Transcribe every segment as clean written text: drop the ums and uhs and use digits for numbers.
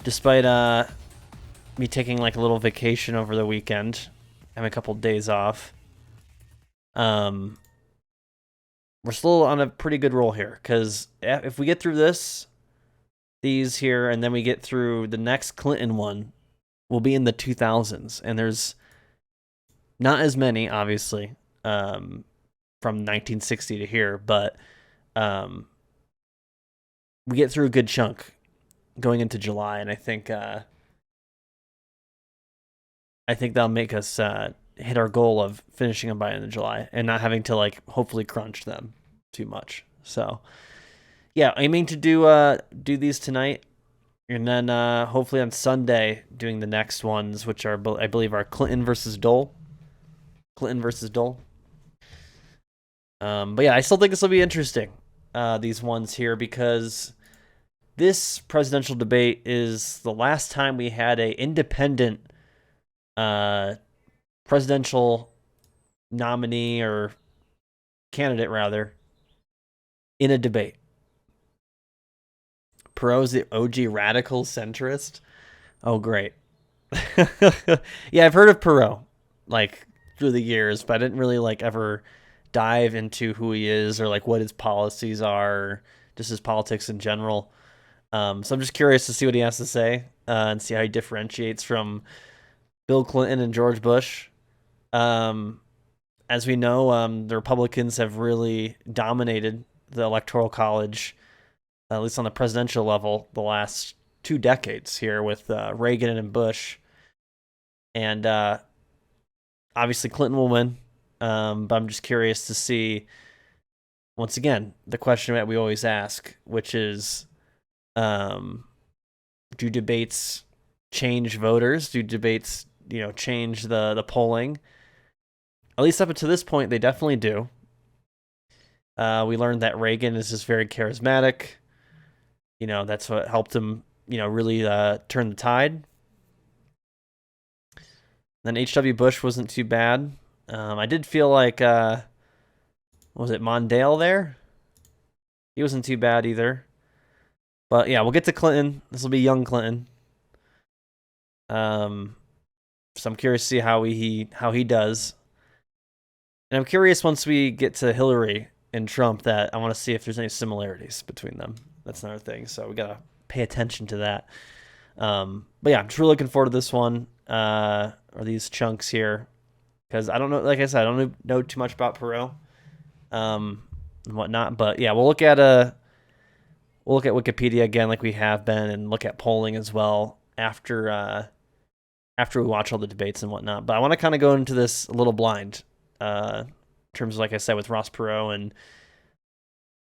despite me taking like a little vacation over the weekend, having a couple days off, we're still on a pretty good roll here. Because if we get through these here, and then we get through the next Clinton one, we'll be in the 2000s, and there's not as many, obviously, from 1960 to here, but we get through a good chunk going into July, and I think that'll make us hit our goal of finishing them by the end of July and not having to like hopefully crunch them too much. So yeah, aiming to do these tonight, and then hopefully on Sunday doing the next ones, which are I believe are Clinton versus Dole. But yeah, I still think this will be interesting, these ones here, because this presidential debate is the last time we had a independent presidential nominee or candidate, rather, in a debate. Perot's the OG radical centrist. Oh, great. Yeah, I've heard of Perot, like, through the years, but I didn't really, like, ever dive into who he is or, like, what his policies are, or just his politics in general. So I'm just curious to see what he has to say, and see how he differentiates from Bill Clinton and George Bush. As we know, the Republicans have really dominated the Electoral College, at least on the presidential level, the last 2 decades here with Reagan and Bush. And obviously Clinton will win, but I'm just curious to see, once again, the question that we always ask, which is, do debates change voters? Do debates, change the polling? At least up to this point, they definitely do. We learned that Reagan is just very charismatic. That's what helped him, really turn the tide. Then H.W. Bush wasn't too bad. I did feel like, was it Mondale there? He wasn't too bad either. But yeah, we'll get to Clinton. This will be young Clinton. So I'm curious to see how he does. And I'm curious, once we get to Hillary and Trump, that I want to see if there's any similarities between them. That's another thing. So we got to pay attention to that. But yeah, I'm just really looking forward to this one, or these chunks here, because I don't know, like I said, I don't know too much about Perot, and whatnot. But yeah, we'll look at Wikipedia again, like we have been, and look at polling as well after we watch all the debates and whatnot. But I want to kind of go into this a little blind, in terms of, like I said, with Ross Perot, and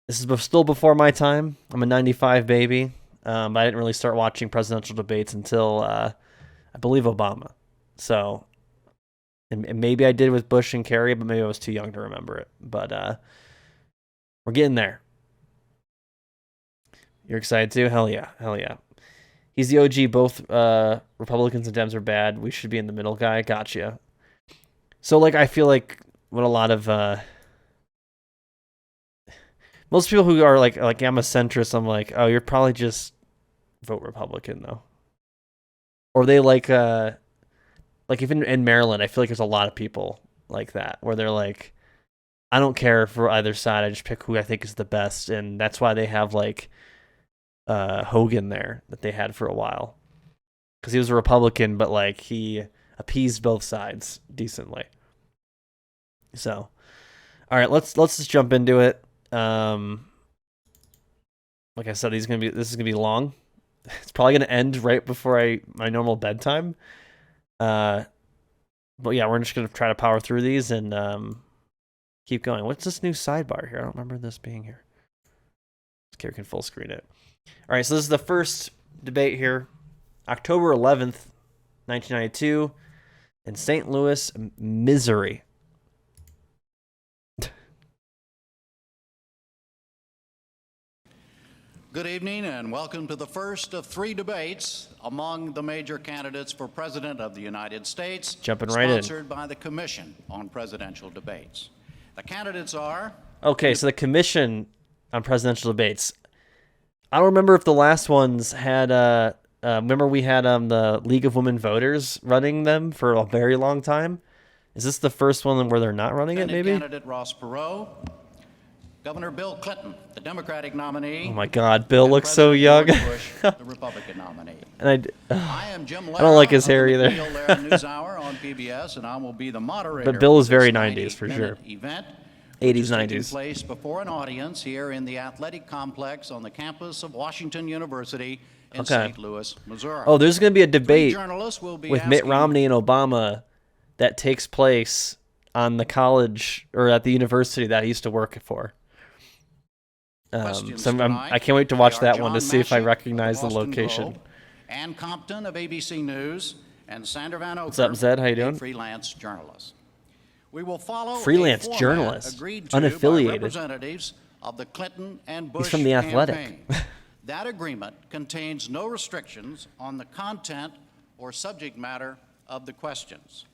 this is still before my time. I'm a 95 baby. But I didn't really start watching presidential debates until, I believe, Obama. So, and maybe I did with Bush and Kerry, but maybe I was too young to remember it. But we're getting there. You're excited too? Hell yeah. He's the OG. Both Republicans and Dems are bad. We should be in the middle guy. Gotcha. So, like, I feel like what a lot of most people who are like I'm a centrist, I'm like, oh, you're probably just vote Republican though. Or they like even in Maryland, I feel like there's a lot of people like that, where they're like, I don't care for either side, I just pick who I think is the best, and that's why they have like Hogan there that they had for a while, because he was a Republican, but like he appeased both sides decently. So, all right, let's just jump into it. Like I said, this is gonna be long. It's probably gonna end right before my normal bedtime. But yeah, we're just gonna try to power through these and keep going. What's this new sidebar here? I don't remember this being here. Okay, we can full screen it. All right, so this is the first debate here, October 11th, 1992, in St. Louis, Missouri. Good evening and welcome to the first of 3 debates among the major candidates for President of the United States, Jumping right in. Sponsored by the Commission on Presidential Debates. The candidates are... Okay, so the Commission on Presidential Debates. I don't remember if the last ones had Remember we had the League of Women Voters running them for a very long time. Is this the first one where they're not running it? Senate Maybe. candidate Ross Perot, Governor Bill Clinton, the Democratic nominee. Oh my God, Bill and looks so young. President George Bush, the Republican nominee. And I am Jim I don't like his Lara hair of the either. McNeil Lehrer NewsHour on PBS, and I will be the moderator. But Bill is of very this 90s for sure. 90-minute event, 80s, which is taking 90s. place before an audience here in the athletic complex on the campus of Washington University in St. Louis, Missouri. Oh, there's going to be a debate journalists will be with Mitt asking- Romney and Obama that takes place on the college or at the university that I used to work for. Questions So tonight. I can't wait to watch They are that one John to see if I Mashik recognize of the Boston location. Globe, Ann Compton of ABC News, and Sandra Van Oker, What's up, Zed? How you a doing? freelance journalist. We will follow Freelance a format journalist, agreed to unaffiliated. by representatives of the Clinton and Bush from The Athletic. campaign. That agreement contains no restrictions on the content or subject matter of the questions.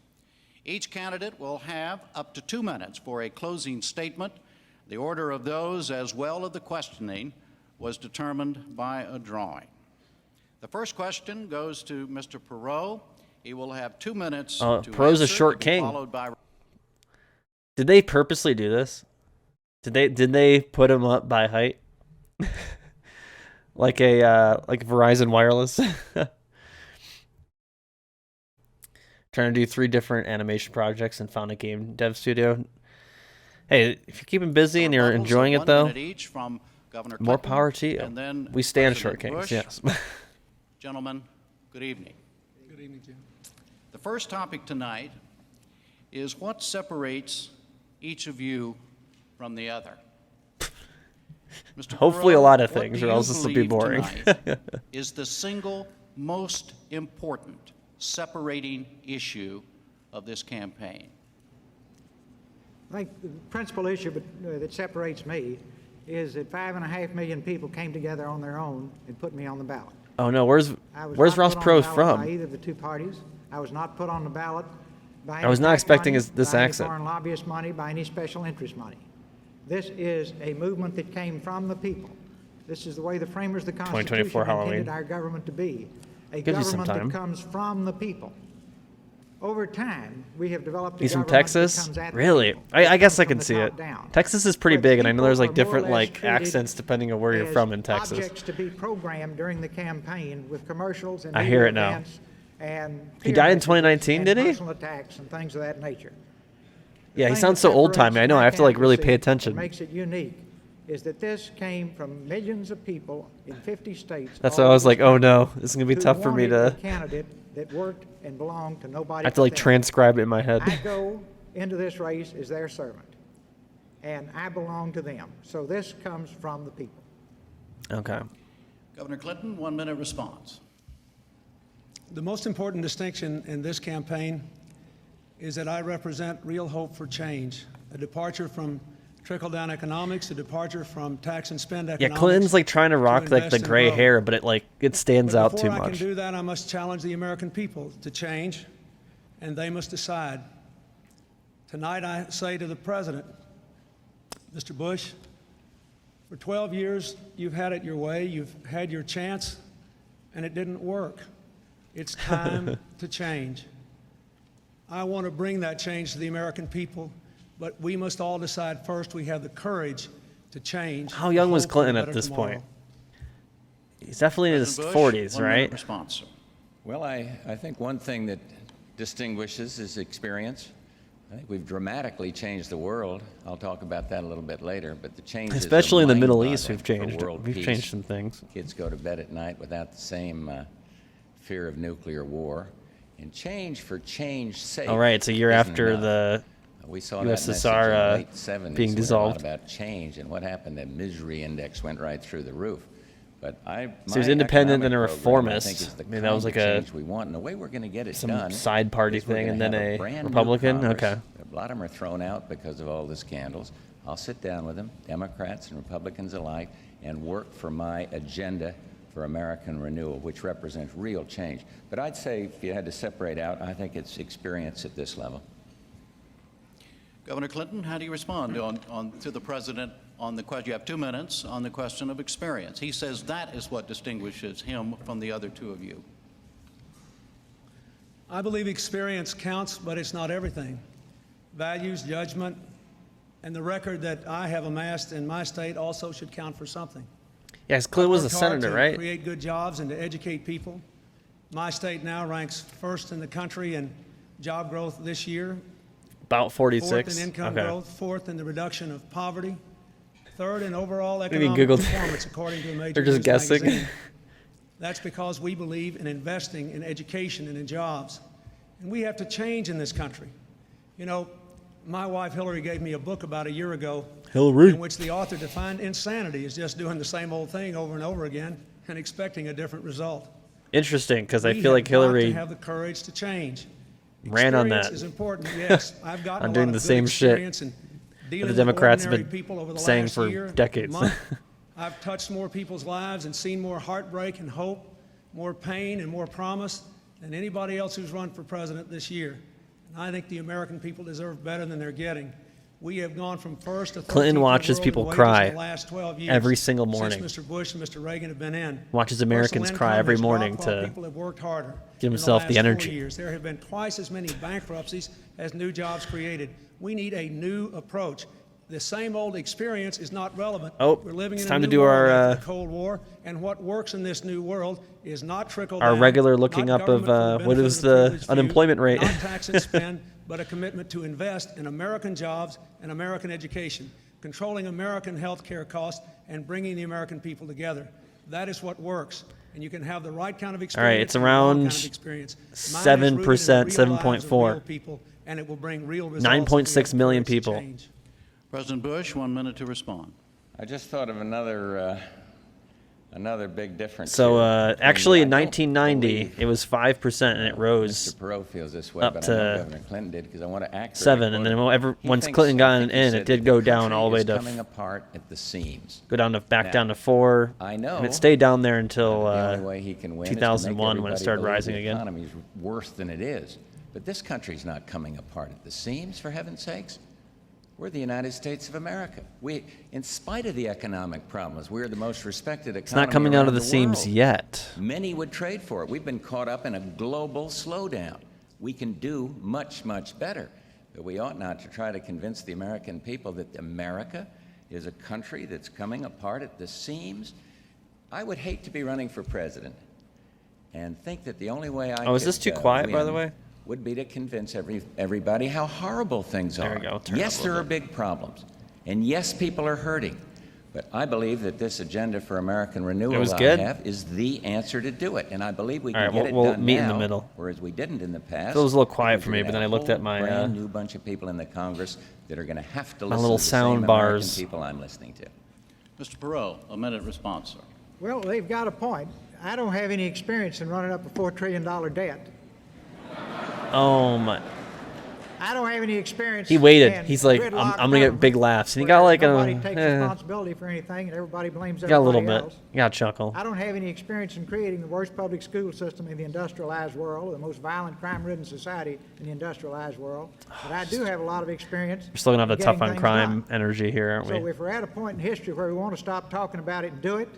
Each candidate will have up to 2 minutes for a closing statement. The order of those, as well as the questioning, was determined by a drawing. The first question goes to Mr. Perot. He will have 2 minutes to Perot's a answer, short to be king. followed by Did they purposely do this? Did they put him up by height? like Verizon Wireless? Trying to do 3 different animation projects and found a game dev studio. Hey, if you're keeping busy and you're rebuttals of enjoying it 1 though, minute each from Governor more Clinton, power to you. and then We stand President short kings, Bush. yes. Gentlemen, good evening. Good evening, Jim. The first topic tonight is what separates each of you from the other. Mr. Hopefully a Perot, lot of what things, do or you else this will be believe boring. tonight is the single most important separating issue of this campaign? I think the principal issue that separates me is that 5.5 million people came together on their own and put me on the ballot. Oh no, where's I was Ross not put on the Perot ballot from? By either of the two parties. I was not put on the ballot by I was any not PAC expecting money, this by accent. any foreign lobbyist money, by any special interest money. This is a movement that came from the people. This is the way the framers of the 2024 Constitution Halloween. intended our government to be. A Gives you some government time. that comes from the people. Over time, we have developed a He's from government that Texas? comes at the Really? people, that I guess comes I from can the see top it. down. Texas is pretty Where big, and I know people there's are like more or different less like treated accents depending on where you're as from in Texas. Objects to be programmed during the campaign with commercials and I hear media it now. events and He peer died in messages 2019, and did he? personal attacks and things of that nature. The Yeah, he thing sounds that so old-timey. I know, I have to like really pay separates my attention. candidacy and makes it unique is that this came from millions of people in 50 states. That's all why I was over like, this oh country no, this is gonna be who tough for me wanted a to. candidate that worked and belonged to nobody. I have to but like them. transcribe it in my head. I go into this race as their servant, and I belong to them. So this comes from the people. Okay. Governor Clinton, 1 minute response. The most important distinction in this campaign is that I represent real hope for change, a departure from trickle-down economics, a departure from tax and spend Yeah, economics. Clinton's like trying to rock like invest the and gray grow. hair, but it stands But out before too I much. can do that, I must challenge the American people to change, and they must decide. Tonight I say to the President, Mr. Bush, for 12 years you've had it your way, you've had your chance, and it didn't work. It's time to change. I want to bring that change to the American people, but we must all decide first we have the courage to change. How young was Hope for a Clinton at better this tomorrow. point? He's definitely in his President Bush, 40s, 1 minute right? response, sir. Well, I think one thing that distinguishes is experience. I think we've dramatically changed the world. I'll talk about that a little bit later, but the changes are Especially in the Middle East, mind-boggling we've for changed. world We've peace. changed some things. Kids go to bed at night without the same fear of nuclear war. And change for change's sake. All right, it's a year isn't after enough. the We saw that message USSR, in the late 70s being when dissolved. A lot about change, and what happened? That misery index went right through the roof. But So he's my independent and a economic program, I reformist. think, is the I mean, that was kind like of a- change we want, and the way we're going to get it some done side party is we're thing, gonna and then have a brand new Republican? Congress. Okay. A lot of them are thrown out because of all the scandals. I'll sit down with them, Democrats and Republicans alike, and work for my agenda for American renewal, which represents real change. But I'd say if you had to separate out, I think it's experience at this level. Governor Clinton, how do you respond to the president on the question? You have 2 minutes on the question of experience. He says that is what distinguishes him from the other two of you. I believe experience counts, but it's not everything. Values, judgment, and the record that I have amassed in my state also should count for something. Yeah, 'cause Clinton was a Worked hard senator, to right? create good jobs and to educate people. My state now ranks first in the country in job growth this year, About 46. fourth in income Okay. growth, fourth in the reduction of poverty, third in overall Maybe economic Googled. performance according to a major They're just news guessing. magazine. That's because we believe in investing in education and in jobs. And we have to change in this country. You know, my wife Hillary gave me a book about a year ago Hillary. in which the author defined insanity as just doing the same old thing over and over again and expecting a different result. Interesting, because I We feel like have got Hillary to have the courage to change. ran on Experience that. is important, yes. I've gotten I'm a doing lot the of good same shit experience in dealing the with Democrats have ordinary been people over the saying last for year, decades. month. I've touched more people's lives and seen more heartbreak and hope, more pain and more promise than anybody else who's run for president this year. And I think the American people deserve better than they're getting. We have gone from first to 13th Clinton in the watches world in people wages cry in the last 12 years every single morning. Since Mr. Bush and Mr. Reagan have been in. Watches Americans Personal cry income every has morning dropped while to people have worked harder. give In himself the last 4 energy. years, there have been twice as many bankruptcies as new jobs created. We need a new approach. The same old experience is not relevant. Oh, We're living it's in time a to new do world our, after the Cold War, and what works in this new world is not trickle Our down, regular looking not up of, government for what benefit is of the privileged few, unemployment rate. not tax and spend, but a commitment to invest in American jobs and American education, controlling American health care costs, and bringing the American people together. That is what works. And you can have the right kind of experience. it's and the wrong around kind of experience. Mine is 7%, rooted in the real lives of 7.4. real people, and it will bring real results. 9.6 million people. Change. President Bush, 1 minute to respond. I just thought of another big difference. So here between- actually, in I don't 1990, believe it was 5%, and it rose Mr. Perot feels this way, up but I know to Governor Clinton did because I want to accurately 7, and quote then him. He once thinks- Clinton got I think he in, said it did that go the down country all the way is to coming apart at the seams. go down to back Now, down to 4. I know and it stayed down there until the only way he can win is to make 2001 when it everybody started believe rising the again. economy's worse than it is. But this country's not coming apart at the seams, for heaven's sakes. We're the United States of America. We, in spite of the economic problems, we're the most respected economy It's not coming out of around the seams world. yet. Many would trade for it. We've been caught up in a global slowdown. We can do much, much better. But we ought not to try to convince the American people that America is a country that's coming apart at the seams. I would hate to be running for president and think that the only way I Oh, is this too quiet, by the win way? would be to convince everybody how horrible things There are. we go. Turn it Yes, up a there are little big problems. And yes, people are hurting. But I believe that this agenda for American renewal It was I good. have is the answer to do it. And I believe we All can right, get it we'll done meet now, in the middle. whereas we didn't in the past. It was a little quiet because for you're me, gonna but then I have a looked at whole my, brand new bunch of people in the Congress that are going to have to listen little to the sound same bars. American people I'm listening to. Mr. Perot, a minute response, sir. Well, they've got a point. I don't have any experience in running up a $4 trillion debt. Oh my! I don't have any experience. He waited. in He's like, gridlock I'm gonna get government big laughs, and he where got like nobody a, takes responsibility for anything, and everybody blames got a little everybody bit. else. You got a chuckle. I don't have any experience in creating the worst public school system in the industrialized world, the most violent, crime-ridden society in the industrialized world. But I do have a lot of experience. We're still gonna have in the tough getting on things crime done. energy here, aren't So we? if we're at a point in history where we want to stop talking about it and do it,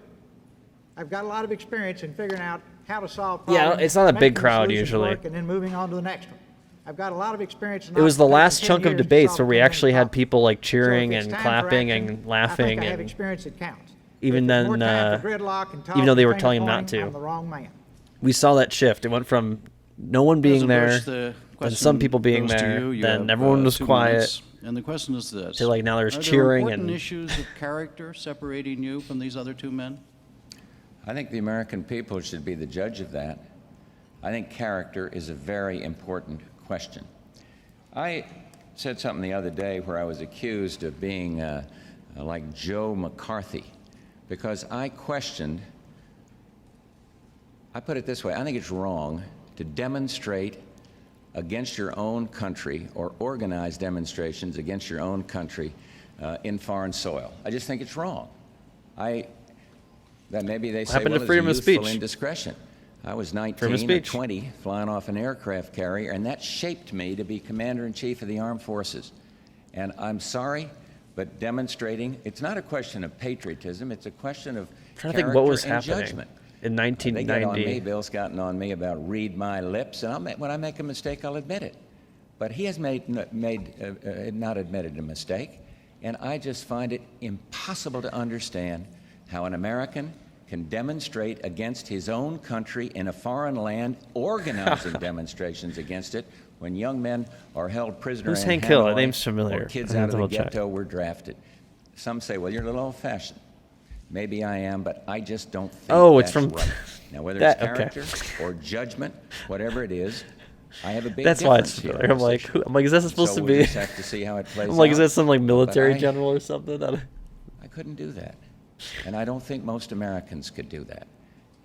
I've got a lot of experience in figuring out how to solve Yeah, problems. it's not a big making the crowd solutions usually. work, and then moving on to the next one. I've got a lot of experience. In It was the not last taking 10 chunk of years to debates solve where we 10 actually had problems. people like So if cheering it's and time for clapping action, and laughing, I think I have and experience that counts. even If there's more then, time for gridlock and even though they were talking, telling him not finger-pointing, to. I'm the wrong man. we saw that shift. It went from no one being President there, Bush, the then question some people being goes to there, you. You then have, everyone was 2 quiet, minutes, and the question is this. to like now there's Are cheering there important and issues of character separating you from these other 2 men? I think the American people should be the judge of that. I think character is a very important question. I said something the other day where I was accused of being like Joe McCarthy because I questioned, I put it this way, I think it's wrong to demonstrate against your own country or organize demonstrations against your own country in foreign soil. I just think it's wrong. That maybe they say, happened to well, freedom of it's youthful speech? indiscretion. I was Freedom of 19 or speech. 20 flying off an aircraft carrier, and that shaped me to be commander-in-chief of the armed forces. And I'm sorry, but demonstrating, it's not a question of patriotism, it's a question of trying to think what was character and happening judgment. in They get on me, 1990. Bill's gotten on me about read my lips, and when I make a mistake, I'll admit it. But he has not admitted a mistake, and I just find it impossible to understand how an American can demonstrate against his own country in a foreign land, organizing demonstrations against it, when young men are held prisoner Who's in Hank Hill? That Hanoi, name's familiar. or kids I have out of to the double check. ghetto were drafted. Some say, well, you're a little old-fashioned. Maybe I am, but I just don't think Oh, it's that's from right. Now, whether that- it's okay. character or judgment, whatever it is, I have a big That's why it's difference here familiar. on I'm like, this issue. I'm like, is that supposed So to we'll be? just have to see how it plays I'm like, is out. that some like military But general or something? I couldn't do that. And I don't think most Americans could do that.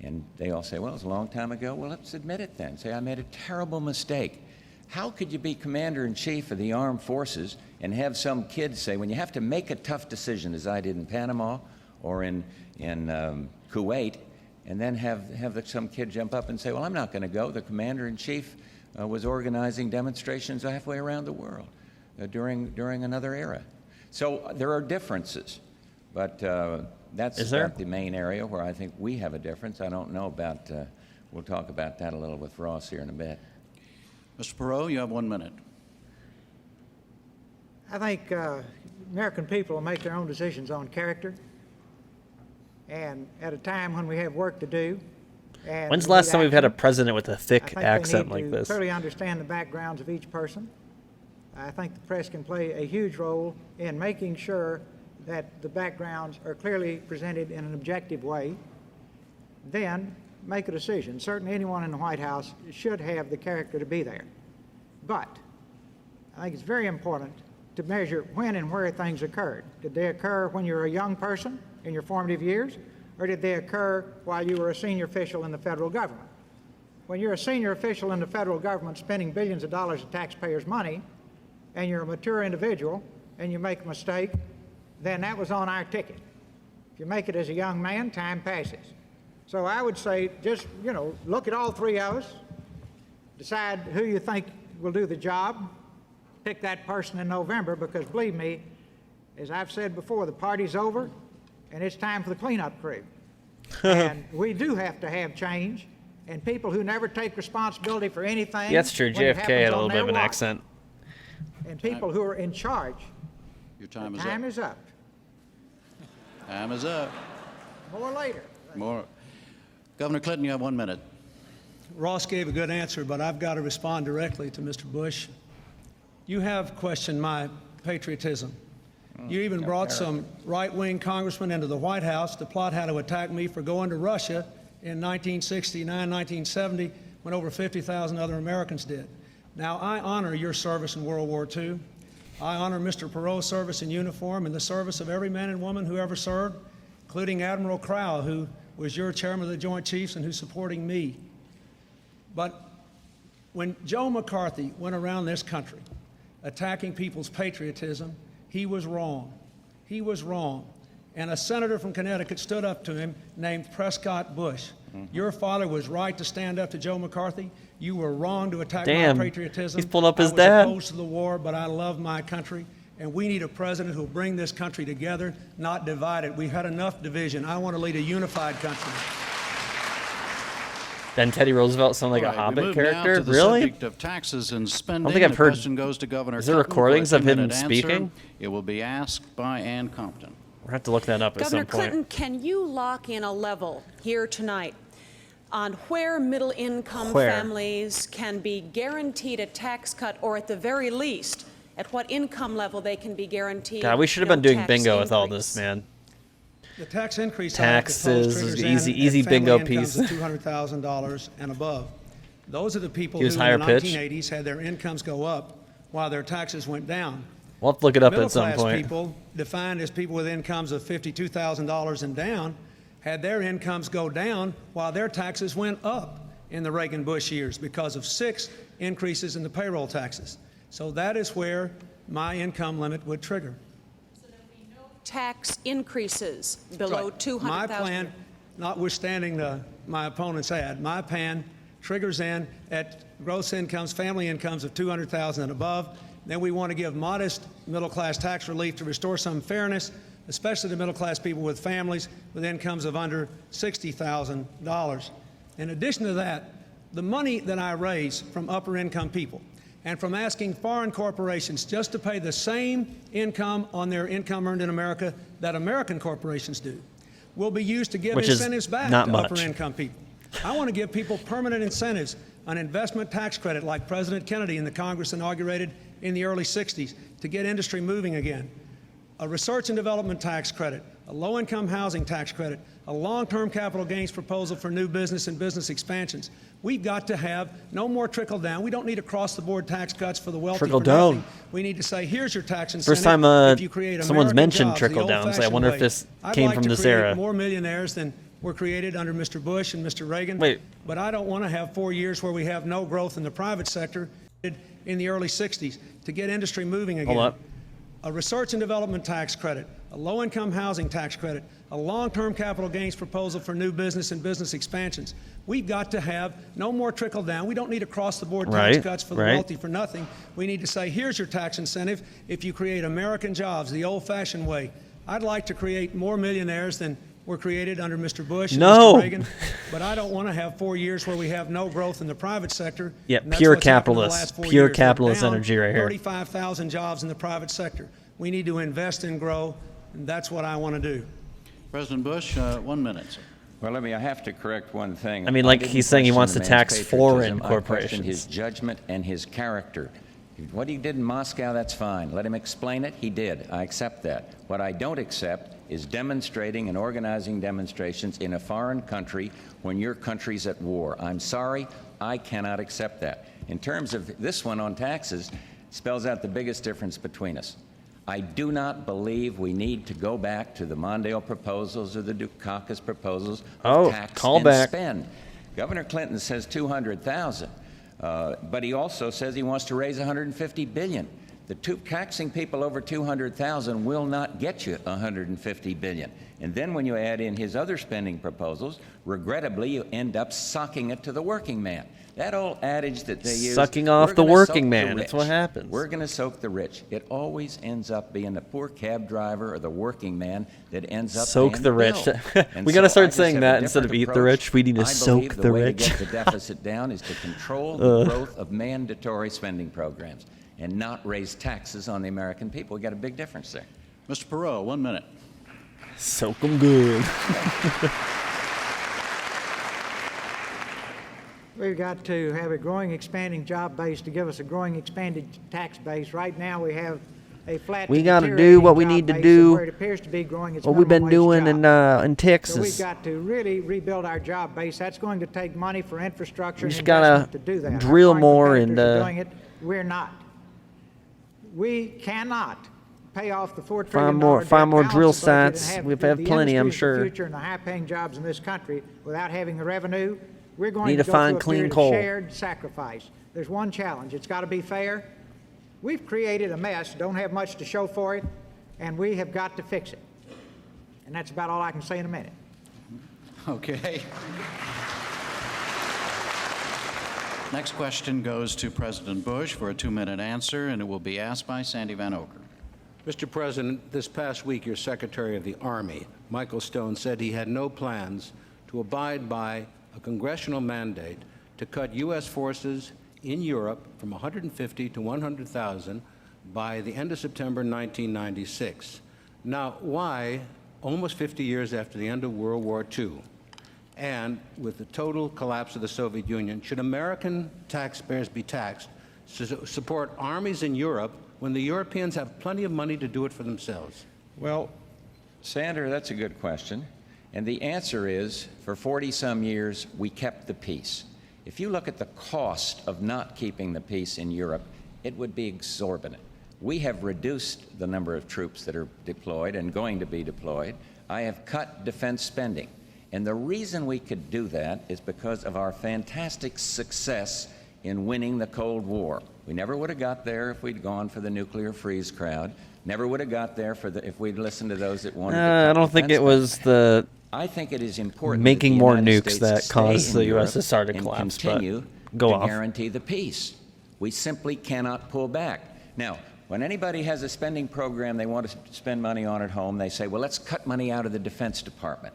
And they all say, well, it was a long time ago. Well, let's admit it then. Say, I made a terrible mistake. How could you be commander-in-chief of the armed forces and have some kid say, when you have to make a tough decision, as I did in Panama or in Kuwait, and then have some kid jump up and say, well, I'm not going to go. The commander-in-chief was organizing demonstrations halfway around the world during another era. So there are differences, but that's Is there? about the main area where I think we have a difference. I don't know about, we'll talk about that a little with Ross here in a bit. Mr. Perot, you have 1 minute. I think American people will make their own decisions on character, and at a time when we have work to do. And When's the we last need time we've had a action, president with a I thick think accent they like need this? to clearly understand the backgrounds of each person. I think the press can play a huge role in making sure that the backgrounds are clearly presented in an objective way. Then make a decision. Certainly anyone in the White House should have the character to be there. But I think it's very important to measure when and where things occurred. Did they occur when you were a young person in your formative years, or did they occur while you were a senior official in the federal government? When you're a senior official in the federal government spending billions of dollars of taxpayers' money, and you're a mature individual, and you make a mistake, then that was on our ticket. If you make it as a young man, time passes. So I would say just, look at all three of us, decide who you think will do the job, pick that person in November, because believe me, as I've said before, the party's over, and it's time for the cleanup crew. And we do have to have change, and people who never take responsibility for anything. Yeah, that's true. when it JFK happens had a on little bit their of an watch, accent. and people who are in charge. Your time is Time up. is up. Time is up. More later. More. Governor Clinton, you have 1 minute. Ross gave a good answer, but I've got to respond directly to Mr. Bush. You have questioned my patriotism. You even brought some right-wing congressmen into the White House to plot how to attack me for going to Russia in 1969, 1970, when over 50,000 other Americans did. Now, I honor your service in World War II. I honor Mr. Perot's service in uniform and the service of every man and woman who ever served, including Admiral Crowell, who was your chairman of the Joint Chiefs and who's supporting me. But when Joe McCarthy went around this country attacking people's patriotism, he was wrong. He was wrong. And a senator from Connecticut stood up to him named Prescott Bush. Your father was right to stand up to Joe McCarthy. You were wrong to attack Damn, my patriotism. he's pulled up his I was dad. opposed to the war, but I love my country. And we need a president who will bring this country together, not divide it. We've had enough division. I want to lead a unified country. Then Teddy Roosevelt sound like All a right, we Hobbit move character? now to the Really? subject of taxes and spending. think I've The heard- question goes to Governor Is there Clinton for a recordings of him 2-minute answer. speaking? It will be asked by Ann Compton. We'll have to look that up at Governor some point. Clinton, can you lock in a level here tonight on where middle-income Where? families can be guaranteed a tax cut, or at the very least, at what income level they can be guaranteed? God, we should have no been doing tax bingo with all increase? this, man. The tax increase Taxes, triggers easy- in easy at family bingo incomes piece. of $200,000 and above. Those are the people He who was in higher the pitch? 1980s had their incomes go up while their taxes went down. We'll have to look it up at some Middle-class point. people, defined as people with incomes of $52,000 and down, had their incomes go down while their taxes went up in the Reagan-Bush years because of 6 increases in the payroll taxes. So that is where my income limit would trigger. Tax increases below Right. $200,000. My plan, notwithstanding my opponent's ad, my plan triggers in at gross incomes, family incomes of $200,000 and above, Then we want to give modest middle-class tax relief to restore some fairness, especially to middle-class people with families with incomes of under $60,000. In addition to that, the money that I raise from upper-income people and from asking foreign corporations just to pay the same income on their income earned in America that American corporations do will be used to give incentives back to upper-income people. I want to give people permanent incentives, an investment tax credit like President Kennedy and the Congress inaugurated in the early 60s to get industry moving again, a research and development tax credit, a low-income housing tax credit, a long-term capital gains proposal for new business and business expansions. We've got to have no more trickle-down. We don't need across-the-board tax cuts for the wealthy. Trickle-down. We need to say, here's your tax incentive. First time if you create someone's American mentioned jobs, trickle-downs. I wonder if this I'd came like from to this create era. more millionaires than were created under Mr. Bush and Mr. Reagan. Wait. But I don't want to have 4 years where we have no growth in the private sector in the early 60s to get industry moving again. Hold up. A research and development tax credit, a low-income housing tax credit, a long-term capital gains proposal for new business and business expansions. We've got to have no more trickle-down. We don't need across-the-board tax cuts for the wealthy for nothing. We need to say, here's your tax incentive if you create American jobs the old-fashioned way. I'd like to create more millionaires than were created under Mr. Bush and Mr. Reagan, but I don't want to have 4 years where we have no growth in the private sector. Yeah, and that's pure what's happened in the capitalist, last 4 pure years. We're capitalist down energy right here. 35,000 jobs in the private sector. We need to invest and grow, and that's what I want to do. President Bush, 1 minute, sir. Well, I have to correct one thing. I mean, like didn't he's saying he question wants the to man's tax foreign patriotism. I questioned corporations. his judgment and his character. What he did in Moscow, that's fine. Let him explain it. He did. I accept that. What I don't accept is demonstrating and organizing demonstrations in a foreign country when your country's at war. I'm sorry, I cannot accept that. In terms of this one on taxes, spells out the biggest difference between us. I do not believe we need to go back to the Mondale proposals or the Dukakis proposals of tax and spend. Governor Clinton says 200,000, but he also says he wants to raise 150 billion. Taxing people over 200,000 will not get you 150 billion. And then when you add in his other spending proposals, regrettably, you end up socking it to the working man. That old adage that they use, sucking off the working man. That's what happens. We're going to soak the rich. It always ends up being the poor cab driver or the working man that ends up soak the rich. We got to start saying that instead of eat the rich. We need to soak the rich. The way to get the deficit down is to control the growth of mandatory spending programs and not raise taxes on the American people. We got a big difference there. Mr. Perot, 1 minute. Soak them good. We've got to have a growing, expanding job base to give us a growing, expanded tax base. Right now, we have a flat. We got to do what we need to do. Where it appears to be growing. It's what we've been doing in Texas. So we've got to really rebuild our job base. That's going to take money for infrastructure. We and just gotta to do that. drill Our more competitors and. are doing it. We're not. We cannot pay off the $4 trillion find more drill sites. We've had plenty, I'm sure. The future and the high-paying jobs in this country without having the revenue. We're going Need to to go find through a clean period coal. of shared sacrifice. There's one challenge. It's got to be fair. We've created a mess, don't have much to show for it, and we have got to fix it. And that's about all I can say in a minute. Okay. Next question goes to President Bush for a 2-minute answer, and it will be asked by Sandy Van Oker. Mr. President, this past week, your Secretary of the Army, Michael Stone, said he had no plans to abide by a congressional mandate to cut U.S. forces in Europe from 150 to 100,000 by the end of September 1996. Now, why, almost 50 years after the end of World War II, and with the total collapse of the Soviet Union, should American taxpayers be taxed to support armies in Europe when the Europeans have plenty of money to do it for themselves? Well, Sandra, that's a good question. And the answer is, for 40-some years, we kept the peace. If you look at the cost of not keeping the peace in Europe, it would be exorbitant. We have reduced the number of troops that are deployed and going to be deployed. I have cut defense spending. And the reason we could do that is because of our fantastic success in winning the Cold War. We never would have got there if we'd gone for the nuclear freeze crowd. Never would have got there if we'd listened to those that wanted to cut I don't think it was the I think it is important making that the more United nukes States that stay caused in the Europe USSR to and collapse, but continue go to off. guarantee the peace. We simply cannot pull back. Now, when anybody has a spending program they want to spend money on at home, they say, well, let's cut money out of the Defense Department.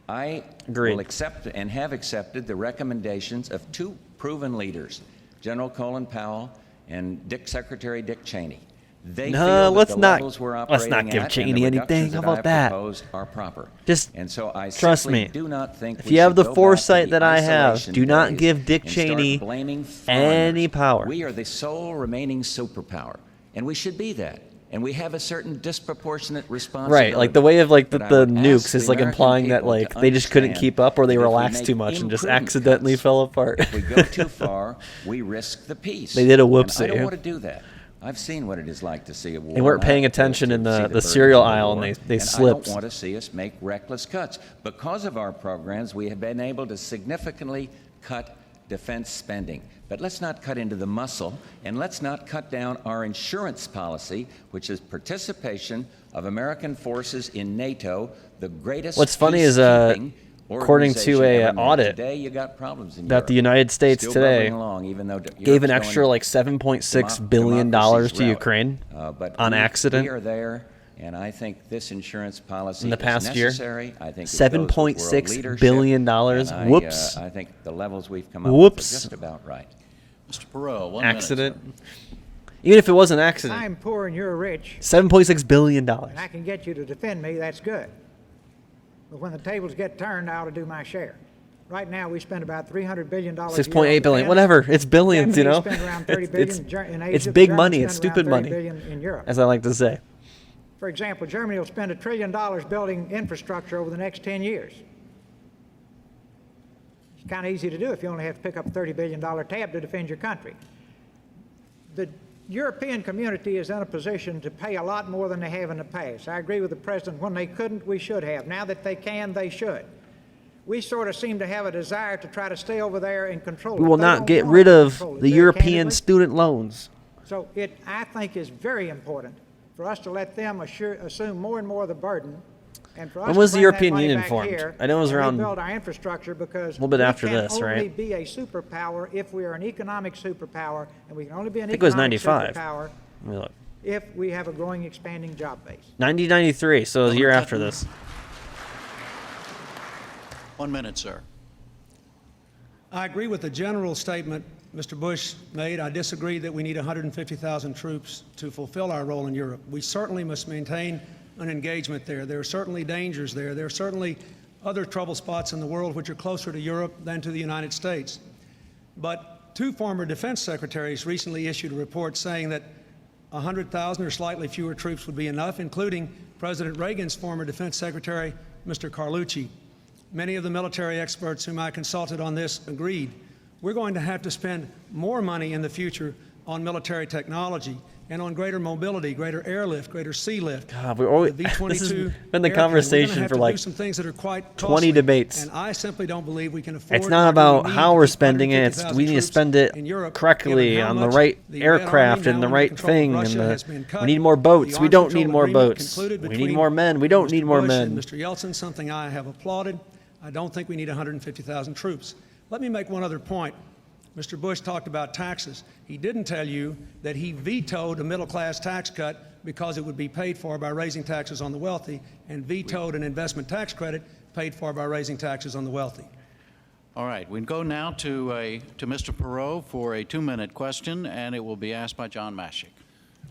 I Agreed. will accept and have accepted the recommendations of two proven leaders, General Colin Powell and Secretary Dick Cheney. They No, feel that let's the not- levels we're let's not operating give at and Cheney the anything. reductions How that about I've that? proposed are proper. Just And so I trust simply me. do not think If we you have should the go back foresight to that the I have, isolation do not days give Dick and start Cheney blaming any foreigners. power. We are the sole remaining superpower, and we should be that. And we have a certain disproportionate responsibility. Right, like the way of like But I the would nukes ask is the like American implying that people to like they just couldn't understand keep up or they that if we relaxed make too much and just imprudent accidentally cuts, fell apart. if we go too far, we risk the peace. They did a And whoopsie. I don't want to do that. I've seen what it is like to see a war. They weren't and paying I've lived attention to in see the burdens cereal of the aisle and war, they I slipped. don't want to see us make reckless cuts. Because of our programs, we have been able to significantly cut defense spending. But let's not cut into the muscle, and let's not cut down our insurance policy, which is participation of American forces in NATO, the greatest What's funny is, peacekeeping according to organization a ever made. audit Today, you got problems in that Europe. the United States Still today bubbling along, even though gave an Europe's extra going like $7.6 billion democracy's to route. Ukraine But on we accident. We are there, and I think this insurance policy In the past is year, necessary. I think it goes with world $7.6 leadership, billion. and I, Whoops. I think the levels we've come up Whoops. with are just about right. Mr. Perot, 1 Accident. minute, sir. Even if it was an accident, I'm poor and you're rich, $7.6 billion. and I can get you to defend me, that's good. But when the tables get turned, I ought to do my share. Right now, we spend about $300 billion a year on 6.8 billion, defense. whatever. It's billions, you know. Japanese spend around $30 billion in Asia. It's The big Germans money. spend It's around stupid $30 money, billion in Europe. as I like to say. For example, Germany will spend $1 trillion building infrastructure over the next 10 years. It's kind of easy to do if you only have to pick up a $30 billion tab to defend your country. The European community is in a position to pay a lot more than they have in the past. I agree with the President. When they couldn't, we should have. Now that they can, they should. We sort of seem to have a desire to try to stay over there and control it. We will They not don't get want rid to of control it the very European candidly. student loans. So it, I think, is very important for us to let them assume more and more of the burden, and for us When was to the bring that European money Union back formed? here I know it was and around rebuild our infrastructure, because a little bit we after can this, only right? be a superpower if we are an economic superpower, and we can only be an I think it was economic 95. superpower Let me look. if we have a growing, expanding job base. 1993, so it was a year after this. 1 minute, sir. I agree with the general statement Mr. Bush made. I disagree that we need 150,000 troops to fulfill our role in Europe. We certainly must maintain an engagement there. There are certainly dangers there. There are certainly other trouble spots in the world which are closer to Europe than to the United States. But two former defense secretaries recently issued a report saying that 100,000 or slightly fewer troops would be enough, including President Reagan's former defense secretary, Mr. Carlucci. Many of the military experts whom I consulted on this agreed. We're going to have to spend more money in the future on military technology and on greater mobility, greater airlift, greater sea lift. God, we're always, The this has V-22 been the airplane. conversation We're gonna have for to like do some things that are quite 20 costly, debates. and I simply don't believe we can afford. It's not or do we about need how to we're keep spending it. It's 150,000 we need to troops spend it in Europe, correctly given how on the much right the Red aircraft Army, and the now right under control of thing. Russia, And has been cut. we need more boats. The We arms don't control need more agreement boats. concluded We need between more men. We don't Mr. need more Bush and men. Mr. Yeltsin, something I have applauded. I don't think we need 150,000 troops. Let me make one other point. Mr. Bush talked about taxes. He didn't tell you that he vetoed a middle-class tax cut because it would be paid for by raising taxes on the wealthy, and vetoed an investment tax credit paid for by raising taxes on the wealthy. All right, we go now to Mr. Perot for a 2-minute question, and it will be asked by John Mashik.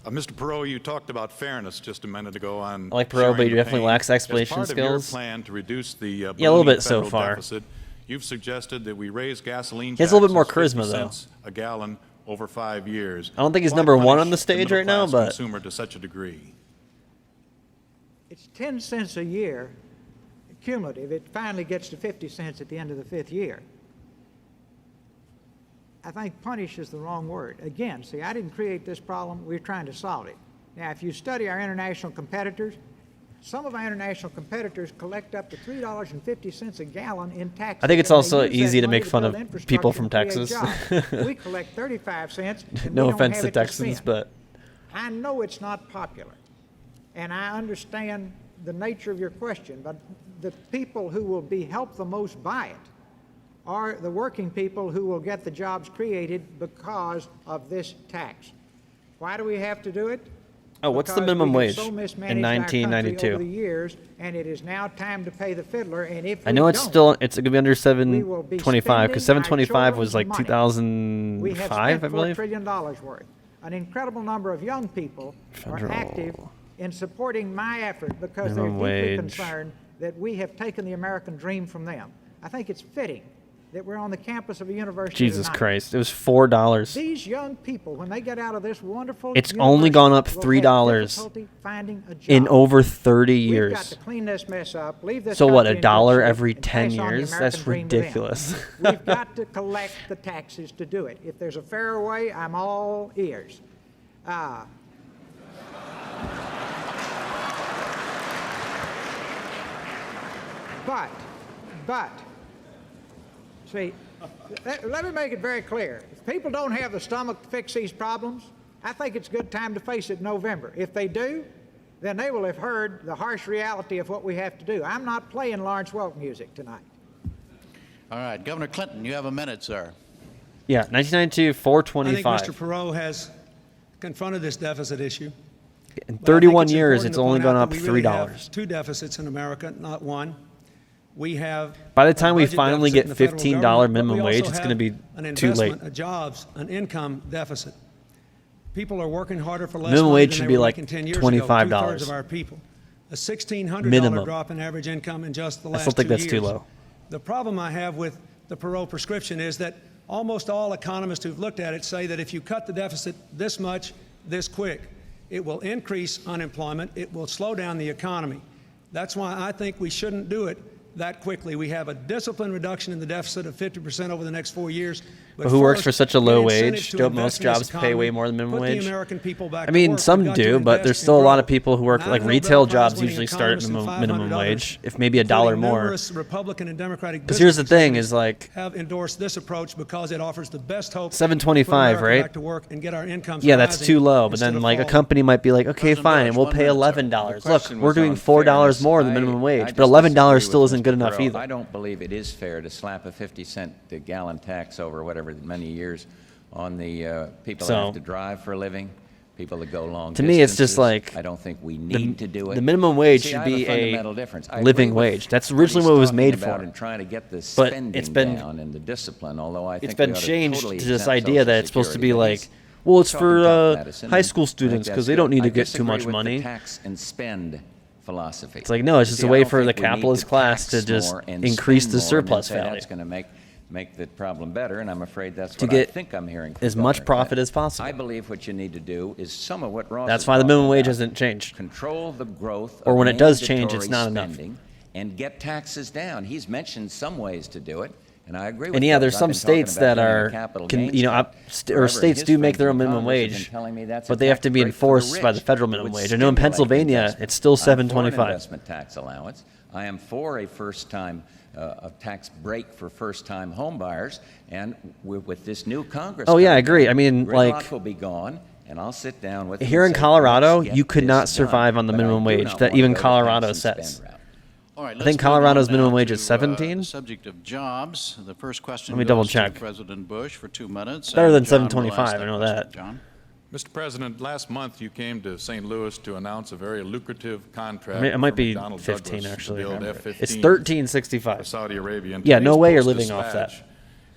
Mr. Perot, you talked about fairness just a minute ago on. I like Perot, sharing but he the definitely pain. lacks explanation As part skills. of your plan to reduce the Yeah, a little ballooning bit so federal far. deficit, you've suggested that we raise gasoline He has a little bit more taxes charisma, 50 though. cents a gallon over 5 years. I don't think he's Why number one punish on the stage right now, middle-class but consumer to such a degree. It's 10 cents a year cumulative. It finally gets to 50 cents at the end of the 5th year. I think punish is the wrong word. Again, see, I didn't create this problem. We're trying to solve it. Now, if you study our international competitors, some of our international competitors collect up to $3.50 a gallon in taxes. I think it's and they also use that easy to money make fun build of infrastructure people and from create Texas. jobs. We collect 35 cents. And no we don't offense have to it Texans, spend. but I know it's not popular, and I understand the nature of your question, but the people who will be helped the most by it are the working people who will get the jobs created because of this tax. Why do we have to do it? Oh, what's the Because minimum we have wage so in mismanaged our country 1992? over the years, and it is now time to pay the fiddler. And if I know we it's don't, still it's gonna be under we will be 725 because spending our 725 was children's like money. We have 2005, I spent $4 believe. trillion worth. An incredible number of young people are Federal active in supporting my effort because they're minimum deeply wage. concerned that we have taken the American dream from them. I think it's fitting that we're on the campus of a university Jesus tonight. Christ, it was $4. These young people, when they get out of this wonderful It's only gone up university, will have $3 difficulty finding a job. in over 30 We've got years. to clean this mess up, leave this So what, country in $1 good shape, every and 10 pass on the years? American That's dream to them. ridiculous. We've got to collect the taxes to do it. If there's a fairer way, I'm all ears. But, see, let me make it very clear. If people don't have the stomach to fix these problems, I think it's a good time to face it in November. If they do, then they will have heard the harsh reality of what we have to do. I'm not playing Lawrence Welk music tonight. All right, Governor Clinton, you have a minute, sir. Yeah, 1992, I think 425. Mr. Perot has confronted this deficit issue. In But I think 31 it's years, important it's to only point gone out up that we really have $3. two deficits in America, not one. We have By the a time we budget finally deficit get in the federal $15 government, but minimum we also wage, it's gonna have be an too late. investment, a jobs, an income deficit. People are working harder for less Minimum money wage than should they be were like making 10 years $25. ago. Two-thirds of our people. A $1,600 Minimum. drop in average income in just the last still think 2 that's too years. low. The problem I have with the Perot prescription is that almost all economists who've looked at it say that if you cut the deficit this much, this quick, it will increase unemployment, it will slow down the economy. That's why I think we shouldn't do it that quickly. We have a disciplined reduction in the deficit of 50% over the next 4 years. But who works first, for such a get low incentives wage? to Don't invest most in this jobs pay economy, way more than minimum put wage? the American people back I to mean, work. some We've got to do, but invest there's in still a lot of growth. people who work Nine like Nobel retail Prize jobs winning usually start at economists and minimum 500 others, wage, if maybe $1 including more. numerous Republican and Democratic Because here's the district thing: executives is like have endorsed this approach because it offers the best hope. 725, to put America right? Back to work and get our incomes Yeah, that's rising too low. But instead then of like a falling. company might be like, okay, President fine, Bush, we'll 1 pay minute, sir. $11. Look, Question we're was doing on $4 fairness. more than I- minimum I wage, just but $11 disagree still with isn't Mr. good enough Perot. either. I don't believe it is fair to slap a 50-cent a gallon tax over whatever many years on the people that So- have to drive for a living, people that go long To me, it's just distances. like I don't think we need to do it. the minimum wage See, should I have be a fundamental difference. I living agree with wage. That's what originally he's what it was talking made about for. in trying to get the But spending it's been- down and the discipline, although I think It's been we ought to changed totally to this exempt idea that Social it's supposed to Security, be but like, he's well, it's talking for tough medicine, high and school I think students that's because they don't good. need to I get too disagree much with money. The tax and spend philosophy. It's like, no, it's just See, a I way don't for the think we need capitalist to class to tax just more and increase spend the more and surplus then say value. That's going to make the problem better, and I'm afraid that's To what get I think I'm hearing from as much Governor profit Clinton. as possible. I believe what you need to do is some of what Ross That's is why the talking minimum wage about. hasn't changed. Control the growth Or of when it does change, it's mandatory not enough. spending and get taxes down. He's mentioned some ways to do it, and I agree with And yeah, those. there's I've some been talking states about that getting a are, capital can, gains you know, tax or forever, and states his do make friends their in own minimum Congress have wage, been telling me that's but a they have tax to be break for the enforced by the rich. federal It minimum would wage. I know in stimulate Pennsylvania, investment. it's still I'm for an $7.25. investment tax allowance. I am for a first-time a tax break for first-time home buyers, and with this new Congress. Oh, yeah, I coming agree. in, I mean, gridlock like, will be gone, and I'll sit down with them here and in say, Colorado, "Let's get you could this not done." survive on the But I minimum do wage not that wanna even go the Colorado tax and sets. spend route. All right, think let's move Colorado's on minimum now wage is to, 17? the subject of jobs. The first question Let me double goes check. to President Bush for 2 minutes. Better and than John will 725, ask I know question. that. John? Mr. President, last month you came to St. Louis to announce a very lucrative contract. It might for be McDonnell 15 Douglas actually. to build It's F-15 $13.65. for Saudi Arabia. In Yeah, no today's way you're Post living off that. Dispatch,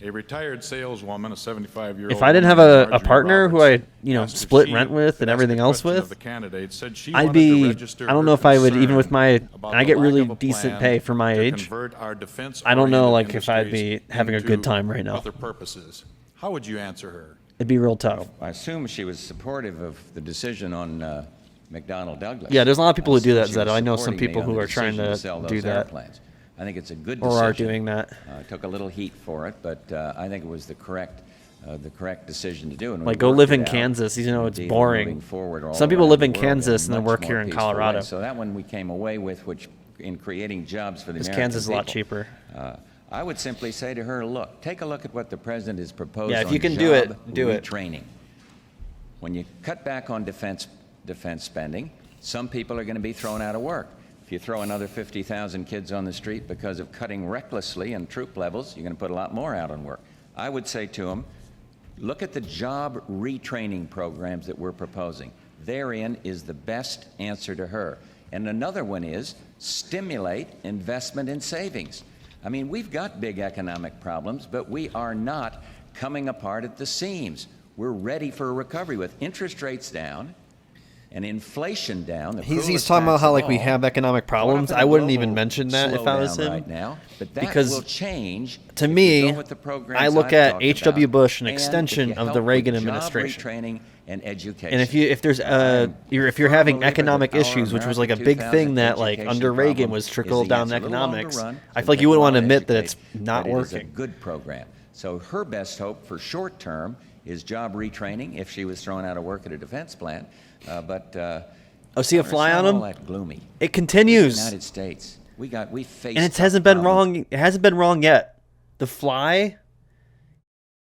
a retired saleswoman, a 75-year-old. If I didn't have a partner who I, split rent with and everything else with, I'd be, I don't know if I would, even with my, I get really decent pay for my age. I don't know, like, if I'd be having a good time right now. Other purposes. How would you answer her? It'd be real tough. I assume she was supportive of the decision on McDonnell Douglas. Yeah, there's a lot of people who do that, She was Zetto. I know some supporting me people on who the are trying decision to sell do those that. airplanes. I think it's a good Or decision. are doing that. Took a little heat for it, but I think it was the correct decision to do. And we Like, go worked live it in out. Kansas, even though it's Indeed, boring. moving forward all Some people around live the in world in a Kansas and then much work more here in peaceful way. Colorado. So that one we came away with, which in creating jobs for the Because American Kansas is a lot people. cheaper. I would simply say to her, look, take a look at what the president has proposed Yeah, if on you can do it, job do it. retraining. When you cut back on defense spending, some people are going to be thrown out of work. If you throw another 50,000 kids on the street because of cutting recklessly in troop levels, you're going to put a lot more out on work. I would say to them, Look at the job retraining programs that we're proposing. Therein is the best answer to her. And another one is stimulate investment in savings. I mean, we've got big economic problems, but we are not coming apart at the seams. We're ready for a recovery with interest rates down and inflation down. He's talking about how like we have economic problems. I wouldn't even mention that if I was him. Right now, but that because will change to me, I look at I've H.W. talked Bush, an about, extension and of if the you Reagan help with administration. Job retraining and education. And if you're having economic issues, which was like a big thing that like under Reagan was trickled down in economics, I feel like you wouldn't want to admit that it's not working. It's a good program. So her best hope for short term is job retraining if she was thrown out of work at a defense plant. See a fly on him? All that gloomy. It continues. The United States, we faced, and it hasn't been wrong. It hasn't been wrong yet. The fly,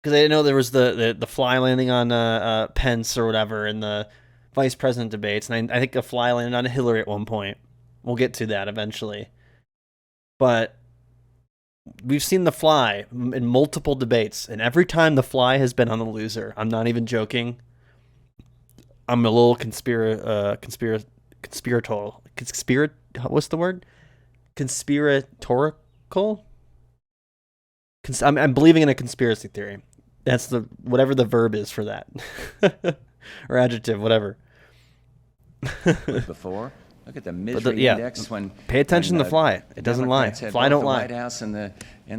because I know there was the fly landing on Pence or whatever in the vice president debates, and I think the fly landed on Hillary at one point. We'll get to that eventually, but we've seen the fly in multiple debates, and every time the fly has been on the loser. I'm not even joking. I'm a little conspiratorial. What's the word? Conspiratorial? I'm believing in a conspiracy theory. That's whatever the verb is for that. Or adjective, whatever. Before, look at the misery index when pay attention to the fly. It doesn't lie. Fly don't lie. White House and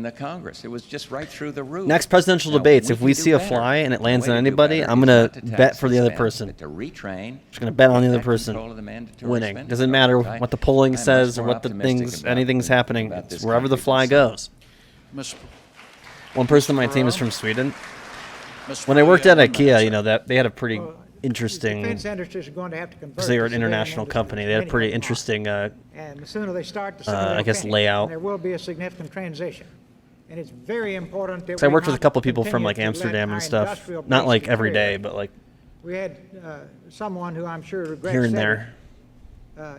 the Congress. It was just right through the roof. Next presidential debates, if we see a fly and it lands on anybody, I'm gonna bet for the other person. To retrain. Just gonna bet on the other person winning. Doesn't matter what the polling says or what anything's happening. It's wherever the fly goes. One person on my team is from Sweden. When I worked at IKEA, that they had a pretty interesting. Defense industries are going to have to convert. Because they were an international company, they had a pretty interesting. And the sooner they start, the sooner I guess finish. layout. And there will be a significant transition, and it's very important that. I worked with a couple people from like Amsterdam and stuff. Not like every day, but like. We had someone who I'm sure regrets here and there.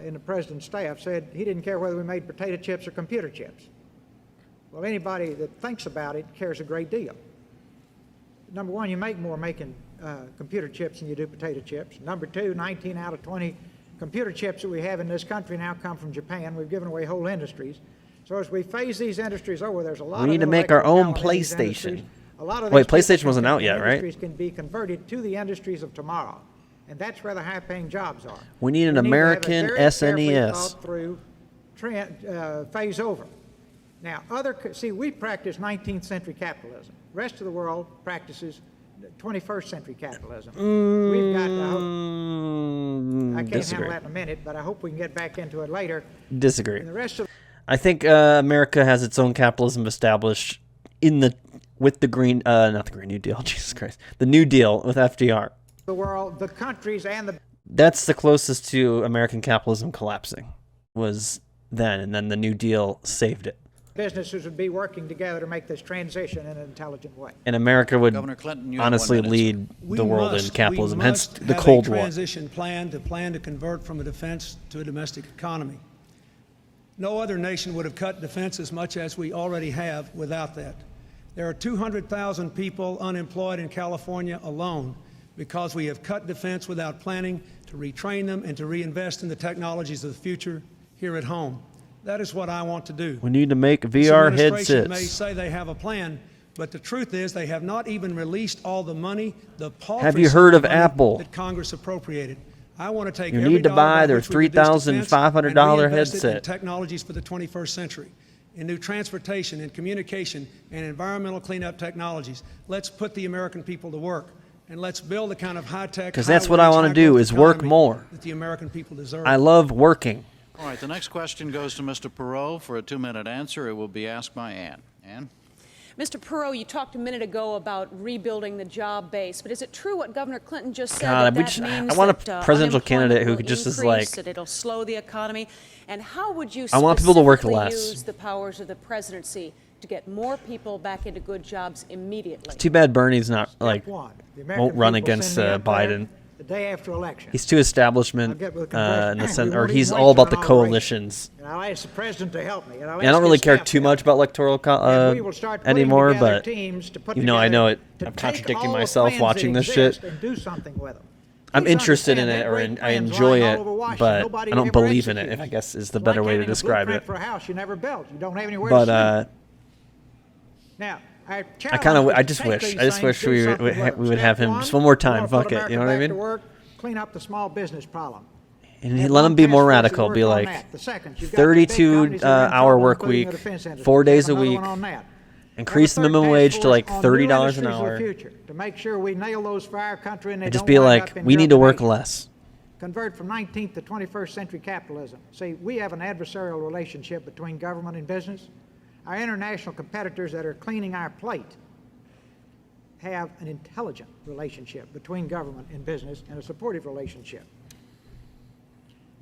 In the president's staff said he didn't care whether we made potato chips or computer chips. Well, anybody that thinks about it cares a great deal. Number one, you make more making computer chips than you do potato chips. Number two, 19 out of 20 computer chips that we have in this country now come from Japan. We've given away whole industries. So as we phase these industries over, there's a lot of. We need to make our own PlayStation. Wait, PlayStation wasn't out yet, right? Industries can be converted to the industries of tomorrow, and that's where the high-paying jobs are. We need an American SNES. Through phase over. Now, we practice 19th century capitalism. The rest of the world practices 21st century capitalism. We've got, I can't handle that in a minute, but I hope we can get back into it later. Disagree. And the rest of I think America has its own capitalism established with the green, not the Green New Deal, Jesus Christ, the New Deal with FDR. The world, the countries, and the. That's the closest to American capitalism collapsing, was then, and then the New Deal saved it. Businesses would be working together to make this transition in an intelligent way. And America would Clinton, honestly lead the world in capitalism, hence the Cold War. We must have a transition plan to convert from a defense to a domestic economy. No other nation would have cut defense as much as we already have without that. There are 200,000 people unemployed in California alone because we have cut defense without planning to retrain them and to reinvest in the technologies of the future here at home. That is what I want to do. We need to make VR this administration headsets. may say they have a plan, but the truth is they have not even released all the money, the paltry have you heard of money Apple? That Congress appropriated. I want to take You every need to dollar buy by their which we reduce defense $3,500 and reinvest it in headset. technologies for the 21st century, in new transportation and communication and environmental cleanup technologies. Let's put the American people to work, and let's build the kind of high-tech, Because that's what I want to do is work more. that the American people deserve. I love working. All right, the next question goes to Mr. Perot for a 2-minute answer. It will be asked by Ann. Ann? Mr. Perot, you talked a minute ago about rebuilding the job base, but is it true what Governor Clinton just said? God, that means I want that, a presidential unemployment candidate who will could just is increase, like. that it'll slow the economy? And how would you I want people to work specifically less. use the powers of the presidency to get more people back into good jobs immediately? It's too bad Bernie's not like Step one, the American won't run people against send me up there. Biden. The day after election. He's too establishment I'll get with the congressional- in the we sense, or won't he's even all wait about for the an inauguration. coalitions. And I'll ask the president to help me. And I'll Yeah, I don't ask really his care staff too to much help me. about electoral And we will start putting anymore, together but teams to put even though I know together it, to I'm take contradicting all the myself plans watching that this shit. exist and do something with them. I'm Please interested in understand it, that or great I plans enjoy lying it, all over Washington, but nobody I don't ever believe in it, executes. I guess is the It's better like way to having a describe blueprint it. for a house you never built. You don't have anywhere But to sleep. Now, I just wish we would have him just one more time. Fuck it, you know what I mean? Clean up the small business problem. And let him be more radical. Be like 32-hour work week, 4 days a week. Increase the minimum wage to like $30 an hour. To make sure we nail those for our country and they And just don't be wind like, up in we need your to work nation. less. Convert from 19th to 21st century capitalism. See, we have an adversarial relationship between government and business. Our international competitors that are cleaning our plate have an intelligent relationship between government and business and a supportive relationship.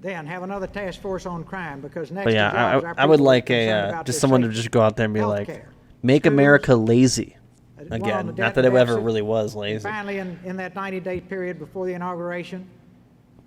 Then have another task force on crime, because next But to yeah, jobs, our I would people are like concerned a about just their someone to safety. just go out there and be like, Healthcare, make schools, America lazy one on again. the Not debt that it ever deficit. really was And lazy. finally, in that 90-day period before the inauguration,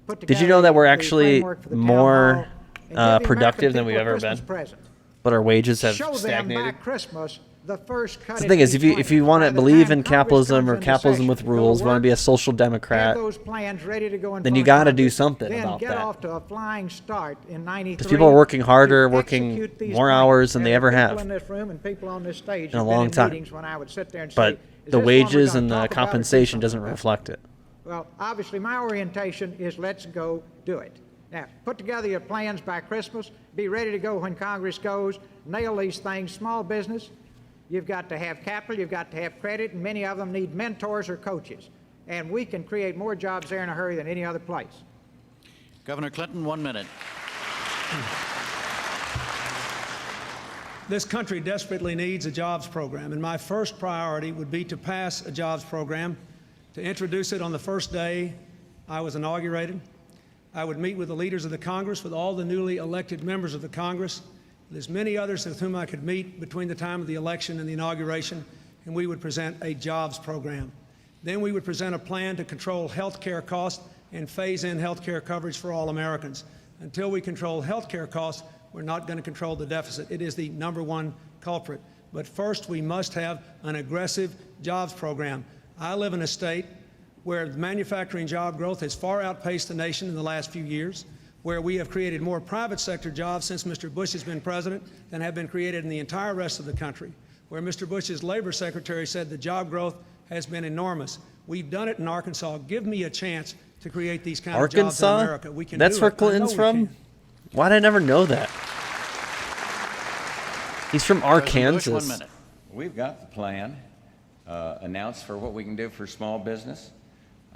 put Did you together know that we're the actually framework for the town more hall and give the American productive than people we've a ever Christmas been? present. But our wages have Show them stagnated. by Christmas the first cut. The thing is, if you want to believe in capitalism or capitalism with rules, want to be a social democrat, those plans ready to go in then front you of got to Congress. do something Then about get that. off to a flying start in '93. Because people are working harder, to working execute these more plans. hours than There they are ever people have in this room and people on this stage in a who've been long in time. meetings when I would sit there and say, But "Is the this one we're wages gonna and the talk about or do compensation something doesn't about?" reflect it. Well, obviously, my orientation is let's go do it. Now, put together your plans by Christmas. Be ready to go when Congress goes. Nail these things. Small business, you've got to have capital, you've got to have credit, and many of them need mentors or coaches. And we can create more jobs there in a hurry than any other place. Governor Clinton, 1 minute. This country desperately needs a jobs program, and my first priority would be to pass a jobs program, to introduce it on the first day I was inaugurated. I would meet with the leaders of the Congress, with all the newly elected members of the Congress. There's many others with whom I could meet between the time of the election and the inauguration, and we would present a jobs program. Then we would present a plan to control health care costs and phase in health care coverage for all Americans. Until we control health care costs, we're not going to control the deficit. It is the #1 culprit. But first, we must have an aggressive jobs program. I live in a state where manufacturing job growth has far outpaced the nation in the last few years, where we have created more private sector jobs since Mr. Bush has been president than have been created in the entire rest of the country, where Mr. Bush's labor secretary said the job growth has been enormous. We've done it in Arkansas. Give me a chance to create these kind of jobs in Arkansas? America. We can That's do where it. I know Clinton's we from? can. Why did I never know that? He's from President Bush, Arkansas. 1 minute. We've got the plan announced for what we can do for small business.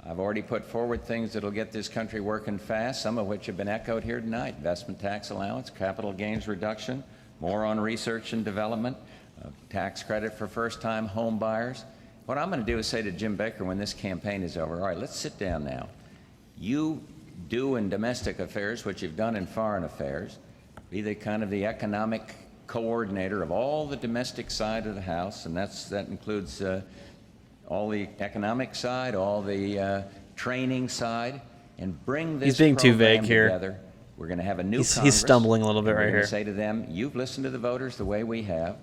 I've already put forward things that'll get this country working fast, some of which have been echoed here tonight. Investment tax allowance, capital gains reduction, more on research and development, tax credit for first-time home buyers. What I'm going to do is say to Jim Baker when this campaign is over, all right, let's sit down now. You do in domestic affairs what you've done in foreign affairs. Be the kind of the economic coordinator of all the domestic side of the house, and that includes all the economic side, all the training side, and bring this He's being too program vague here. together. We're going to have a new He's Congress. stumbling a little bit and right we're here. going to say to them, you've listened to the voters the way we have.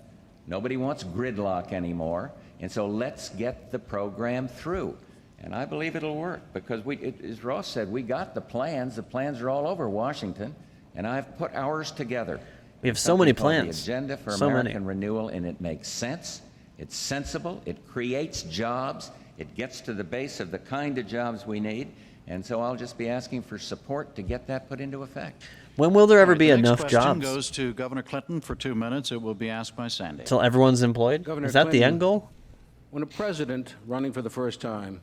Nobody wants gridlock anymore, and so let's get the program through. And I believe it'll work because as Ross said, we got the plans. The plans are all over Washington, and I've put ours together. We have so many Something called plans. The Agenda for So many. American Renewal, and it makes sense. It's sensible. It creates jobs. It gets to the base of the kind of jobs we need. And so I'll just be asking for support to get that put into effect. When will there ever All right, be the enough next question jobs? goes to Governor Clinton for 2 minutes. It will be asked by Sandy. Until everyone's employed? Governor Is that the Clinton, end goal? When a president running for the first time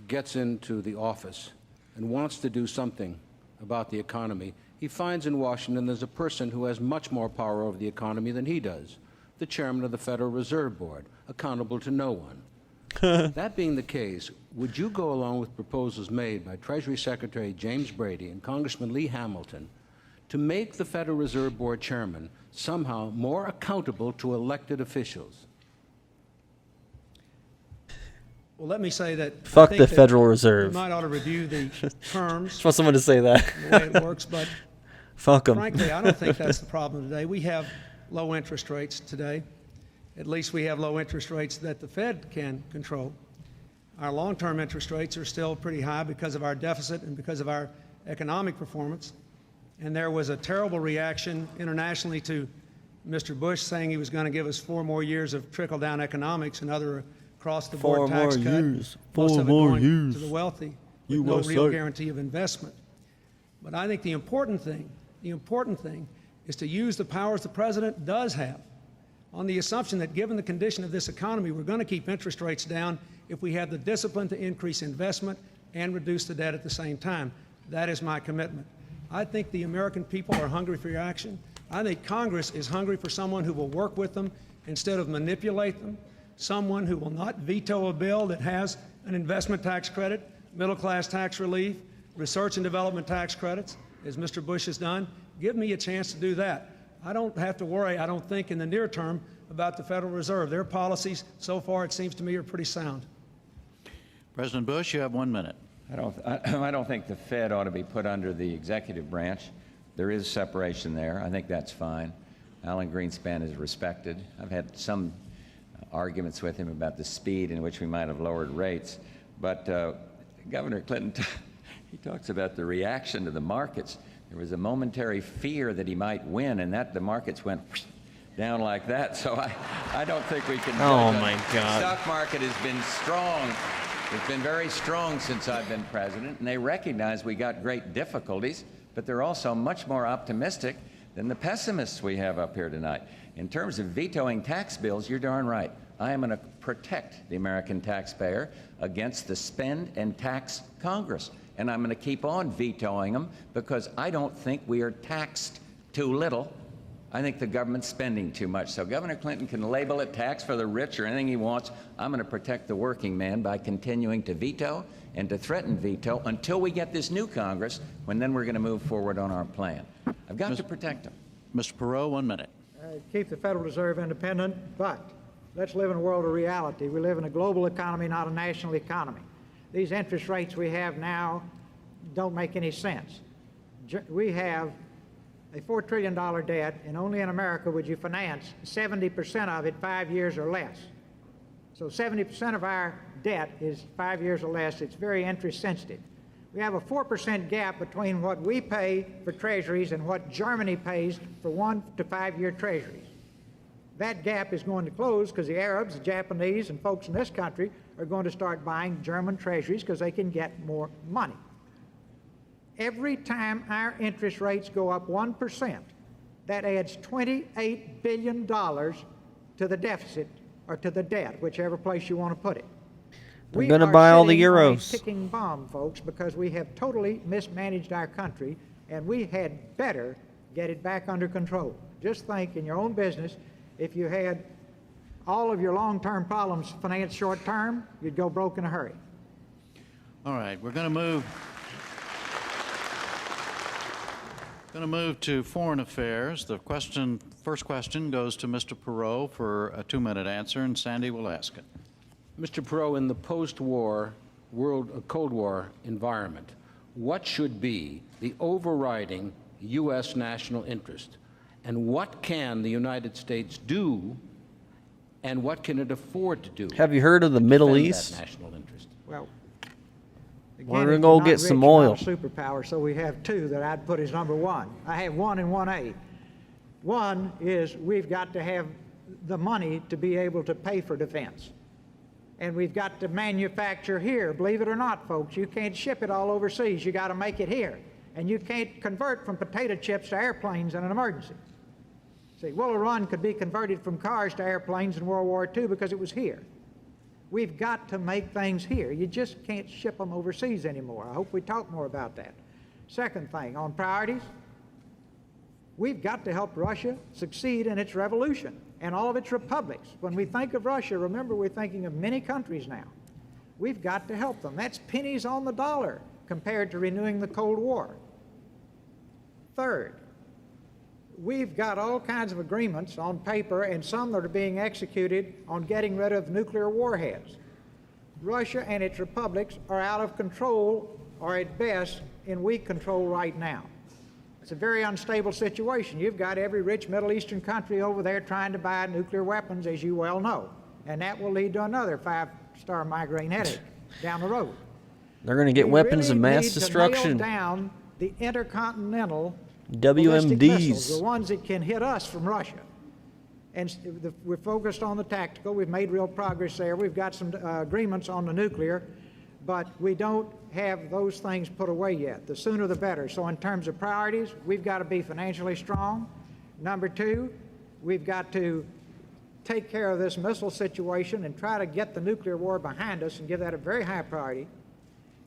gets into the office and wants to do something about the economy, he finds in Washington there's a person who has much more power over the economy than he does, the chairman of the Federal Reserve Board, accountable to no one. That being the case, would you go along with proposals made by Treasury Secretary James Brady and Congressman Lee Hamilton to make the Federal Reserve Board chairman somehow more accountable to elected officials? Well, let me say that I Fuck think the that Federal we Reserve. might ought to review the terms, Just want someone to say that. the way it works, but Fuck them. frankly, I don't think that's the problem today. We have low interest rates today. At least we have low interest rates that the Fed can control. Our long-term interest rates are still pretty high because of our deficit and because of our economic performance. And there was a terrible reaction internationally to Mr. Bush saying he was going to give us 4 more years of trickle-down economics, another across-the-board tax cut, most of it going to the wealthy, with no real guarantee of investment. But I think the important thing is to use the powers the president does have, on the assumption that given the condition of this economy, we're going to keep interest rates down if we have the discipline to increase investment and reduce the debt at the same time. That is my commitment. I think the American people are hungry for your action. I think Congress is hungry for someone who will work with them instead of manipulate them, someone who will not veto a bill that has an investment tax credit, middle-class tax relief, research and development tax credits, as Mr. Bush has done. Give me a chance to do that. I don't have to worry, I don't think, in the near term about the Federal Reserve. Their policies, so far, it seems to me, are pretty sound. President Bush, you have 1 minute. I don't think the Fed ought to be put under the executive branch. There is separation there. I think that's fine. Alan Greenspan is respected. I've had some arguments with him about the speed in which we might have lowered rates. But Governor Clinton, he talks about the reaction to the markets. There was a momentary fear that he might win, and that the markets went down like that. So I don't think we can. Oh my God! The stock market has been strong. It's been very strong since I've been president, and they recognize we got great difficulties, but they're also much more optimistic than the pessimists we have up here tonight. In terms of vetoing tax bills, you're darn right. I am going to protect the American taxpayer against the spend and tax Congress, and I'm going to keep on vetoing them because I don't think we are taxed too little. I think the government's spending too much. So Governor Clinton can label it tax for the rich or anything he wants. I'm going to protect the working man by continuing to veto and to threaten veto until we get this new Congress, when then we're going to move forward on our plan. I've got to protect them. Mr. Perot, 1 minute. Keep the Federal Reserve independent, but let's live in a world of reality. We live in a global economy, not a national economy. These interest rates we have now don't make any sense. We have a $4 trillion debt, and only in America would you finance 70% of it 5 years or less. So 70% of our debt is 5 years or less. It's very interest sensitive. We have a 4% gap between what we pay for treasuries and what Germany pays for 1 to 5 year treasuries. That gap is going to close because the Arabs, the Japanese, and folks in this country are going to start buying German treasuries because they can get more money. Every time our interest rates go up 1%, that adds $28 billion to the deficit or to the debt, whichever place you want to put it. I'm going to buy all the We are euros. sitting on a ticking bomb, folks, because we have totally mismanaged our country, and we had better get it back under control. Just think, in your own business, if you had all of your long-term problems financed short-term, you'd go broke in a hurry. All right, we're going to move. Going to move to foreign affairs. The first question goes to Mr. Perot for a 2-minute answer, and Sandy will ask it. Mr. Perot, in the post-war Cold War environment, what should be the overriding U.S. national interest? And what can the United States do, and what can it afford to do? Have you heard of the Middle defend East? that national interest? Well, We're going to go get some oil. Superpower, so we have 2 that I'd put as number 1. I have 1 and 1A. 1 is we've got to have the money to be able to pay for defense. And we've got to manufacture here. Believe it or not, folks, you can't ship it all overseas. You got to make it here. And you can't convert from potato chips to airplanes in an emergency. See, Willow Run could be converted from cars to airplanes in World War II because it was here. We've got to make things here. You just can't ship them overseas anymore. I hope we talk more about that. Second thing, on priorities, we've got to help Russia succeed in its revolution and all of its republics. When we think of Russia, remember we're thinking of many countries now. We've got to help them. That's pennies on the dollar compared to renewing the Cold War. Third, we've got all kinds of agreements on paper and some that are being executed on getting rid of nuclear warheads. Russia and its republics are out of control, or at best in weak control right now. It's a very unstable situation. You've got every rich Middle Eastern country over there trying to buy nuclear weapons, as you well know. And that will lead to another 5-star migraine headache down the road. They're going to get weapons of mass destruction. Nail down the intercontinental ballistic missiles, the ones that can hit us from Russia. And we're focused on the tactical. We've made real progress there. We've got some agreements on the nuclear, but we don't have those things put away yet. The sooner the better. So in terms of priorities, we've got to be financially strong. Number two, we've got to take care of this missile situation and try to get the nuclear war behind us and give that a very high priority.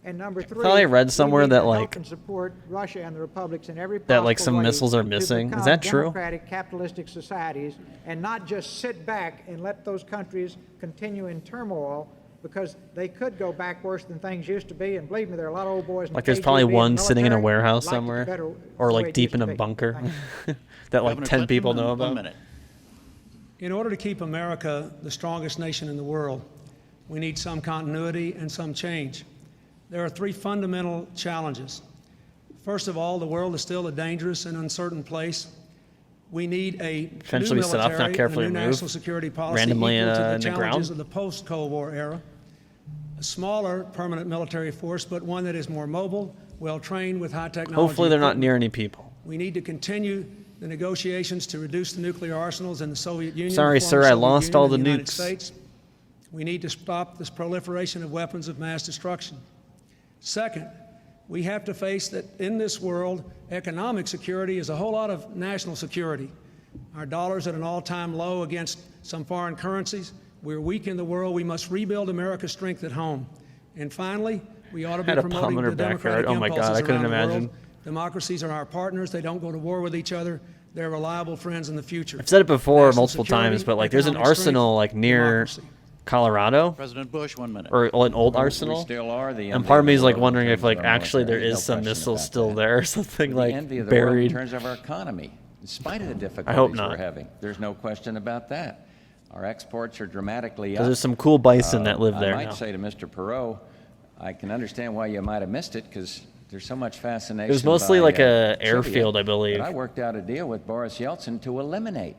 And number three, I thought I read somewhere that help like and support Russia and the republics in every that like possible some way missiles are to missing. Is become that true? democratic capitalistic societies, and not just sit back and let those countries continue in turmoil, because they could go back worse than things used to be. And believe me, there are a lot of old boys in Like the there's probably KGB and one sitting in a military warehouse like it somewhere, better or the way like it deep used in to a be. bunker Thank you. that like Governor 10 Clinton, people know 1 about. minute. In order to keep America the strongest nation in the world, we need some continuity and some change. There are three fundamental challenges. First of all, the world is still a dangerous and uncertain place. We need a Potentially new set up, not military and a carefully new removed, national security policy randomly equal to the in the ground. challenges of the post-Cold War era. A smaller permanent military force, but one that is more mobile, well-trained with high technology. Hopefully they're not equipment. near any people. We need to continue the negotiations to reduce the nuclear arsenals in the Soviet Union. Sorry, the sir, former I Soviet lost Union all and the United nukes. States. We need to stop this proliferation of weapons of mass destruction. Second, we have to face that in this world, economic security is a whole lot of national security. Our dollar's at an all-time low against some foreign currencies. We're weak in the world. We must rebuild America's strength at home. And finally, we ought to be Had a palm promoting in her the backyard. democratic Oh my God, impulses I couldn't around the world. imagine. Democracies are our partners. They don't go to war with each other. They're reliable friends in the future. I've said it before National multiple security, times, but like there's an economic arsenal strength, like near democracy. Colorado, President Bush, 1 minute. or an old We arsenal. still are the And envy part of of me the is like world in wondering terms if like of our actually there military. is No some question missiles about still that. there or something The like envy of the world in buried. terms of our economy, in spite of the difficulties hope not. we're having. There's no question about that. Our exports are dramatically up. There's some cool bison that live there I might now. say to Mr. Perot, I can understand why you might have missed it, because there's so much fascination. It was mostly by, like a trivia airfield, I believe. that I worked out a deal with Boris Yeltsin to eliminate,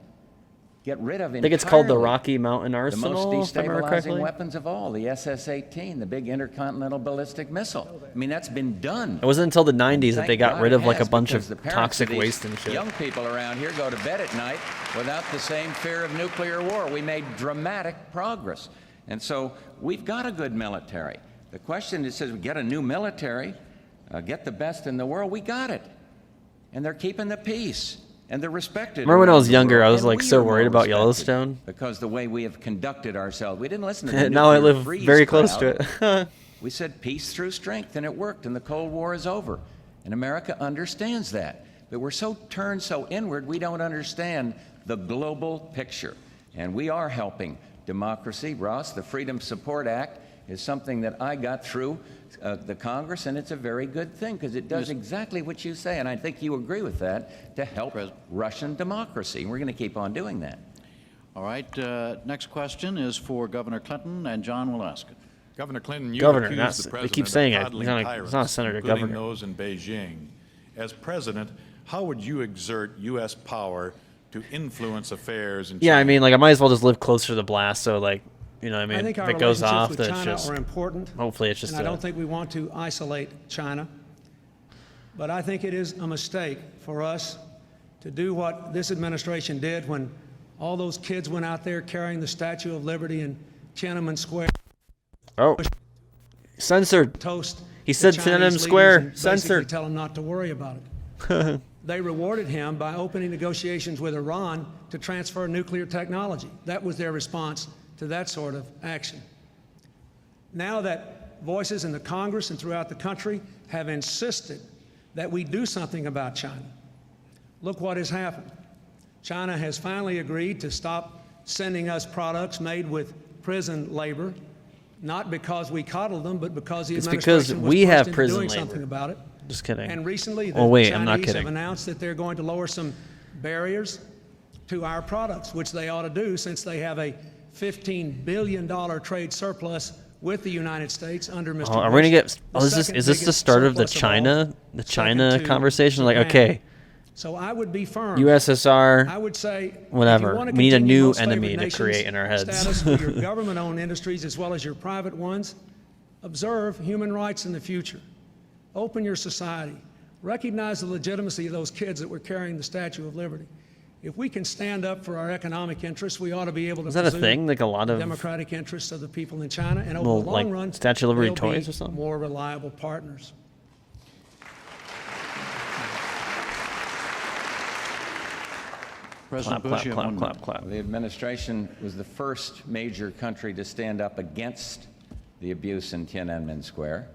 get rid of I think it's called the entirely Rocky Mountain the Arsenal, most if I remember destabilizing correctly. weapons of all, the SS-18, the big intercontinental ballistic missile. I mean, that's been done. It wasn't until the 90s that Thank they got God rid it of like a has, bunch because of the parents toxic these waste and shit. Young people around here go to bed at night without the same fear of nuclear war. We made dramatic progress. And so we've got a good military. The question is, we get a new military, get the best in the world. We got it. And they're keeping the peace. And they're respected. Remember when I around was the younger, world. I was And like we so are more worried about respected Yellowstone. because the way we have conducted ourselves. We didn't listen to the Now I nuclear live freeze very close crowd. to it. We said peace through strength, and it worked, and the Cold War is over. And America understands that. But we're so turned so inward, we don't understand the global picture. And we are helping democracy. Ross, the Freedom Support Act is something that I got through the Congress, and it's a very good thing because it does exactly what you say, and I think you agree with that, to help Russian democracy. And we're going to keep on doing that. All right, next question is for Governor Clinton, and John will ask it. Governor Clinton, you Governor, accused not- the they president keep saying it. of coddling He's not a- he's tyrants, not a senator, including governor. those in Beijing. As president, how would you exert U.S. power to influence affairs in China? Yeah, I mean, like I might as well just live closer to the blast. So like, you know, what I mean, I think if our it goes off, relationships with then it's China just are important. hopefully it's just. And I don't think we want to isolate China. But I think it is a mistake for us to do what this administration did when all those kids went out there carrying the Statue of Liberty in Tiananmen Square. Oh, censored. Toast. He the said Chinese Tiananmen leaders Square, and basically censored. tell them not to worry about it. They rewarded him by opening negotiations with Iran to transfer nuclear technology. That was their response to that sort of action. Now that voices in the Congress and throughout the country have insisted that we do something about China, look what has happened. China has finally agreed to stop sending us products made with prison labor, not because we coddled them, but because the It's administration because was we pushed have into prison doing labor. something about it. Just kidding. And recently, the Oh, wait, I'm not Chinese have kidding. announced that they're going to lower some barriers to our products, which they ought to do since they have a $15 billion trade surplus with the United States under Mr. Oh, are Bush. we gonna get? Oh, the is this second the biggest start of the surplus China all, China second to conversation? Like, Japan. okay, So I would be firm. USSR, I would say, whatever. if you want to We need a continue new most favored enemy to nations create in our heads. status for your government-owned industries as well as your private ones, observe human rights in the future. Open your society. Recognize the legitimacy of those kids that were carrying the Statue of Liberty. If we can stand up for our economic interests, we ought to be able to Is that a pursue thing? Like a lot the of democratic interests of the people in China, and over Well, the long like run, Statue of Liberty they'll toys be or something? more reliable partners. President clap, Bush, clap, you have clap, one clap, minute. clap. The administration was the first major country to stand up against the abuse in Tiananmen Square.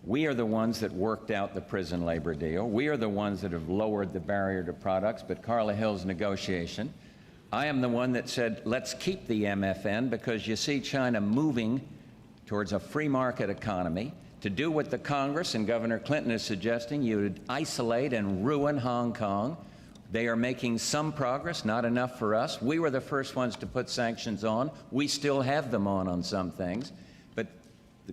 We are the ones that worked out the prison labor deal. We are the ones that have lowered the barrier to products, but Carla Hill's negotiation. I am the one that said, let's keep the MFN because you see China moving towards a free market economy to do what the Congress and Governor Clinton is suggesting. You would isolate and ruin Hong Kong. They are making some progress, not enough for us. We were the first ones to put sanctions on. We still have them on some things. But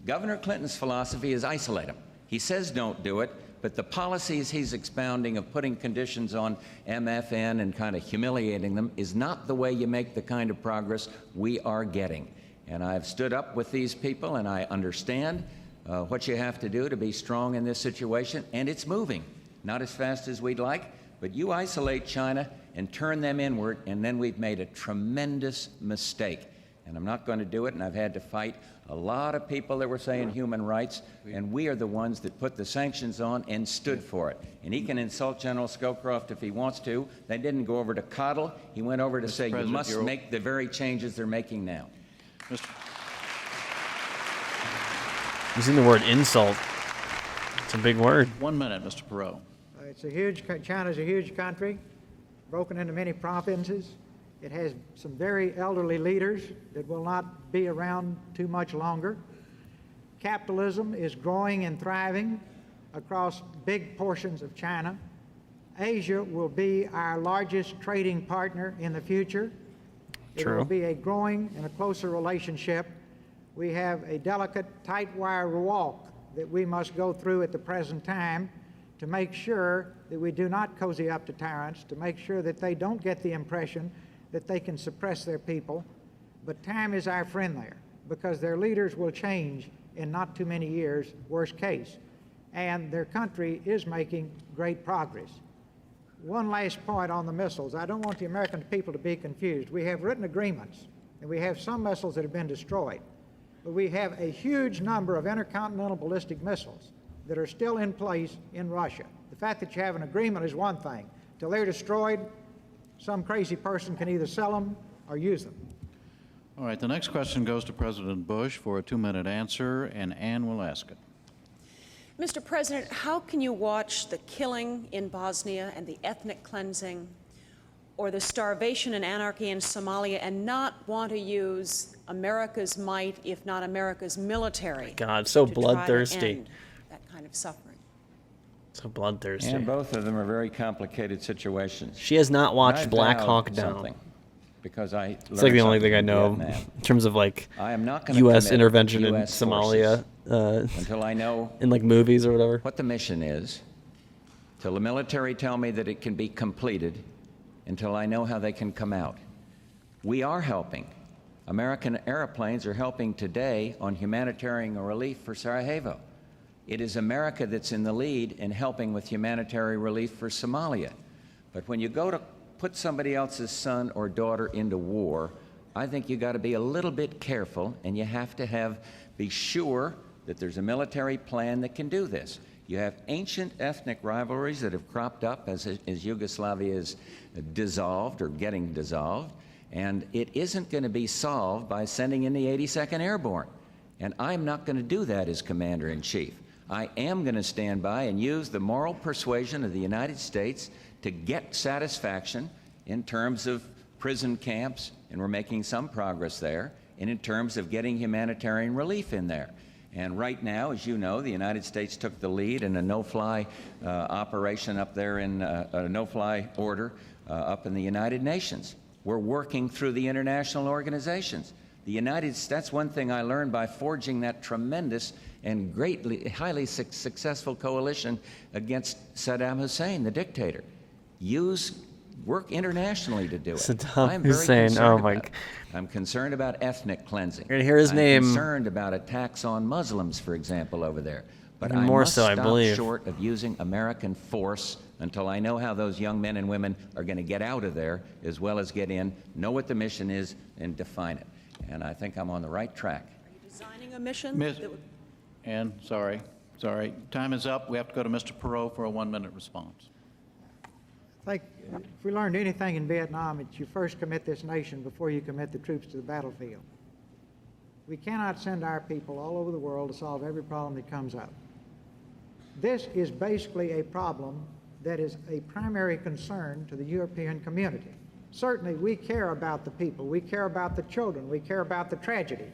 Governor Clinton's philosophy is isolate them. He says don't do it, but the policies he's expounding of putting conditions on MFN and kind of humiliating them is not the way you make the kind of progress we are getting. And I've stood up with these people, and I understand what you have to do to be strong in this situation, and it's moving. Not as fast as we'd like, but you isolate China and turn them inward, and then we've made a tremendous mistake. And I'm not going to do it, and I've had to fight a lot of people that were saying human rights, and we are the ones that put the sanctions on and stood for it. And he can insult General Scowcroft if he wants to. They didn't go over to coddle. He went over to say, you must make the very changes they're making now. Using the word insult. It's a big word. 1 minute, Mr. Perot. China's a huge country, broken into many provinces. It has some very elderly leaders that will not be around too much longer. Capitalism is growing and thriving across big portions of China. Asia will be our largest trading partner in the future. It will be a growing and a closer relationship. We have a delicate, tight wire walk that we must go through at the present time to make sure that we do not cozy up to tyrants, to make sure that they don't get the impression that they can suppress their people. But time is our friend there, because their leaders will change in not too many years, worst case. And their country is making great progress. One last point on the missiles. I don't want the American people to be confused. We have written agreements, and we have some missiles that have been destroyed. But we have a huge number of intercontinental ballistic missiles that are still in place in Russia. The fact that you have an agreement is one thing. Till they're destroyed, some crazy person can either sell them or use them. All right, the next question goes to President Bush for a 2-minute answer, and Ann will ask it. Mr. President, how can you watch the killing in Bosnia and the ethnic cleansing or the starvation and anarchy in Somalia and not want to use America's might, if not America's military, God, so to bloodthirsty. try to end that kind of suffering? So bloodthirsty. And both of them are very complicated situations. She has not watched And I Black vowed Hawk Down. something, because I It's like the only thing I in know Vietnam. in terms of like I am not gonna U.S. commit intervention in US Somalia until I know in like movies or whatever. what the mission is, till the military tell me that it can be completed, until I know how they can come out. We are helping. American airplanes are helping today on humanitarian relief for Sarajevo. It is America that's in the lead in helping with humanitarian relief for Somalia. But when you go to put somebody else's son or daughter into war, I think you got to be a little bit careful, and you have to be sure that there's a military plan that can do this. You have ancient ethnic rivalries that have cropped up as Yugoslavia is dissolved or getting dissolved, and it isn't going to be solved by sending in the 82nd Airborne. And I'm not going to do that as Commander-in-Chief. I am going to stand by and use the moral persuasion of the United States to get satisfaction in terms of prison camps, and we're making some progress there, and in terms of getting humanitarian relief in there. And right now, as you know, the United States took the lead in a no-fly operation up there in a no-fly order up in the United Nations. We're working through the international organizations. That's one thing I learned by forging that tremendous and highly successful coalition against Saddam Hussein, the dictator. Work internationally to do it. Saddam I'm very Hussein, concerned oh about my it. I'm concerned about ethnic cleansing. You're gonna hear his I'm name. concerned about attacks on Muslims, for example, over there. But Even I more must so, I stop believe. short of using American force until I know how those young men and women are going to get out of there as well as get in, know what the mission is, and define it. And I think I'm on the right track. Are you designing a mission? Ms. that would- And, sorry, time is up. We have to go to Mr. Perot for a 1-minute response. I think if we learned anything in Vietnam, it's you first commit this nation before you commit the troops to the battlefield. We cannot send our people all over the world to solve every problem that comes up. This is basically a problem that is a primary concern to the European community. Certainly, we care about the people, we care about the children, we care about the tragedy,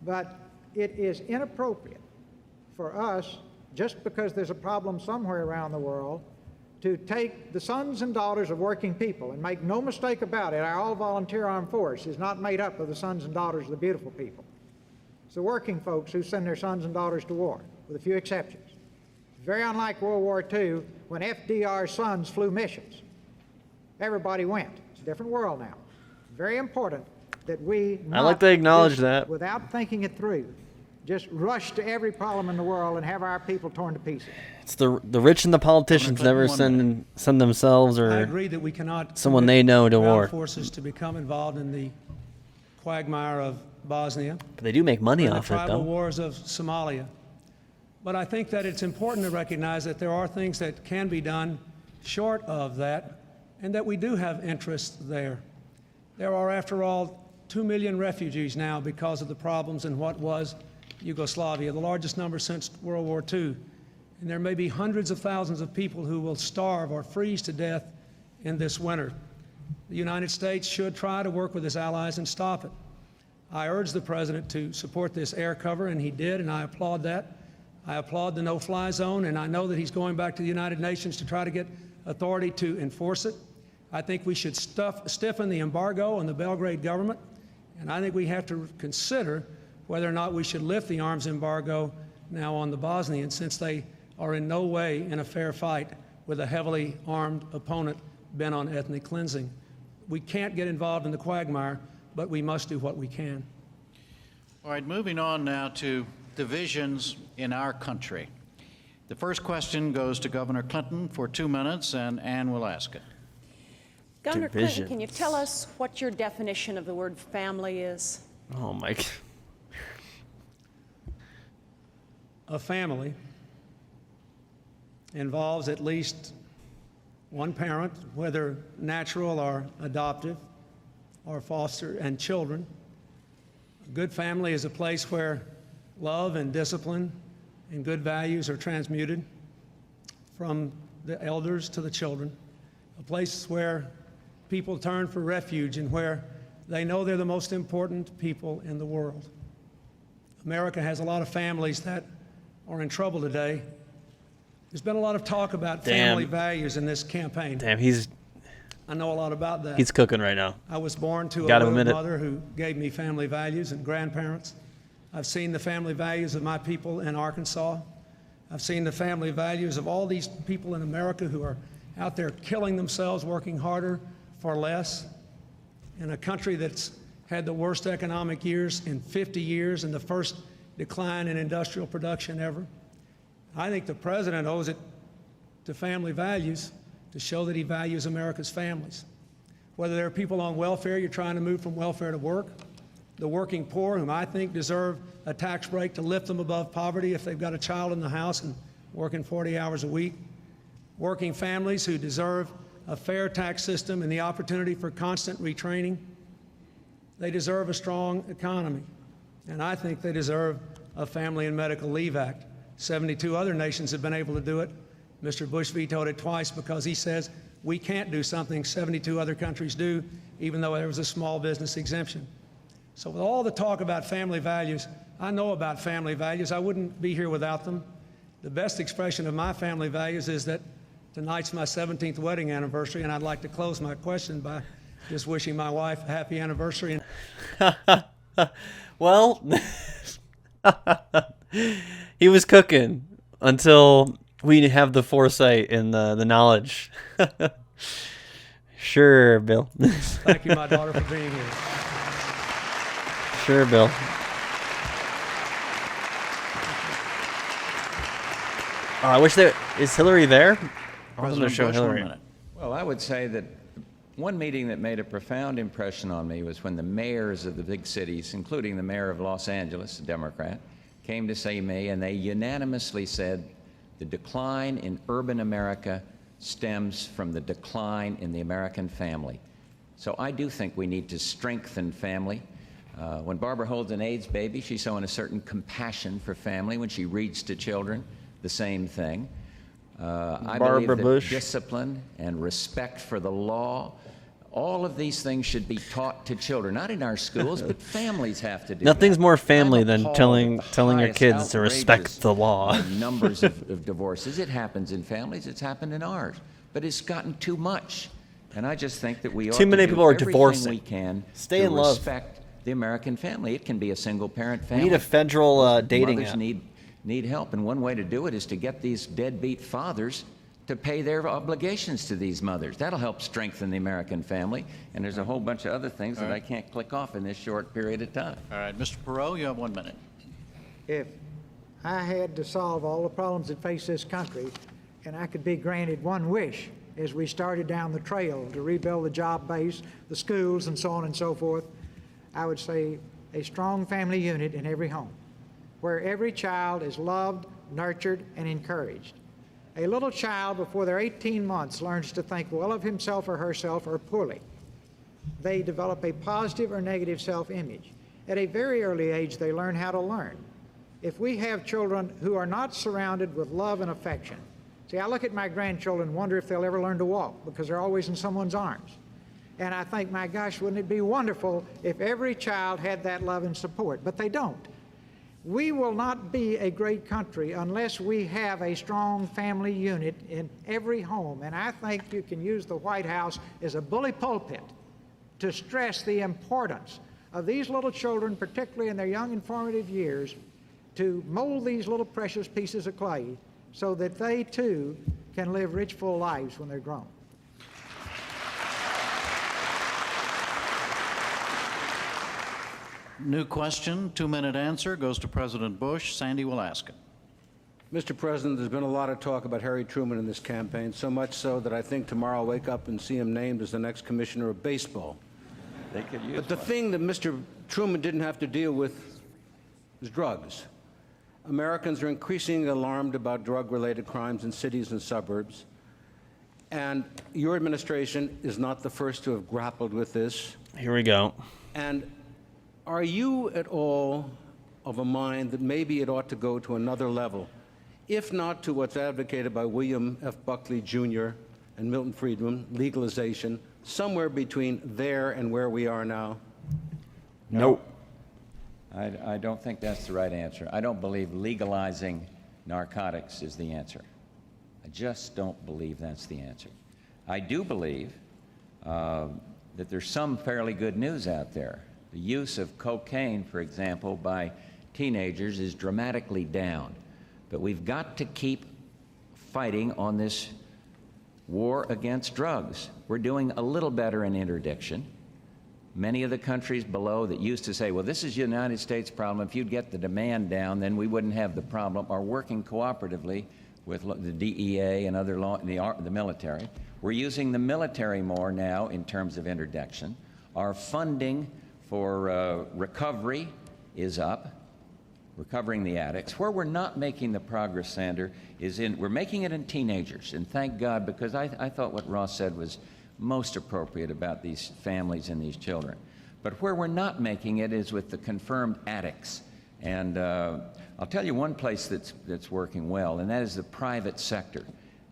but it is inappropriate for us, just because there's a problem somewhere around the world, to take the sons and daughters of working people, and make no mistake about it, our all-volunteer armed force is not made up of the sons and daughters of the beautiful people. It's the working folks who send their sons and daughters to war, with a few exceptions. It's very unlike World War II, when FDR's sons flew missions. Everybody went. It's a different world now. Very important that we I like to acknowledge just, that. without thinking it through, just rush to every problem in the world and have our people torn to pieces. It's the rich and the politicians never send themselves I or agree that we cannot someone permit they know to ground war. forces to become involved in the quagmire of Bosnia, But they do make money or the off it, tribal though. wars of Somalia. But I think that it's important to recognize that there are things that can be done short of that, and that we do have interest there. There are, after all, 2 million refugees now because of the problems in what was Yugoslavia, the largest number since World War II. And there may be hundreds of thousands of people who will starve or freeze to death in this winter. The United States should try to work with its allies and stop it. I urged the President to support this air cover, and he did, and I applaud that. I applaud the no-fly zone, and I know that he's going back to the United Nations to try to get authority to enforce it. I think we should stiffen the embargo on the Belgrade government, and I think we have to consider whether or not we should lift the arms embargo now on the Bosnians, since they are in no way in a fair fight with a heavily armed opponent bent on ethnic cleansing. We can't get involved in the quagmire, but we must do what we can. All right, moving on now to divisions in our country. The first question goes to Governor Clinton for 2 minutes, and Ann will ask it. Governor Clinton, can you Divisions. tell us what your definition of the word family is? Oh my! A family involves at least one parent, whether natural or adoptive, or foster, and children. A good family is a place where love and discipline and good values are transmuted from the elders to the children. A place where people turn for refuge and where they know they're the most important people in the world. America has a lot of families that are in trouble today. There's been a lot of talk about family values in this campaign. Damn, he's I know a lot about that. cooking right now. I was born to a Gotta widowed admit it. mother who gave me family values and grandparents. I've seen the family values of my people in Arkansas. I've seen the family values of all these people in America who are out there killing themselves, working harder for less, in a country that's had the worst economic years in 50 years and the first decline in industrial production ever. I think the president owes it to family values to show that he values America's families. Whether there are people on welfare, you're trying to move from welfare to work, the working poor, whom I think deserve a tax break to lift them above poverty if they've got a child in the house and working 40 hours a week, working families who deserve a fair tax system and the opportunity for constant retraining. They deserve a strong economy, and I think they deserve a Family and Medical Leave Act. 72 other nations have been able to do it. Mr. Bush vetoed it twice because he says we can't do something 72 other countries do, even though there was a small business exemption. So with all the talk about family values, I know about family values. I wouldn't be here without them. The best expression of my family values is that tonight's my 17th wedding anniversary, and I'd like to close my question by just wishing my wife a happy anniversary. Well, he was cooking until we have the foresight and the knowledge. Sure, Bill. Thank you, my daughter, for being here. Sure, Bill. I wish there is Hillary there. I wasn't going to President show Bush, 1 Hillary. minute. Well, I would say that one meeting that made a profound impression on me was when the mayors of the big cities, including the mayor of Los Angeles, a Democrat, came to see me, and they unanimously said the decline in urban America stems from the decline in the American family. So I do think we need to strengthen family. When Barbara holds an AIDS baby, she's showing a certain compassion for family. When she reads to children, the same thing. I believe Barbara that Bush. discipline and respect for the law, all of these things should be taught to children, not in our schools, but families have to do Nothing's that. more family I'm than appalled telling at the your highest kids to respect outrageous the law. numbers of divorces. It happens in families. It's happened in ours. But it's gotten too much. And I just think that we ought Too many to do people are everything divorcing. we can Stay to in love. respect the American family. It can be a single-parent We family. need a federal dating Mothers app. need help, and one way to do it is to get these deadbeat fathers to pay their obligations to these mothers. That'll help strengthen the American family, and there's a whole bunch of other things that I can't click off in this short period of time. All right, Mr. Perot, you have 1 minute. If I had to solve all the problems that face this country, and I could be granted one wish as we started down the trail to rebuild the job base, the schools, and so on and so forth, I would say a strong family unit in every home, where every child is loved, nurtured, and encouraged. A little child before they're 18 months learns to think well of himself or herself or poorly. They develop a positive or negative self-image. At a very early age, they learn how to learn. If we have children who are not surrounded with love and affection, see, I look at my grandchildren and wonder if they'll ever learn to walk because they're always in someone's arms. And I think, my gosh, wouldn't it be wonderful if every child had that love and support? But they don't. We will not be a great country unless we have a strong family unit in every home. And I think you can use the White House as a bully pulpit to stress the importance of these little children, particularly in their young and formative years, to mold these little precious pieces of clay so that they too can live rich, full lives when they're grown. New question, 2-minute answer, goes to President Bush. Sandy will ask it. Mr. President, there's been a lot of talk about Harry Truman in this campaign, so much so that I think tomorrow I'll wake up and see him named as the next commissioner of baseball. They could use But the one. thing that Mr. Truman didn't have to deal with is drugs. Americans are increasingly alarmed about drug-related crimes in cities and suburbs, and your administration is not the first to have grappled with this. Here we go. And are you at all of a mind that maybe it ought to go to another level, if not to what's advocated by William F. Buckley Jr. and Milton Friedman, legalization, somewhere between there and where we are now? Nope. I don't think that's the right answer. I don't believe legalizing narcotics is the answer. I just don't believe that's the answer. I do believe that there's some fairly good news out there. The use of cocaine, for example, by teenagers is dramatically down. But we've got to keep fighting on this war against drugs. We're doing a little better in interdiction. Many of the countries below that used to say, well, this is the United States problem, if you'd get the demand down, then we wouldn't have the problem, are working cooperatively with the DEA and other the military. We're using the military more now in terms of interdiction. Our funding for recovery is up, recovering the addicts. Where we're not making the progress, Sander, is we're making it in teenagers, and thank God, because I thought what Ross said was most appropriate about these families and these children. But where we're not making it is with the confirmed addicts. And I'll tell you one place that's working well, and that is the private sector.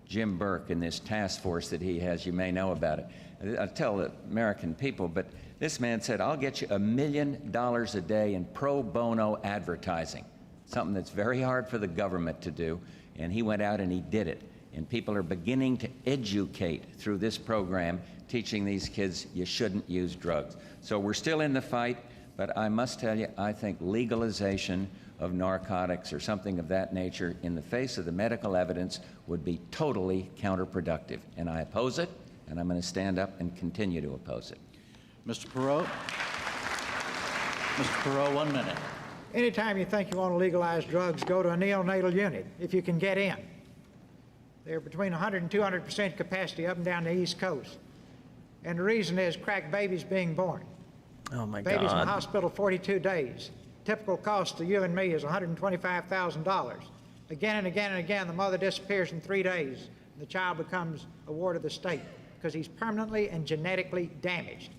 Jim Burke and this task force that he has, you may know about it. I'll tell the American people, but this man said, I'll get you $1 million a day in pro bono advertising, something that's very hard for the government to do, and he went out and he did it. And people are beginning to educate through this program, teaching these kids you shouldn't use drugs. So we're still in the fight, But I must tell you, I think legalization of narcotics or something of that nature in the face of the medical evidence would be totally counterproductive. And I oppose it, and I'm going to stand up and continue to oppose it. Mr. Perot? Mr. Perot, 1 minute. Anytime you think you want to legalize drugs, go to a neonatal unit, if you can get in. They're between 100 and 200% capacity up and down the East Coast. And the reason is crack babies being born. Oh my Babies in the God. hospital 42 days. Typical cost to you and me is $125,000. Again and again and again, the mother disappears in 3 days. And the child becomes a ward of the state because he's permanently and genetically damaged.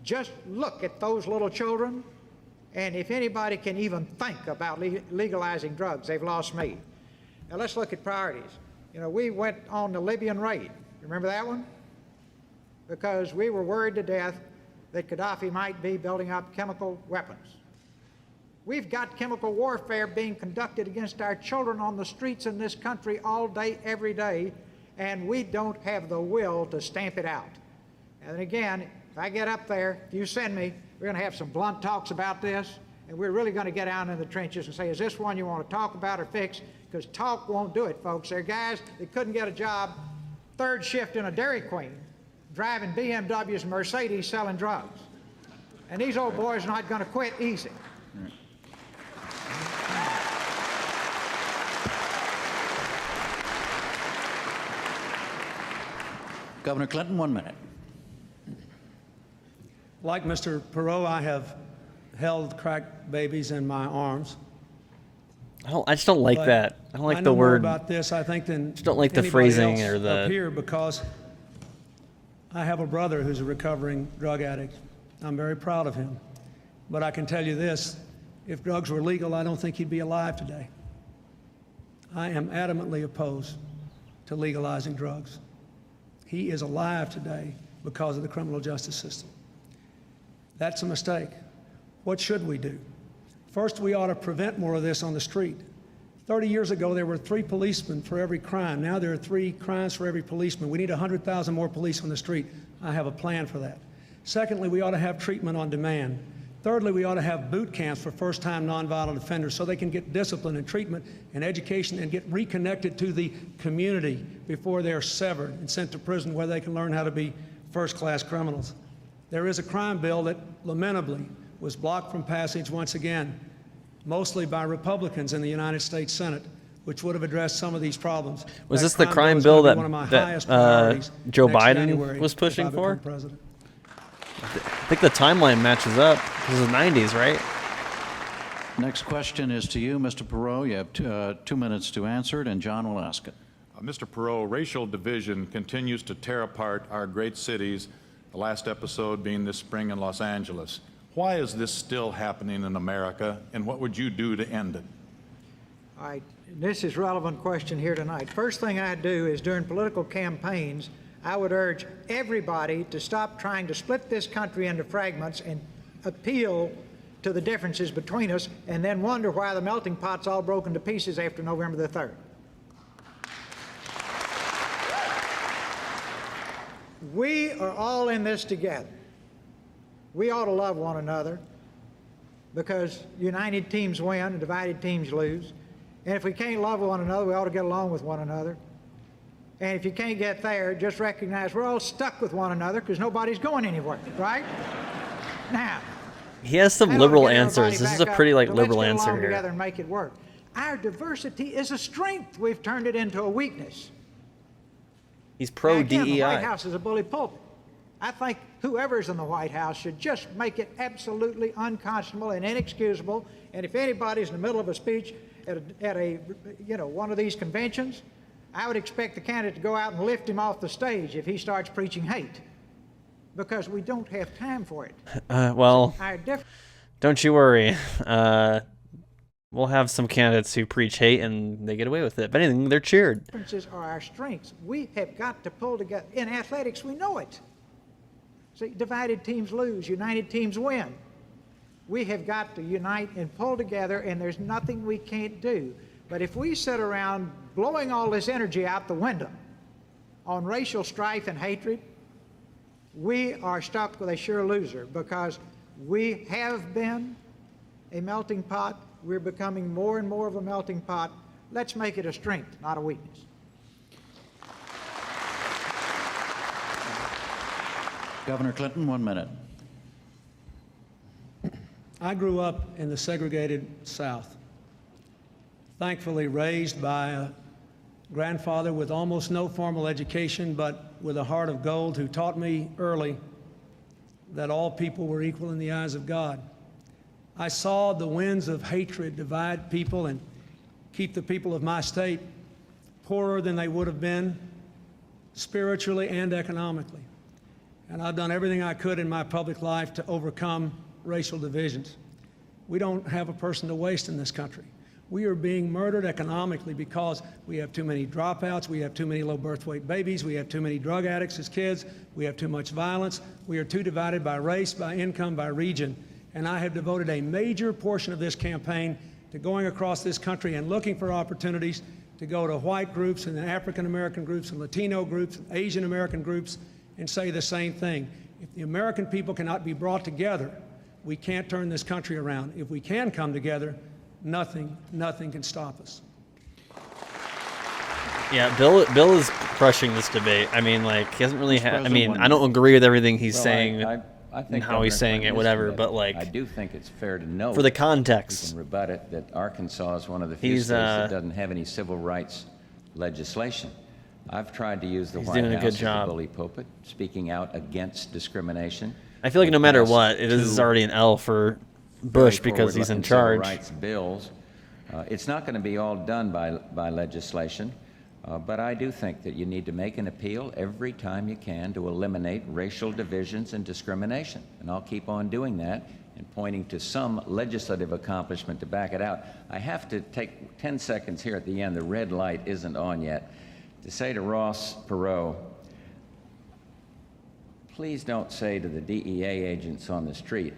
Just look at those little children, and if anybody can even think about legalizing drugs, they've lost me. Now let's look at priorities. You know, we went on the Libyan raid. Remember that one? Because we were worried to death that Gaddafi might be building up chemical weapons. We've got chemical warfare being conducted against our children on the streets in this country all day, every day, and we don't have the will to stamp it out. And again, if I get up there, if you send me, we're going to have some blunt talks about this, and we're really going to get down in the trenches and say, is this one you want to talk about or fix? Because talk won't do it, folks. There are guys that couldn't get a job, third shift in a Dairy Queen, driving BMWs and Mercedes selling drugs. And these old boys are not going to quit easy. Governor Clinton, 1 minute. Like Mr. Perot, I have held crack babies in my arms. I just don't like But that. I don't like I the know more word. about this, I think, than Just don't like the anybody phrasing else or the- up here, because I have a brother who's a recovering drug addict. I'm very proud of him. But I can tell you this, if drugs were legal, I don't think he'd be alive today. I am adamantly opposed to legalizing drugs. He is alive today because of the criminal justice system. That's a mistake. What should we do? First, we ought to prevent more of this on the street. 30 years ago, there were 3 policemen for every crime. Now there are 3 crimes for every policeman. We need 100,000 more police on the street. I have a plan for that. Secondly, we ought to have treatment on demand. Thirdly, we ought to have boot camps for first-time nonviolent offenders so they can get discipline and treatment and education and get reconnected to the community before they're severed and sent to prison, where they can learn how to be first-class criminals. There is a crime bill that lamentably was blocked from passage once again, mostly by Republicans in the United States Senate, which would have addressed some of these problems. Was That this the crime is bill gonna that, be one of my highest that priorities Joe next Biden January was if pushing I become for? president. I think the timeline matches up. This is the 90s, right? Next question is to you, Mr. Perot. You have 2 minutes to answer it, and John will ask it. Mr. Perot, racial division continues to tear apart our great cities, the last episode being this spring in Los Angeles. Why is this still happening in America, and what would you do to end it? All right, this is a relevant question here tonight. First thing I'd do is during political campaigns, I would urge everybody to stop trying to split this country into fragments and appeal to the differences between us, and then wonder why the melting pot's all broken to pieces after November the 3rd. We are all in this together. We ought to love one another, because united teams win and divided teams lose. And if we can't love one another, we ought to get along with one another. And if you can't get there, just recognize we're all stuck with one another because nobody's going anywhere, right? Now, He has some I ought to liberal get everybody answers. This back is a up, pretty but liberal let's get answer along here. together and make it work. Our diversity is a strength. We've turned it into a weakness. He's pro Now, again, the White DEI. House is a bully pulpit. I think whoever's in the White House should just make it absolutely unconscionable and inexcusable. And if anybody's in the middle of a speech at a one of these conventions, I would expect the candidate to go out and lift him off the stage if he starts preaching hate, because we don't have time for it. Well, Our don't you worry. We'll have some candidates who preach hate and they get away with it. If anything, they're cheered. differences are our strengths. We have got to pull together. In athletics, we know it. See, divided teams lose, united teams win. We have got to unite and pull together, and there's nothing we can't do. But if we sit around blowing all this energy out the window on racial strife and hatred, we are stuck with a sure loser, because We have been a melting pot. We're becoming more and more of a melting pot. Let's make it a strength, not a weakness. Governor Clinton, 1 minute. I grew up in the segregated South, thankfully raised by a grandfather with almost no formal education, but with a heart of gold, who taught me early that all people were equal in the eyes of God. I saw the winds of hatred divide people and keep the people of my state poorer than they would have been spiritually and economically. And I've done everything I could in my public life to overcome racial divisions. We don't have a person to waste in this country. We are being murdered economically because we have too many dropouts, we have too many low birth weight babies, we have too many drug addicts as kids, we have too much violence, we are too divided by race, by income, by region. And I have devoted a major portion of this campaign to going across this country and looking for opportunities to go to white groups and African American groups and Latino groups and Asian American groups and say the same thing. If the American people cannot be brought together, we can't turn this country around. If we can come together, nothing can stop us. Yeah, Bill is crushing this debate. I mean, like, he hasn't really had. I mean, I don't agree with everything he's saying I think and how he's saying it, whatever. But like, I do think it's fair to note, for the we context, can rebut it, that Arkansas is one of the few states that doesn't have any civil rights legislation. I've tried to use the White House as a bully pulpit, speaking out against discrimination. I feel like no matter what, this is already an L for Bush because he's in charge. Civil rights bills. It's not going to be all done by legislation, but I do think that you need to make an appeal every time you can to eliminate racial divisions and discrimination. And I'll keep on doing that and pointing to some legislative accomplishment to back it out. I have to take 10 seconds here at the end. The red light isn't on yet. To say to Ross Perot, please don't say to the DEA agents on the street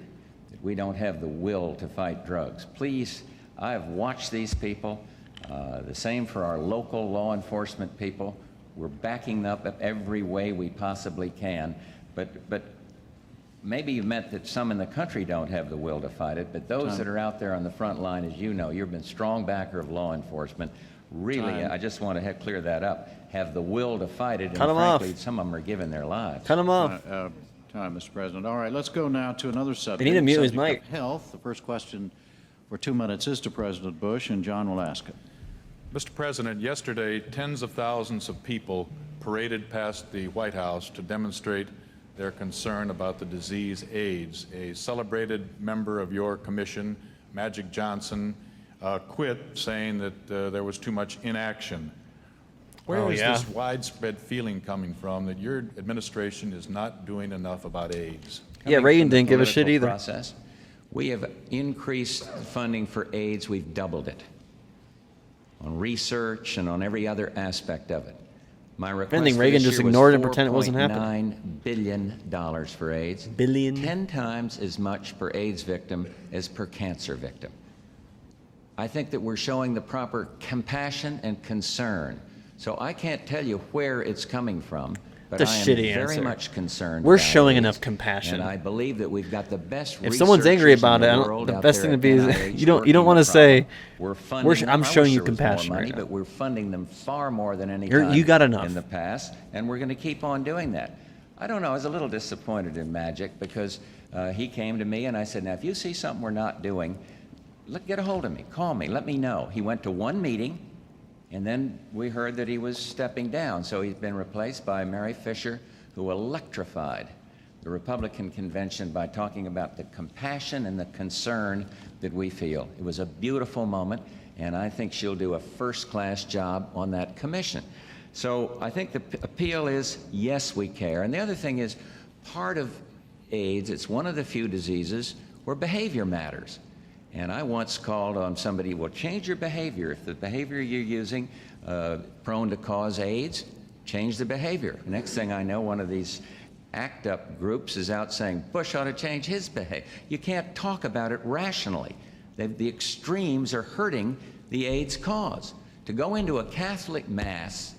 that we don't have the will to fight drugs. Please, I have watched these people. The same for our local law enforcement people. We're backing up every way we possibly can. But maybe you meant that some in the country don't have the will to fight it, but those that are out there on the front line, as you know, you've been a strong backer of law enforcement. Really, I just want to clear that up, have the will to fight it, and frankly, some of them are giving their lives. Cut him off. Time, Mr. President. All right, let's go now to another subject. They need to mute his mic. Health. The first question for 2 minutes is to President Bush, and John will ask it. Mr. President, yesterday, tens of thousands of people paraded past the White House to demonstrate their concern about the disease AIDS. A celebrated member of your commission, Magic Johnson, quit, saying that there was too much inaction. Where is this widespread feeling coming from that your administration is not doing enough about AIDS? Yeah, Reagan didn't give a shit either. Process, we have increased funding for AIDS. We've doubled it on research and on every other aspect of it. My request I think Reagan just ignored it and pretended it wasn't happening. $4.9 billion for AIDS. 10 times as much per AIDS victim as per cancer victim. I think that we're showing the proper compassion and concern. So I can't tell you where it's coming from, but I am very much concerned. We're showing enough compassion, and I believe that we've got the best. If someone's angry about it, the best thing to be is you don't want to say I'm showing you compassion right now. But we're funding them far more than any time you got enough in the past, and we're going to keep on doing that. I don't know. I was a little disappointed in Magic because he came to me and I said, now if you see something we're not doing, get a hold of me, call me, let me know. He went to one meeting, and then we heard that he was stepping down. So he's been replaced by Mary Fisher, who electrified the Republican convention by talking about the compassion and the concern that we feel. It was a beautiful moment, and I think she'll do a first-class job on that commission. So I think the appeal is, yes, we care. And the other thing is, part of AIDS, it's one of the few diseases where behavior matters. And I once called on somebody, well, change your behavior. If the behavior you're using prone to cause AIDS, change the behavior. Next thing I know, one of these ACT UP groups is out saying Bush ought to change his behavior. You can't talk about it rationally. The extremes are hurting the AIDS cause. To go into a Catholic Mass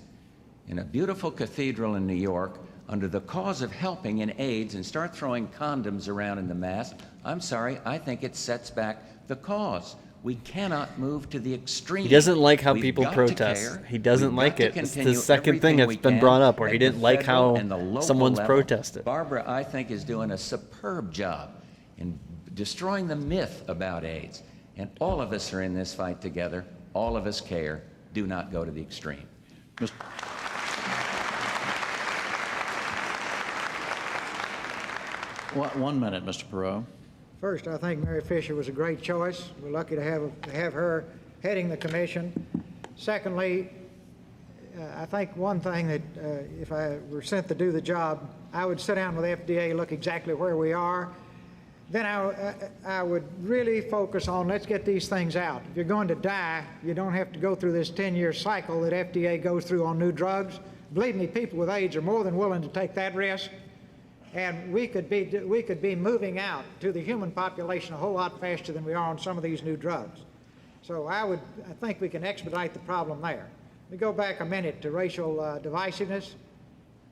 in a beautiful cathedral in New York under the cause of helping in AIDS and start throwing condoms around in the mass, I'm sorry, I think it sets back the cause. We cannot move to the extreme. He doesn't like how We've people got to protest. care. He doesn't We've like got to it. It's the continue second thing everything that's we been can brought up, where at he the didn't like federal how and the local someone's level. protested. Barbara, I think, is doing a superb job in destroying the myth about AIDS. And all of us are in this fight together. All of us care. Do not go to the extreme. One minute, Mr. Perot. First, I think Mary Fisher was a great choice. We're lucky to have her heading the commission. Secondly, I think one thing that if I were sent to do the job, I would sit down with FDA, look exactly where we are. Then I would really focus on, let's get these things out. If you're going to die, you don't have to go through this 10-year cycle that FDA goes through on new drugs. Believe me, people with AIDS are more than willing to take that risk. And we could be moving out to the human population a whole lot faster than we are on some of these new drugs. So I think we can expedite the problem there. Let me go back a minute to racial divisiveness.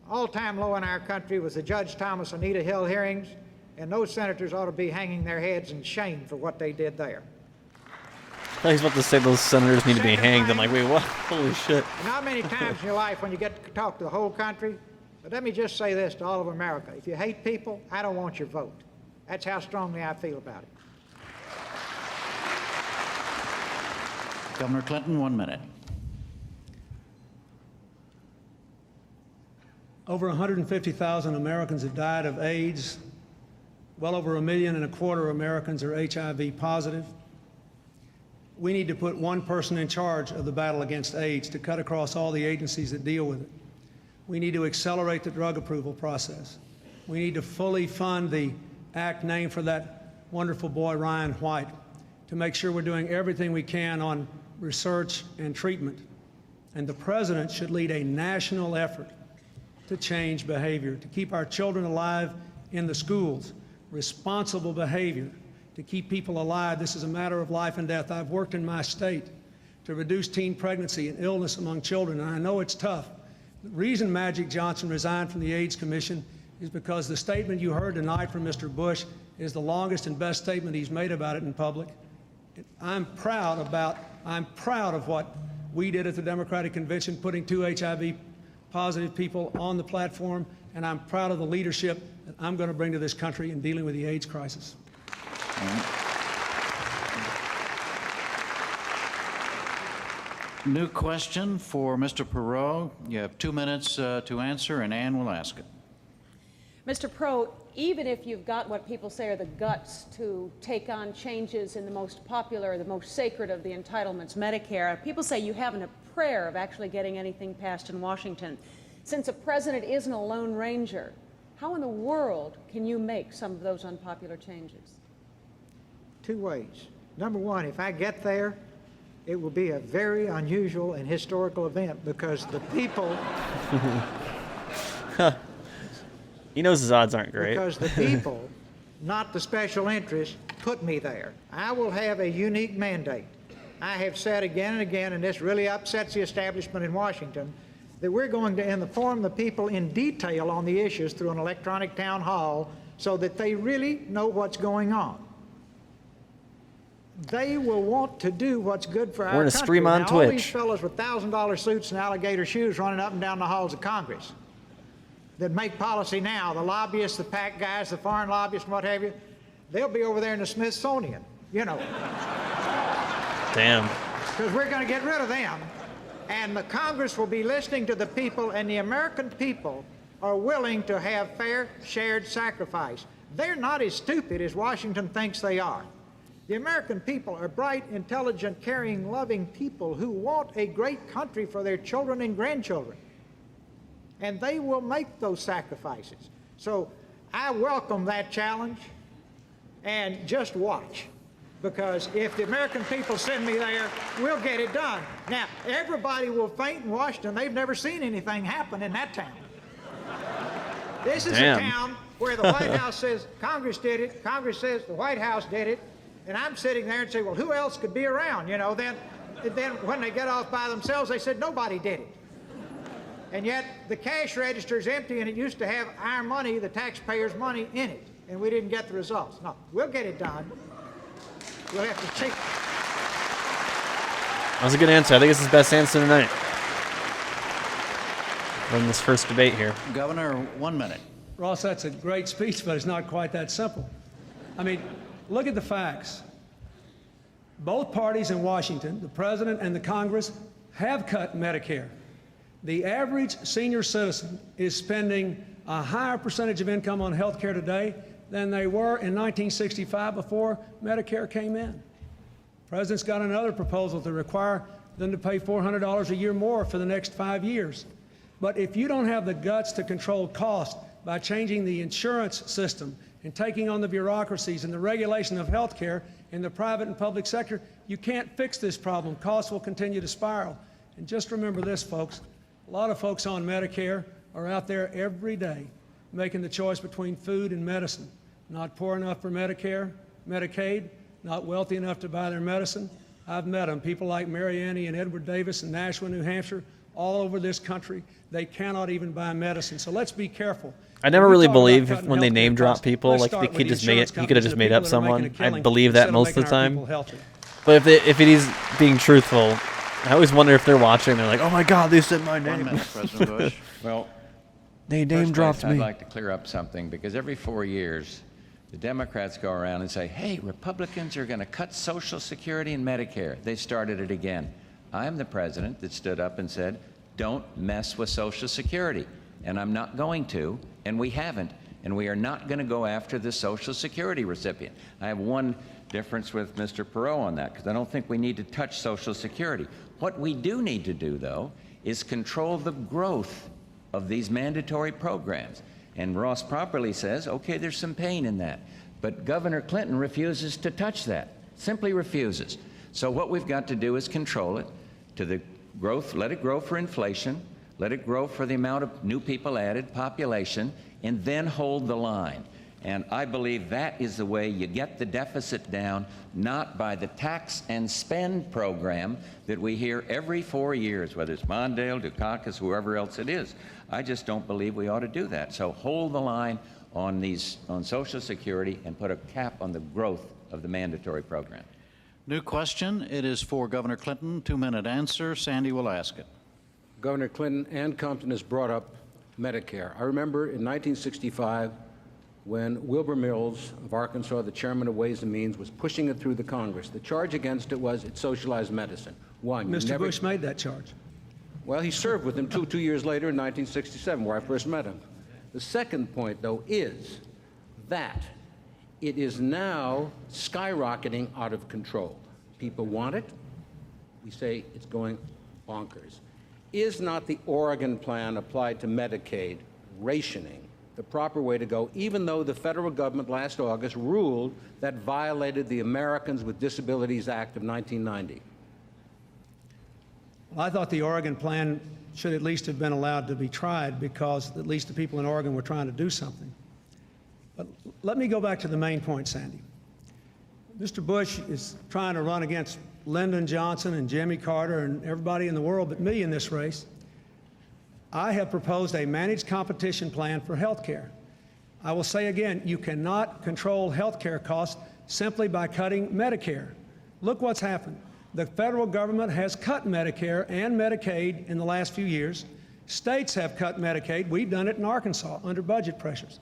All-time low in our country was the Judge Thomas Anita Hill hearings, and those senators ought to be hanging their heads in shame for what they did there. I thought he was about to say those senators need to be hanged. I'm like, wait, what? Holy shit. Not many times in your life when you get to talk to the whole country, but let me just say this to all of America. If you hate people, I don't want your vote. That's how strongly I feel about it. Governor Clinton, 1 minute. Over 150,000 Americans have died of AIDS. Well over 1.25 million Americans are HIV positive. We need to put one person in charge of the battle against AIDS to cut across all the agencies that deal with it. We need to accelerate the drug approval process. We need to fully fund the act named for that wonderful boy, Ryan White, to make sure we're doing everything we can on research and treatment. And the president should lead a national effort to change behavior, to keep our children alive in the schools, responsible behavior, to keep people alive. This is a matter of life and death. I've worked in my state to reduce teen pregnancy and illness among children, and I know it's tough. The reason Magic Johnson resigned from the AIDS Commission is because the statement you heard tonight from Mr. Bush is the longest and best statement he's made about it in public. I'm proud of what we did at the Democratic Convention, putting 2 HIV positive people on the platform, and I'm proud of the leadership that I'm going to bring to this country in dealing with the AIDS crisis. New question for Mr. Perot. You have 2 minutes to answer, and Ann will ask it. Mr. Perot, even if you've got what people say are the guts to take on changes in the most popular, the most sacred of the entitlements, Medicare, people say you haven't a prayer of actually getting anything passed in Washington. Since a president isn't a lone ranger, how in the world can you make some of those unpopular changes? 2 ways. Number one, if I get there, it will be a very unusual and historical event because the people... He knows his odds aren't great. Because the people, not the special interests, put me there. I will have a unique mandate. I have said again and again, and this really upsets the establishment in Washington, that we're going to inform the people in detail on the issues through an electronic town hall so that they really know what's going on. They will want to do what's good for our country. We're going to stream on now, Twitch. All these fellows with $1,000 suits and alligator shoes running up and down the halls of Congress that make policy now, the lobbyists, the PAC guys, the foreign lobbyists, and what have you, they'll be over there in the Smithsonian, you know. Damn. Because we're going to get rid of them. And the Congress will be listening to the people, and the American people are willing to have fair, shared sacrifice. They're not as stupid as Washington thinks they are. The American people are bright, intelligent, caring, loving people who want a great country for their children and grandchildren. And they will make those sacrifices. So I welcome that challenge, and just watch. Because if the American people send me there, we'll get it done. Now, everybody will faint in Washington. They've never seen anything happen in that town. This is a town where the White House says Congress did it, Congress says the White House did it, and I'm sitting there and say, well, who else could be around? You know, then when they get off by themselves, they said nobody did it. And yet the cash register is empty, and it used to have our money, the taxpayers' money, in it, and we didn't get the results. No, we'll get it done. We'll have to cheat. That was a good answer. I think it's his best answer tonight. In this first debate here. Governor, 1 minute. Ross, that's a great speech, but it's not quite that simple. I mean, look at the facts. Both parties in Washington, the president and the Congress, have cut Medicare. The average senior citizen is spending a higher percentage of income on health care today than they were in 1965 before Medicare came in. The president's got another proposal to require them to pay $400 a year more for the next 5 years. But if you don't have the guts to control cost by changing the insurance system and taking on the bureaucracies and the regulation of health care in the private and public sector, you can't fix this problem. Costs will continue to spiral. And just remember this, folks. A lot of folks on Medicare are out there every day making the choice between food and medicine. Not poor enough for Medicare, Medicaid, not wealthy enough to buy their medicine. I've met them, people like Mary Annie and Edward Davis in Nashua, New Hampshire, all over this country. They cannot even buy medicine. So let's be careful. I never really believe when they name drop people, like he could have just made up someone. I believe that most of the time. But if he's being truthful, I always wonder if they're watching. They're like, "Oh my God, they said my name." 1 minute, President Bush. Well, they name dropped me. I'd like to clear up something, because every 4 years, the Democrats go around and say, "Hey, Republicans are going to cut Social Security and Medicare." They started it again. I'm the president that stood up and said, "Don't mess with Social Security," and I'm not going to, and we haven't, and we are not going to go after the Social Security recipient. I have one difference with Mr. Perot on that, because I don't think we need to touch Social Security. What we do need to do, though, is control the growth of these mandatory programs. And Ross properly says, okay, there's some pain in that. But Governor Clinton refuses to touch that, simply refuses. So what we've got to do is control it to the growth, let it grow for inflation, let it grow for the amount of new people added, population, and then hold the line. And I believe that is the way you get the deficit down, not by the tax and spend program that we hear every 4 years, whether it's Mondale, Dukakis, whoever else it is. I just don't believe we ought to do that. So hold the line on Social Security and put a cap on the growth of the mandatory program. New question. It is for Governor Clinton. 2-minute answer. Sandy will ask it. Governor Clinton, Ann Compton has brought up Medicare. I remember in 1965 when Wilbur Mills of Arkansas, the chairman of Ways and Means, was pushing it through the Congress. The charge against it was it socialized medicine. One, Mr. Bush made that charge. Well, he served with him two years later in 1967, where I first met him. The second point, though, is that it is now skyrocketing out of control. People want it. We say it's going bonkers. Is not the Oregon plan applied to Medicaid rationing the proper way to go, even though the federal government last August ruled that violated the Americans with Disabilities Act of 1990? Well, I thought the Oregon plan should at least have been allowed to be tried, because at least the people in Oregon were trying to do something. But let me go back to the main point, Sandy. Mr. Bush is trying to run against Lyndon Johnson and Jimmy Carter and everybody in the world but me in this race. I have proposed a managed competition plan for health care. I will say again, you cannot control health care costs simply by cutting Medicare. Look what's happened. The federal government has cut Medicare and Medicaid in the last few years. States have cut Medicaid. We've done it in Arkansas under budget pressures.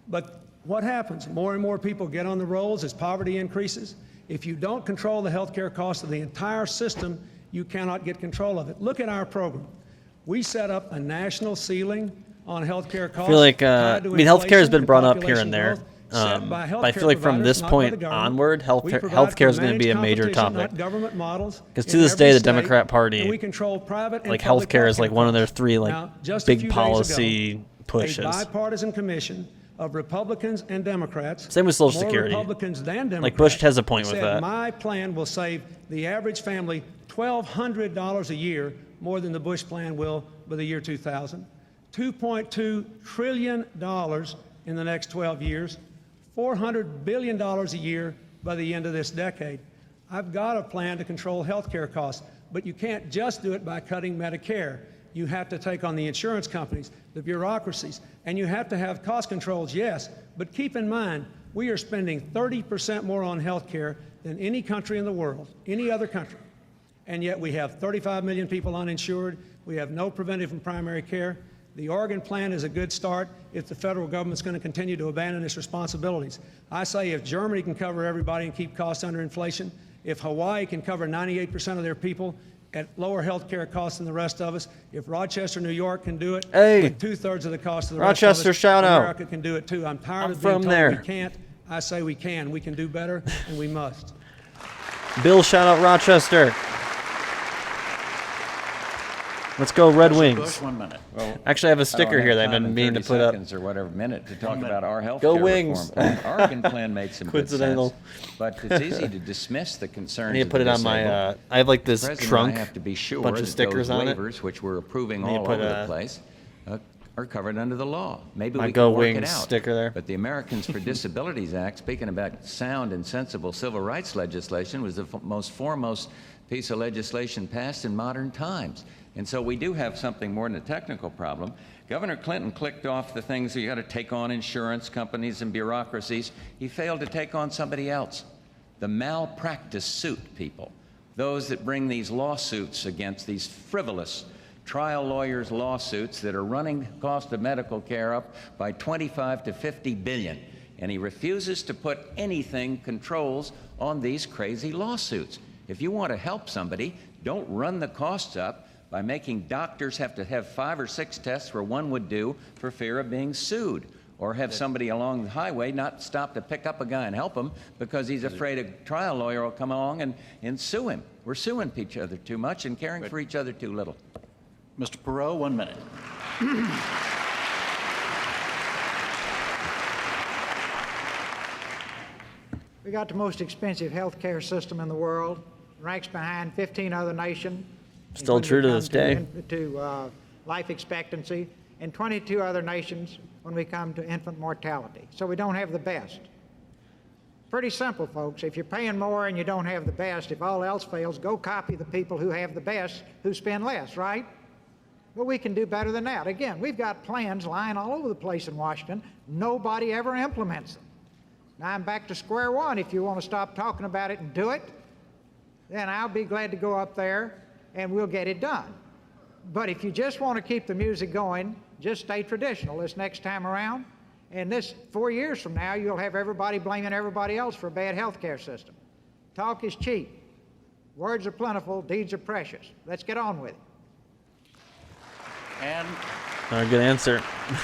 But what happens? More and more people get on the rolls as poverty increases. If you don't control the health care costs of the entire system, you cannot get control of it. Look at our program. We set up a national ceiling on health care costs. I feel like, health care has been brought up here and there. But I feel like from this point onward, health care is going to be a major topic. Because to this day, the Democrat Party, like health care is like one of their three big policy pushes. A bipartisan commission of Republicans and Democrats. Same with Social Security. Republicans than Democrats. Like Bush has a point with that. My plan will save the average family $1,200 a year more than the Bush plan will by the year 2000. $2.2 trillion in the next 12 years. $400 billion a year by the end of this decade. I've got a plan to control health care costs, but you can't just do it by cutting Medicare. You have to take on the insurance companies, the bureaucracies, and you have to have cost controls, yes, but keep in mind, we are spending 30% more on health care than any country in the world, any other country. And yet we have 35 million people uninsured. We have no preventive and primary care. The Oregon plan is a good start if the federal government's going to continue to abandon its responsibilities. I say if Germany can cover everybody and keep costs under inflation, if Hawaii can cover 98% of their people at lower health care costs than the rest of us, if Rochester, New York can do it with 2/3 of the cost of the rest of us, Rochester, shout out. America can do it too. I'm tired of being from told there. we can't. I say we can. We can do better, and we must. Bill, shout out Rochester. Let's go Red President Wings. Bush, 1 minute. Well, Actually, I have a I sticker don't here have that I've time been in meaning to 30 put up. seconds or whatever minute to talk about our health Go care Wings. reform plan. Oregon plan made some good Coincidental. sense, but it's easy to dismiss the I concerns need to of put the it on my. disabled. I have like this The President trunk, and I have to be sure bunch of that stickers those on it. waivers, which we're approving Need to all put over a- the place, are covered under the law. Maybe My we Go can work it Wings out. sticker there. But the Americans for Disabilities Act, speaking about sound and sensible civil rights legislation, was the most foremost piece of legislation passed in modern times. And so we do have something more than a technical problem. Governor Clinton clicked off the things that you got to take on insurance companies and bureaucracies. He failed to take on somebody else, the malpractice suit people, those that bring these lawsuits against these frivolous trial lawyers' lawsuits that are running the cost of medical care up by 25 to 50 billion. And he refuses to put anything controls on these crazy lawsuits. If you want to help somebody, don't run the costs up by making doctors have to have 5 or 6 tests where one would do for fear of being sued, or have somebody along the highway not stop to pick up a guy and help him because he's afraid a trial lawyer will come along and sue him. We're suing each other too much and caring for each other too little. Mr. Perot, 1 minute. We got the most expensive health care system in the world, ranks behind 15 other nations. Still true to this day. To life expectancy, and 22 other nations when we come to infant mortality. So we don't have the best. Pretty simple, folks. If you're paying more and you don't have the best, if all else fails, go copy the people who have the best, who spend less, right? Well, we can do better than that. Again, we've got plans lying all over the place in Washington. Nobody ever implements them. Now I'm back to square one. If you want to stop talking about it and do it, then I'll be glad to go up there and we'll get it done. But if you just want to keep the music going, just stay traditional this next time around. And this 4 years from now, you'll have everybody blaming everybody else for a bad health care system. Talk is cheap. Words are plentiful. Deeds are precious. Let's get on with it. And Good answer.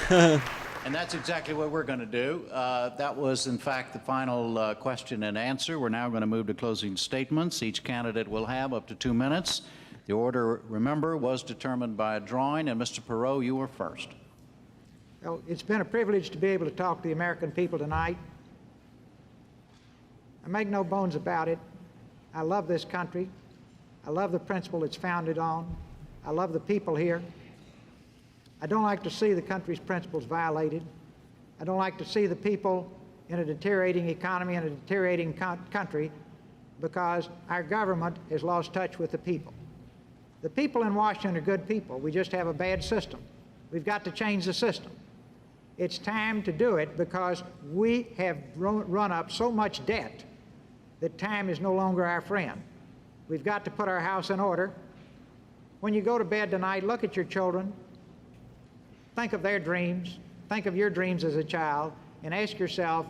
And that's exactly what we're going to do. That was, in fact, the final question and answer. We're now going to move to closing statements. Each candidate will have up to 2 minutes. The order, remember, was determined by a drawing, and Mr. Perot, you were first. Well, it's been a privilege to be able to talk to the American people tonight. I make no bones about it. I love this country. I love the principle it's founded on. I love the people here. I don't like to see the country's principles violated. I don't like to see the people in a deteriorating economy and a deteriorating country because our government has lost touch with the people. The people in Washington are good people. We just have a bad system. We've got to change the system. It's time to do it because we have run up so much debt that time is no longer our friend. We've got to put our house in order. When you go to bed tonight, look at your children. Think of their dreams. Think of your dreams as a child and ask yourself,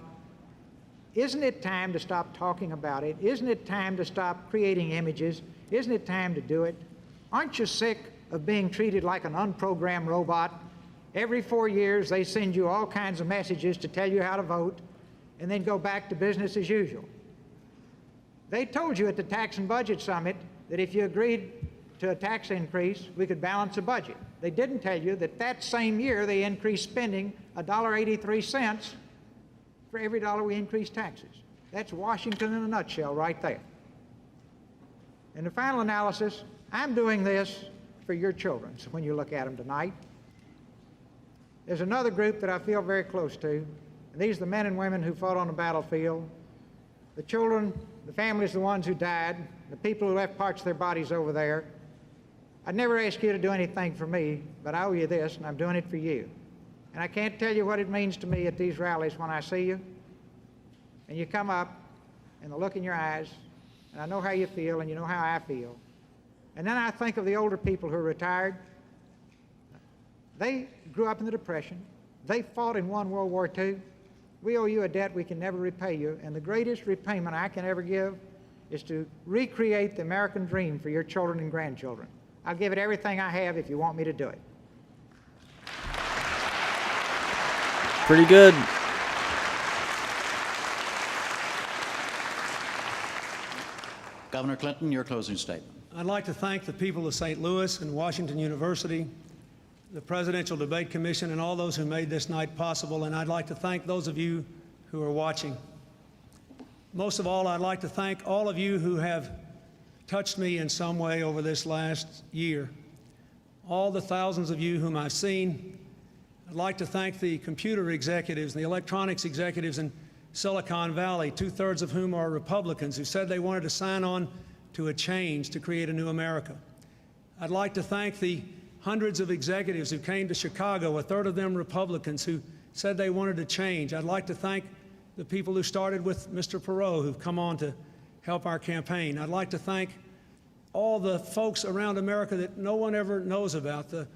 isn't it time to stop talking about it? Isn't it time to stop creating images? Isn't it time to do it? Aren't you sick of being treated like an unprogrammed robot? Every 4 years, they send you all kinds of messages to tell you how to vote and then go back to business as usual. They told you at the Tax and Budget Summit that if you agreed to a tax increase, we could balance a budget. They didn't tell you that that same year they increased spending $1.83 for every dollar we increased taxes. That's Washington in a nutshell right there. In the final analysis, I'm doing this for your children so when you look at them tonight. There's another group that I feel very close to, and these are the men and women who fought on the battlefield, the children, the families, the ones who died, the people who left parts of their bodies over there. I'd never ask you to do anything for me, but I owe you this, and I'm doing it for you. And I can't tell you what it means to me at these rallies when I see you, and you come up, and the look in your eyes, and I know how you feel, and you know how I feel. And then I think of the older people who are retired. They grew up in the Depression. They fought and won World War II. We owe you a debt we can never repay you, and the greatest repayment I can ever give is to recreate the American dream for your children and grandchildren. I'll give it everything I have if you want me to do it. Pretty good. Governor Clinton, your closing statement. I'd like to thank the people of St. Louis and Washington University, the Presidential Debate Commission, and all those who made this night possible, and I'd like to thank those of you who are watching. Most of all, I'd like to thank all of you who have touched me in some way over this last year. All the thousands of you whom I've seen. I'd like to thank the computer executives and the electronics executives in Silicon Valley, 2/3 of whom are Republicans, who said they wanted to sign on to a change to create a new America. I'd like to thank the hundreds of executives who came to Chicago, 1/3 of them Republicans, who said they wanted to change. I'd like to thank the people who started with Mr. Perot, who've come on to help our campaign. I'd like to thank all the folks around America that no one ever knows about. The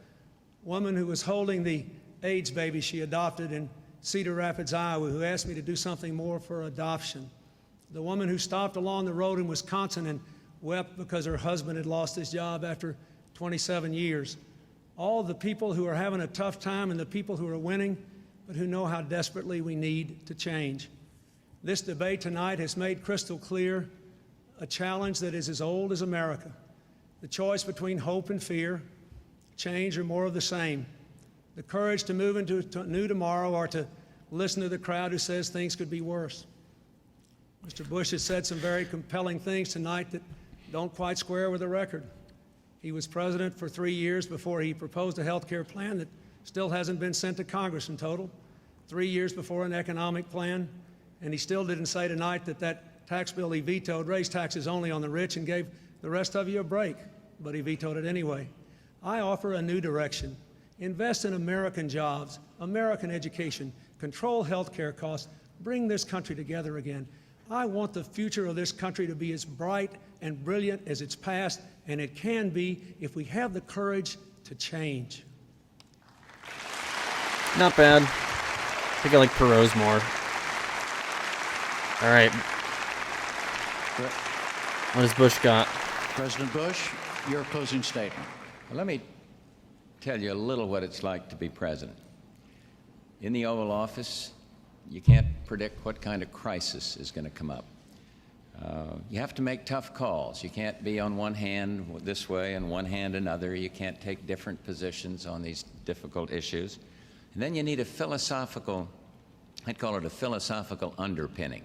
woman who was holding the AIDS baby she adopted in Cedar Rapids, Iowa, who asked me to do something more for adoption. The woman who stopped along the road in Wisconsin and wept because her husband had lost his job after 27 years. All the people who are having a tough time and the people who are winning, but who know how desperately we need to change. This debate tonight has made crystal clear a challenge that is as old as America. The choice between hope and fear, change or more of the same. The courage to move into a new tomorrow or to listen to the crowd who says things could be worse. Mr. Bush has said some very compelling things tonight that don't quite square with the record. He was president for 3 years before he proposed a health care plan that still hasn't been sent to Congress in total, 3 years before an economic plan, and he still didn't say tonight that that tax bill he vetoed raised taxes only on the rich and gave the rest of you a break, but he vetoed it anyway. I offer a new direction. Invest in American jobs, American education, control health care costs, bring this country together again. I want the future of this country to be as bright and brilliant as its past, and it can be if we have the courage to change. Not bad. I think I like Perot's more. All right. What has Bush got? President Bush, your closing statement. Well, let me tell you a little what it's like to be president. In the Oval Office, you can't predict what kind of crisis is going to come up. You have to make tough calls. You can't be on one hand this way and one hand another. You can't take different positions on these difficult issues. And then you need a philosophical, I'd call it a philosophical underpinning.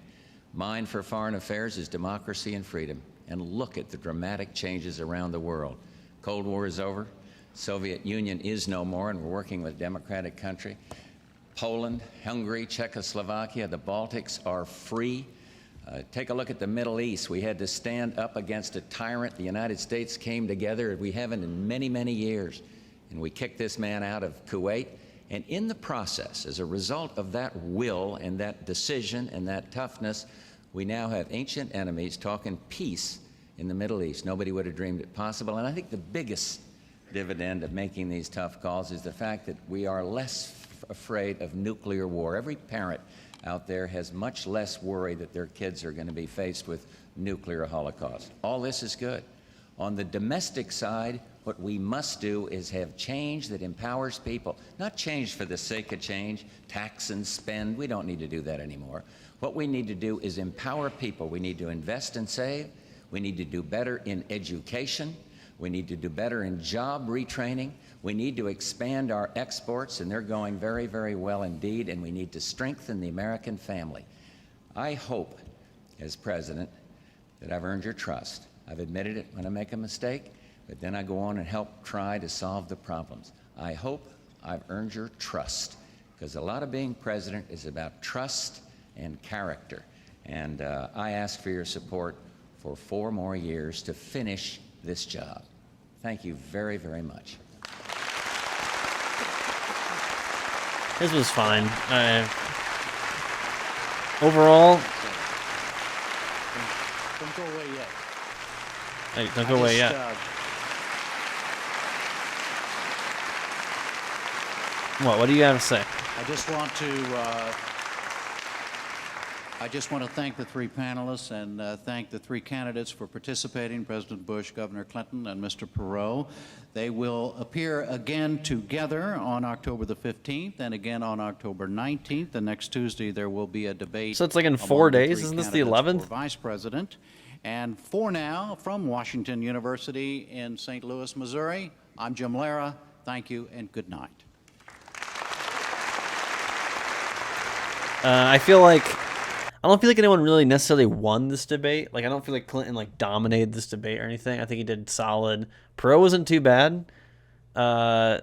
Mine for foreign affairs is democracy and freedom. And look at the dramatic changes around the world. Cold War is over. Soviet Union is no more, and we're working with a democratic country. Poland, Hungary, Czechoslovakia, the Baltics are free. Take a look at the Middle East. We had to stand up against a tyrant. The United States came together. We haven't in many, many years. And we kicked this man out of Kuwait. And in the process, as a result of that will and that decision and that toughness, we now have ancient enemies talking peace in the Middle East. Nobody would have dreamed it possible. And I think the biggest dividend of making these tough calls is the fact that we are less afraid of nuclear war. Every parent out there has much less worry that their kids are going to be faced with nuclear holocaust. All this is good. On the domestic side, what we must do is have change that empowers people, not change for the sake of change, tax and spend. We don't need to do that anymore. What we need to do is empower people. We need to invest and save. We need to do better in education. We need to do better in job retraining. We need to expand our exports, and they're going very, very well indeed, and we need to strengthen the American family. I hope, as president, that I've earned your trust. I've admitted it when I make a mistake, but then I go on and help try to solve the problems. I hope I've earned your trust, because a lot of being president is about trust and character. And I ask for your support for 4 more years to finish this job. Thank you very, very much. His was fine. Overall, Don't go away yet. hey, don't go away yet. What do you have to say? I just want to thank the three panelists and thank the three candidates for participating, President Bush, Governor Clinton, and Mr. Perot. They will appear again together on October the 15th and again on October 19th. The next Tuesday, there will be a debate. So it's like in among 4 the days? three Isn't this the candidates 11th? for Vice President. And for now, from Washington University in St. Louis, Missouri, I'm Jim Lara. Thank you and good night. I don't feel like anyone really necessarily won this debate. Like, I don't feel like Clinton like dominated this debate or anything. I think he did solid. Perot wasn't too bad. I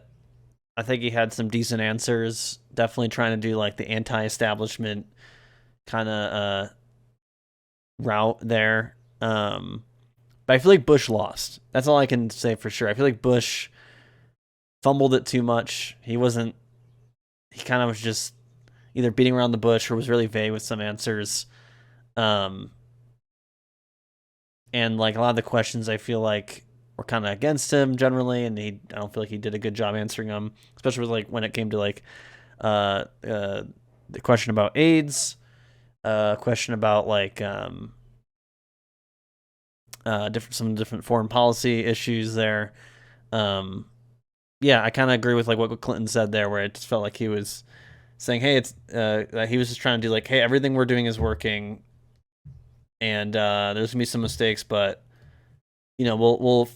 think he had some decent answers. Definitely trying to do like the anti-establishment kind of route there. But I feel like Bush lost. That's all I can say for sure. I feel like Bush fumbled it too much. He kind of was just either beating around the bush or was really vague with some answers. And like a lot of the questions I feel like were kind of against him generally, and I don't feel like he did a good job answering them, especially with like when it came to like the question about AIDS, question about like some different foreign policy issues there. Yeah, I kind of agree with like what Clinton said there, where it just felt like he was saying, hey, it's he was just trying to do like, hey, everything we're doing is working, and there's gonna be some mistakes, but you know, we'll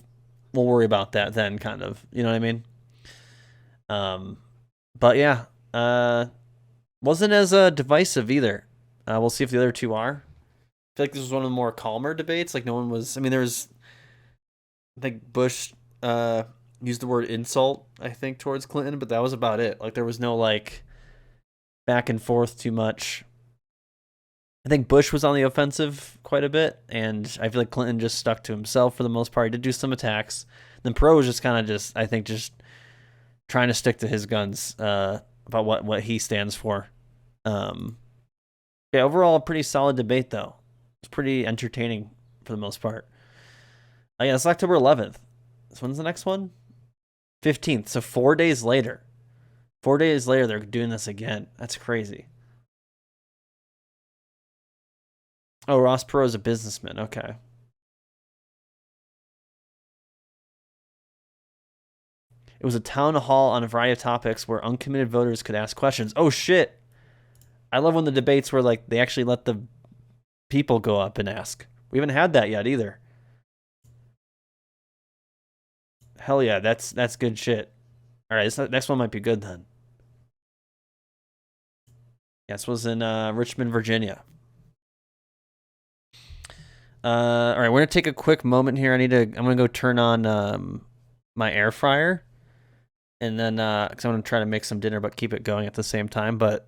worry about that then, kind of, you know what I mean? But yeah, wasn't as divisive either. We'll see if the other two are. I feel like this was one of the more calmer debates. Like no one was. I mean, there was. I think Bush used the word insult, I think, towards Clinton, but that was about it. Like there was no like back and forth too much. I think Bush was on the offensive quite a bit, and I feel like Clinton just stuck to himself for the most part. He did do some attacks. Then Perot was just kind of just trying to stick to his guns about what he stands for. Yeah, overall, a pretty solid debate, though. It's pretty entertaining for the most part. Yeah, it's October 11th. So when's the next one? 15th. So 4 days later. 4 days later, they're doing this again. That's crazy. Oh, Ross Perot is a businessman. Okay. It was a town hall on a variety of topics where uncommitted voters could ask questions. Oh, shit. I love when the debates where like they actually let the people go up and ask. We haven't had that yet either. Hell yeah, that's good shit. All right, this next one might be good then. Yeah, this was in Richmond, Virginia. All right, we're gonna take a quick moment here. I'm gonna go turn on my air fryer, and then because I'm gonna try to make some dinner but keep it going at the same time. But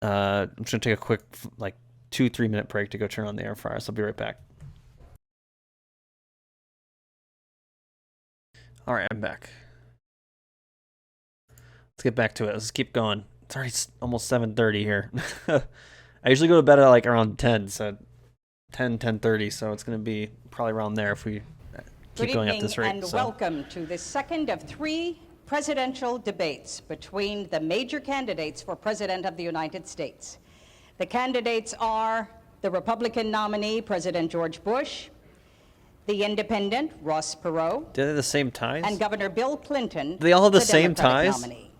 I'm just gonna take a quick like 2-3 minute break to go turn on the air fryer. So I'll be right back. All right, I'm back. Let's get back to it. Let's keep going. It's already almost 7:30 here. I usually go to bed at like around 10, so 10:30. So it's going to be probably around there if we keep going at this rate. Good evening and welcome to the second of 3 presidential debates between the major candidates for President of the United States. The candidates are the Republican nominee, President George Bush, the independent, Ross Perot. Do they have the same ties? And Governor Bill Clinton. Do they all have the same Democratic ties? Nominee.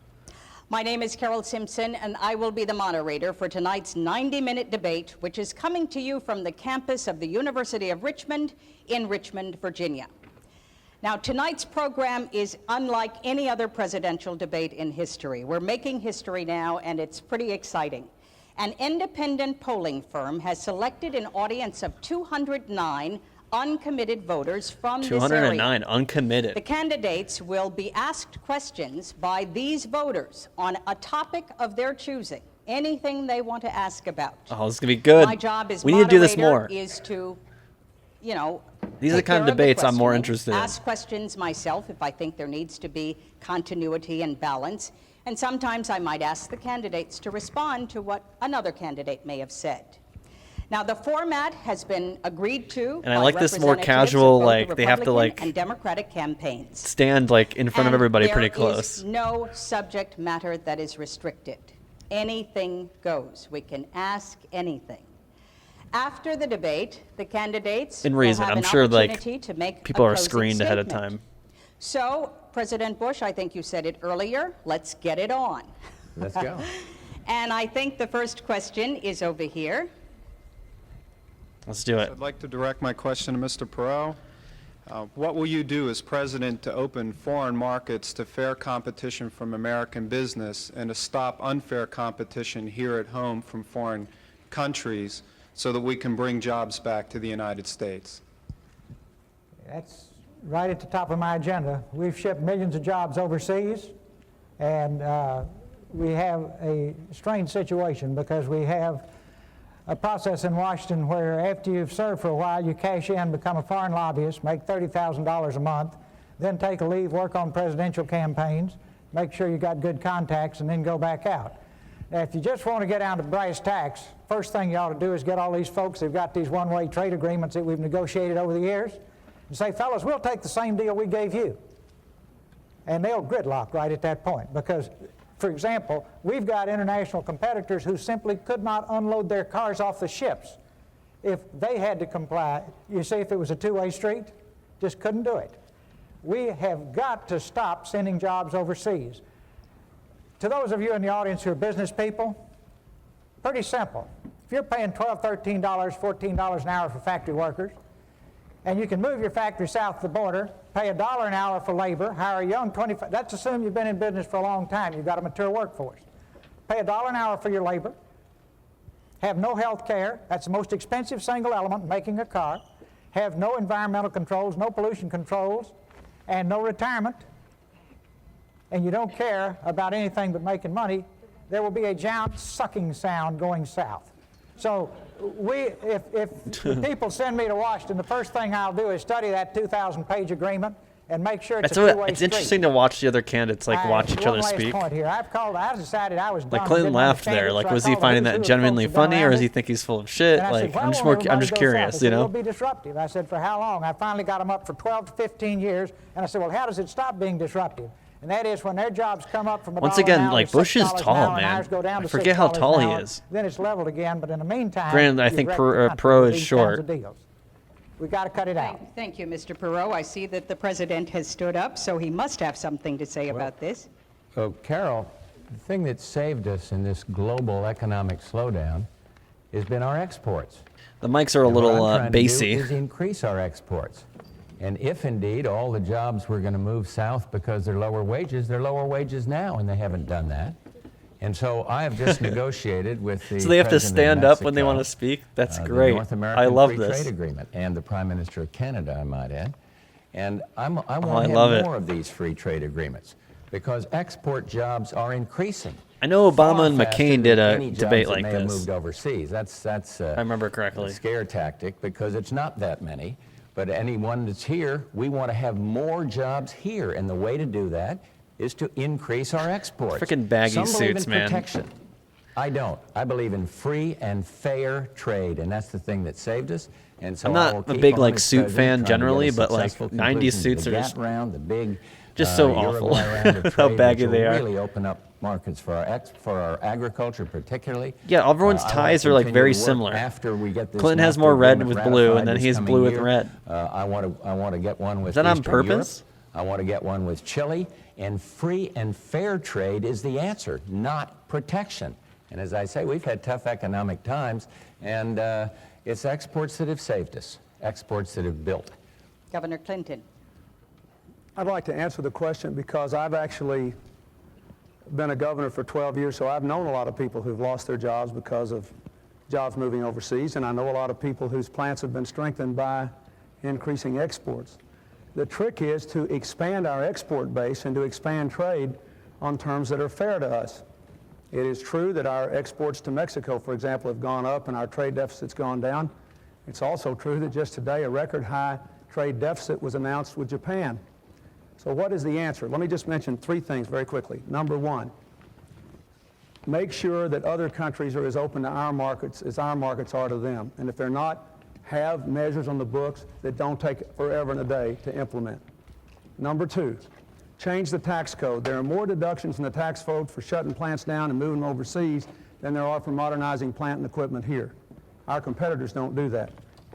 My name is Carol Simpson, and I will be the moderator for tonight's 90-minute debate, which is coming to you from the campus of the University of Richmond in Richmond, Virginia. Now, tonight's program is unlike any other presidential debate in history. We're making history now, and it's pretty exciting. An independent polling firm has selected an audience of 209 uncommitted voters from this area. 209 uncommitted. The candidates will be asked questions by these voters on a topic of their choosing, anything they want to ask about. Oh, this is gonna be good. My job as we need to do this more. is to, you know, These are the take kind of care the debates I'm more questioning, interested in. ask questions myself if I think there needs to be continuity and balance, and sometimes I might ask the candidates to respond to what another candidate may have said. Now, the format has been agreed to And I by like this more representatives of casual, both the like, they have to, Republican like, and Democratic campaigns. Stand like in front of And everybody pretty there is close. no subject matter that is restricted. Anything goes. We can ask anything. After the debate, the candidates In reason, will have I'm an sure, like, opportunity to make people a are closing screened ahead of statement. time. So, President Bush, I think you said it earlier, let's get it on. Let's go. And I think the first question is over here. Let's do it. I'd like to direct my question to Mr. Perot. What will you do as president to open foreign markets to fair competition from American business and to stop unfair competition here at home from foreign countries so that we can bring jobs back to the United States? That's right at the top of my agenda. We've shipped millions of jobs overseas, and we have a strange situation because we have a process in Washington where after you've served for a while, you cash in, become a foreign lobbyist, make $30,000 a month, then take a leave, work on presidential campaigns, make sure you got good contacts, and then go back out. Now, if you just want to get down to brass tacks, first thing you ought to do is get all these folks who've got these one-way trade agreements that we've negotiated over the years and say, fellas, we'll take the same deal we gave you. And they'll gridlock right at that point because, for example, we've got international competitors who simply could not unload their cars off the ships if they had to comply. You see, if it was a two-way street, just couldn't do it. We have got to stop sending jobs overseas. To those of you in the audience who are business people, pretty simple. If you're paying $12, $13, $14 an hour for factory workers, and you can move your factory south of the border, pay $1 an hour for labor, hire a young 25, that's assuming you've been in business for a long time, you've got a mature workforce. Pay $1 an hour for your labor, have no health care, that's the most expensive single element in making a car, have no environmental controls, no pollution controls, and no retirement, and you don't care about anything but making money, there will be a giant sucking sound going south. So if people send me to Washington, the first thing I'll do is study that 2,000-page agreement and make sure it's a two-way street. It's interesting to watch the other candidates watch each other speak. One last point here. I decided I was done. Like Clinton laughed there. Like, was he finding that genuinely funny, or does he think he's full of shit? Like, I'm just curious, you know. It'll be disruptive. I said, for how long? I finally got them up for 12 to 15 years, and I said, well, how does it stop being disruptive? And that is when their jobs come up from once again, like Bush is tall, man. I forget how tall he is. Then it's leveled again, but in the meantime, granted, I think Perot is short. We've got to cut it out. Thank you, Mr. Perot. I see that the president has stood up, so he must have something to say about this. So, Carol, the thing that saved us in this global economic slowdown has been our exports. The mics are a little bassy. Is increase our exports. And if indeed all the jobs were going to move south because they're lower wages now, and they haven't done that. And so I have just negotiated with the So they have to stand up when they Mexico, want to speak? That's the great. North American I love Free this. Trade Agreement, and the Prime Minister of Canada, I might add. And I want I to love have it. more of these free trade agreements because export jobs are increasing. I know Obama Far and faster McCain than did a any jobs debate that like may have this. moved overseas. That's I remember correctly. a scare tactic because it's not that many. But anyone that's here, we want to have more jobs here, and the way to do that is to increase our exports. Frickin' baggy Some believe suits, in man. protection. I don't. I believe in free and fair trade, and that's the thing that saved us. And so I'm I will not a keep big on like as suit president fan trying to get a generally, but like successful 90s conclusion to suits the are GATT just round, the big so Uruguay awful. round of How trade, baggy which they will are. really open up markets for our agriculture particularly. Yeah, everyone's I wanna ties are like continue very to work similar. After we get this Clinton has NAFTA more red agreement with blue, and ratified then this he's coming blue with year, red. I want to get one with Is that on Eastern purpose? Europe. I want to get one with Chile, and free and fair trade is the answer, not protection. And as I say, we've had tough economic times, and it's exports that have saved us, exports that have built. Governor Clinton. I'd like to answer the question because I've actually been a governor for 12 years, so I've known a lot of people who've lost their jobs because of jobs moving overseas, and I know a lot of people whose plants have been strengthened by increasing exports. The trick is to expand our export base and to expand trade on terms that are fair to us. It is true that our exports to Mexico, for example, have gone up and our trade deficit's gone down. It's also true that just today a record high trade deficit was announced with Japan. So what is the answer? Let me just mention 3 things very quickly. Number 1, make sure that other countries are as open to our markets as our markets are to them. And if they're not, have measures on the books that don't take forever and a day to implement. Number 2, change the tax code. There are more deductions in the tax code for shutting plants down and moving them overseas than there are for modernizing plant and equipment here. Our competitors don't do that.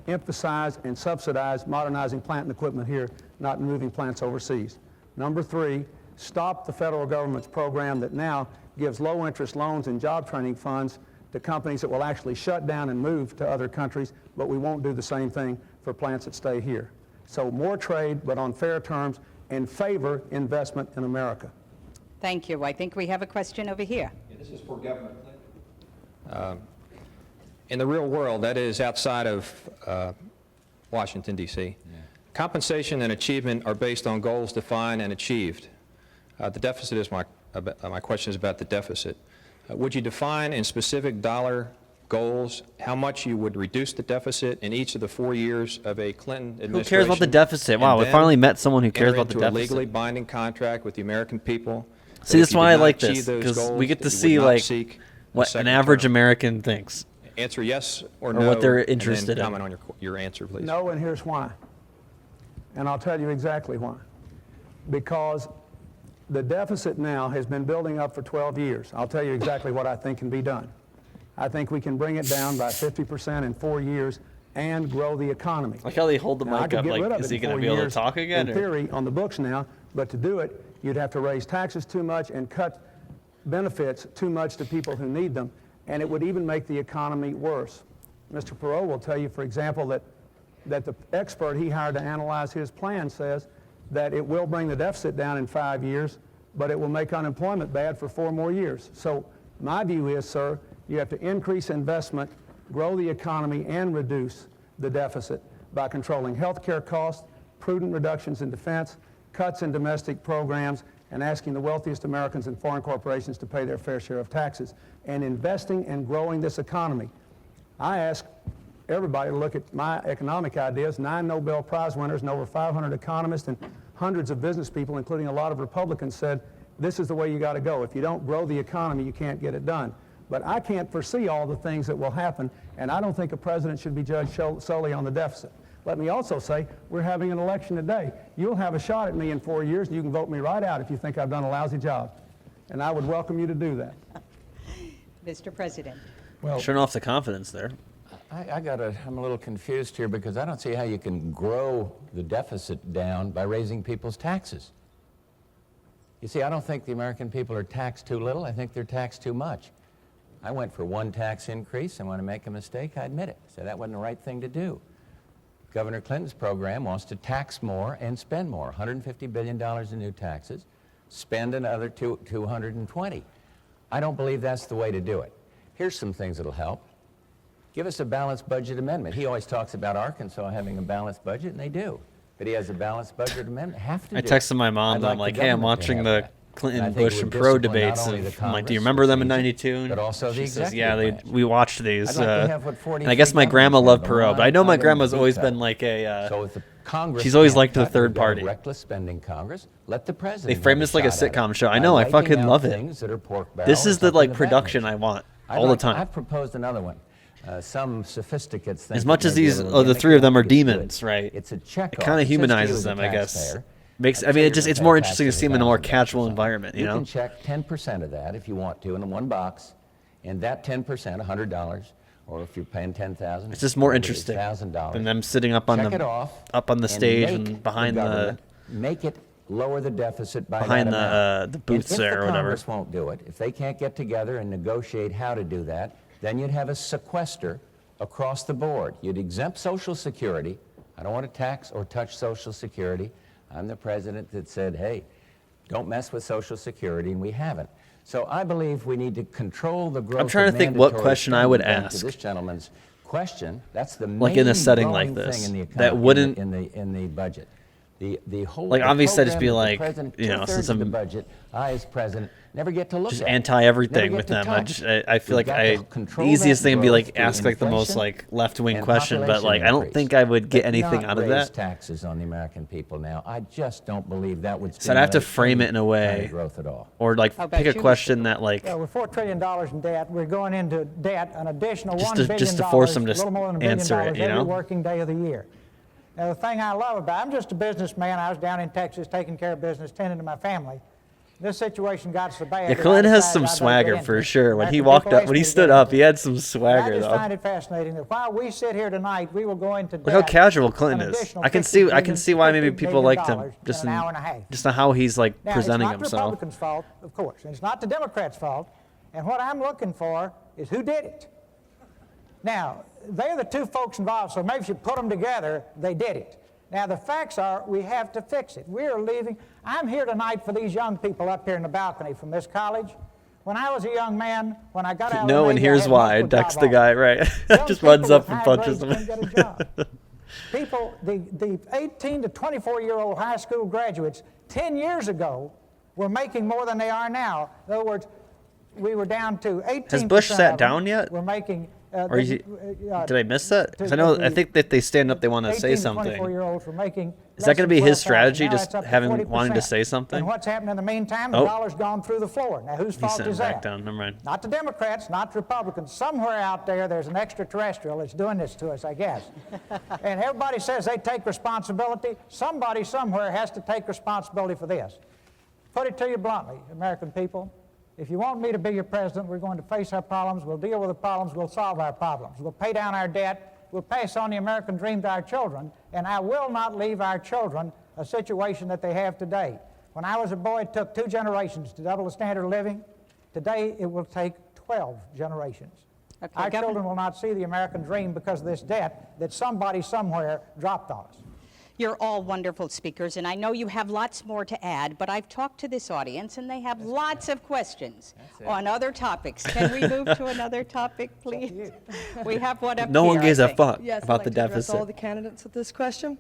Emphasize and subsidize modernizing plant and equipment here, not moving plants overseas. Number 3, stop the federal government's program that now gives low-interest loans and job training funds to companies that will actually shut down and move to other countries, but we won't do the same thing for plants that stay here. So more trade, but on fair terms, and favor investment in America. Thank you. I think we have a question over here. Yeah, this is for Governor Clinton. In the real world, that is outside of Washington, D.C., compensation and achievement are based on goals defined and achieved. The deficit is my question is about the deficit. Would you define in specific dollar goals how much you would reduce the deficit in each of the 4 years of a Clinton administration? Who cares about the deficit? Wow, we finally met someone who cares about the enter into deficit. a legally binding contract with the American people. See, that that's if you why do I not like achieve this, those because goals, we get that to you would see not like seek a what an second average term. American thinks. Answer yes or Or no. what they're and then interested in. comment on your answer, please. No, and here's why. And I'll tell you exactly why. Because the deficit now has been building up for 12 years. I'll tell you exactly what I think can be done. I think we can bring it down by 50% in 4 years and grow the economy. Like how they hold the Now, I mic could up, get rid like, of is it he in going to 4 be able to years talk again? In or- theory, on the books now, but to do it, you'd have to raise taxes too much and cut benefits too much to people who need them, and it would even make the economy worse. Mr. Perot will tell you, for example, that the expert he hired to analyze his plan says that it will bring the deficit down in 5 years, but it will make unemployment bad for 4 more years. So my view is, sir, you have to increase investment, grow the economy, and reduce the deficit by controlling health care costs, prudent reductions in defense, cuts in domestic programs, and asking the wealthiest Americans and foreign corporations to pay their fair share of taxes, and investing and growing this economy. I ask everybody to look at my economic ideas, 9 Nobel Prize winners and over 500 economists and hundreds of business people, including a lot of Republicans, said, this is the way you got to go. If you don't grow the economy, you can't get it done. But I can't foresee all the things that will happen, and I don't think a president should be judged solely on the deficit. Let me also say, we're having an election today. You'll have a shot at me in 4 years, and you can vote me right out if you think I've done a lousy job. And I would welcome you to do that. Mr. President. Well, Showing off the confidence there. I'm a little confused here because I don't see how you can grow the deficit down by raising people's taxes. You see, I don't think the American people are taxed too little. I think they're taxed too much. I went for one tax increase, and when I make a mistake, I admit it. So that wasn't the right thing to do. Governor Clinton's program wants to tax more and spend more, $150 billion in new taxes, spend another 220. I don't believe that's the way to do it. Here's some things that'll help. Give us a balanced budget amendment. He always talks about Arkansas having a balanced budget, and they do. But he has a balanced budget amendment. Have to I do texted it. my mom, I'd and I'm like like, the hey, I'm government to watching have the that. And Clinton, I think Bush, it and would Perot discipline not debates. only the I'm like, do you Congress, remember them in which is '92? easy, but also She the says, yeah, executive branch. we watched these. I'd like to have what 43 and I guess my grandma governors loved have, a Perot, but I know my one-item grandma's always veto. been like a. So if the Congress she's always can't liked the cut, third we've got a party. reckless spending Congress. Let the They president. frame have this like a shot at sitcom it show. I by know, I wiping fucking out love it. things that are pork barrel This and is the something like the production battery. I want I'd all the like- time. I've proposed another one. Some sophisticates think As much it as may be a these, little the gimmicky, three of them I are think it's good. demons, right? It's a check. It kind of humanizes them, I guess. Makes. I mean, it's more interesting to see them in a more casual environment. You You know. can check 10% of that if you want to in one box, and that 10%, $100, or if you're paying $10,000, It's just more interesting $1,000 than them sitting up on check the it off up on the stage make and behind the the government make it lower the deficit by behind that the amount. the booths And there or if the whatever. Congress won't do it, if they can't get together and negotiate how to do that, then you'd have a sequester across the board. You'd exempt Social Security. I don't want to tax or touch Social Security. I'm the president that said, hey, don't mess with Social Security, and we haven't. So I believe we need to control the growth. I'm trying of to think what mandatory question I would spending. ask. To this gentleman's question, that's the Like in a main setting like growing this, thing in the that economy, wouldn't- in the budget. The whole Like, the obviously, I'd just program be that the like, president, you know, two-thirds since of the I'm budget, I as president never get to look just at. anti everything Never with get to them. touch. I feel We've like got to control the easiest that thing would be growth like through ask like the most inflation like left wing and question, but like population I don't increase, think I would get but anything not out of raise that. taxes on the American people now. I just don't believe that would So I'd have to stimulate frame any it in a kind way, of growth at all. or like How about pick a you, Mr. question that like Well, with $4 trillion in debt, we're going into debt an additional Just $1 to- billion, just to force them to a little more than $1 billion answer it, you every know? working day of the year. Now, the thing I love about I'm just a businessman. I was down in Texas taking care of business, tending to my family. This situation got so bad. yeah, that I Clinton has decided some I'd better swagger get for into it. sure. When he American walked people up, asked when he me to stood get up, into he it. had some And I swagger just though. find it fascinating that while we sit here tonight, we will go into debt. Look how casual Clinton an is. additional I can $50 see why maybe $50 people million liked him in an hour and a half. just on how he's like Now, presenting it's not the himself. Republicans' fault, of course, and it's not the Democrats' fault. And what I'm looking for is who did it. Now, they're the two folks involved, so maybe if you put them together, they did it. Now, the facts are we have to fix it. We are leaving. I'm here tonight for these young people up here in the balcony from this college. When I was a young man, when I got out of the No one Navy, I hears had why. multiple Ducks job the guy, offers. right? Young Just runs people up with and high punches grades him. couldn't get a job. People, the 18 to 24-year-old high school graduates 10 years ago were making more than they are now. In other words, we were down to 18%. Has Bush sat of them down yet? We're making. Or did I miss that? Because I think that they stand up, they want to say something. 24-year-olds were making Is that going to be his strategy, Now just it's up to having 40%. wanting to say something? And what's happened in the meantime? The Oh. dollar's gone through the floor. Now, whose He's fault sitting is back that? down. Never mind. Not the Democrats, not the Republicans. Somewhere out there, there's an extraterrestrial that's doing this to us, I guess. And everybody says they take responsibility. Somebody somewhere has to take responsibility for this. Put it to you bluntly, American people. If you want me to be your president, we're going to face our problems, we'll deal with the problems, we'll solve our problems. We'll pay down our debt, we'll pass on the American dream to our children, and I will not leave our children a situation that they have today. When I was a boy, it took 2 generations to double the standard of living. Today, it will take 12 generations. Okay, Our Governor. children will not see the American dream because of this debt that somebody somewhere dropped on us. You're all wonderful speakers, and I know you have lots more to add, but I've talked to this audience, and they have lots of questions on other topics. Can we move to another topic, please? We have one up No here, one gives I a think. fuck Yes, about I'd the like to address all deficit. the candidates with this question.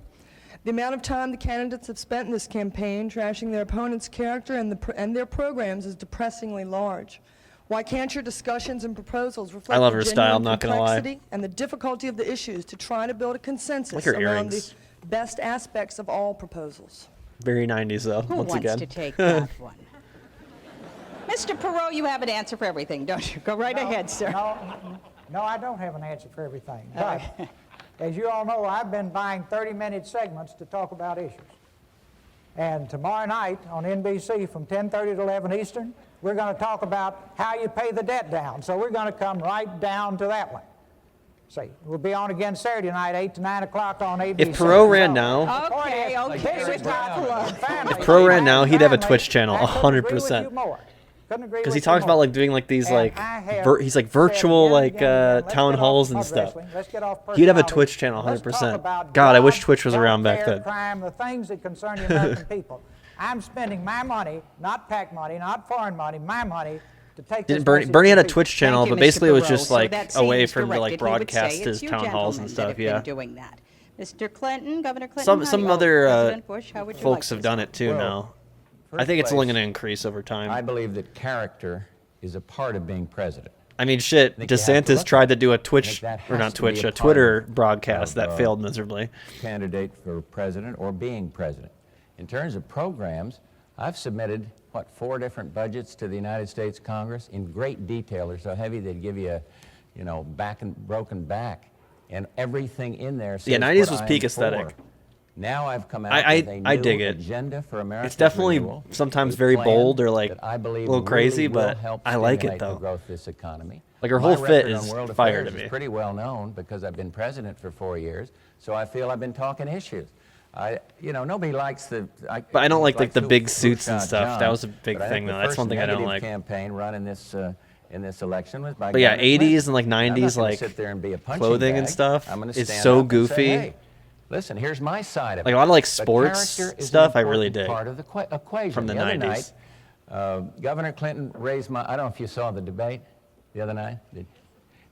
The amount of time the candidates have spent in this campaign trashing their opponent's character and their programs is depressingly large. Why can't your discussions and proposals reflect love the her style, I'm genuine not gonna lie. complexity and the difficulty of the issues to try to build a consensus Like her around the earrings. best aspects of all proposals? Very 90s though. Who once wants again. to take that one? Mr. Perot, you have an answer for everything, don't you? Go right ahead, sir. No, I don't have an answer for everything. But as you all know, I've been buying 30-minute segments to talk about issues. And tomorrow night on NBC from 10:30 to 11 Eastern, we're going to talk about how you pay the debt down. So we're going to come right down to that one. See, we'll be on again Saturday night, 8 to 9 o'clock on ABC. If Perot ran now, Okay, okay, This is not for love. Family. Perot ran now, he'd have a Family, Twitch channel, I couldn't agree with 100%. you more. Couldn't agree because with he you talks about more. like doing like these And like I have he's like said virtual again and like again and again, let's town get off halls and mud stuff. wrestling. Let's get off He'd have a personality. Twitch channel, Let's talk 100%. about God, I wish jobs, Twitch was around back healthcare, then. crime, the things that concern the American people. I'm spending my money, not PAC money, not foreign money, my money, to take this Didn't Bernie, message Bernie to had a people. Twitch channel, Thank you, but Mr. basically it was Perot. just So like that a way seems for him to like directed. He would broadcast say his it's you town halls and gentlemen that stuff. have been Yeah, doing that. Mr. Clinton, Governor Clinton, how some do you- other President Bush, how would you folks like have this? done it too Well, now. I first think it's only place, going to increase over time. I believe that character is a part of being president. I mean, shit. think you have to DeSantis look tried at to do a it. Twitch That or has not to be Twitch, a a part Twitter broadcast of, that failed miserably. Candidate for president or being president. In terms of programs, I've submitted, 4 different budgets to the United States Congress in great detail. They're so heavy they'd give you a, back and broken back. And everything in there says Yeah, 90s what was I peak am aesthetic. for. Now I've come out I with a new dig it. agenda for America's It's definitely renewal, sometimes a very plan bold or like that I believe a little crazy, really will but help I like it stimulate the though. growth of this economy. Like her My whole fit record on is world fire affairs to me. is pretty well known because I've been president for 4 years, so I feel I've been talking issues. Nobody likes the. But I don't like the who- big who suits and shot stuff. John, That was a big but I thing think the though. That's first one thing I don't negative like. campaign run in this election was by. But yeah, Governor 80s Clinton. and like I'm not 90s gonna like sit there and be a punching clothing and bag. stuff I'm gonna is stand so up and say, goofy. "Hey, listen, here's my side of Like it." a lot of like But sports character is an stuff I really important dig part of the equation. from the other 90s. night, Governor Clinton raised my. I don't know if you saw the debate the other night.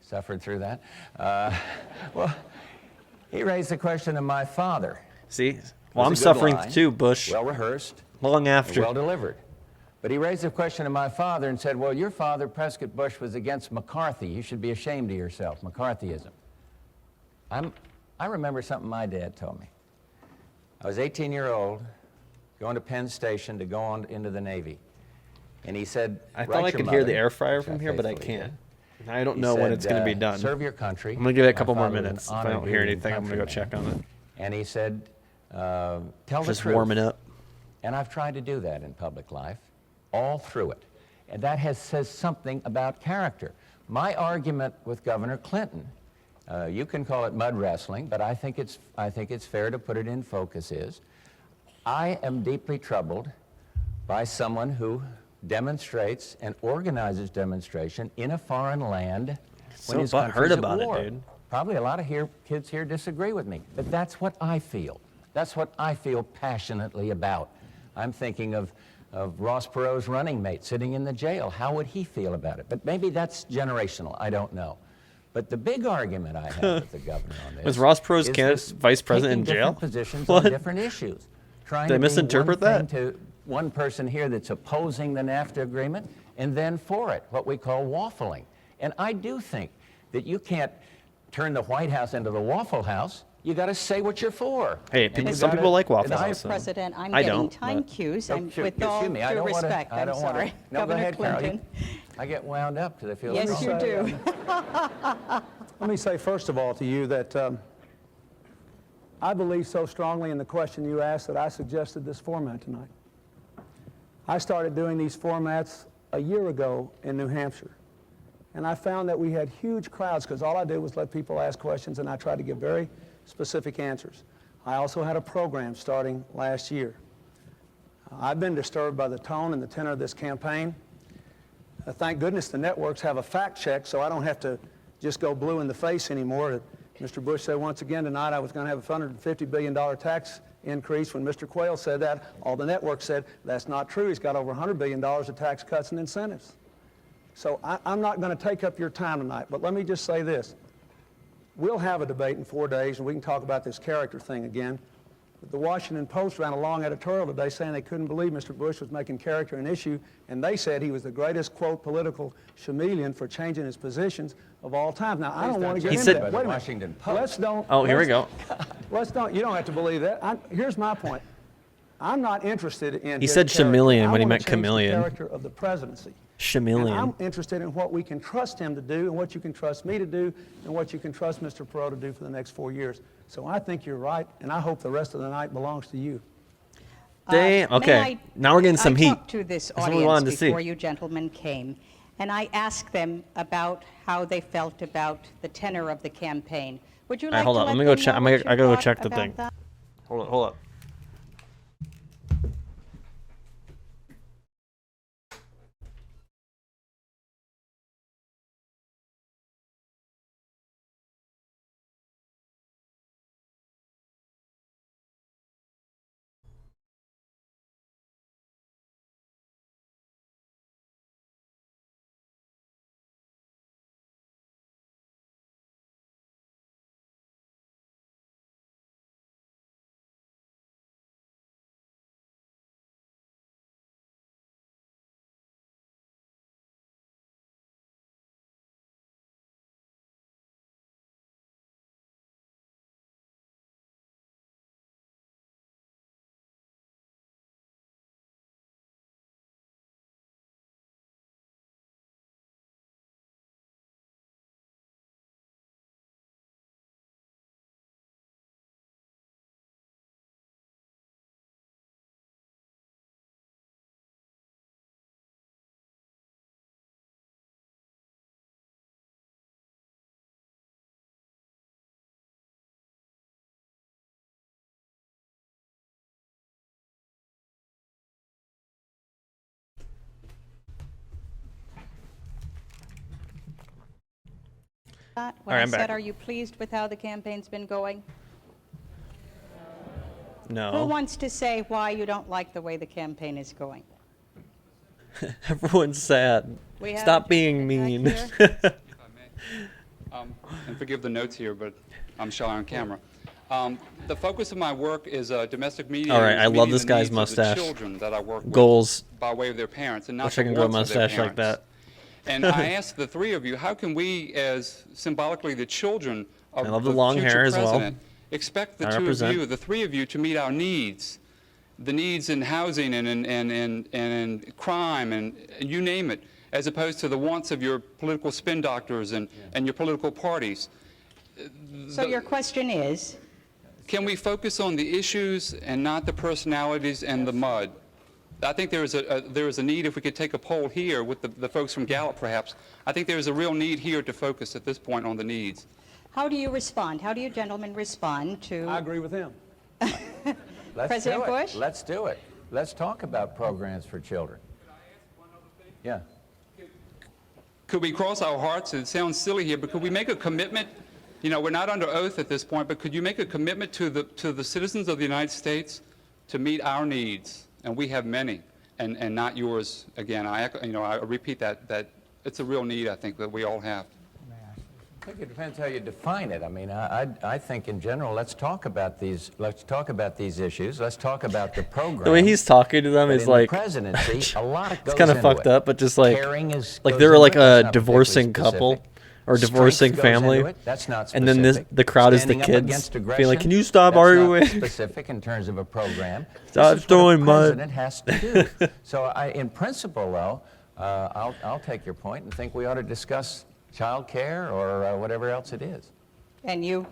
Suffered through that. Well, he raised the question of my father. See, Well, I'm was a good suffering line, too, Bush. well rehearsed, Long after. well delivered. But he raised a question to my father and said, well, your father, Prescott Bush, was against McCarthy. You should be ashamed of yourself, McCarthyism. I remember something my dad told me. I was 18-year-old, going to Penn Station to go on into the Navy. And he said, I thought I could hear the air fryer from here, but I can't. I don't know when it's going to be done. Serve your country. I'm going to give it a My couple more father was an minutes. If I honored don't hear Union anything, I'm going to go check on it. And he said, tell the Just truth. warming up. And I've tried to do that in public life, all through it. And that says something about character. My argument with Governor Clinton, you can call it mud wrestling, but I think it's fair to put it in focus, is I am deeply troubled by someone who demonstrates and organizes demonstration in a foreign land when his country's at war. Dude. Probably a lot of kids here disagree with me, but that's what I feel. That's what I feel passionately about. I'm thinking of Ross Perot's running mate sitting in the jail. How would he feel about it? But maybe that's generational. I don't know. But the big argument I have with the governor on this was Ross Perot's is vice president in taking jail? different positions What? on different issues. Trying Did I to be misinterpret one thing that? to one person here that's opposing the NAFTA agreement and then for it, what we call waffling. And I do think that you can't turn the White House into the Waffle House. You got to say what you're for. Hey, some people like Waffle House. Mr. President, I'm I getting don't, time but- cues. Oh, shoot, With all excuse me, I due don't wanna- respect, I I'm don't wanna- sorry. No, go Governor ahead, Carol. Clinton. I get wound up because I feel Yes, you do. Let me say, first of all, to you that I believe so strongly in the question you asked that I suggested this format tonight. I started doing these formats a year ago in New Hampshire, and I found that we had huge crowds because all I did was let people ask questions, and I tried to give very specific answers. I also had a program starting last year. I've been disturbed by the tone and the tenor of this campaign. Thank goodness the networks have a fact check, so I don't have to just go blue in the face anymore. Mr. Bush said once again tonight I was going to have a $150 billion tax increase. When Mr. Quayle said that, all the networks said that's not true. He's got over $100 billion of tax cuts and incentives. So I'm not going to take up your time tonight, but let me just say this. We'll have a debate in 4 days, and we can talk about this character thing again. But the Washington Post ran a long editorial today saying they couldn't believe Mr. Bush was making character an issue, and they said he was the greatest, quote, political chameleon for changing his positions of all time. Now, I don't want to get into that. Wait a minute. Washington Post. Let's don't. Oh, here we go. Let's don't. You don't have to believe that. Here's my point. I'm not interested in. He his said character. chameleon I when he wanna meant change chameleon. The character of the presidency. Chameleon. And I'm interested in what we can trust him to do and what you can trust me to do and what you can trust Mr. Perot to do for the next 4 years. So I think you're right, and I hope the rest of the night belongs to you. Okay. Now we're getting some heat. I talked to this That's what we wanted audience to before see. you gentlemen came, and I asked them about how they felt about the tenor of the campaign. Would you All right, like hold to on. let Let me go them check. know what I you gotta go thought check the about thing. that? Hold up. When All right, I I'm said, back. are you pleased with how the campaign's been going? Who No. wants to say why you don't like the way the campaign is going? Everyone's sad. We have Stop a being gentleman mean. back And forgive the notes here, but I'm shy on camera. The focus of my work is domestic media. All right, I love this guy's mustache. Children that I work Goals. with by way of their parents, and not Wish I the can grow a wants of their mustache like parents. that. And I asked the three of you, how can we, as symbolically the children of I love the the long future hair as well. president, expect the I two of represent. you, the three of you, to meet our needs, the needs in housing and crime and you name it, as opposed to the wants of your political spin doctors and your political parties. So your question is? Can we focus on the issues and not the personalities and the mud? I think there is a need, if we could take a poll here with the folks from Gallup perhaps, I think there is a real need here to focus at this point on the needs. How do you respond? How do you gentlemen respond to? I agree with him. President Bush? Let's do it. Let's talk about programs for children. Could I ask one other thing? Yeah. Could we cross our hearts? It sounds silly here, but could we make a commitment? You know, we're not under oath at this point, but could you make a commitment to the citizens of the United States to meet our needs? And we have many, and not yours. Again, I repeat that it's a real need, I think, that we all have. I think it depends how you define it. I mean, I think in general, let's talk about these issues. Let's talk about the program. The way he's talking to them But is in like the presidency, a lot it's goes kind of into fucked it. up, but just like Caring like goes they were into like it. That's a not divorcing particularly couple specific. or divorcing Strength goes family, into it. That's not and then specific. the crowd is the Standing up kids against being like, aggression, "Can you stop that's arguing?" Not specific in terms of a program. Stop This is throwing what a mud. president has to do. So in principle, though, I'll take your point and think we ought to discuss child care or whatever else it is. And you,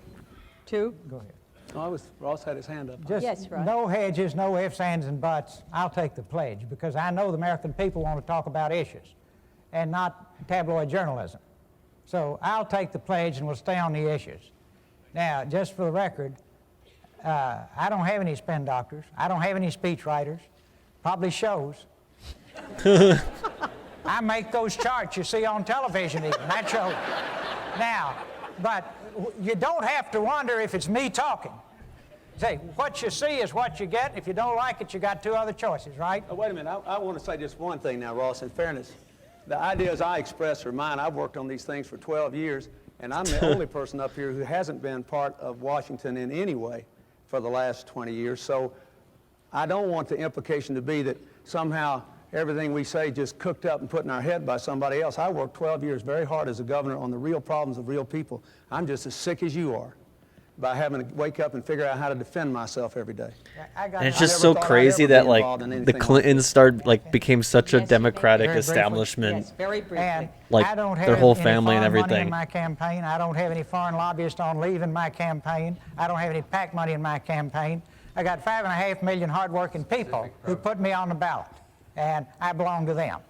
too? Go ahead. Oh, Ross had his hand up. Just Yes, Ross. no hedges, no ifs, ands, and buts. I'll take the pledge because I know the American people want to talk about issues and not tabloid journalism. So I'll take the pledge and we'll stay on the issues. Now, just for the record, I don't have any spin doctors. I don't have any speech writers. Probably shows. I make those charts you see on television even. That shows. Now, but you don't have to wonder if it's me talking. Say, what you see is what you get. If you don't like it, you got two other choices, right? Oh, wait a minute. I want to say just one thing now, Ross, in fairness. The ideas I express are mine. I've worked on these things for 12 years, and I'm the only person up here who hasn't been part of Washington in any way for the last 20 years. So I don't want the implication to be that somehow everything we say just cooked up and put in our head by somebody else. I worked 12 years very hard as a governor on the real problems of real people. I'm just as sick as you are by having to wake up and figure out how to defend myself every day. And it's just so crazy that like the Clintons became such a Democratic establishment. Yes, very briefly. And Like, I don't their have whole any family and foreign money everything. in my campaign. I don't have any foreign lobbyists on leave in my campaign. I don't have any PAC money in my campaign. I got 5.5 million hardworking people who put me on the ballot, and I belong to them.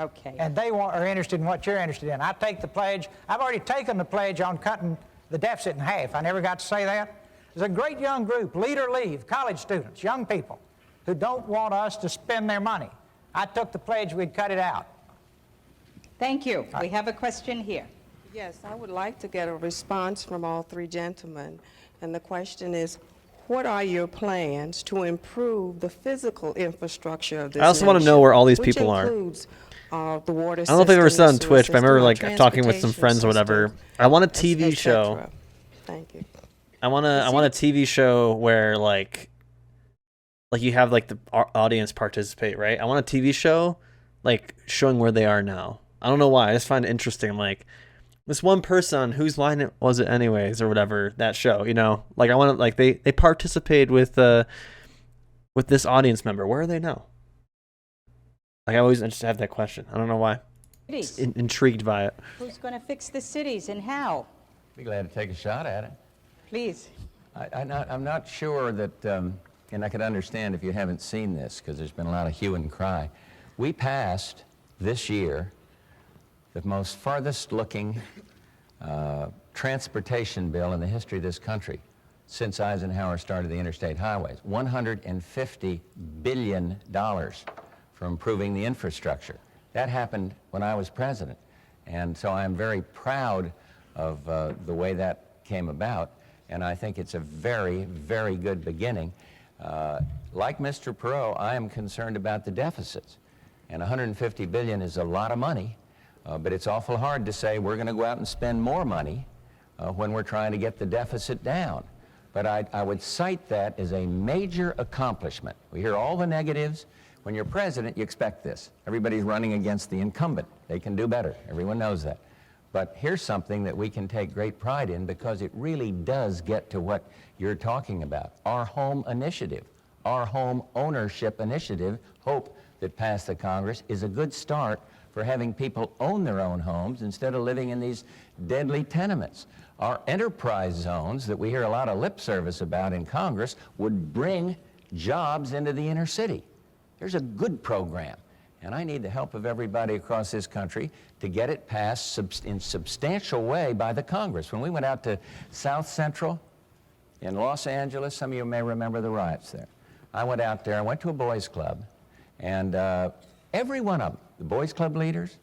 Okay. And they are interested in what you're interested in. I take the pledge. I've already taken the pledge on cutting the deficit in half. I never got to say that. There's a great young group, Lead or Leave, college students, young people, who don't want us to spend their money. I took the pledge we'd cut it out. Thank you. We have a question here. Yes, I would like to get a response from all three gentlemen. And the question is, what are your plans to improve the physical infrastructure of this I also want to know where all these people are. Which includes the water I don't know if I've ever said on system, Twitch, but I remember sewer system, like talking with some friends or whatever. I want a TV et show. cetera. Thank you. I want a TV show where like you have like the audience participate, right? I want a TV show like showing where they are now. I don't know why. I just find it interesting. Like this one person, whose line was it anyways, or whatever, that show, you know? Like I want to like they participated with this audience member. Where are they now? Like I always just have that question. I don't know why. Cities. Intrigued by it. Who's going to fix the cities and how? Be glad to take a shot at it. Please. I'm not sure that, and I could understand if you haven't seen this, because there's been a lot of hue and cry. We passed this year the most farthest looking transportation bill in the history of this country since Eisenhower started the interstate highways. $150 billion for improving the infrastructure. That happened when I was president. And so I'm very proud of the way that came about. And I think it's a very, very good beginning. Like Mr. Perot, I am concerned about the deficits. And $150 billion is a lot of money, but it's awful hard to say we're going to go out and spend more money when we're trying to get the deficit down. But I would cite that as a major accomplishment. We hear all the negatives. When you're president, you expect this. Everybody's running against the incumbent. They can do better. Everyone knows that. But here's something that we can take great pride in because it really does get to what you're talking about. Our home initiative, our home ownership initiative, hope that passed the Congress, is a good start for having people own their own homes instead of living in these deadly tenements. Our enterprise zones that we hear a lot of lip service about in Congress would bring jobs into the inner city. There's a good program, and I need the help of everybody across this country to get it passed in substantial way by the Congress. When we went out to South Central in Los Angeles, some of you may remember the riots there. I went out there, I went to a boys' club, and every one of them, the boys' club leaders,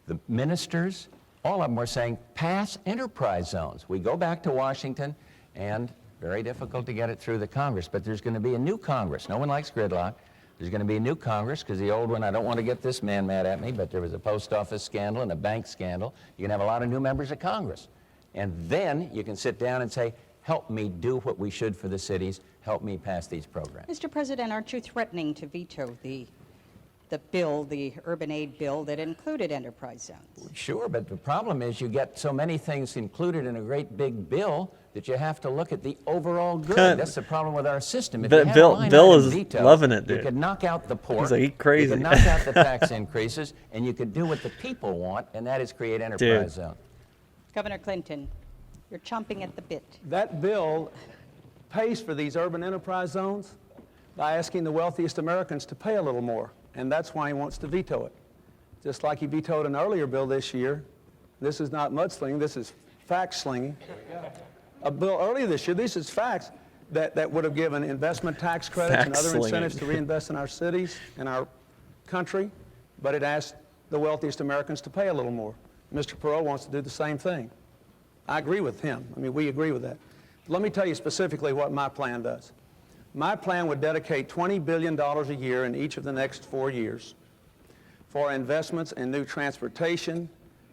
the ministers, all of them were saying, pass enterprise zones. We go back to Washington, and very difficult to get it through the Congress, but there's going to be a new Congress. No one likes gridlock. There's going to be a new Congress because the old one, I don't want to get this man mad at me, but there was a post office scandal and a bank scandal. You can have a lot of new members of Congress. And then you can sit down and say, help me do what we should for the cities. Help me pass these programs. Mr. President, aren't you threatening to veto the bill, the urban aid bill that included enterprise zones? Sure, but the problem is you get so many things included in a great big bill that you have to look at the overall good. That's the problem with our system. If you had a line Bill item is veto, loving it, dude. You could knock out the poor. He's like, "He's crazy." You could knock out the tax increases, and you could do what the people want, and that is create enterprise zones. Governor Clinton, you're chomping at the bit. That bill pays for these urban enterprise zones by asking the wealthiest Americans to pay a little more, and that's why he wants to veto it. Just like he vetoed an earlier bill this year. This is not mudslinging, this is fact slinging. A bill earlier this year, this is facts, that would have given investment tax credits and other incentives to reinvest in our cities and our country, but it asked the wealthiest Americans to pay a little more. Mr. Perot wants to do the same thing. I agree with him. I mean, we agree with that. Let me tell you specifically what my plan does. My plan would dedicate $20 billion a year in each of the next 4 years for investments in new transportation,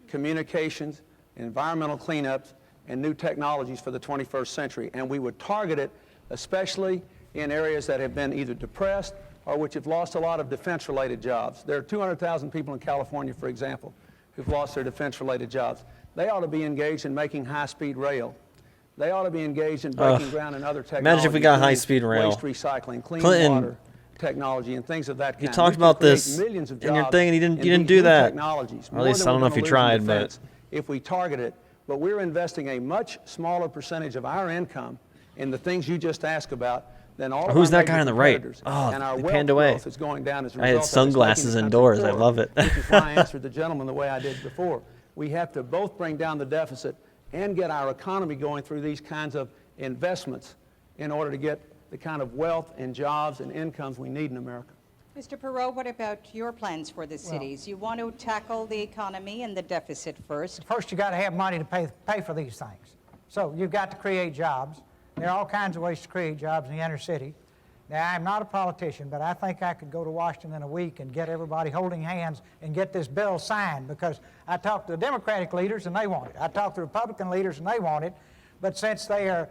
communications, environmental cleanups, and new technologies for the 21st century. And we would target it especially in areas that have been either depressed or which have lost a lot of defense-related jobs. There are 200,000 people in California, for example, who've lost their defense-related jobs. They ought to be engaged in making high-speed rail. They ought to be engaged in breaking ground in other technologies. Imagine if we got high-speed rail. Waste recycling, clean Clinton, water technology, and things of that kind. You talked about this in your thing, and you didn't do that. Technologies, or at least I don't know if you tried, but if we target it, but we're investing a much smaller percentage of our income in the things you just asked about than all of who's our that guy on the right? Oh, and our they wealth panned away. growth is going down as a I had result sunglasses of indoors. I forward, love it. which is why I answered the gentleman the way I did before. We have to both bring down the deficit and get our economy going through these kinds of investments in order to get the kind of wealth and jobs and incomes we need in America. Mr. Perot, what about your plans for the cities? You want to tackle the economy and the deficit first. First, you got to have money to pay for these things. So you've got to create jobs. There are all kinds of ways to create jobs in the inner city. Now, I'm not a politician, but I think I could go to Washington in a week and get everybody holding hands and get this bill signed, because I talked to the Democratic leaders and they want it. I talked to Republican leaders and they want it. But since they are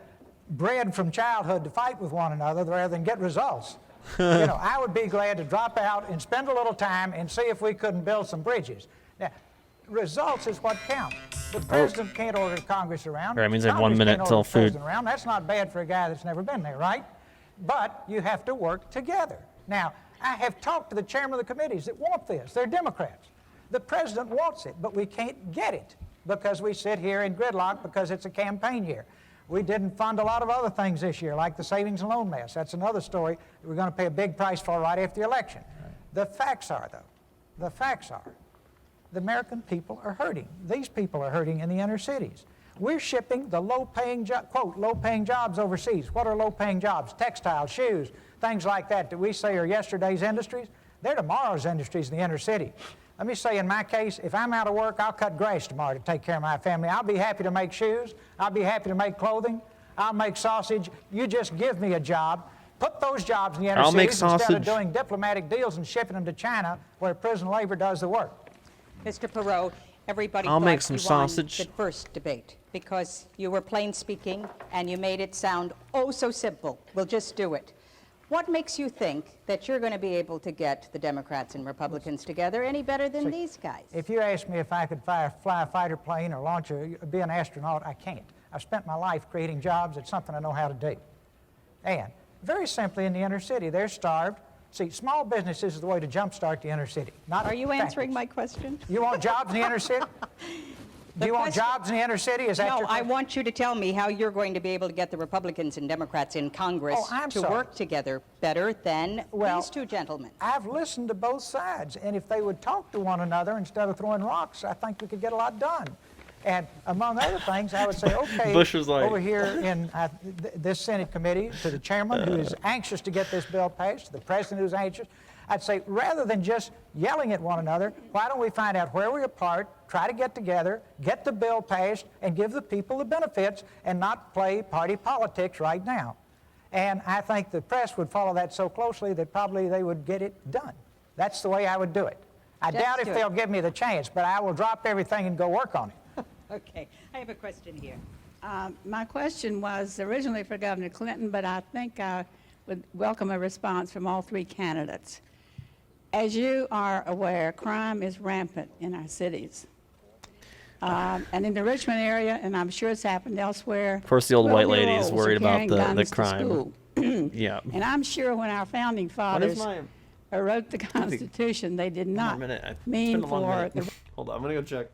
bred from childhood to fight with one another rather than get results, I would be glad to drop out and spend a little time and see if we couldn't build some bridges. Now, results is what counts. The president can't order Congress around. That means I have Congress 1 minute can't till order the food. president around. That's not bad for a guy that's never been there, right? But you have to work together. Now, I have talked to the chairman of the committees that want this. They're Democrats. The president wants it, but we can't get it because we sit here in gridlock because it's a campaign year. We didn't fund a lot of other things this year, like the savings and loan mess. That's another story that we're going to pay a big price for right after the election. Right. The facts are, though, the American people are hurting. These people are hurting in the inner cities. We're shipping the low-paying, quote, low-paying jobs overseas. What are low-paying jobs? Textiles, shoes, things like that we say are yesterday's industries. They're tomorrow's industries in the inner city. Let me say, in my case, if I'm out of work, I'll cut grass tomorrow to take care of my family. I'll be happy to make shoes. I'll be happy to make clothing. I'll make sausage. You just give me a job. Put those jobs in the inner cities instead of doing diplomatic deals and shipping them to China where prison labor does the work. Mr. Perot, Everybody I'll thought make some you won sausage. the first debate because you were plain speaking and you made it sound oh so simple. We'll just do it. What makes you think that you're going to be able to get the Democrats and Republicans together any better than these guys? If you ask me if I could fly a fighter plane or be an astronaut, I can't. I've spent my life creating jobs. It's something I know how to do. And very simply, in the inner city, they're starved. See, small businesses is the way to jumpstart the inner city. Are you answering my question? You want jobs in the inner city? Do you want jobs in the inner city? Is that No, your I question? want you to tell me how you're going to be able to get the Republicans and Democrats in Congress to work together better than these two gentlemen. I've listened to both sides, and if they would talk to one another instead of throwing rocks, I think we could get a lot done. And among other things, I would say, okay, Bush was like, over here in this Senate committee, to the chairman who is anxious to get this bill passed, to the president who's anxious, I'd say rather than just yelling at one another, why don't we find out where we're apart, try to get together, get the bill passed, and give the people the benefits and not play party politics right now. And I think the press would follow that so closely that probably they would get it done. That's the way I would do it. I doubt if they'll give me the chance, but I will drop everything and go work on it. Okay, I have a question here. My question was originally for Governor Clinton, but I think I would welcome a response from all three candidates. As you are aware, crime is rampant in our cities. And in the Richmond area, and I'm sure it's happened elsewhere. Of course, the old white lady is 12-year-olds worried are about carrying the guns to crime. school. Yeah. And I'm sure when our founding fathers wrote the Constitution, they did not mean for the... Hold on, I'm going to go check.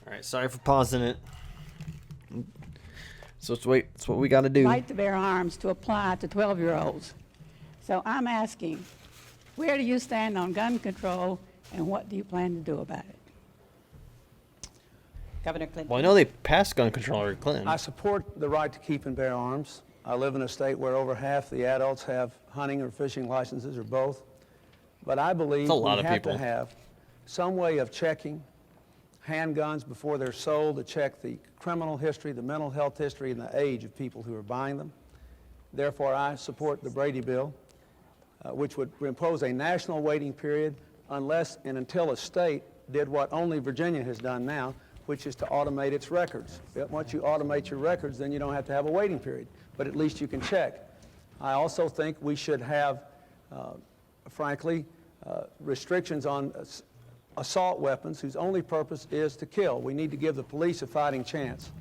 All right, sorry for pausing it. So it's what we got to do. Right to bear arms to apply to 12-year-olds. So I'm asking, where do you stand on gun control, and what do you plan to do about it? Governor Clinton. Well, I know they passed gun control under Clinton. I support the right to keep and bear arms. I live in a state where over half the adults have hunting or fishing licenses or both. But I believe we have to have some way of checking handguns before they're sold, to check the criminal history, the mental health history, and the age of people who are buying them. Therefore, I support the Brady bill, which would impose a national waiting period unless and until a state did what only Virginia has done now, which is to automate its records. Once you automate your records, then you don't have to have a waiting period, but at least you can check. I also think we should have, frankly, restrictions on assault weapons whose only purpose is to kill. We need to give the police a fighting chance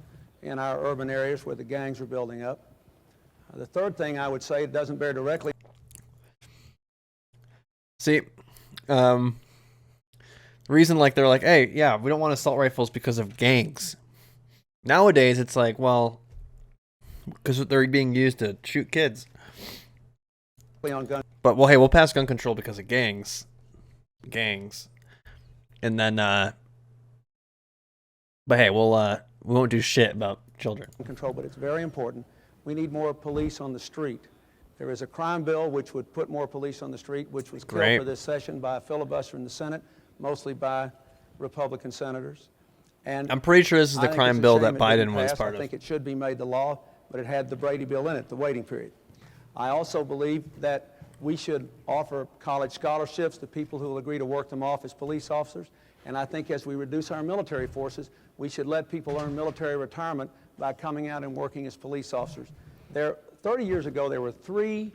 in our urban areas where the gangs are building up. The third thing I would say, it doesn't bear directly. See, reason like they're like, hey, yeah, we don't want assault rifles because of gangs. Nowadays, it's like, well, because they're being used to shoot kids. On gun. But well, hey, we'll pass gun control because of gangs, and then, but hey, we won't do shit about children. Control, but it's very important. We need more police on the street. There is a crime bill which would put more police on the street, which was killed for this session by a filibuster in the Senate, mostly by Republican senators. And I'm pretty sure this is the crime bill that Biden was part of. I think of. it should be made the law, but it had the Brady bill in it, the waiting period. I also believe that we should offer college scholarships to people who will agree to work them off as police officers. And I think as we reduce our military forces, we should let people earn military retirement by coming out and working as police officers. 30 years ago, there were 3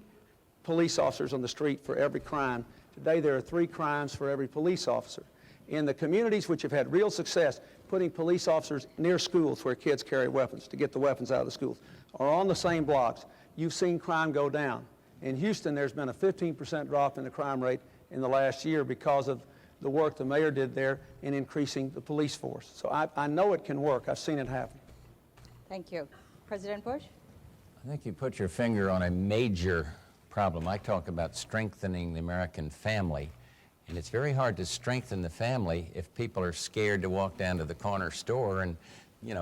police officers on the street for every crime. Today, there are 3 crimes for every police officer. In the communities which have had real success, putting police officers near schools where kids carry weapons to get the weapons out of the schools, or on the same blocks, you've seen crime go down. In Houston, there's been a 15% drop in the crime rate in the last year because of the work the mayor did there in increasing the police force. So I know it can work. I've seen it happen. Thank you. President Bush? I think you put your finger on a major problem. I talk about strengthening the American family, and it's very hard to strengthen the family if people are scared to walk down to the corner store and,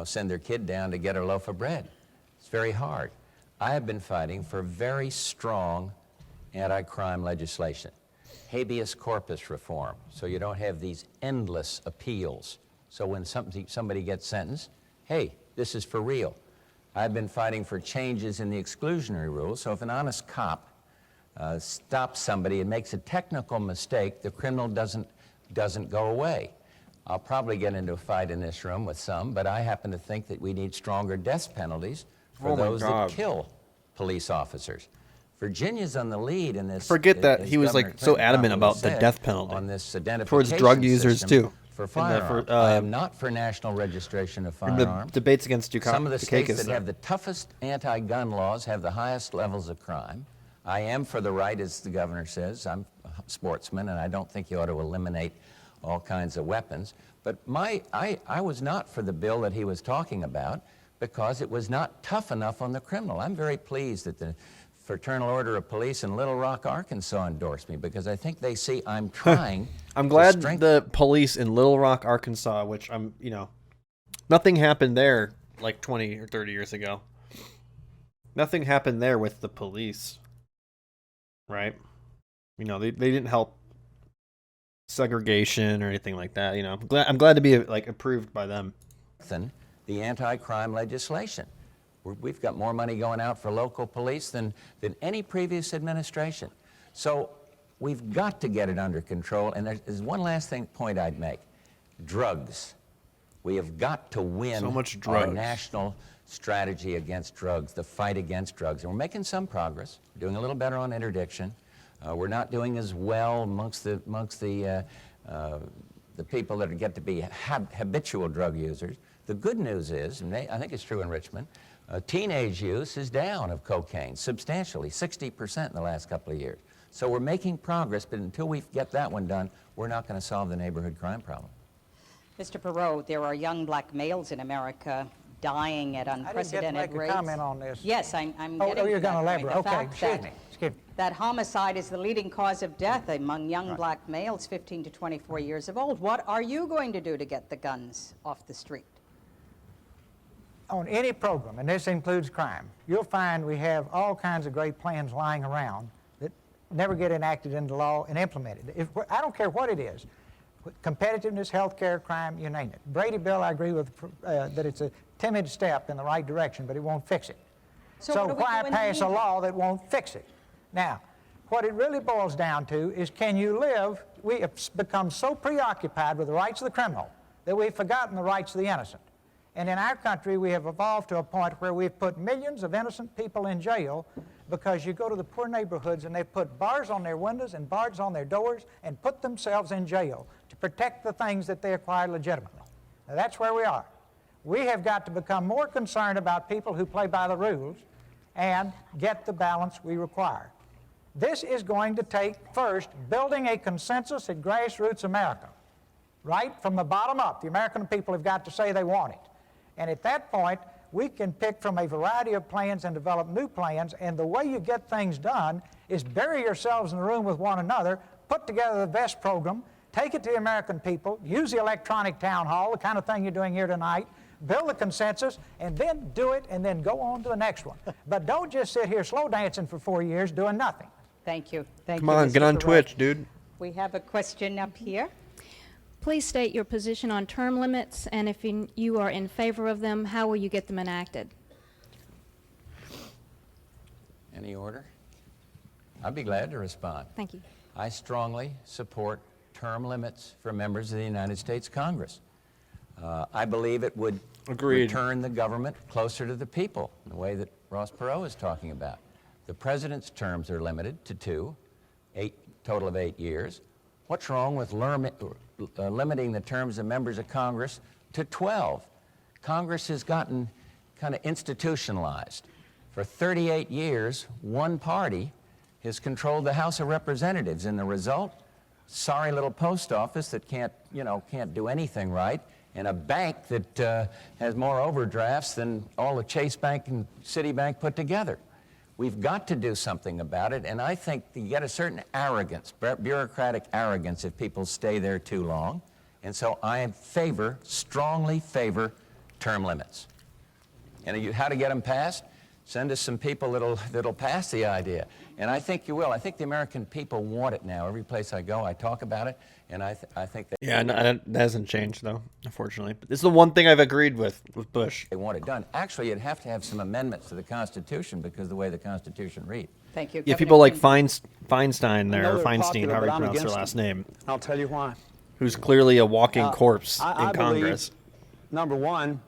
send their kid down to get a loaf of bread. It's very hard. I have been fighting for very strong anti-crime legislation. Habeas corpus reform, so you don't have these endless appeals. So when somebody gets sentenced, hey, this is for real. I've been fighting for changes in the exclusionary rules, so if an honest cop stops somebody and makes a technical mistake, the criminal doesn't go away. I'll probably get into a fight in this room with some, but I happen to think that we need stronger death penalties for those that kill police officers. Virginia's on the lead in this. Forget that he was like so adamant about the death penalty on this identification towards drug users too. For firearms. I am not for national registration of firearms. The debates against Some of the states that have the toughest anti-gun laws have the highest levels of crime. I am for the right, as the governor says. I'm a sportsman, and I don't think you ought to eliminate all kinds of weapons. But I was not for the bill that he was talking about because it was not tough enough on the criminal. I'm very pleased that the Fraternal Order of Police in Little Rock, Arkansas endorsed me because I think they see I'm trying. I'm glad the police in Little Rock, Arkansas, which nothing happened there like 20 or 30 years ago. Nothing happened there with the police, right? They didn't help segregation or anything like that. I'm glad to be approved by them. The anti-crime legislation. We've got more money going out for local police than any previous administration. So we've got to get it under control. And there's one last point I'd make. Drugs. We have got to win our national strategy against drugs, the fight against drugs. And we're making some progress. We're doing a little better on interdiction. We're not doing as well amongst the people that get to be habitual drug users. The good news is, and I think it's true in Richmond, teenage use is down of cocaine substantially, 60% in the last couple of years. So we're making progress, but until we get that one done, we're not going to solve the neighborhood crime problem. Mr. Perot, there are young black males in America dying at unprecedented I didn't get to make a comment on this. Yes, I'm getting to you're going to elaborate. Okay, excuse me. That homicide is the leading cause of death among young black males 15 to 24 years of old. What are you going to do to get the guns off the street? On any program, and this includes crime, you'll find we have all kinds of great plans lying around that never get enacted into law and implemented. I don't care what it is, competitiveness, healthcare, crime, you name it. Brady bill, I agree with that it's a timid step in the right direction, but it won't fix it. So why pass a law that won't fix it? Now, what it really boils down to is, can you live? We have become so preoccupied with the rights of the criminal that we've forgotten the rights of the innocent. And in our country, we have evolved to a point where we've put millions of innocent people in jail because you go to the poor neighborhoods and they put bars on their windows and bars on their doors and put themselves in jail to protect the things that they acquired legitimately. Now, that's where we are. We have got to become more concerned about people who play by the rules and get the balance we require. This is going to take, first, building a consensus at grassroots America. right from the bottom up. The American people have got to say they want it. And at that point, we can pick from a variety of plans and develop new plans, and the way you get things done is bury yourselves in the room with one another, put together the best program, take it to the American people, use the electronic town hall, the kind of thing you're doing here tonight, build the consensus, and then do it, and then go on to the next one. But don't just sit here slow dancing for 4 years doing nothing. Thank you. Thank Come you, on, Mr. get on Perot. Twitch, dude. We have a question up here. Please state your position on term limits, and if you are in favor of them, how will you get them enacted? Any order? I'd be glad to respond. Thank you. I strongly support term limits for members of the United States Congress. I believe it would return the government closer to the people in the way that Ross Perot is talking about. The president's terms are limited to 2, total of 8 years. What's wrong with limiting the terms of members of Congress to 12? Congress has gotten kind of institutionalized. For 38 years, one party has controlled the House of Representatives, and the result, sorry little post office that can't do anything right, and a bank that has more overdrafts than all the Chase Bank and Citibank put together. We've got to do something about it, and I think you get a certain arrogance, bureaucratic arrogance, if people stay there too long. And so I strongly favor term limits. And how to get them passed? Send us some people that'll pass the idea. And I think you will. I think the American people want it now. Every place I go, I talk about it, and I think that... Yeah, that hasn't changed, though, unfortunately. But this is the one thing I've agreed with Bush. They want it done. Actually, you'd have to have some amendments to the Constitution because of the way the Constitution reads. Thank you. Yeah, people like Feinstein there, or Feinstein, however you pronounce their last name. I'll tell you why. Who's clearly a walking corpse I in Congress. believe, number one,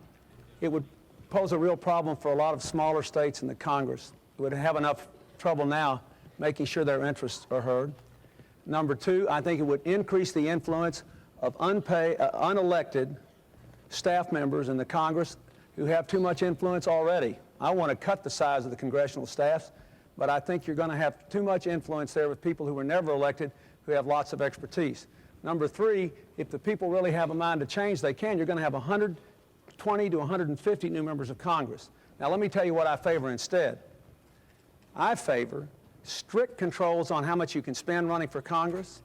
it would pose a real problem for a lot of smaller states in the Congress. It would have enough trouble now making sure their interests are heard. Number two, I think it would increase the influence of unelected staff members in the Congress who have too much influence already. I want to cut the size of the congressional staffs, but I think you're going to have too much influence there with people who were never elected who have lots of expertise. Number three, if the people really have a mind to change, they can. You're going to have 120 to 150 new members of Congress. Now, let me tell you what I favor instead. I favor strict controls on how much you can spend running for Congress,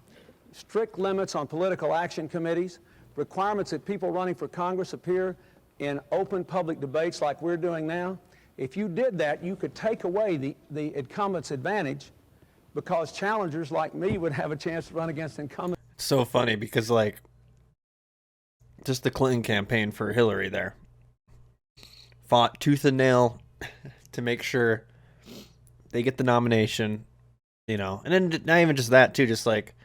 strict limits on political action committees, requirements that people running for Congress appear in open public debates like we're doing now. If you did that, you could take away the incumbent's advantage because challengers like me would have a chance to run against incumbents. It's so funny because, like, just the Clinton campaign for Hillary there fought tooth and nail to make sure they get the nomination, and then not even just that too, just like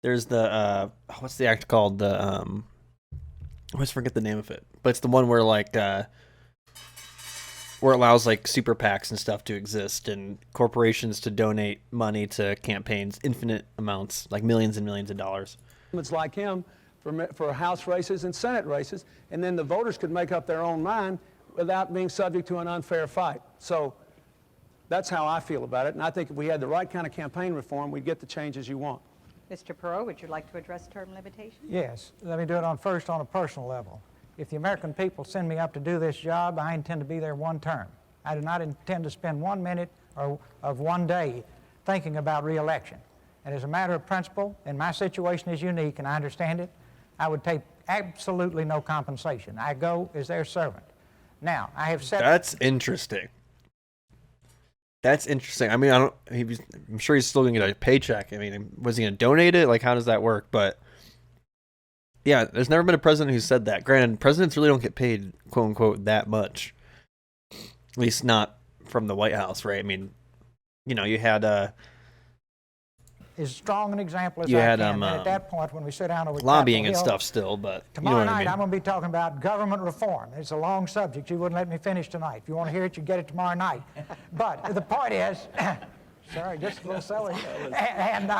there's the what's the act called, the I always forget the name of it, but it's the one where like where it allows like super PACs and stuff to exist and corporations to donate money to campaigns, infinite amounts, like millions and millions of dollars. It's like him for House races and Senate races, and then the voters could make up their own mind without being subject to an unfair fight. So that's how I feel about it, and I think if we had the right kind of campaign reform, we'd get the changes you want. Mr. Perot, would you like to address term limitations? Yes. Let me do it first on a personal level. If the American people send me up to do this job, I intend to be there one term. I do not intend to spend 1 minute of one day thinking about re-election. And as a matter of principle, and my situation is unique and I understand it, I would take absolutely no compensation. I go as their servant. Now, I have said... That's interesting. That's interesting. I mean, I'm sure he's still going to get a paycheck. I mean, was he going to donate it? Like, how does that work? But yeah, there's never been a president who said that. Granted, presidents really don't get paid, quote unquote, that much. At least not from the White House, right? I mean, you had as strong an example as you I had, can. And at that point, when we sit down over lobbying Capitol and Hill, stuff still, but tomorrow you know what night I mean. I'm going to be talking about government reform. It's a long subject. You wouldn't let me finish tonight. If you want to hear it, you get it tomorrow night. But the point is, sorry, just a little silly. And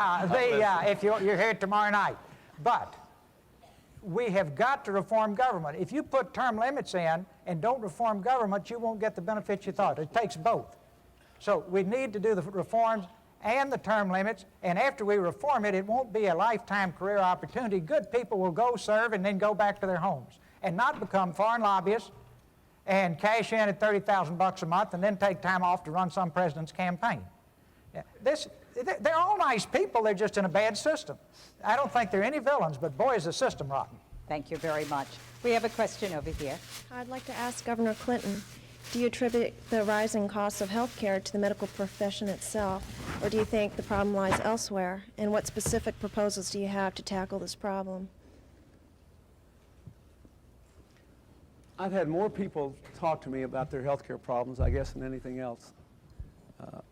if you're here tomorrow night, but we have got to reform government. If you put term limits in and don't reform government, you won't get the benefits you thought. It takes both. So we need to do the reforms. and the term limits, and after we reform it, it won't be a lifetime career opportunity. Good people will go serve and then go back to their homes and not become foreign lobbyists and cash in at $30,000 a month and then take time off to run some president's campaign. They're all nice people, they're just in a bad system. I don't think they're any villains, but boy, is the system rotten. Thank you very much. We have a question over here. I'd like to ask Governor Clinton, do you attribute the rising costs of health care to the medical profession itself, or do you think the problem lies elsewhere? And what specific proposals do you have to tackle this problem? I've had more people talk to me about their health care problems, I guess, than anything else.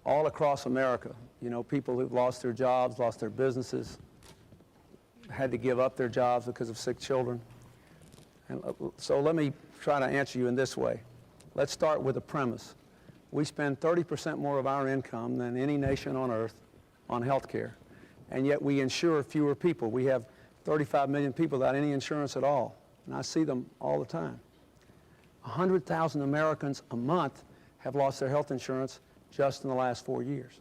All across America, you know, people who've lost their jobs, lost their businesses, had to give up their jobs because of sick children. And so let me try to answer you in this way. Let's start with a premise. We spend 30% more of our income than any nation on earth on health care, and yet we insure fewer people. We have 35 million people without any insurance at all, and I see them all the time. 100,000 Americans a month have lost their health insurance just in the last 4 years.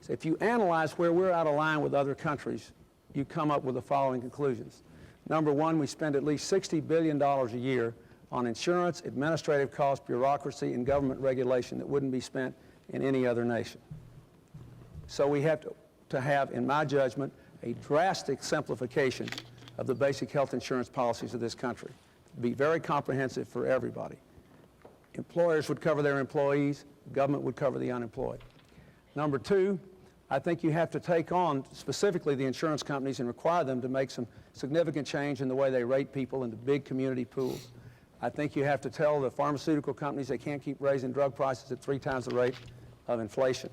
So if you analyze where we're out of line with other countries, you come up with the following conclusions. Number one, we spend at least $60 billion a year on insurance, administrative costs, bureaucracy, and government regulation that wouldn't be spent in any other nation. So we have to have, in my judgment, a drastic simplification of the basic health insurance policies of this country. Be very comprehensive for everybody. Employers would cover their employees, government would cover the unemployed. Number two, I think you have to take on specifically the insurance companies and require them to make some significant change in the way they rate people into big community pools. I think you have to tell the pharmaceutical companies they can't keep raising drug prices at 3 times the rate of inflation.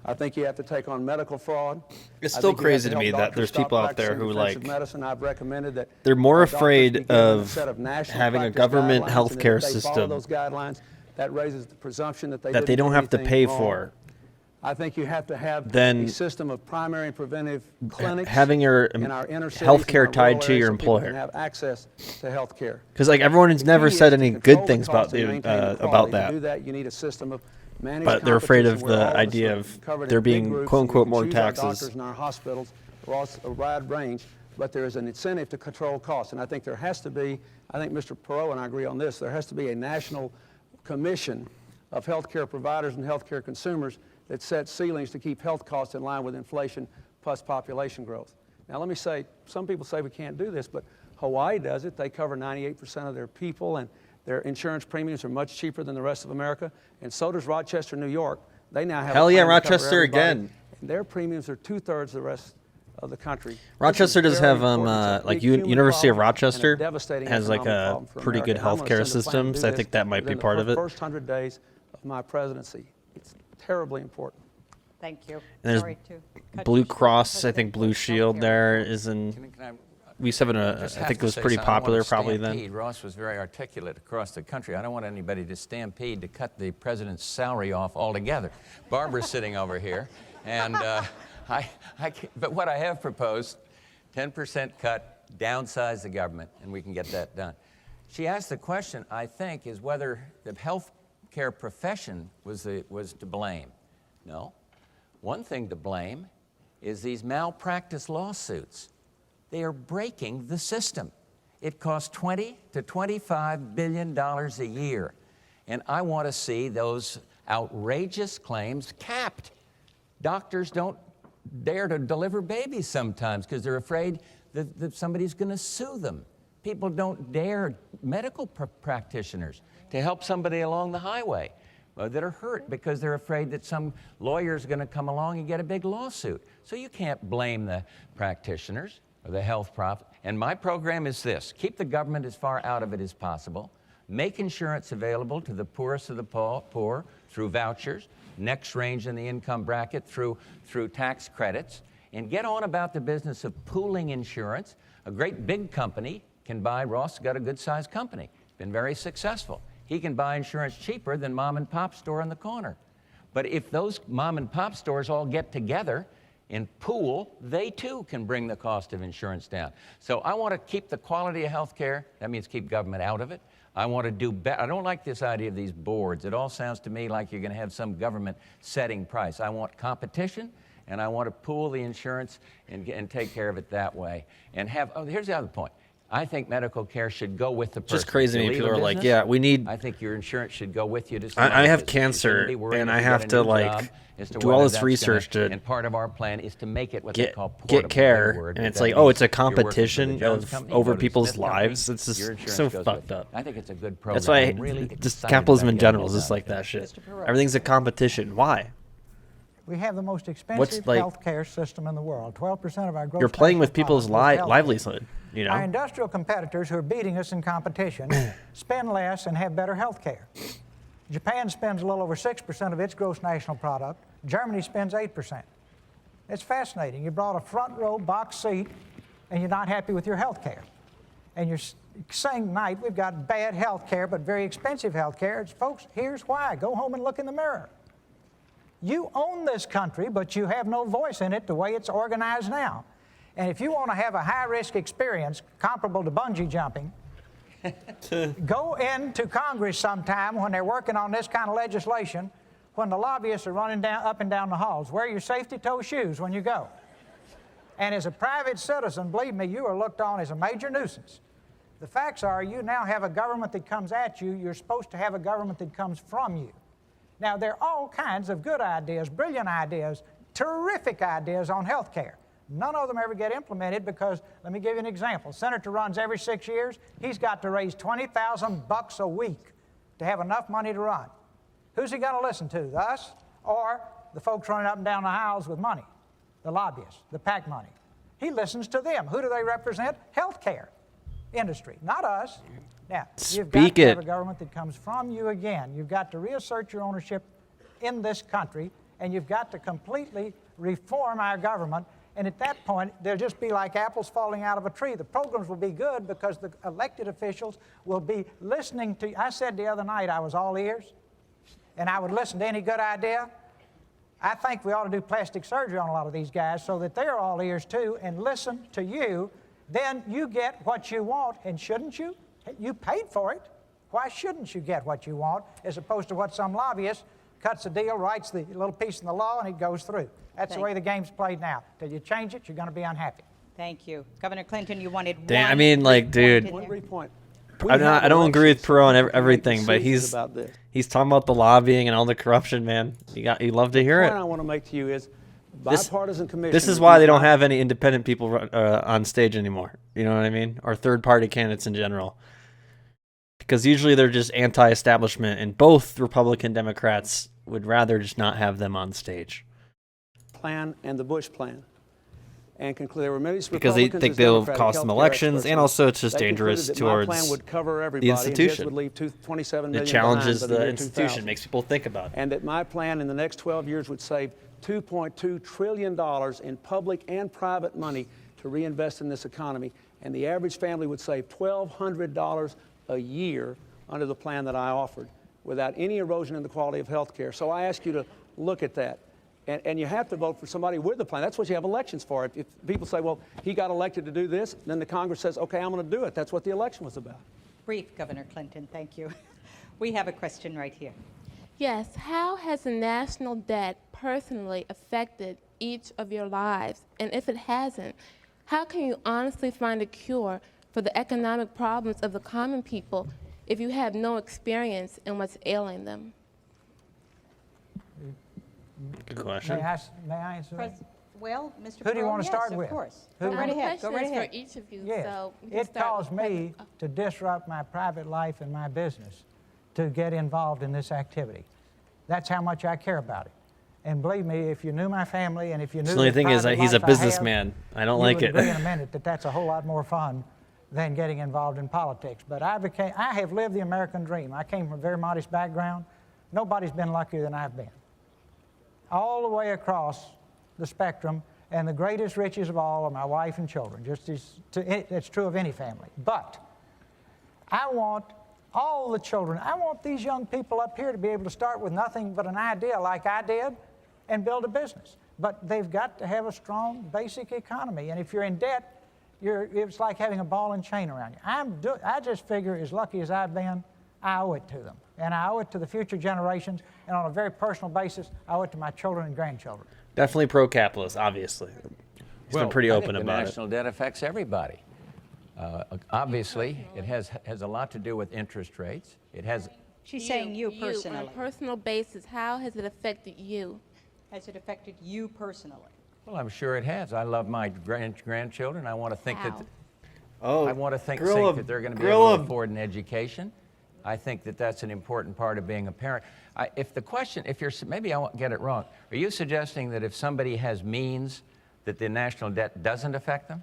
I think you have to take on medical fraud. It's still crazy to me that there's people out there who, like, medicine. I've recommended that they're more afraid of national having a practice government guidelines, health and care if they follow system those guidelines, that raises the presumption that they that they didn't don't do have to anything pay wrong. for. I think you have to have Then a system of primary and preventive clinics having your in our inner cities health and care our tied rural to areas your so people employer. can have access to health care. Because, like, everyone has never key said is to any control good the things cost about and maintain the about quality. that. To do that, you need a system of managed But they're afraid of competition where all the of us idea are of covered there in big being groups quote and we unquote can more choose our taxes. doctors in our hospitals across a wide range, but there is an incentive to control costs. And I think there has to be, I think Mr. Perot and I agree on this, there has to be a national commission of healthcare providers and healthcare consumers that sets ceilings to keep health costs in line with inflation plus population growth. Now let me say, some people say we can't do this, but Hawaii does it. They cover 98% of their people, and their insurance premiums are much cheaper than the rest of America, and so does Rochester, New York. They now have Hell a yeah, plan to cover Rochester everybody, again. and their premiums are 2/3 the rest of the country. Rochester This does is very have important. It's a like big human University of problem and a Rochester devastating has like economic a problem for pretty America. good And I'm gonna healthcare send a plan system, to so I do think this that might be within the part of it. First 100 days of my presidency. It's terribly important. Thank you. And Sorry to there's cut Blue you short, Cross, but I think that Blue was Shield healthcare. there is in. We used to have I Just think have it to was say pretty something. I don't popular want to probably stampede. then. Ross was very articulate across the country. I don't want anybody to stampede to cut the president's salary off altogether. Barbara's sitting over here, and but what I have proposed, 10% cut, downsize the government, and we can get that done. She asked the question, I think, is whether the health care profession was to blame. No. One thing to blame is these malpractice lawsuits. They are breaking the system. It costs $20 to $25 billion a year. And I want to see those outrageous claims capped. Doctors don't dare to deliver babies sometimes because they're afraid that somebody's going to sue them. People don't dare, medical practitioners, to help somebody along the highway that are hurt because they're afraid that some lawyer's going to come along and get a big lawsuit. So you can't blame the practitioners or the health prof. And my program is this: keep the government as far out of it as possible, make insurance available to the poorest of the poor through vouchers, next range in the income bracket through tax credits, and get on about the business of pooling insurance. A great big company can buy, Ross got a good-sized company, been very successful. He can buy insurance cheaper than mom and pop store on the corner. But if those mom and pop stores all get together and pool, they too can bring the cost of insurance down. So I want to keep the quality of health care. That means keep government out of it. I want to do better. I don't like this idea of these boards. It all sounds to me like you're going to have some government setting price. I want competition, and I want to pool the insurance and take care of it that way. And have, here's the other point. I think medical care should go with the person. Just crazy to me. People are like, yeah, we need. I think your insurance should go with you to. I have cancer, and I have to like do all this research to. And part of our plan is to make it what they call get care, and it's like, oh, it's a competition over people's lives. It's just so fucked up. I think it's a good program. That's why just capitalism in general is just like that shit. Everything's a competition. Why? We have the most expensive health care system in the world. 12% of our gross. You're playing with people's livelihood. You know? Our industrial competitors who are beating us in competition spend less and have better health care. Japan spends a little over 6% of its gross national product. Germany spends 8%. It's fascinating. You brought a front row box seat and you're not happy with your health care. And you're saying tonight we've got bad health care but very expensive health care. Folks, here's why. Go home and look in the mirror. You own this country, but you have no voice in it the way it's organized now. And if you want to have a high-risk experience comparable to bungee jumping, go into Congress sometime when they're working on this kind of legislation, when the lobbyists are running up and down the halls. Wear your safety-toe shoes when you go. And as a private citizen, believe me, you are looked on as a major nuisance. The facts are you now have a government that comes at you. You're supposed to have a government that comes from you. Now, there are all kinds of good ideas, brilliant ideas, terrific ideas on health care. None of them ever get implemented because, let me give you an example. Senator runs every 6 years. He's got to raise $20,000 a week to have enough money to run. Who's he going to listen to, us or the folks running up and down the aisles with money, the lobbyists, the PAC money? He listens to them. Who do they represent? Health care industry, not us. Now, you've got to have a government that comes from you again. You've got to reassert your ownership in this country, and you've got to completely reform our government. And at that point, they'll just be like apples falling out of a tree. The programs will be good because the elected officials will be listening to. I said the other night I was all ears, and I would listen to any good idea. I think we ought to do plastic surgery on a lot of these guys so that they're all ears too and listen to you. Then you get what you want, and shouldn't you? You paid for it. Why shouldn't you get what you want as opposed to what some lobbyist cuts a deal, writes the little piece in the law, and it goes through? That's the way the game's played now. Till you change it, you're going to be unhappy. Thank you. Governor Clinton, you wanted one. I mean, like, dude, I don't agree with Perot on everything, but he's talking about the lobbying and all the corruption, man. You love to hear it. The point I want to make to you is bipartisan commission. This is why they don't have any independent people on stage anymore. You know what I mean? Or third-party candidates in general. Because usually they're just anti-establishment, and both Republican Democrats would rather just not have them on stage. Plan and the Bush plan. And conclude there were many because they think they'll cost them elections, and also it's just dangerous towards the institution. It challenges the institution, makes people think about it. And that my plan in the next 12 years would save $2.2 trillion in public and private money to reinvest in this economy, and the average family would save $1,200 a year under the plan that I offered without any erosion in the quality of health care. So I ask you to look at that. And you have to vote for somebody with a plan. That's what you have elections for. If people say, well, he got elected to do this, then the Congress says, okay, I'm going to do it. That's what the election was about. Brief, Governor Clinton. Thank you. We have a question right here. Yes. How has the national debt personally affected each of your lives? And if it hasn't, how can you honestly find a cure for the economic problems of the common people if you have no experience in what's ailing them? Good question. May I answer? Well, Mr. Who do you want to start with? Of course. Go right ahead. Go right ahead. For each of you. Yes. So it caused me to disrupt my private life and my business to get involved in this activity. That's how much I care about it. And believe me, if you knew my family and if you knew the only thing is that he's a businessman. I don't like it. You would agree in a minute that that's a whole lot more fun than getting involved in politics. But I have lived the American dream. I came from a very modest background. Nobody's been luckier than I've been. All the way across the spectrum, and the greatest riches of all are my wife and children. It's true of any family. But I want all the children, I want these young people up here to be able to start with nothing but an idea like I did and build a business. but they've got to have a strong basic economy. And if you're in debt, it's like having a ball and chain around you. I just figure, as lucky as I've been, I owe it to them. And I owe it to the future generations, and on a very personal basis, I owe it to my children and grandchildren. Definitely pro-capitalist, obviously. He's been pretty open about it. The national debt affects everybody. Obviously, it has a lot to do with interest rates. It has. She's saying you On personally. a personal basis, how has it affected you? Has it affected you personally? Well, I'm sure it has. I love my grandchildren. I want to think How? that. Oh, I want to think grill 'em, that they're going to be grill able to 'em. afford an education. I think that that's an important part of being a parent. Maybe I won't get it wrong. Are you suggesting that if somebody has means, that the national debt doesn't affect them?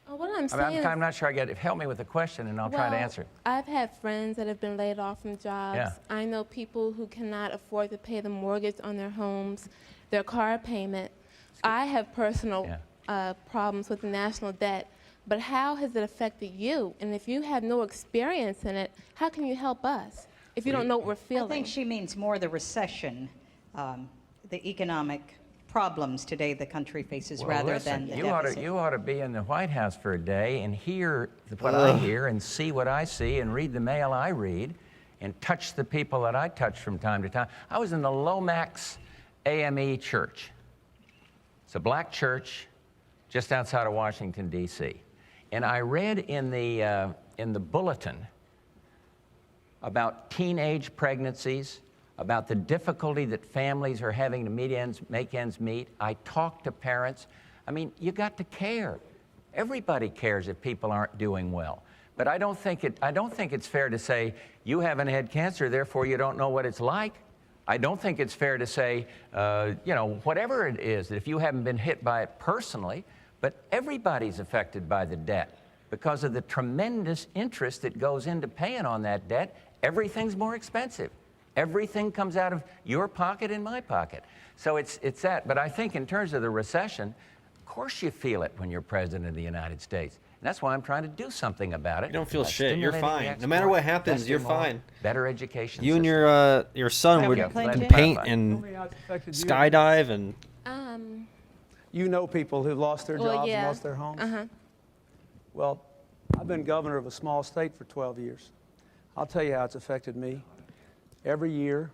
What I'm saying I'm not sure I get it. Help me with the question, and I'll try to answer it. I've had friends that have been laid off from jobs. Yeah. I know people who cannot afford to pay the mortgage on their homes, their car payment. I have personal problems with the national debt, but how has it affected you? And if you have no experience in it, how can you help us if you don't know what we're feeling? I think she means more the recession, the economic problems today the country faces rather than the deficit. You ought to be in the White House for a day and hear what I hear and see what I see and read the mail I read and touch the people that I touch from time to time. I was in the Lomax AME Church. It's a black church just outside of Washington, D.C. And I read in the bulletin about teenage pregnancies, about the difficulty that families are having to make ends meet. I talked to parents. I mean, you got to care. Everybody cares if people aren't doing well. But I don't think it's fair to say you haven't had cancer, therefore you don't know what it's like. I don't think it's fair to say, whatever it is, that if you haven't been hit by it personally, but everybody's affected by the debt because of the tremendous interest that goes into paying on that debt. Everything's more expensive. Everything comes out of your pocket and my pocket. So it's that. But I think in terms of the recession, of course you feel it when you're president of the United States. And that's why I'm trying to do something about it. You don't feel by shit. You're stimulating fine. No matter what happens, you're fine. Better education. You and your son would paint and skydive and. You know people who've lost their jobs and lost their homes? Well, I've been governor of a small state for 12 years. I'll tell you how it's affected me. Every year,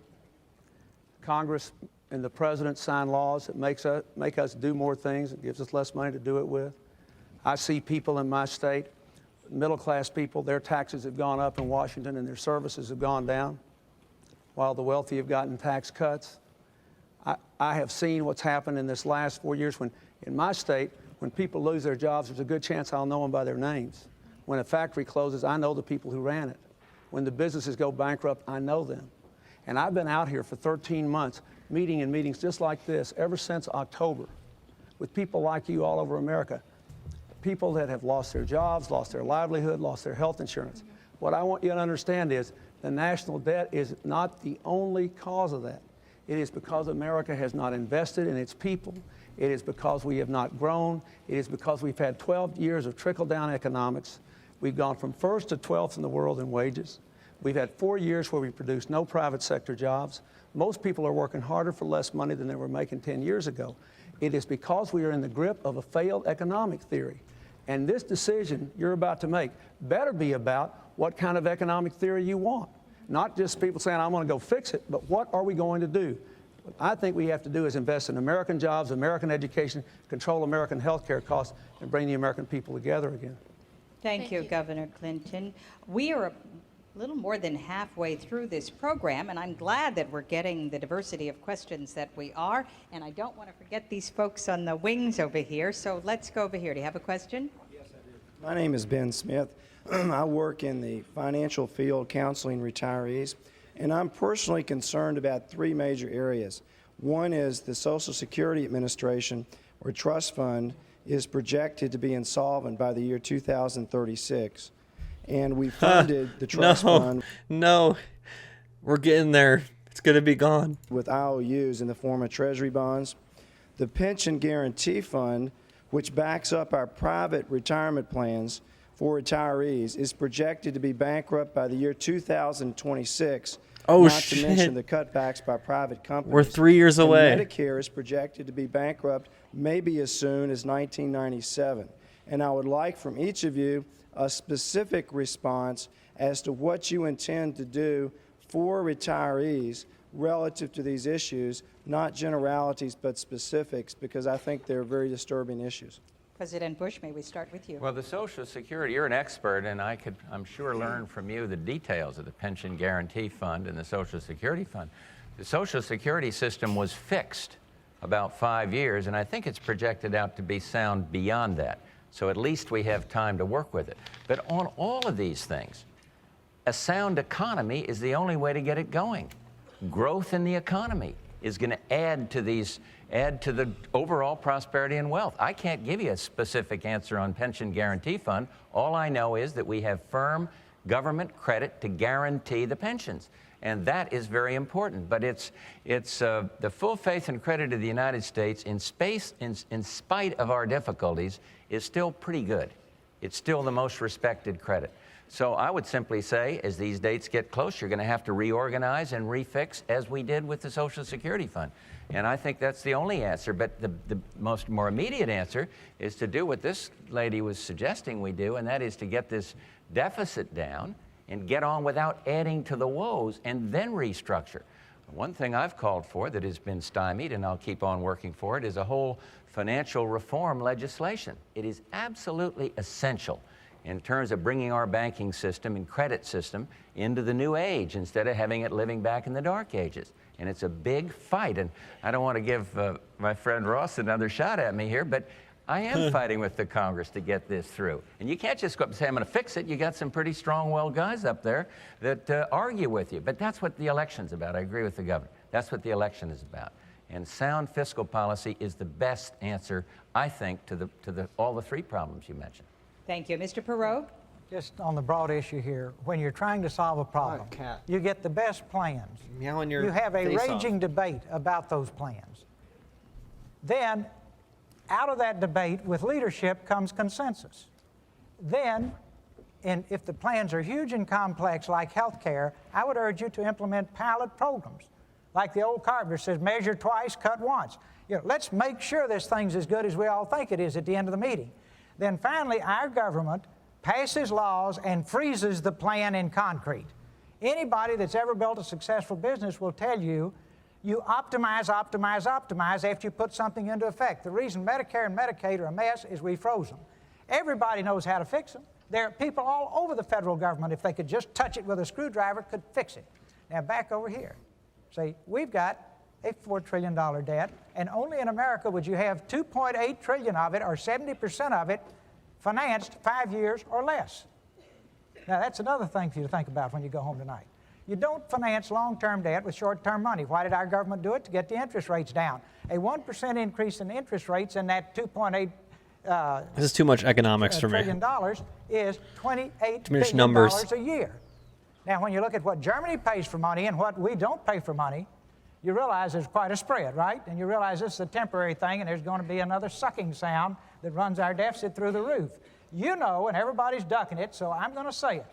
Congress and the President sign laws that make us do more things and gives us less money to do it with. I see people in my state, middle-class people, their taxes have gone up in Washington and their services have gone down, while the wealthy have gotten tax cuts. I have seen what's happened in this last 4 years when, in my state, when people lose their jobs, there's a good chance I'll know them by their names. When a factory closes, I know the people who ran it. When the businesses go bankrupt, I know them. And I've been out here for 13 months, meeting in meetings just like this ever since October, with people like you all over America, people that have lost their jobs, lost their livelihood, lost their health insurance. What I want you to understand is the national debt is not the only cause of that. It is because America has not invested in its people. It is because we have not grown. It is because we've had 12 years of trickle-down economics. We've gone from first to 12th in the world in wages. We've had 4 years where we produced no private sector jobs. Most people are working harder for less money than they were making 10 years ago. It is because we are in the grip of a failed economic theory. And this decision you're about to make better be about what kind of economic theory you want. Not just people saying, I'm going to go fix it, but what are we going to do? What I think we have to do is invest in American jobs, American education, control American health care costs, and bring the American people together again. Thank you, Governor Clinton. We are a little more than halfway through this program, and I'm glad that we're getting the diversity of questions that we are. And I don't want to forget these folks on the wings over here, so let's go over here. Do you have a question? Yes, I do. My name is Ben Smith. I work in the financial field counseling retirees, and I'm personally concerned about three major areas. One is the Social Security Administration, or trust fund, is projected to be insolvent by the year 2036. And we funded the trust fund. No, we're getting there. It's going to be gone. With IOUs in the form of Treasury bonds. The Pension Guarantee Fund, which backs up our private retirement plans for retirees, is projected to be bankrupt by the year 2026 Oh, not shit. to mention the cutbacks by private companies. We're 3 years And away. Medicare is projected to be bankrupt maybe as soon as 1997. And I would like from each of you a specific response as to what you intend to do for retirees relative to these issues, not generalities but specifics, because I think they're very disturbing issues. President Bush, may we start with you? Well, the Social Security, you're an expert, and I could, I'm sure, learn from you the details of the Pension Guarantee Fund and the Social Security Fund. The Social Security system was fixed about 5 years, and I think it's projected out to be sound beyond that. So at least we have time to work with it. But on all of these things, a sound economy is the only way to get it going. Growth in the economy is going to add to the overall prosperity and wealth. I can't give you a specific answer on Pension Guarantee Fund. All I know is that we have firm government credit to guarantee the pensions. And that is very important. But it's the full faith and credit of the United States in spite of our difficulties is still pretty good. It's still the most respected credit. So I would simply say, as these dates get close, you're going to have to reorganize and refix as we did with the Social Security Fund. And I think that's the only answer. But the more immediate answer is to do what this lady was suggesting we do, and that is to get this deficit down and get on without adding to the woes and then restructure. One thing I've called for that has been stymied, and I'll keep on working for it, is a whole financial reform legislation. It is absolutely essential in terms of bringing our banking system and credit system into the new age instead of having it living back in the dark ages. And it's a big fight. And I don't want to give my friend Ross another shot at me here, but I am fighting with the Congress to get this through. And you can't just go up and say, I'm going to fix it. You got some pretty strong-willed guys up there that argue with you. But that's what the election's about. I agree with the governor. That's what the election is about. And sound fiscal policy is the best answer, I think, to all the three problems you mentioned. Thank you. Mr. Perot? Just on the broad issue here, when you're trying to solve a problem, you get the best plans. You have a raging debate about those plans. Then, out of that debate with leadership comes consensus. Then, if the plans are huge and complex like health care, I would urge you to implement pilot programs. Like the old carpenter says, measure twice, cut once. Let's make sure this thing's as good as we all think it is at the end of the meeting. Then finally, our government passes laws and freezes the plan in concrete. Anybody that's ever built a successful business will tell you, you optimize, optimize, optimize after you put something into effect. The reason Medicare and Medicaid are a mess is we froze them. Everybody knows how to fix them. There are people all over the federal government, if they could just touch it with a screwdriver, could fix it. Now back over here. See, we've got a $4 trillion debt, and only in America would you have $2.8 trillion of it, or 70% of it, financed 5 years or less. Now, that's another thing for you to think about when you go home tonight. You don't finance long-term debt with short-term money. Why did our government do it? To get the interest rates down. A 1% increase in interest rates in that $2.8 This is too much economics for me. $1 trillion is $28 Diminished billion numbers. a year. Now, when you look at what Germany pays for money and what we don't pay for money, you realize there's quite a spread, right? And you realize this is a temporary thing, and there's going to be another sucking sound that runs our deficit through the roof. You know, and everybody's ducking it, so I'm going to say it,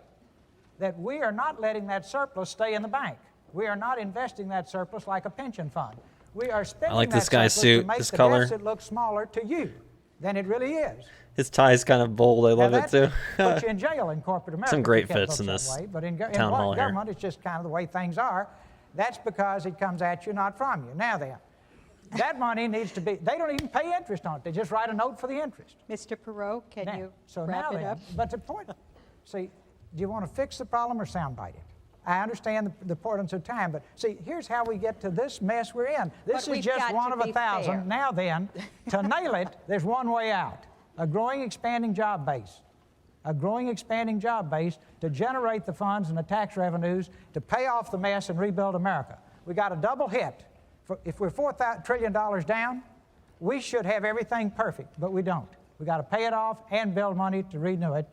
that we are not letting that surplus stay in the bank. We are not investing that surplus like a pension fund. We are spending I like that this guy's surplus suit, to make this the color. deficit look smaller to you than it really is. His tie is kind of bold. I love it too. Puts you in jail in corporate America. Some great if you can't fits vote in that this way. But in town hall here. government, it's just kind of the way things are. That's because it comes at you, not from you. Now then, that money needs to be, they don't even pay interest on it. They just write a note for the interest. Mr. Perot, can you wrap it up? But the point, see, do you want to fix the problem or soundbite it? I understand the importance of time, but see, here's how we get to this mess we're in. This is just one of 1,000. Fair. Now then, to nail it, there's one way out. A growing, expanding job base. A growing, expanding job base to generate the funds and the tax revenues to pay off the mess and rebuild America. We got a double hit. If we're $4 trillion down, we should have everything perfect, but we don't. We got to pay it off and build money to renew it,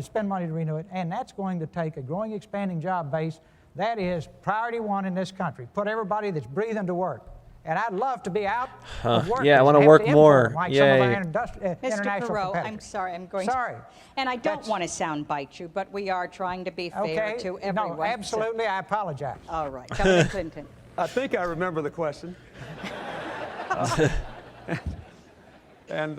spend money to renew it, and that's going to take a growing, expanding job base. That is priority one in this country. Put everybody that's breathing to work. And I'd love to be out of work. Yeah, I want to work more. Like Yeah. some of our Mr. international Perot, competitors. I'm sorry, I'm going Sorry. And I don't want to soundbite you, but we are trying to be fair Okay. to everyone. No, absolutely. I apologize. All right. Tony Clinton. I think I remember the question. And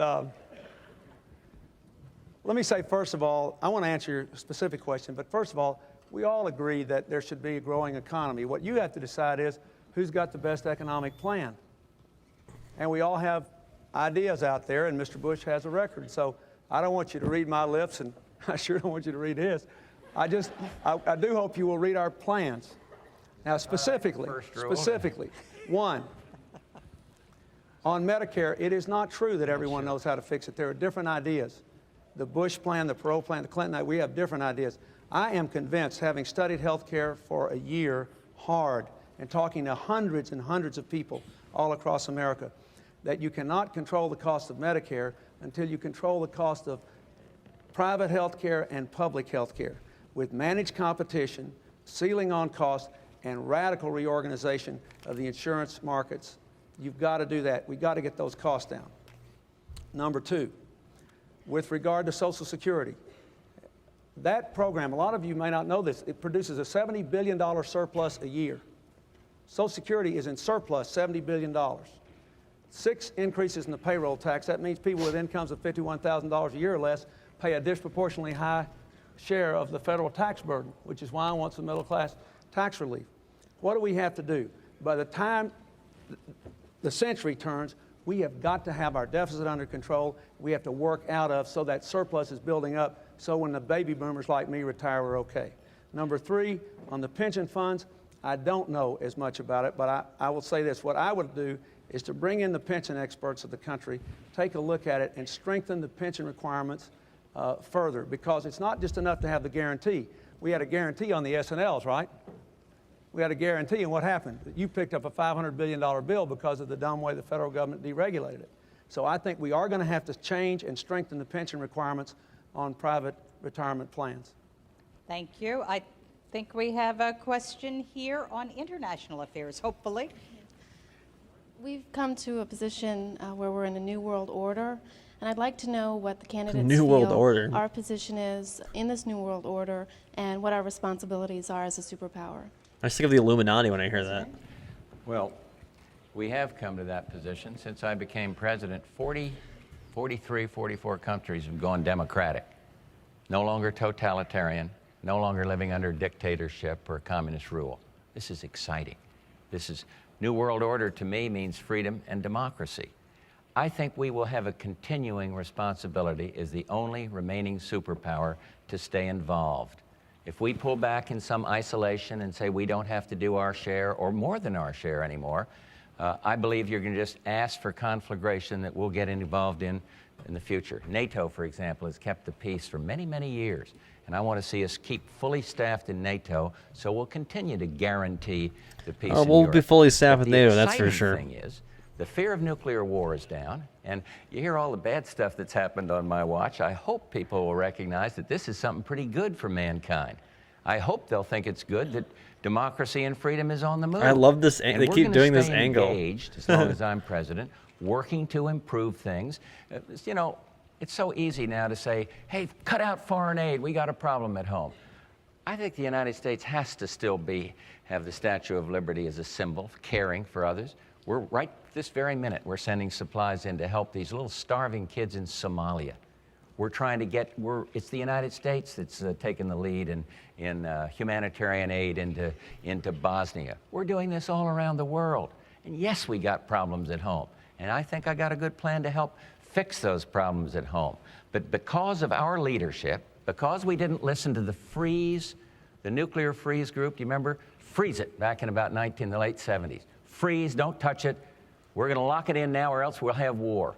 let me say, first of all, I want to answer your specific question, but first of all, we all agree that there should be a growing economy. What you have to decide is who's got the best economic plan. And we all have ideas out there, and Mr. Bush has a record. So I don't want you to read my lips, and I sure don't want you to read his. I do hope you will read our plans. Now, specifically, one, on Medicare, it is not true that everyone knows how to fix it. There are different ideas. The Bush plan, the Perot plan, the Clinton, we have different ideas. I am convinced, having studied health care for a year hard and talking to hundreds and hundreds of people all across America, that you cannot control the cost of Medicare until you control the cost of private health care and public health care with managed competition, ceiling on cost, and radical reorganization of the insurance markets. You've got to do that. We've got to get those costs down. Number two, with regard to Social Security, that program, a lot of you may not know this, it produces a $70 billion surplus a year. Social Security is in surplus, $70 billion. 6 increases in the payroll tax. That means people with incomes of $51,000 a year or less pay a disproportionately high share of the federal tax burden, which is why I want some middle class tax relief. What do we have to do? By the time the century turns, we have got to have our deficit under control. We have to work out of so that surplus is building up so when the baby boomers like me retire, we're okay. Number three, on the pension funds, I don't know as much about it, but I will say this. What I would do is to bring in the pension experts of the country, take a look at it, and strengthen the pension requirements further, because it's not just enough to have the guarantee. We had a guarantee on the S&Ls, right? We had a guarantee, and what happened? You picked up a $500 billion bill because of the dumb way the federal government deregulated it. So I think we are going to have to change and strengthen the pension requirements on private retirement plans. Thank you. I think we have a question here on international affairs, hopefully. We've come to a position where we're in a new world order, and I'd like to know what the candidates New world order. our position is in this new world order and what our responsibilities are as a superpower. I just think of the Illuminati when I hear that. Well, we have come to that position. Since I became president, 43, 44 countries have gone democratic. No longer totalitarian, no longer living under dictatorship or communist rule. This is exciting. This is New World Order to me means freedom and democracy. I think we will have a continuing responsibility as the only remaining superpower to stay involved. If we pull back in some isolation and say we don't have to do our share or more than our share anymore, I believe you're going to just ask for conflagration that we'll get involved in the future. NATO, for example, has kept the peace for many, many years. And I want to see us keep fully staffed in NATO, so we'll continue to guarantee the peace in we'll Europe. be fully staffed But with the NATO, that's for exciting sure. thing is, the fear of nuclear war is down, and you hear all the bad stuff that's happened on my watch. I hope people will recognize that this is something pretty good for mankind. I hope they'll think it's good that democracy and freedom is on the move. I love this. And They we're keep gonna doing this stay angle. engaged as long as I'm president, working to improve things. You know, it's so easy now to say, hey, cut out foreign aid. We got a problem at home. I think the United States has to still have the Statue of Liberty as a symbol of caring for others. We're right this very minute, we're sending supplies in to help these little starving kids in Somalia. We're trying to get, it's the United States that's taken the lead in humanitarian aid into Bosnia. We're doing this all around the world. And yes, we got problems at home. And I think I got a good plan to help fix those problems at home. But because of our leadership, because we didn't listen to the nuclear freeze group, do you remember? Freeze it back in about the late 70s. Freeze, don't touch it. We're going to lock it in now or else we'll have war.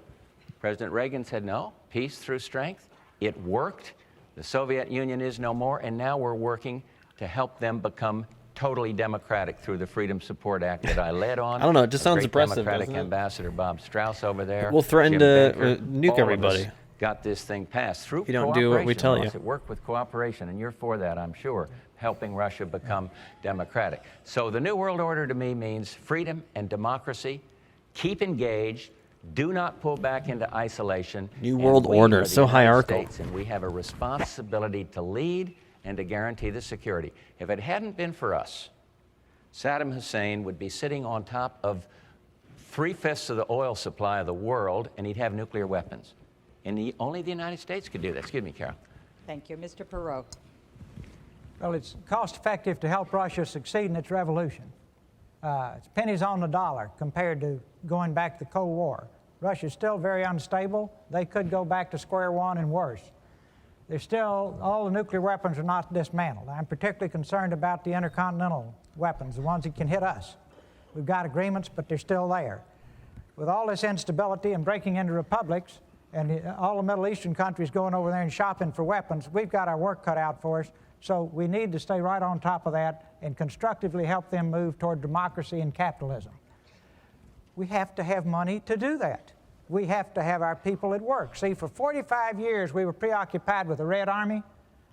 President Reagan said, no, peace through strength. It worked. The Soviet Union is no more, and now we're working to help them become totally democratic through the Freedom Support Act that I led on. I don't know, it just sounds Great impressive, Democratic doesn't it? Ambassador Bob Strauss over there. We'll threaten Jim to Baker, nuke all of everybody. us got this thing passed through If you don't do what we tell you. Work with cooperation, and you're for that, I'm sure, helping Russia become democratic. So the New World Order to me means freedom and democracy, keep engaged, do not pull back into isolation. New and World we Order, are the so United hierarchical. States, and we have a responsibility to lead and to guarantee the security. If it hadn't been for us, Saddam Hussein would be sitting on top of 3/5 of the oil supply of the world, and he'd have nuclear weapons. And only the United States could do that. Excuse me, Carol. Thank you. Mr. Perot. Well, it's cost-effective to help Russia succeed in its revolution. It's pennies on the dollar compared to going back to the Cold War. Russia's still very unstable. They could go back to square one and worse. There's still, all the nuclear weapons are not dismantled. I'm particularly concerned about the intercontinental weapons, the ones that can hit us. We've got agreements, but they're still there. With all this instability and breaking into republics, and all the Middle Eastern countries going over there and shopping for weapons, we've got our work cut out for us. So we need to stay right on top of that and constructively help them move toward democracy and capitalism. We have to have money to do that. We have to have our people at work. See, for 45 years we were preoccupied with the Red Army.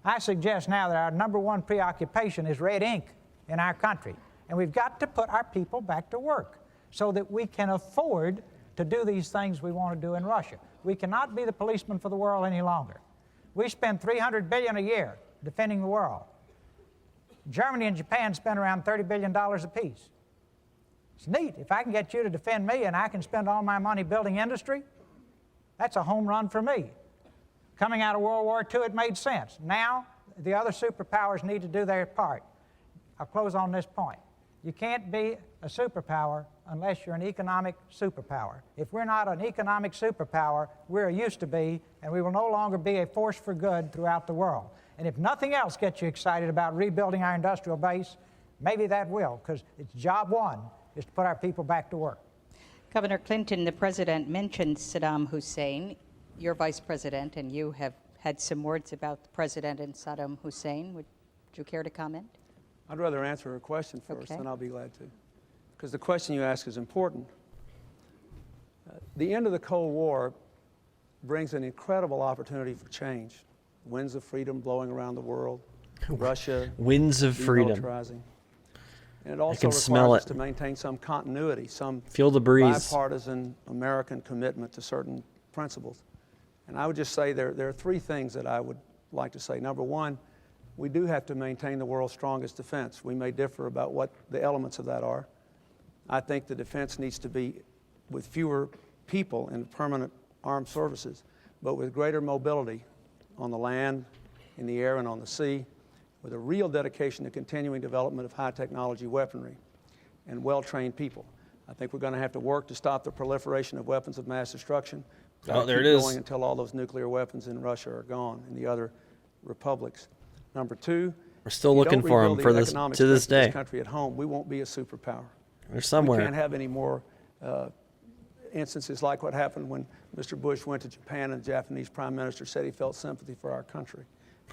I suggest now that our #1 preoccupation is red ink in our country. And we've got to put our people back to work so that we can afford to do these things we want to do in Russia. We cannot be the policeman for the world any longer. We spend $300 billion a year defending the world. Germany and Japan spend around $30 billion apiece. It's neat. If I can get you to defend me and I can spend all my money building industry, that's a home run for me. Coming out of World War II, it made sense. Now, the other superpowers need to do their part. I'll close on this point. You can't be a superpower unless you're an economic superpower. If we're not an economic superpower, we're used to be, and we will no longer be a force for good throughout the world. And if nothing else gets you excited about rebuilding our industrial base, maybe that will, because it's job one is to put our people back to work. Governor Clinton, the president mentioned Saddam Hussein. Your vice president and you have had some words about the president and Saddam Hussein. Would you care to comment? I'd rather answer her question first, Okay. and I'll be glad to. Because the question you ask is important. The end of the Cold War brings an incredible opportunity for change. Winds of freedom blowing around the world. Russia Winds of freedom. demilitarizing. And it also can requires smell us it. to maintain some continuity, some Feel the breeze. bipartisan American commitment to certain principles. And I would just say there are three things that I would like to say. Number one, we do have to maintain the world's strongest defense. We may differ about what the elements of that are. I think the defense needs to be with fewer people in permanent armed services, but with greater mobility on the land, in the air, and on the sea, with a real dedication to continuing development of high technology weaponry and well-trained people. I think we're going to have to work to stop the proliferation of weapons of mass destruction. Oh, there keep it is. going until all those nuclear weapons in Russia are gone and the other republics. Number two, We're still if you looking don't for rebuild them the for this economic to this strength of day. This country at home, we won't be a superpower. They're somewhere. We can't have any more instances like what happened when Mr. Bush went to Japan and the Japanese prime minister said he felt sympathy for our country.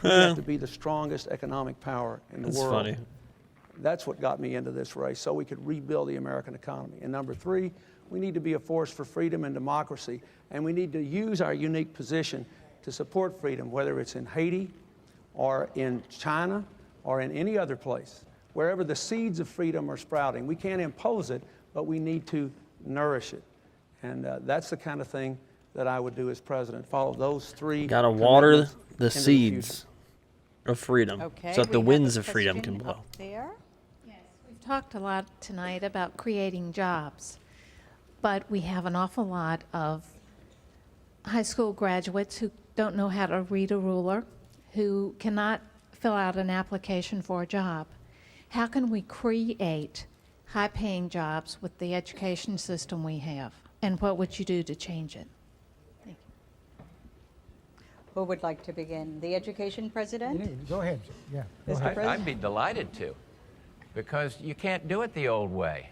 We have to be the strongest economic power in the That's world. funny. That's what got me into this race, so we could rebuild the American economy. And number three, we need to be a force for freedom and democracy, and we need to use our unique position to support freedom, whether it's in Haiti or in China or in any other place. Wherever the seeds of freedom are sprouting, we can't impose it, but we need to nourish it. And that's the kind of thing that I would do as president, follow those three. Gotta water commitments the into seeds of freedom Okay, so that the we have winds a of freedom question can blow. up there. We've talked a lot tonight about creating jobs, but we have an awful lot of high school graduates who don't know how to read a ruler, who cannot fill out an application for a job. How can we create high-paying jobs with the education system we have? And what would you do to change it? Who would like to begin? The education president? Go ahead. Yeah. Go Mr. ahead. President? I'd be delighted to, because you can't do it the old way.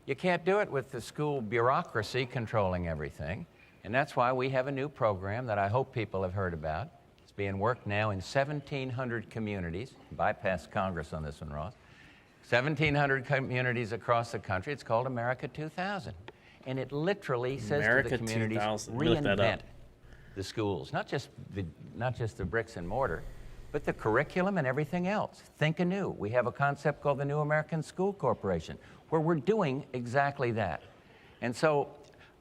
You can't do it with the school bureaucracy controlling everything. And that's why we have a new program that I hope people have heard about. It's being worked now in 1,700 communities. Bypass Congress on this one, Ross. 1,700 communities across the country. It's called America 2000. And it literally says America to the communities, 2000. Let me look that reinvent up. the schools, not just the bricks and mortar, but the curriculum and everything else. Think anew. We have a concept called the New American School Corporation, where we're doing exactly that. And so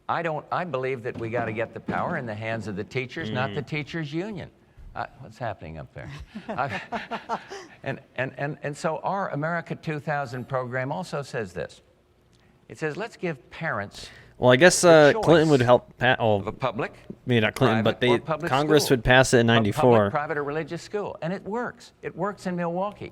I believe that we got to get the power in the hands of the teachers, not the teachers' union. What's happening up there? And so our America 2000 program also says this. It says, let's give parents Well, I guess Clinton would help. of a public, maybe not Clinton, but private, or public Congress school. would pass it in A '94. public, private, or religious school, and it works. It works in Milwaukee.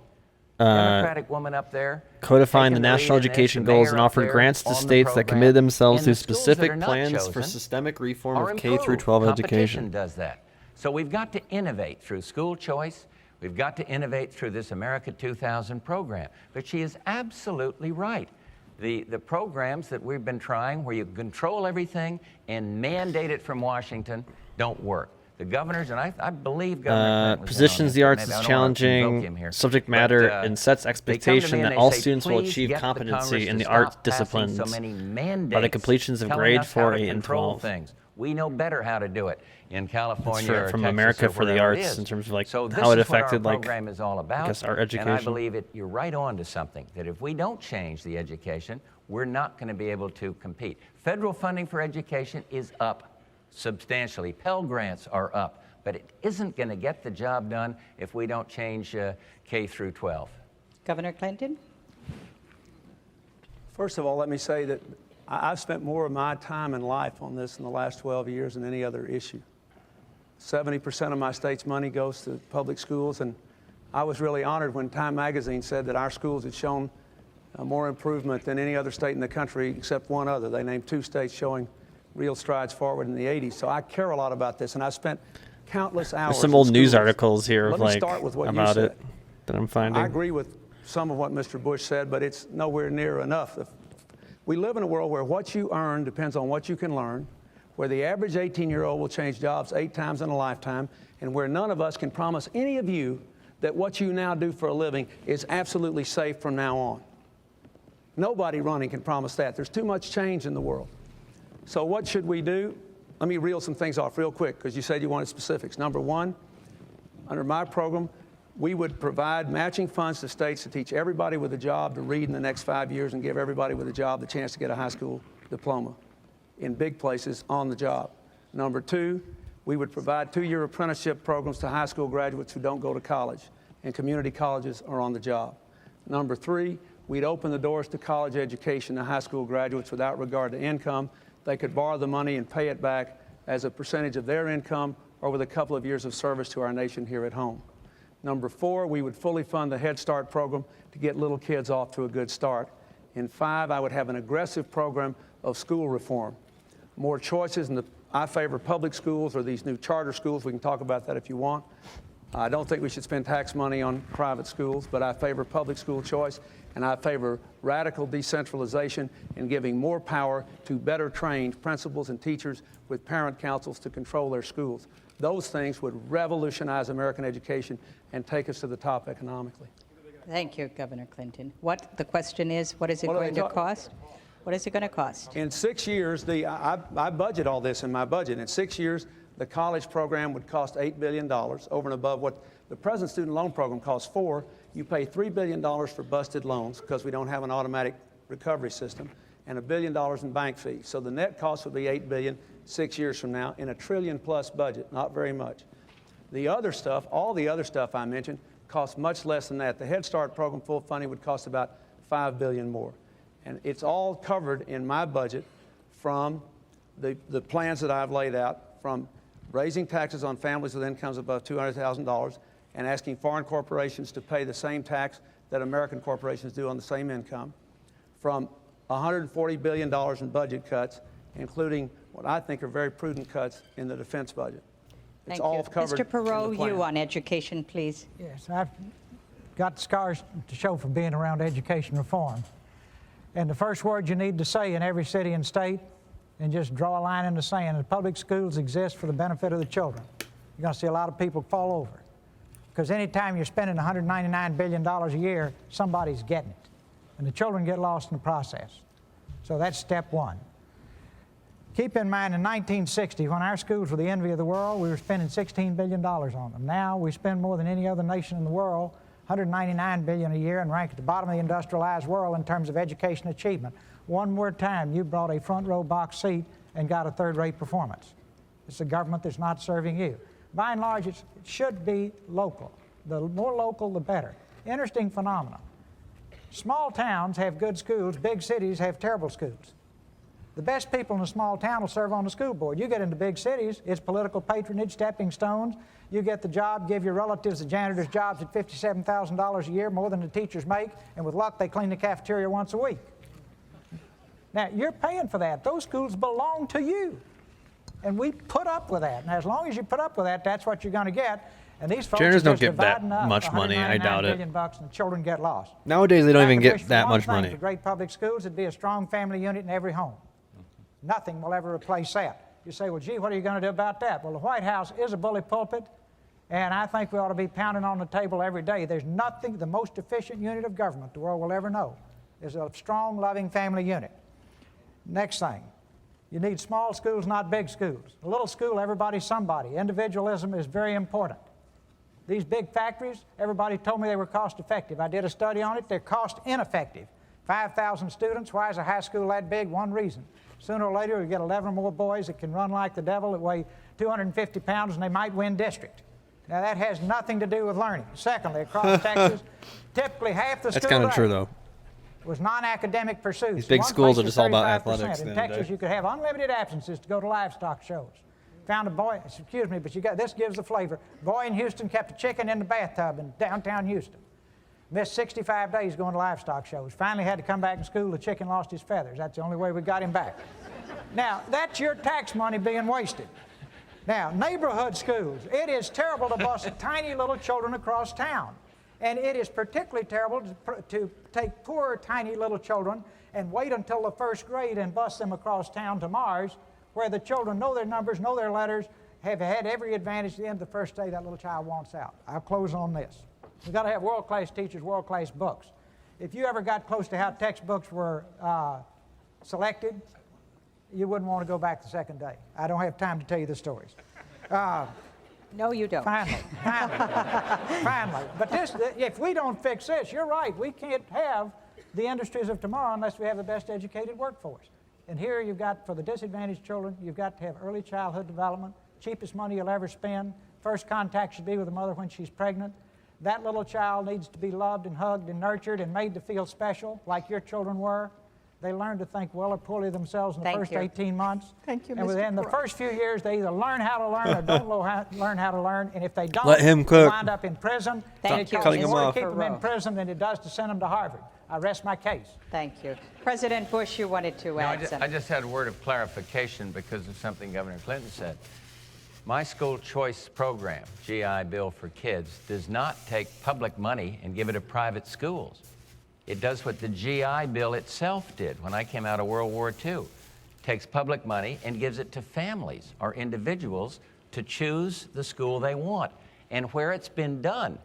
Democratic woman up there Codifying the taking lead national in this, education the goals mayor and up offered there grants to on the states that program, committed themselves and to the schools that specific are not plans for chosen systemic reform are of K through improved. 12 Competition education. does that. So we've got to innovate through school choice. We've got to innovate through this America 2000 program. But she is absolutely right. The programs that we've been trying where you control everything and mandate it from Washington don't work. The governors, and I believe Governor Clinton was in on Positions this, the but arts maybe as I don't wanna invoke him challenging here. subject But, matter and sets they come to expectation me and that they all say, students will "Please achieve get the competency Congress in to the stop art passing disciplines so many by the mandates completions of telling grade us how 4, to 8, and control 12. things. We know better how to do it in California for- or from Texas America or for the wherever it arts is. in terms of, like, so this how it is what affected, our like, program is all about. I guess our And I education. believe you're right on to something, that if we don't change the education, we're not going to be able to compete. Federal funding for education is up substantially. Pell Grants are up, but it isn't going to get the job done if we don't change K through 12. Governor Clinton? First of all, let me say that I've spent more of my time and life on this in the last 12 years than any other issue. 70% of my state's money goes to public schools, and I was really honored when Time magazine said that our schools had shown more improvement than any other state in the country except one other. They named 2 states showing real strides forward in the 80s. So I care a lot about this, and I've spent countless hours. There's some old in news schools. articles here Let of me like start with what you about said. it that I'm finding. I agree with some of what Mr. Bush said, but it's nowhere near enough. We live in a world where what you earn depends on what you can learn, where the average 18-year-old will change jobs 8 times in a lifetime, and where none of us can promise any of you that what you now do for a living is absolutely safe from now on. Nobody running can promise that. There's too much change in the world. So what should we do? Let me reel some things off real quick, because you said you wanted specifics. Number one, under my program, we would provide matching funds to states to teach everybody with a job to read in the next 5 years and give everybody with a job the chance to get a high school diploma in big places on the job. Number two, we would provide 2-year apprenticeship programs to high school graduates who don't go to college, and community colleges are on the job. Number three, we'd open the doors to college education to high school graduates without regard to income. They could borrow the money and pay it back as a percentage of their income or with a couple of years of service to our nation here at home. Number four, we would fully fund the Head Start program to get little kids off to a good start. And 5, I would have an aggressive program of school reform. More choices, I favor public schools or these new charter schools. We can talk about that if you want. I don't think we should spend tax money on private schools, but I favor public school choice, and I favor radical decentralization and giving more power to better trained principals and teachers with parent councils to control their schools. Those things would revolutionize American education and take us to the top economically. Thank you, Governor Clinton. The question is, what is it going to cost? What is it going to cost? In 6 years, I budget all this in my budget. In 6 years, the college program would cost $8 billion, over and above what the present student loan program costs $4 billion. You pay $3 billion for busted loans because we don't have an automatic recovery system, and $1 billion in bank fees. So the net cost would be $8 billion 6 years from now in a $1 trillion+ budget, not very much. The other stuff, all the other stuff I mentioned, costs much less than that. The Head Start program full funding would cost about $5 billion more. And it's all covered in my budget from the plans that I've laid out, from raising taxes on families with incomes above $200,000 and asking foreign corporations to pay the same tax that American corporations do on the same income, from $140 billion in budget cuts, including what I think are very prudent cuts in the defense budget. It's Thank all you. covered Mr. in the Perot, plan. you on education, please. Yes, I've got the scars to show for being around education reform. And the first word you need to say in every city and state, and just draw a line in the sand, is public schools exist for the benefit of the children. You're going to see a lot of people fall over. Because anytime you're spending $199 billion a year, somebody's getting it. And the children get lost in the process. So that's step one. Keep in mind, in 1960, when our schools were the envy of the world, we were spending $16 billion on them. Now we spend more than any other nation in the world, $199 billion a year and rank at the bottom of the industrialized world in terms of education achievement. One more time, you brought a front row box seat and got a third-rate performance. It's a government that's not serving you. By and large, it should be local. The more local, the better. Interesting phenomenon. Small towns have good schools, big cities have terrible schools. The best people in a small town will serve on the school board. You get into big cities, it's political patronage, stepping stones. You get the job, give your relatives the janitor's jobs at $57,000 a year, more than the teachers make, and with luck, they clean the cafeteria once a week. Now, you're paying for that. Those schools belong to you. And we put up with that. And as long as you put up with that, that's what you're going to get. And these folks Janitors are don't just get that dividing up much money. I doubt it. $199 billion and the children get lost. Nowadays, they don't even I get wish for that one much thing money. For great public schools, it'd be a strong family unit in every home. Nothing will ever replace that. You say, well, gee, what are you going to do about that? Well, the White House is a bully pulpit, and I think we ought to be pounding on the table every day. There's nothing, the most efficient unit of government the world will ever know is a strong, loving family unit. Next thing, you need small schools, not big schools. A little school, everybody's somebody. Individualism is very important. These big factories, everybody told me they were cost effective. I did a study on it, they're cost ineffective. 5,000 students, why is a high school that big? One reason. Sooner or later, we get 11 or more boys that can run like the devil, that weigh 250 pounds, and they might win district. Now, that has nothing to do with learning. Secondly, across Texas, typically half the That's school kind of rate true, though. was non-academic pursuits. These big One schools place are is just all about 35%. athletics at the In end of the Texas, day. you could have unlimited absences to go to livestock shows. Found a boy, excuse me, but this gives the flavor. Boy in Houston kept a chicken in the bathtub in downtown Houston. Missed 65 days going to livestock shows. Finally had to come back to school. The chicken lost his feathers. That's the only way we got him back. Now, that's your tax money being wasted. Now, neighborhood schools. It is terrible to bus tiny little children across town. And it is particularly terrible to take poor, tiny little children and wait until the first grade and bus them across town to Mars, where the children know their numbers, know their letters, have had every advantage at the end of the first day that little child wants out. I'll close on this. We've got to have world-class teachers, world-class books. If you ever got close to how textbooks were selected, you wouldn't want to go back the second day. I don't have time to tell you the stories. No, you don't. Finally. But if we don't fix this, you're right, we can't have the industries of tomorrow unless we have the best educated workforce. And here you've got, for the disadvantaged children, you've got to have early childhood development, cheapest money you'll ever spend. First contact should be with the mother when she's pregnant. That little child needs to be loved and hugged and nurtured and made to feel special, like your children were. They learn to think well or poorly of themselves in the first 18 months. Thank you, And within the first few years, they either learn how to learn or don't learn how to learn. And if they don't, Let him they cook. wind up in prison. Thank you, It costs Mr. more to keep Perot. them in prison than it does to send them to Harvard. I rest my case. Thank you. President Bush, you wanted to add something. I just had a word of clarification because of something Governor Clinton said. My school choice program, GI Bill for Kids, does not take public money and give it to private schools. It does what the GI Bill itself did when I came out of World War II. Takes public money and gives it to families or individuals to choose the school they want. And where it's been done,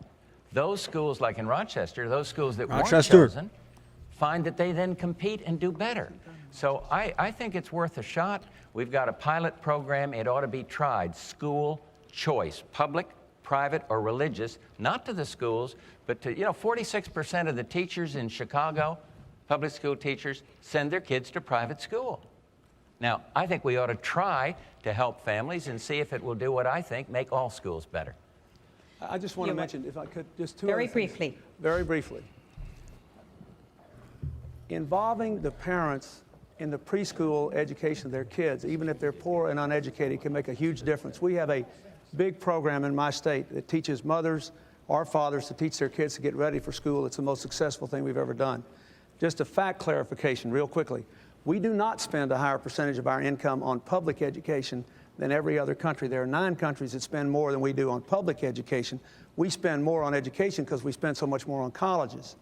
those schools like in Rochester, those schools that weren't chosen, find that they then compete and do better. So I think it's worth a shot. We've got a pilot program. It ought to be tried. School choice, public, private, or religious, not to the schools, but to, 46% of the teachers in Chicago, public school teachers, send their kids to private school. Now, I think we ought to try to help families and see if it will do what I think, make all schools better. I just want to mention, if I could, just two Very other things. briefly. Very briefly. Involving the parents in the preschool education of their kids, even if they're poor and uneducated, can make a huge difference. We have a big program in my state that teaches mothers or fathers to teach their kids to get ready for school. It's the most successful thing we've ever done. Just a fact clarification real quickly. We do not spend a higher percentage of our income on public education than every other country. There are 9 countries that spend more than we do on public education. We spend more on education because we spend so much more on colleges.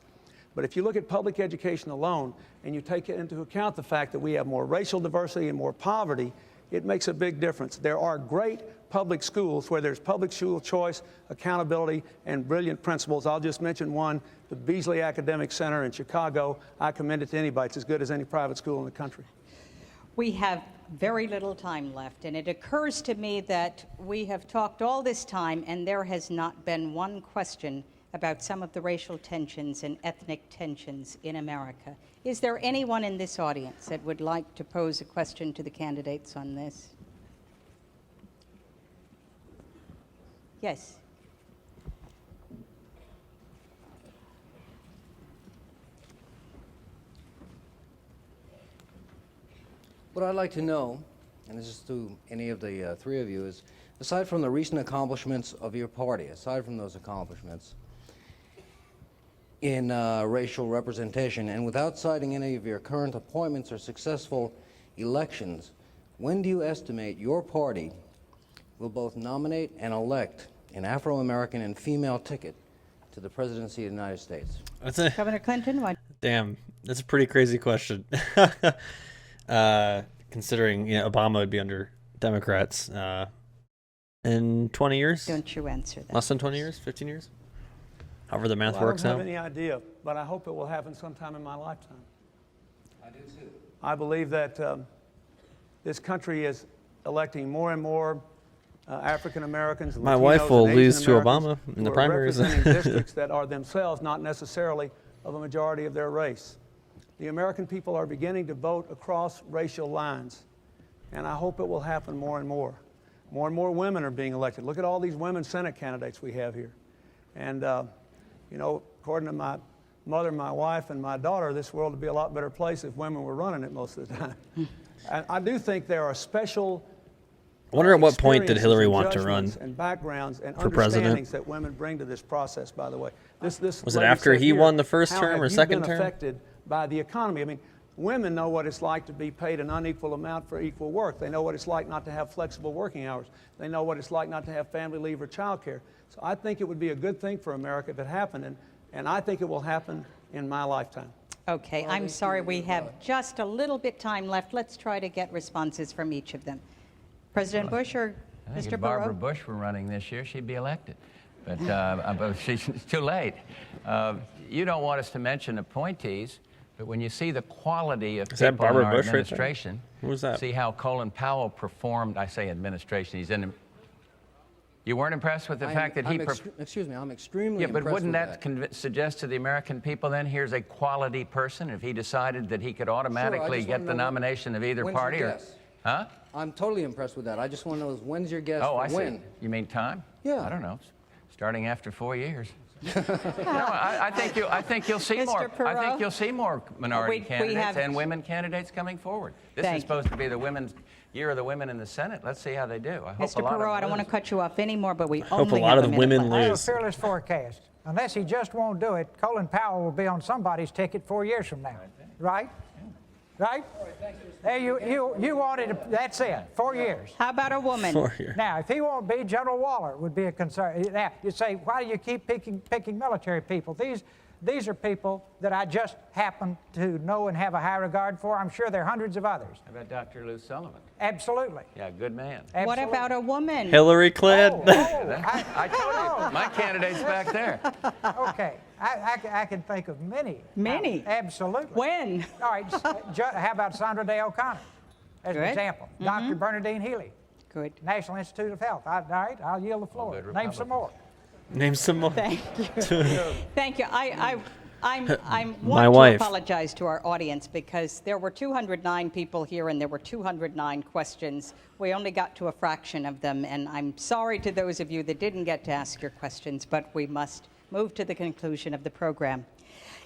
But if you look at public education alone and you take into account the fact that we have more racial diversity and more poverty, it makes a big difference. There are great public schools where there's public school choice, accountability, and brilliant principals. I'll just mention one, the Beasley Academic Center in Chicago. I commend it to anybody. It's as good as any private school in the country. We have very little time left, and it occurs to me that we have talked all this time, and there has not been one question about some of the racial tensions and ethnic tensions in America. Is there anyone in this audience that would like to pose a question to the candidates on this? Yes. What I'd like to know, and this is to any of the three of you, is aside from the recent accomplishments of your party, aside from those accomplishments in racial representation, and without citing any of your current appointments or successful elections, when do you estimate your party will both nominate and elect an Afro-American and female ticket to the presidency of the United States? Governor Clinton, what? Damn, that's a pretty crazy question. Considering Obama would be under Democrats in 20 years. Don't you answer that. Less than 20 years, 15 years, however the math works I out. don't have any idea, but I hope it will happen sometime in my lifetime. I do too. I believe that this country is electing more and more African Americans. My wife will lose to Obama in the primaries. Representing districts that are themselves not necessarily of a majority of their race. The American people are beginning to vote across racial lines, and I hope it will happen more and more. More and more women are being elected. Look at all these women Senate candidates we have here. And, according to my mother, my wife, and my daughter, this world would be a lot better place if women were running it most of the time. And I do think there are special I wonder at what point did Hillary want to run and backgrounds and for president? understandings that women bring to this process, by the way. This Was it lady after said he here, won the first how term have or you second been term? affected by the economy? I mean, women know what it's like to be paid an unequal amount for equal work. They know what it's like not to have flexible working hours. They know what it's like not to have family leave or child care. So I think it would be a good thing for America if it happened, and I think it will happen in my lifetime. Okay, I'm sorry, we have just a little bit time left. Let's try to get responses from each of them. President Bush or I think Mr. if Barbara Perot? Bush were running this year, she'd be elected. But it's too late. You don't want us to mention appointees, but when you see the quality of Is that people in Barbara our Bush right there? administration, Who was that? see how Colin Powell performed. I say administration. He's in. You weren't impressed with the fact that he. Excuse me, I'm extremely Yeah, but impressed wouldn't with that suggest to the American people then here's a quality person if he decided that he could automatically just get wanna the know nomination of either when's your party? Or, guess? huh? I'm totally impressed with that. I just want to know when's your guess Oh, for I see. when? You mean time? Yeah. I don't know. Starting after 4 years. I think you'll see Mr. more. I Perot? think you'll see more minority We candidates have- and women candidates coming forward. This Thank is supposed to be the women's year of the women in the Senate. Let's see how they do. I hope Mr. a lot of Perot, them I don't want to lose. cut you off anymore, but we hope only a lot have of a the minute women left. I have a lose. fearless forecast. Unless he just won't do it, Colin Powell will be on somebody's ticket 4 years from now. Right? Right? Hey, you wanted to, that's it, 4 years. How about a woman? 4 years. Now, if he won't be, General Waller would be a concern. Now, you say, why do you keep picking military people? These are people that I just happen to know and have a high regard for. I'm sure there are hundreds of others. How about Dr. Lou Sullivan? Absolutely. Yeah, good man. What Absolutely. about a woman? Hillary Clinton. I told you, my candidate's back there. Okay, I can think of many. Many? Absolutely. When? All right, how about Sandra Day O'Connor as an Good. example? Dr. Bernadine Healy, Good. National Institute of Health. All right, I'll yield the floor. good Name some more. Name some more. Thank you. Thank you. I My want wife. to apologize to our audience because there were 209 people here and there were 209 questions. We only got to a fraction of them, and I'm sorry to those of you that didn't get to ask your questions, but we must move to the conclusion of the program.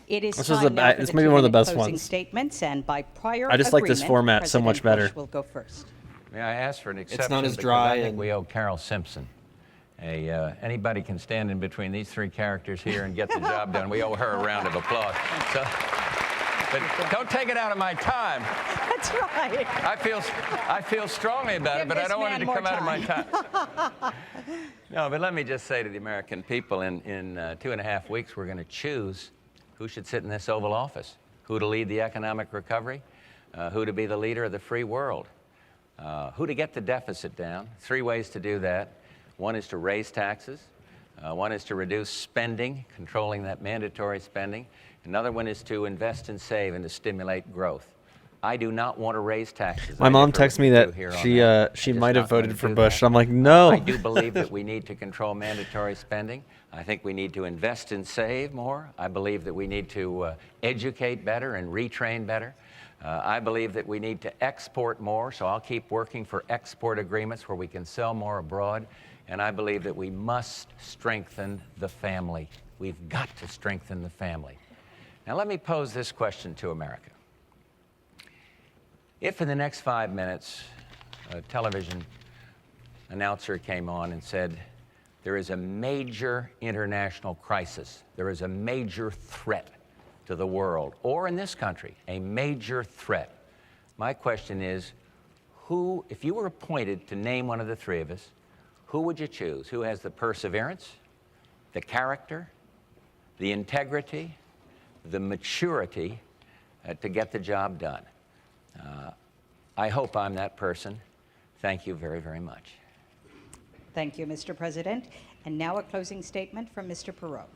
It is This was time now for this the may be one of the 2-minute best closing ones. statements, and by prior I just like this agreement, format so much President Bush better. will go first. May I ask for an exception? not as because dry I think and- we owe Carol Simpson. Anybody can stand in between these three characters here and get the job done. We owe her a round of applause. So, but don't take it out of my time. That's right. I feel strongly about it, but I this don't want it man to more come out of my time. No, but let me just say to the American people, in 2.5 weeks, we're going to choose who should sit in this Oval Office, who to lead the economic recovery, who to be the leader of the free world, who to get the deficit down. 3 ways to do that. One is to raise taxes. One is to reduce spending, controlling that mandatory spending. Another one is to invest and save and to stimulate growth. I do not want to raise taxes. My I mom differ texted with me you that here on she that. she Just might have not going voted to for do Bush. that. I'm like, no. I do believe that we need to control mandatory spending. I think we need to invest and save more. I believe that we need to educate better and retrain better. I believe that we need to export more, so I'll keep working for export agreements where we can sell more abroad. And I believe that we must strengthen the family. We've got to strengthen the family. Now let me pose this question to America. If in the next 5 minutes a television announcer came on and said, there is a major international crisis, there is a major threat to the world, or in this country, a major threat. My question is, who, if you were appointed to name one of the three of us, who would you choose? Who has the perseverance, the character, the integrity, the maturity to get the job done? I hope I'm that person. Thank you very, very much. Thank you, Mr. President. And now a closing statement from Mr. Perot.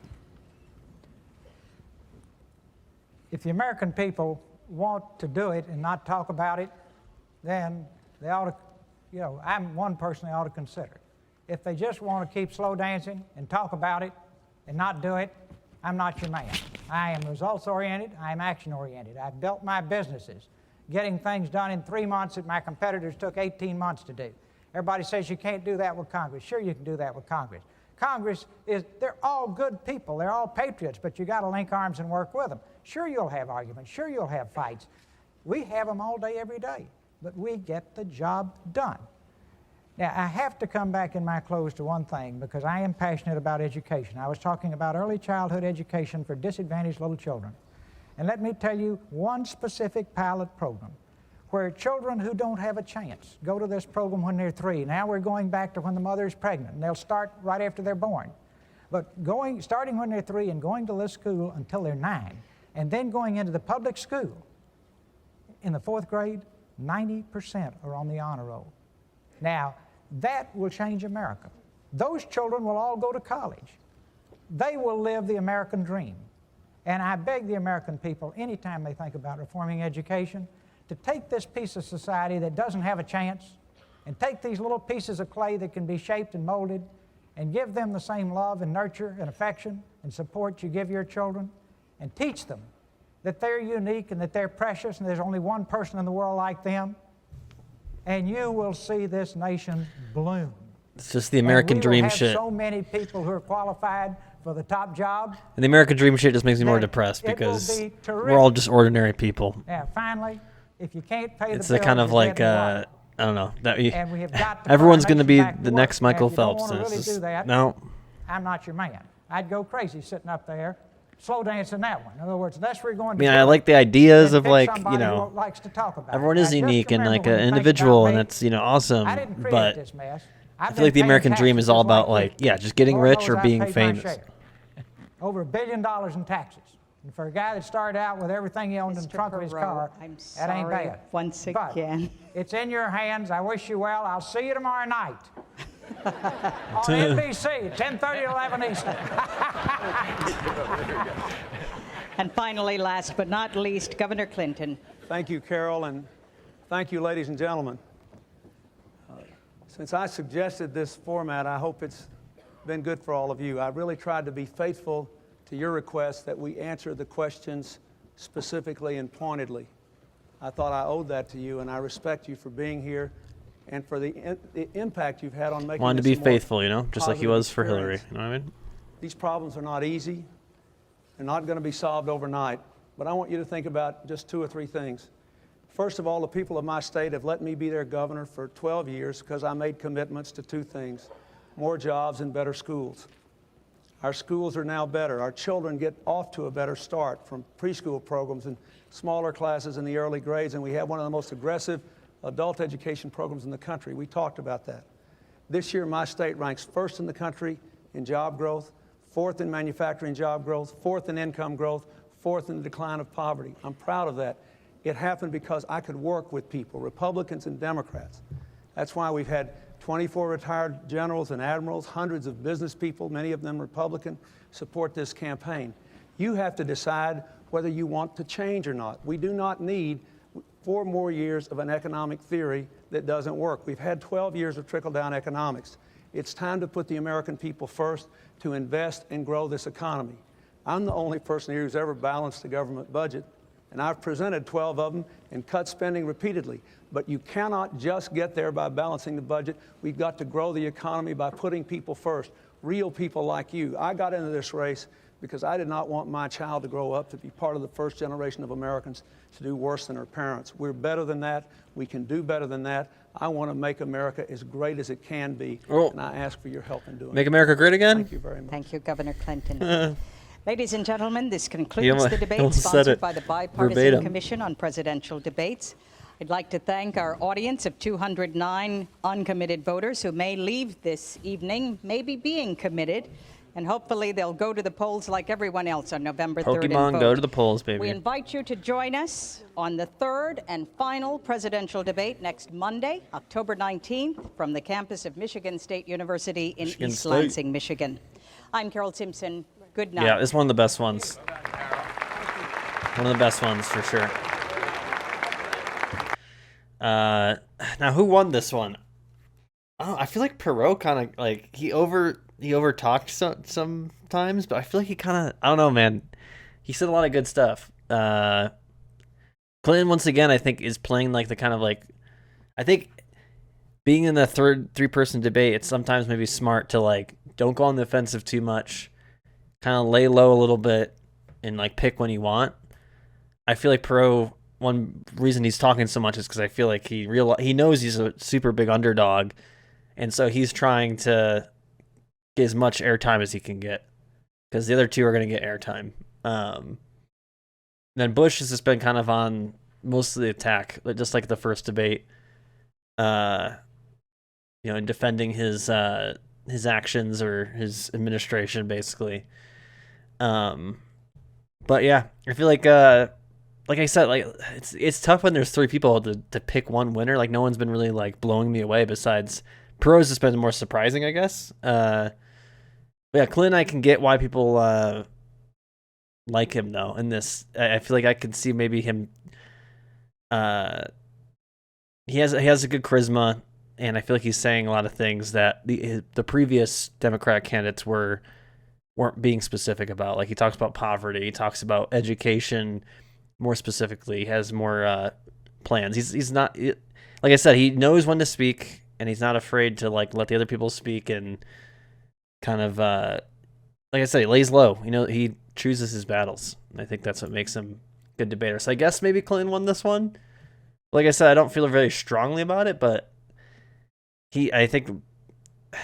If the American people want to do it and not talk about it, then they ought to, you know, I'm one person they ought to consider. If they just want to keep slow dancing and talk about it and not do it, I'm not your man. I am results-oriented. I am action-oriented. I've built my businesses getting things done in 3 months that my competitors took 18 months to do. Everybody says you can't do that with Congress. Sure, you can do that with Congress. Congress is, they're all good people. They're all patriots, but you got to link arms and work with them. Sure, you'll have arguments. Sure, you'll have fights. We have them all day, every day, but we get the job done. Now, I have to come back in my close to one thing because I am passionate about education. I was talking about early childhood education for disadvantaged little children. And let me tell you one specific pilot program where children who don't have a chance go to this program when they're 3. Now we're going back to when the mother is pregnant, and they'll start right after they're born. But starting when they're 3 and going to this school until they're 9, and then going into the public school in the 4th grade, 90% are on the honor roll. Now, that will change America. Those children will all go to college. They will live the American dream. And I beg the American people, anytime they think about reforming education, to take this piece of society that doesn't have a chance and take these little pieces of clay that can be shaped and molded and give them the same love and nurture and affection and support you give your children and teach them that they're unique and that they're precious and there's only one person in the world like them, and you will see this nation bloom. It's just the American dream shit. We will have so many people who are qualified for the top job. And the American dream shit just makes me more depressed because we're all just ordinary people. Yeah, finally, if you can't pay the bills, It's the kind of like, I don't know. And we have got to everyone's put our going to be nation back the to next work. Michael Now, if you don't Phelps. wanna And it's really just, do that, no. I'm not your man. I'd go crazy sitting up there, slow dancing that one. In other words, unless we're going to I like the ideas then of pick like, somebody you know, who likes to talk about everyone it. is Now, just unique and remember like when an you think individual about and me, it's, you know, awesome. I didn't create But this mess. I I've feel like the been American paying dream is taxes all just about like like, you. yeah, just getting Lord rich knows or I being paid my famous. share. Over $1 billion in taxes. And for a guy that started out with everything he owned in the trunk of his car, I'm that ain't sorry bad. once But again. it's in your hands. I wish you well. I'll see you tomorrow night. On NBC, 10:30 to 11 Eastern. And finally, last but not least, Governor Clinton. Thank you, Carol, and thank you, ladies and gentlemen. Since I suggested this format, I hope it's been good for all of you. I really tried to be faithful to your request that we answer the questions specifically and pointedly. I thought I owed that to you, and I respect you for being here and for the impact you've had on making Wanted to this be a more faithful, you know, just like he positive was for Hillary. experience. You know what I mean? These problems are not easy. They're not going to be solved overnight. But I want you to think about just 2 or 3 things. First of all, the people of my state have let me be their governor for 12 years because I made commitments to 2 things: more jobs and better schools. Our schools are now better. Our children get off to a better start from preschool programs and smaller classes in the early grades, and we have one of the most aggressive adult education programs in the country. We talked about that. This year, my state ranks 1st in the country in job growth, 4th in manufacturing job growth, 4th in income growth, 4th in the decline of poverty. I'm proud of that. It happened because I could work with people, Republicans and Democrats. That's why we've had 24 retired generals and admirals, hundreds of business people, many of them Republican, support this campaign. You have to decide whether you want to change or not. We do not need 4 more years of an economic theory that doesn't work. We've had 12 years of trickle-down economics. It's time to put the American people first, to invest and grow this economy. I'm the only person here who's ever balanced the government budget, and I've presented 12 of them and cut spending repeatedly. But you cannot just get there by balancing the budget. We've got to grow the economy by putting people first, real people like you. I got into this race because I did not want my child to grow up to be part of the first generation of Americans to do worse than her parents. We're better than that. We can do better than that. I want to make America as great as it can be, and I ask for your help in doing it. Make America great again? Thank you very much. Thank you, Governor Clinton. Ladies and gentlemen, this concludes the debate almost said sponsored it by the Bipartisan verbatim. Commission on Presidential Debates. I'd like to thank our audience of 209 uncommitted voters who may leave this evening, maybe being committed, and hopefully they'll go to the polls like everyone else on November 3rd and Pokemon, vote. go to the polls, baby. We invite you to join us on the third and final presidential debate next Monday, October 19th, from the campus of Michigan State University in Michigan East State. Lansing, Michigan. I'm Carol Simpson. Good night. Yeah, it's one of the best ones. One of the best ones for sure. Now who won this one? Oh, I feel like Perot kind of like he overtalked sometimes, but I feel like he kind of, I don't know, man. He said a lot of good stuff. Clinton once again, I think, is playing like the kind of like, I think being in the three-person debate, it's sometimes maybe smart to like don't go on the offensive too much, kind of lay low a little bit, and like pick when you want. I feel like Perot, one reason he's talking so much is because I feel like he knows he's a super big underdog, and so he's trying to get as much airtime as he can get, because the other two are going to get airtime. Then Bush has just been kind of on most of the attack, just like the first debate. In defending his actions or his administration, basically. But yeah, I feel like I said, like it's tough when there's three people to pick one winner. Like no one's been really like blowing me away besides Perot's just been more surprising, I guess. But yeah, Clinton, I can get why people like him though. In this, I feel like I could see maybe him. He has a good charisma, and I feel like he's saying a lot of things that the previous Democratic candidates weren't being specific about. Like he talks about poverty, he talks about education more specifically. He has more plans. He's not, like I said, he knows when to speak, and he's not afraid to like let the other people speak, and kind of like I said, he lays low. He chooses his battles. And I think that's what makes him a good debater. So I guess maybe Clinton won this one. Like I said, I don't feel very strongly about it, but I think, I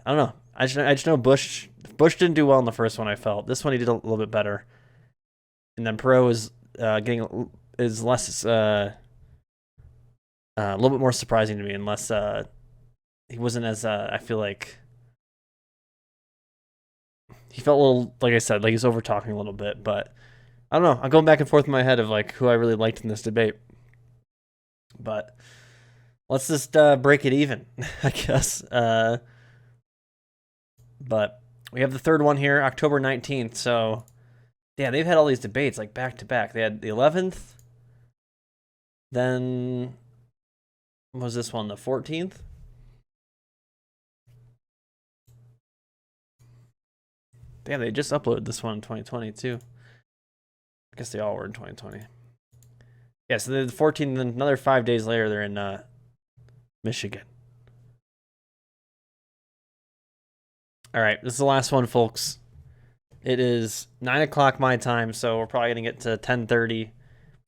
don't know. I just know Bush didn't do well in the first one, I felt. This one he did a little bit better. And then Perot is less, a little bit more surprising to me, and less, he wasn't as, I feel like, he felt a little, like I said, like he's over talking a little bit, but I don't know. I'm going back and forth in my head of like who I really liked in this debate. But let's just break it even, I guess. But we have the third one here, October 19th. So, yeah, they've had all these debates like back to back. They had the 11th. Then, what was this one, the 14th? Damn, they just uploaded this one in 2020 too. I guess they all were in 2020. Yeah, so the 14th, then another 5 days later, they're in Michigan. All right, this is the last one, folks. It is 9 o'clock my time, so we're probably going to get to 10:30, which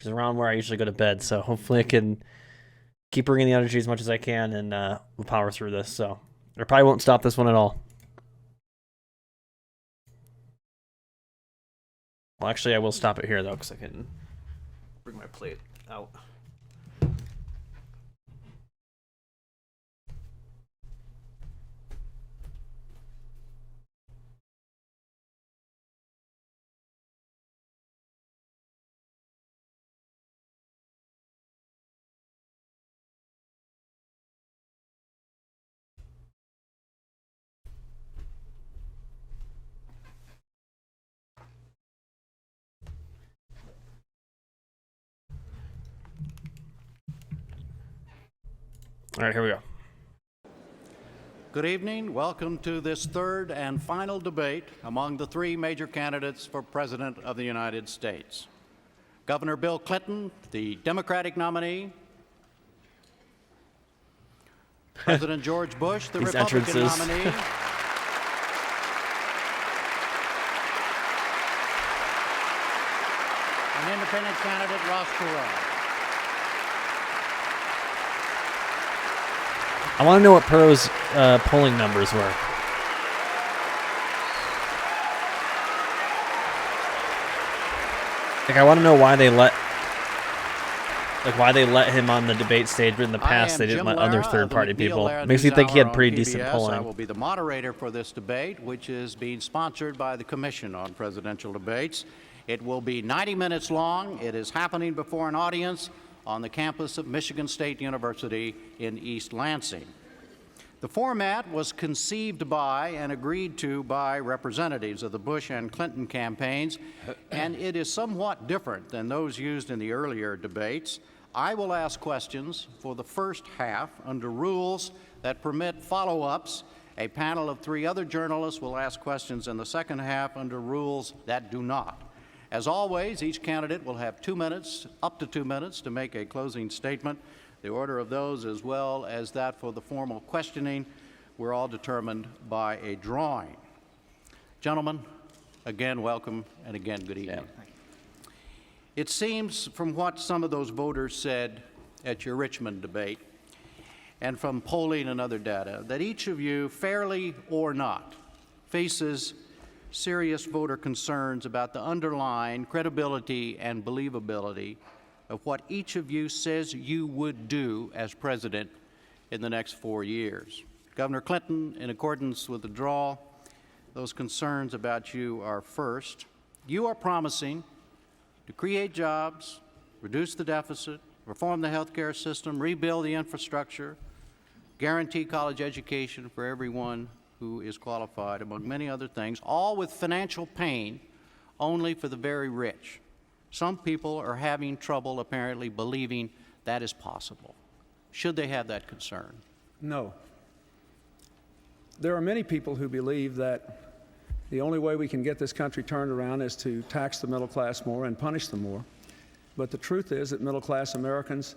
is around where I usually go to bed. So hopefully I can keep bringing the energy as much as I can, and we'll power through this. So I probably won't stop this one at all. Well, actually, I will stop it here, though, because I can bring my plate out. All right, here we go. Good evening. Welcome to this third and final debate among the three major candidates for President of the United States. Governor Bill Clinton, the Democratic nominee. President George Bush, the These Republican entrances. nominee. And independent candidate Ross Perot. I want to know what Perot's polling numbers were. Like, I want to know why they let him on the debate stage, but in the past they didn't let other third-party people. Makes me think he had pretty decent polling. I will be the moderator for this debate, which is being sponsored by the Commission on Presidential Debates. It will be 90 minutes long. It is happening before an audience on the campus of Michigan State University in East Lansing. The format was conceived by and agreed to by representatives of the Bush and Clinton campaigns, and it is somewhat different than those used in the earlier debates. I will ask questions for the first half under rules that permit follow-ups. A panel of 3 other journalists will ask questions in the second half under rules that do not. As always, each candidate will have 2 minutes, up to 2 minutes, to make a closing statement. The order of those, as well as that for the formal questioning, were all determined by a drawing. Gentlemen, again, welcome, and again, good evening. It seems from what some of those voters said at your Richmond debate, and from polling and other data, that each of you, fairly or not, faces serious voter concerns about the underlying credibility and believability of what each of you says you would do as president in the next 4 years. Governor Clinton, in accordance with the draw, those concerns about you are first. You are promising to create jobs, reduce the deficit, reform the health care system, rebuild the infrastructure, guarantee college education for everyone who is qualified, among many other things, all with financial pain only for the very rich. Some people are having trouble, apparently, believing that is possible. Should they have that concern? No. There are many people who believe that the only way we can get this country turned around is to tax the middle class more and punish them more. But the truth is that middle class Americans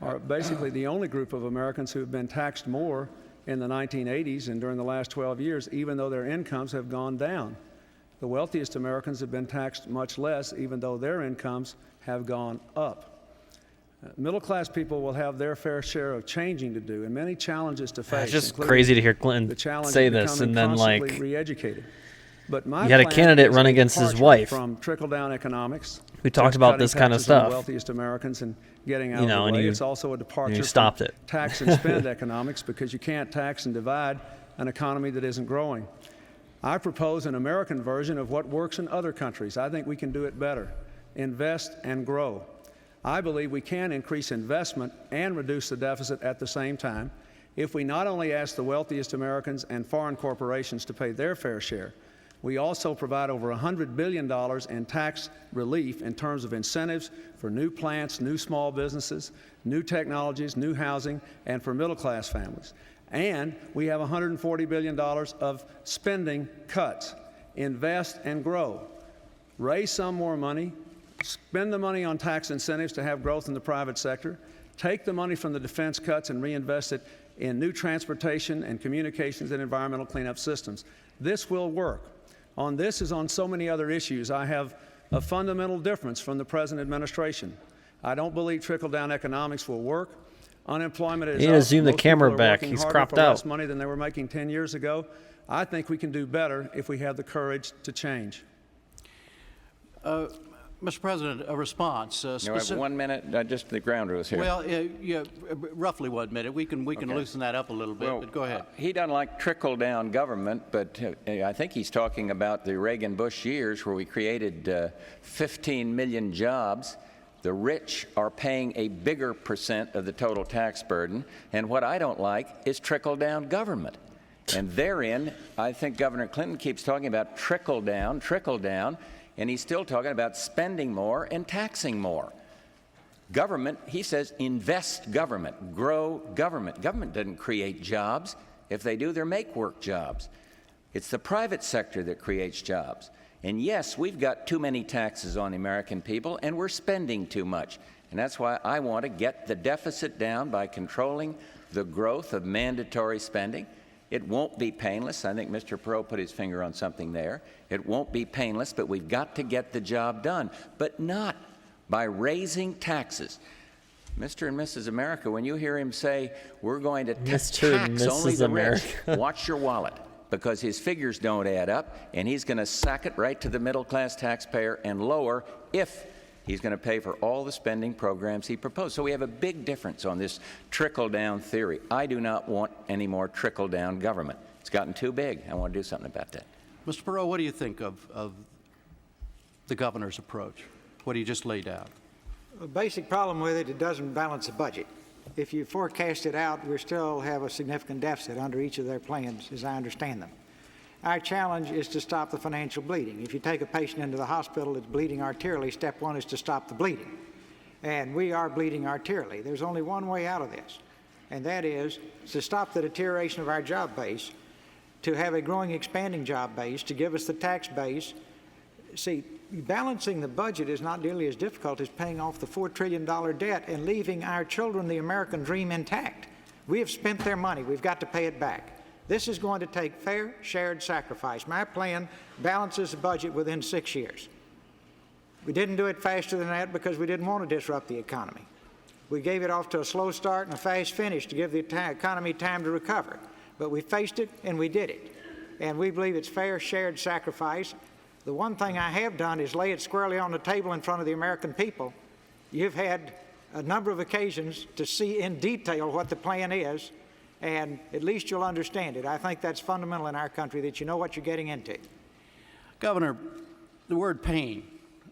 are basically the only group of Americans who have been taxed more in the 1980s and during the last 12 years, even though their incomes have gone down. The wealthiest Americans have been taxed much less, even though their incomes have gone up. Middle-class people will have their fair share of changing to do and many challenges to face. It's just crazy to hear Clinton say this and then, like, re-educated. But my you had a plan candidate is run a against his departure wife. from trickle-down economics. We talked just about cutting this kind of taxes on the stuff. wealthiest Americans and getting out You know, of and the way. you- It's also a departure you stopped from it. tax and spend economics, because you can't tax and divide an economy that isn't growing. I propose an American version of what works in other countries. I think we can do it better. Invest and grow. I believe we can increase investment and reduce the deficit at the same time if we not only ask the wealthiest Americans and foreign corporations to pay their fair share, we also provide over $100 billion in tax relief in terms of incentives for new plants, new small businesses, new technologies, new housing, and for middle-class families. And we have $140 billion of spending cuts. Invest and grow. Raise some more money. Spend the money on tax incentives to have growth in the private sector. Take the money from the defense cuts and reinvest it in new transportation and communications and environmental cleanup systems. This will work. On this, as on so many other issues, I have a fundamental difference from the present administration. I don't believe trickle-down economics will work. Unemployment is You need to up. zoom the Most camera people are back. working He's harder cropped for less out. money than they were making 10 years ago. I think we can do better if we have the courage to change. Mr. President, a response. No, I have 1 minute, just the ground rules here. Well, yeah, roughly 1 minute. We can loosen that up a little bit, Well, but go ahead. He doesn't like trickle-down government, but I think he's talking about the Reagan-Bush years where we created 15 million jobs. The rich are paying a bigger percent of the total tax burden, and what I don't like is trickle-down government. And therein, I think Governor Clinton keeps talking about trickle-down, and he's still talking about spending more and taxing more. Government, he says, invest government, grow government. Government doesn't create jobs. If they do, they're make-work jobs. It's the private sector that creates jobs. And yes, we've got too many taxes on the American people, and we're spending too much. And that's why I want to get the deficit down by controlling the growth of mandatory spending. It won't be painless. I think Mr. Perot put his finger on something there. It won't be painless, but we've got to get the job done, but not by raising taxes. Mr. and Mrs. America, when you hear him say, we're going to tax only the rich, watch your wallet, because his figures don't add up, and he's going to sack it right to the middle-class taxpayer and lower if he's going to pay for all the spending programs he proposed. So we have a big difference on this trickle-down theory. I do not want any more trickle-down government. It's gotten too big. I want to do something about that. Mr. Perot, what do you think of the governor's approach, what he just laid out? The basic problem with it, it doesn't balance the budget. If you forecast it out, we still have a significant deficit under each of their plans, as I understand them. Our challenge is to stop the financial bleeding. If you take a patient into the hospital that's bleeding arterially, step one is to stop the bleeding. And we are bleeding arterially. There's only one way out of this, and that is to stop the deterioration of our job base, to have a growing, expanding job base, to give us the tax base. See, balancing the budget is not nearly as difficult as paying off the $4 trillion debt and leaving our children the American dream intact. We have spent their money. We've got to pay it back. This is going to take fair, shared sacrifice. My plan balances the budget within 6 years. We didn't do it faster than that because we didn't want to disrupt the economy. We gave it off to a slow start and a fast finish to give the economy time to recover. But we faced it and we did it. And we believe it's fair, shared sacrifice. The one thing I have done is lay it squarely on the table in front of the American people. You've had a number of occasions to see in detail what the plan is, and at least you'll understand it. I think that's fundamental in our country, that you know what you're getting into. Governor, the word pain,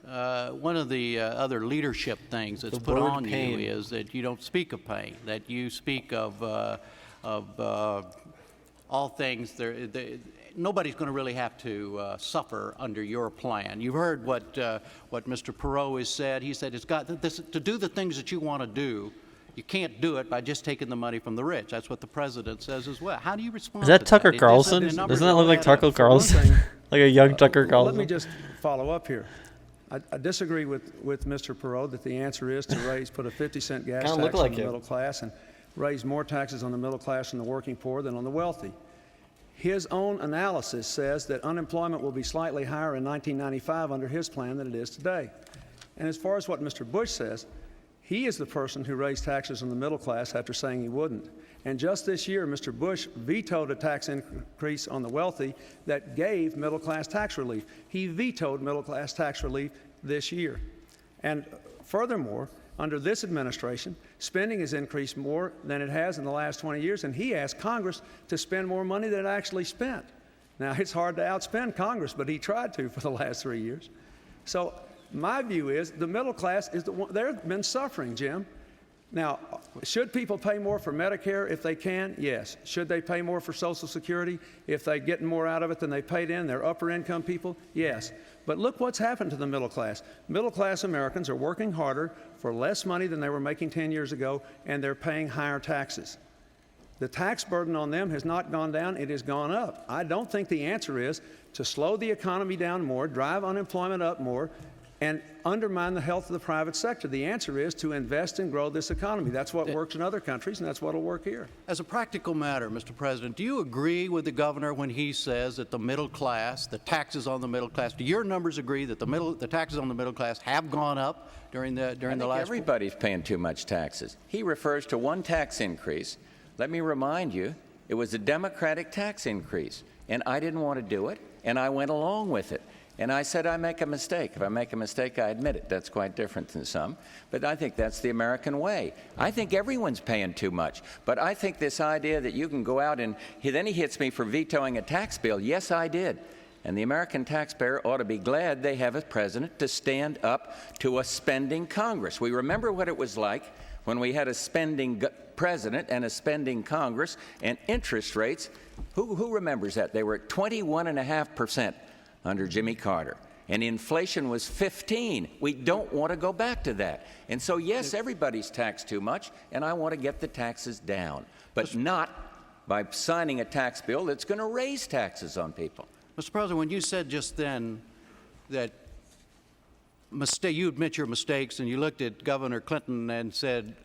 one of the other leadership things that's put on you is that you don't speak of pain, that you speak of all things. Nobody's going to really have to suffer under your plan. You've heard what Mr. Perot has said. He said it's got this, to do the things that you want to do. You can't do it by just taking the money from the rich. That's what the president says as well. How do you respond to that? Is that Tucker Carlson? Doesn't that look like Tucker Carlson? Like a young Tucker Carlson? Let me just follow up here. I disagree with Mr. Perot that the answer is to put a 50-cent gas tax on the middle class and raise more taxes on the middle class and the working poor than on the wealthy. His own analysis says that unemployment will be slightly higher in 1995 under his plan than it is today. And as far as what Mr. Bush says, he is the person who raised taxes on the middle class after saying he wouldn't. And just this year, Mr. Bush vetoed a tax increase on the wealthy that gave middle-class tax relief. He vetoed middle-class tax relief this year. And furthermore, under this administration, spending has increased more than it has in the last 20 years, and he asked Congress to spend more money than it actually spent. Now, it's hard to outspend Congress, but he tried to for the last 3 years. So my view is the middle class is the one, they've been suffering, Jim. Now, should people pay more for Medicare if they can? Yes. Should they pay more for Social Security if they're getting more out of it than they paid in? They're upper income people? Yes. But look what's happened to the middle class. Middle class Americans are working harder for less money than they were making 10 years ago, and they're paying higher taxes. The tax burden on them has not gone down, it has gone up. I don't think the answer is to slow the economy down more, drive unemployment up more, and undermine the health of the private sector. The answer is to invest and grow this economy. That's what works in other countries, and that's what will work here. As a practical matter, Mr. President, do you agree with the governor when he says that the middle class, the taxes on the middle class, do your numbers agree that the taxes on the middle class have gone up during the last? Everybody's paying too much taxes. He refers to one tax increase. Let me remind you, it was a Democratic tax increase, and I didn't want to do it, and I went along with it. And I said I make a mistake. If I make a mistake, I admit it. That's quite different than some. But I think that's the American way. I think everyone's paying too much. But I think this idea that you can go out and then he hits me for vetoing a tax bill. Yes, I did. And the American taxpayer ought to be glad they have a president to stand up to a spending Congress. We remember what it was like when we had a spending president and a spending Congress and interest rates. Who remembers that? They were at 21.5% under Jimmy Carter. and inflation was 15. We don't want to go back to that. And so, yes, everybody's taxed too much, and I want to get the taxes down, but not by signing a tax bill that's going to raise taxes on people. Mr. President, when you said just then that you admit your mistakes, and you looked at Governor Clinton and said,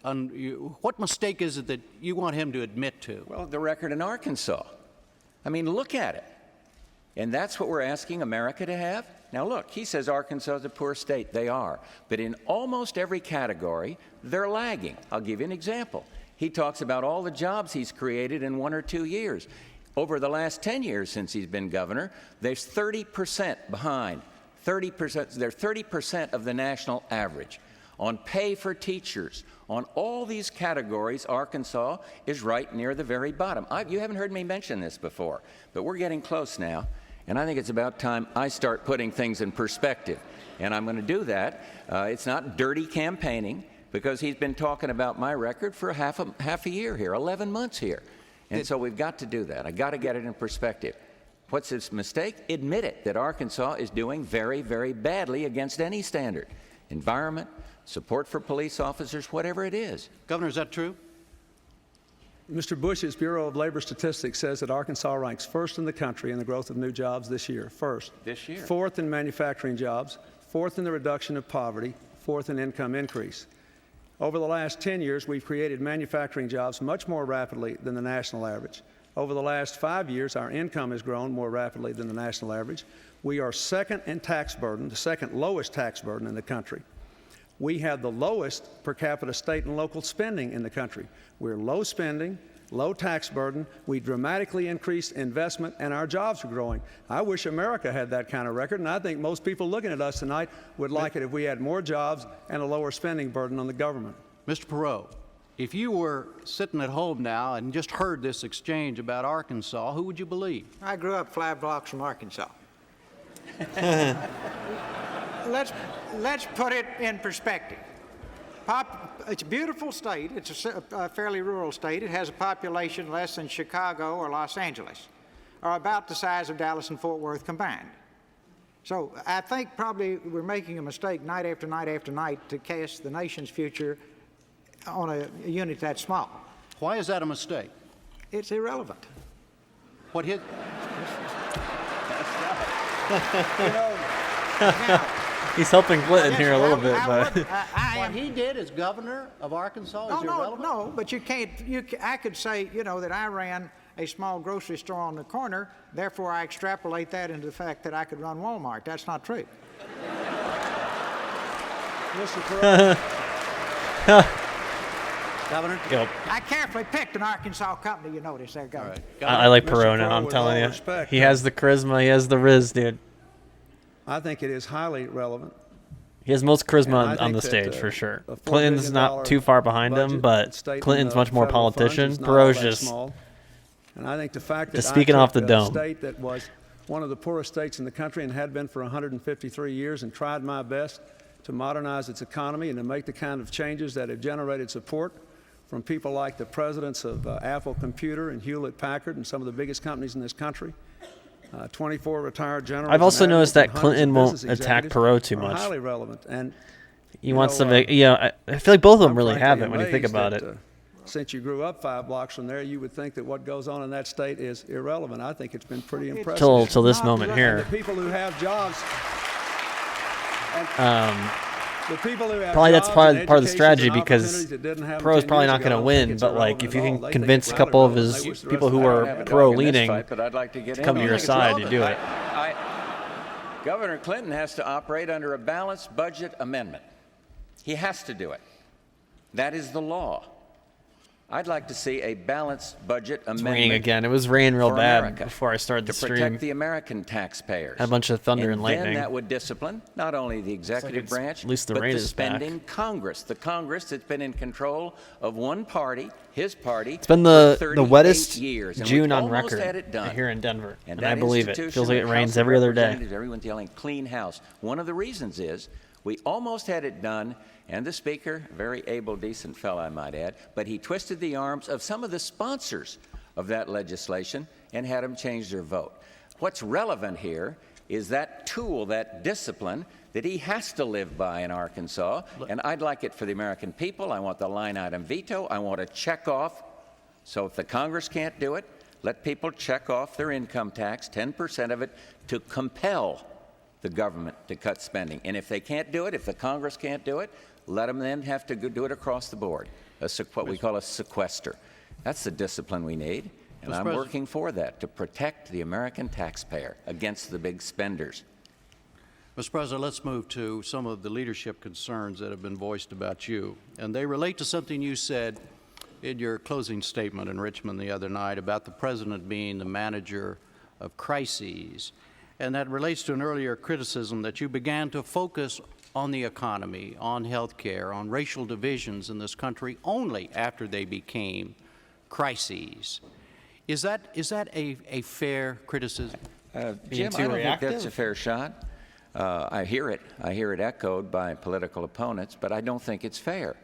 what mistake is it that you want him to admit to? Well, the record in Arkansas. I mean, look at it. And that's what we're asking America to have? Now, look, he says Arkansas is a poor state. They are. But in almost every category, they're lagging. I'll give you an example. He talks about all the jobs he's created in 1 or 2 years. Over the last 10 years since he's been governor, they're 30% behind. 30%, they're 30% of the national average. On pay for teachers, on all these categories, Arkansas is right near the very bottom. You haven't heard me mention this before, but we're getting close now, and I think it's about time I start putting things in perspective. And I'm going to do that. It's not dirty campaigning, because he's been talking about my record for half a year here, 11 months here. And so we've got to do that. I've got to get it in perspective. What's his mistake? Admit it, that Arkansas is doing very, very badly against any standard. Environment, support for police officers, whatever it is. Governor, is that true? Mr. Bush's Bureau of Labor Statistics says that Arkansas ranks first in the country in the growth of new jobs this year. First. This year. Fourth in manufacturing jobs. Fourth in the reduction of poverty. Fourth in income increase. Over the last 10 years, we've created manufacturing jobs much more rapidly than the national average. Over the last 5 years, our income has grown more rapidly than the national average. We are second in tax burden, the second lowest tax burden in the country. We have the lowest per capita state and local spending in the country. We're low spending, low tax burden. We dramatically increased investment, and our jobs are growing. I wish America had that kind of record, and I think most people looking at us tonight would like it if we had more jobs and a lower spending burden on the government. Mr. Perot, if you were sitting at home now and just heard this exchange about Arkansas, who would you believe? I grew up 5 blocks from Arkansas. Let's put it in perspective. It's a beautiful state. It's a fairly rural state. It has a population less than Chicago or Los Angeles, or about the size of Dallas and Fort Worth combined. So I think probably we're making a mistake night after night after night to cast the nation's future on a unit that small. Why is that a mistake? It's irrelevant. What hit? He's helping Clinton here a little bit, but What he did as governor of Arkansas is irrelevant? No, but you can't. I could say, that I ran a small grocery store on the corner, therefore I extrapolate that into the fact that I could run Walmart. That's not true. Mr. Perot. Governor? Yep. I carefully picked an Arkansas company, you notice there, Governor. I like Perot now, I'm telling you. Respect, he has the charisma, he has the riz, dude. I think it is highly relevant. He has most charisma on the stage, for sure. Clinton's not too far behind him, but Clinton's much more politician. Perot's just... And I think the fact that just speaking off the dome. A state that was one of the poorest states in the country and had been for 153 years and tried my best to modernize its economy and to make the kind of changes that have generated support from people like the presidents of Apple Computer and Hewlett-Packard and some of the biggest companies in this country. 24 retired generals. I've also noticed that Clinton won't attack Perot too much. Highly relevant, and he wants to make. I feel like both of them really have it when you think about it. Since you grew up 5 blocks from there, you would think that what goes on in that state is irrelevant. I think it's been pretty impressive. Till this moment here. And the people who have jobs. The people who have probably that's part of the strategy, and because Perot's probably not going to win, but like if you can convince a couple of his people who are pro-leaning to come to your side, you do it. Governor Clinton has to operate under a balanced budget amendment. He has to do it. That is the law. I'd like to see a balanced budget amendment. It's raining again. It was raining real bad America, before I started the stream. To protect the American taxpayers. Had a bunch of thunder and lightning. Then that would discipline not only the executive branch, at least the but rain the is spending back. Congress. The Congress that's been in control of one party, his party. It's been the wettest years, June on record here in Denver, and I believe it. Feels like it rains every other day. Everyone's yelling clean house. One of the reasons is we almost had it done. And the Speaker, very able, decent fellow, I might add, but he twisted the arms of some of the sponsors of that legislation and had them change their vote. What's relevant here is that tool, that discipline that he has to live by in Arkansas, and I'd like it for the American people. I want the line item veto. I want to check off. So if the Congress can't do it, let people check off their income tax, 10% of it, to compel the government to cut spending. And if they can't do it, if the Congress can't do it, let them then have to do it across the board, what we call a sequester. That's the discipline we need, and I'm working for that, to protect the American taxpayer against the big spenders. Mr. President, let's move to some of the leadership concerns that have been voiced about you. And they relate to something you said in your closing statement in Richmond the other night about the President being the manager of crises. And that relates to an earlier criticism that you began to focus on the economy, on health care, on racial divisions in this country only after they became crises. Is that a fair criticism? Jim, I don't think that's a fair shot. I hear it echoed by political opponents, but I don't think it's fair.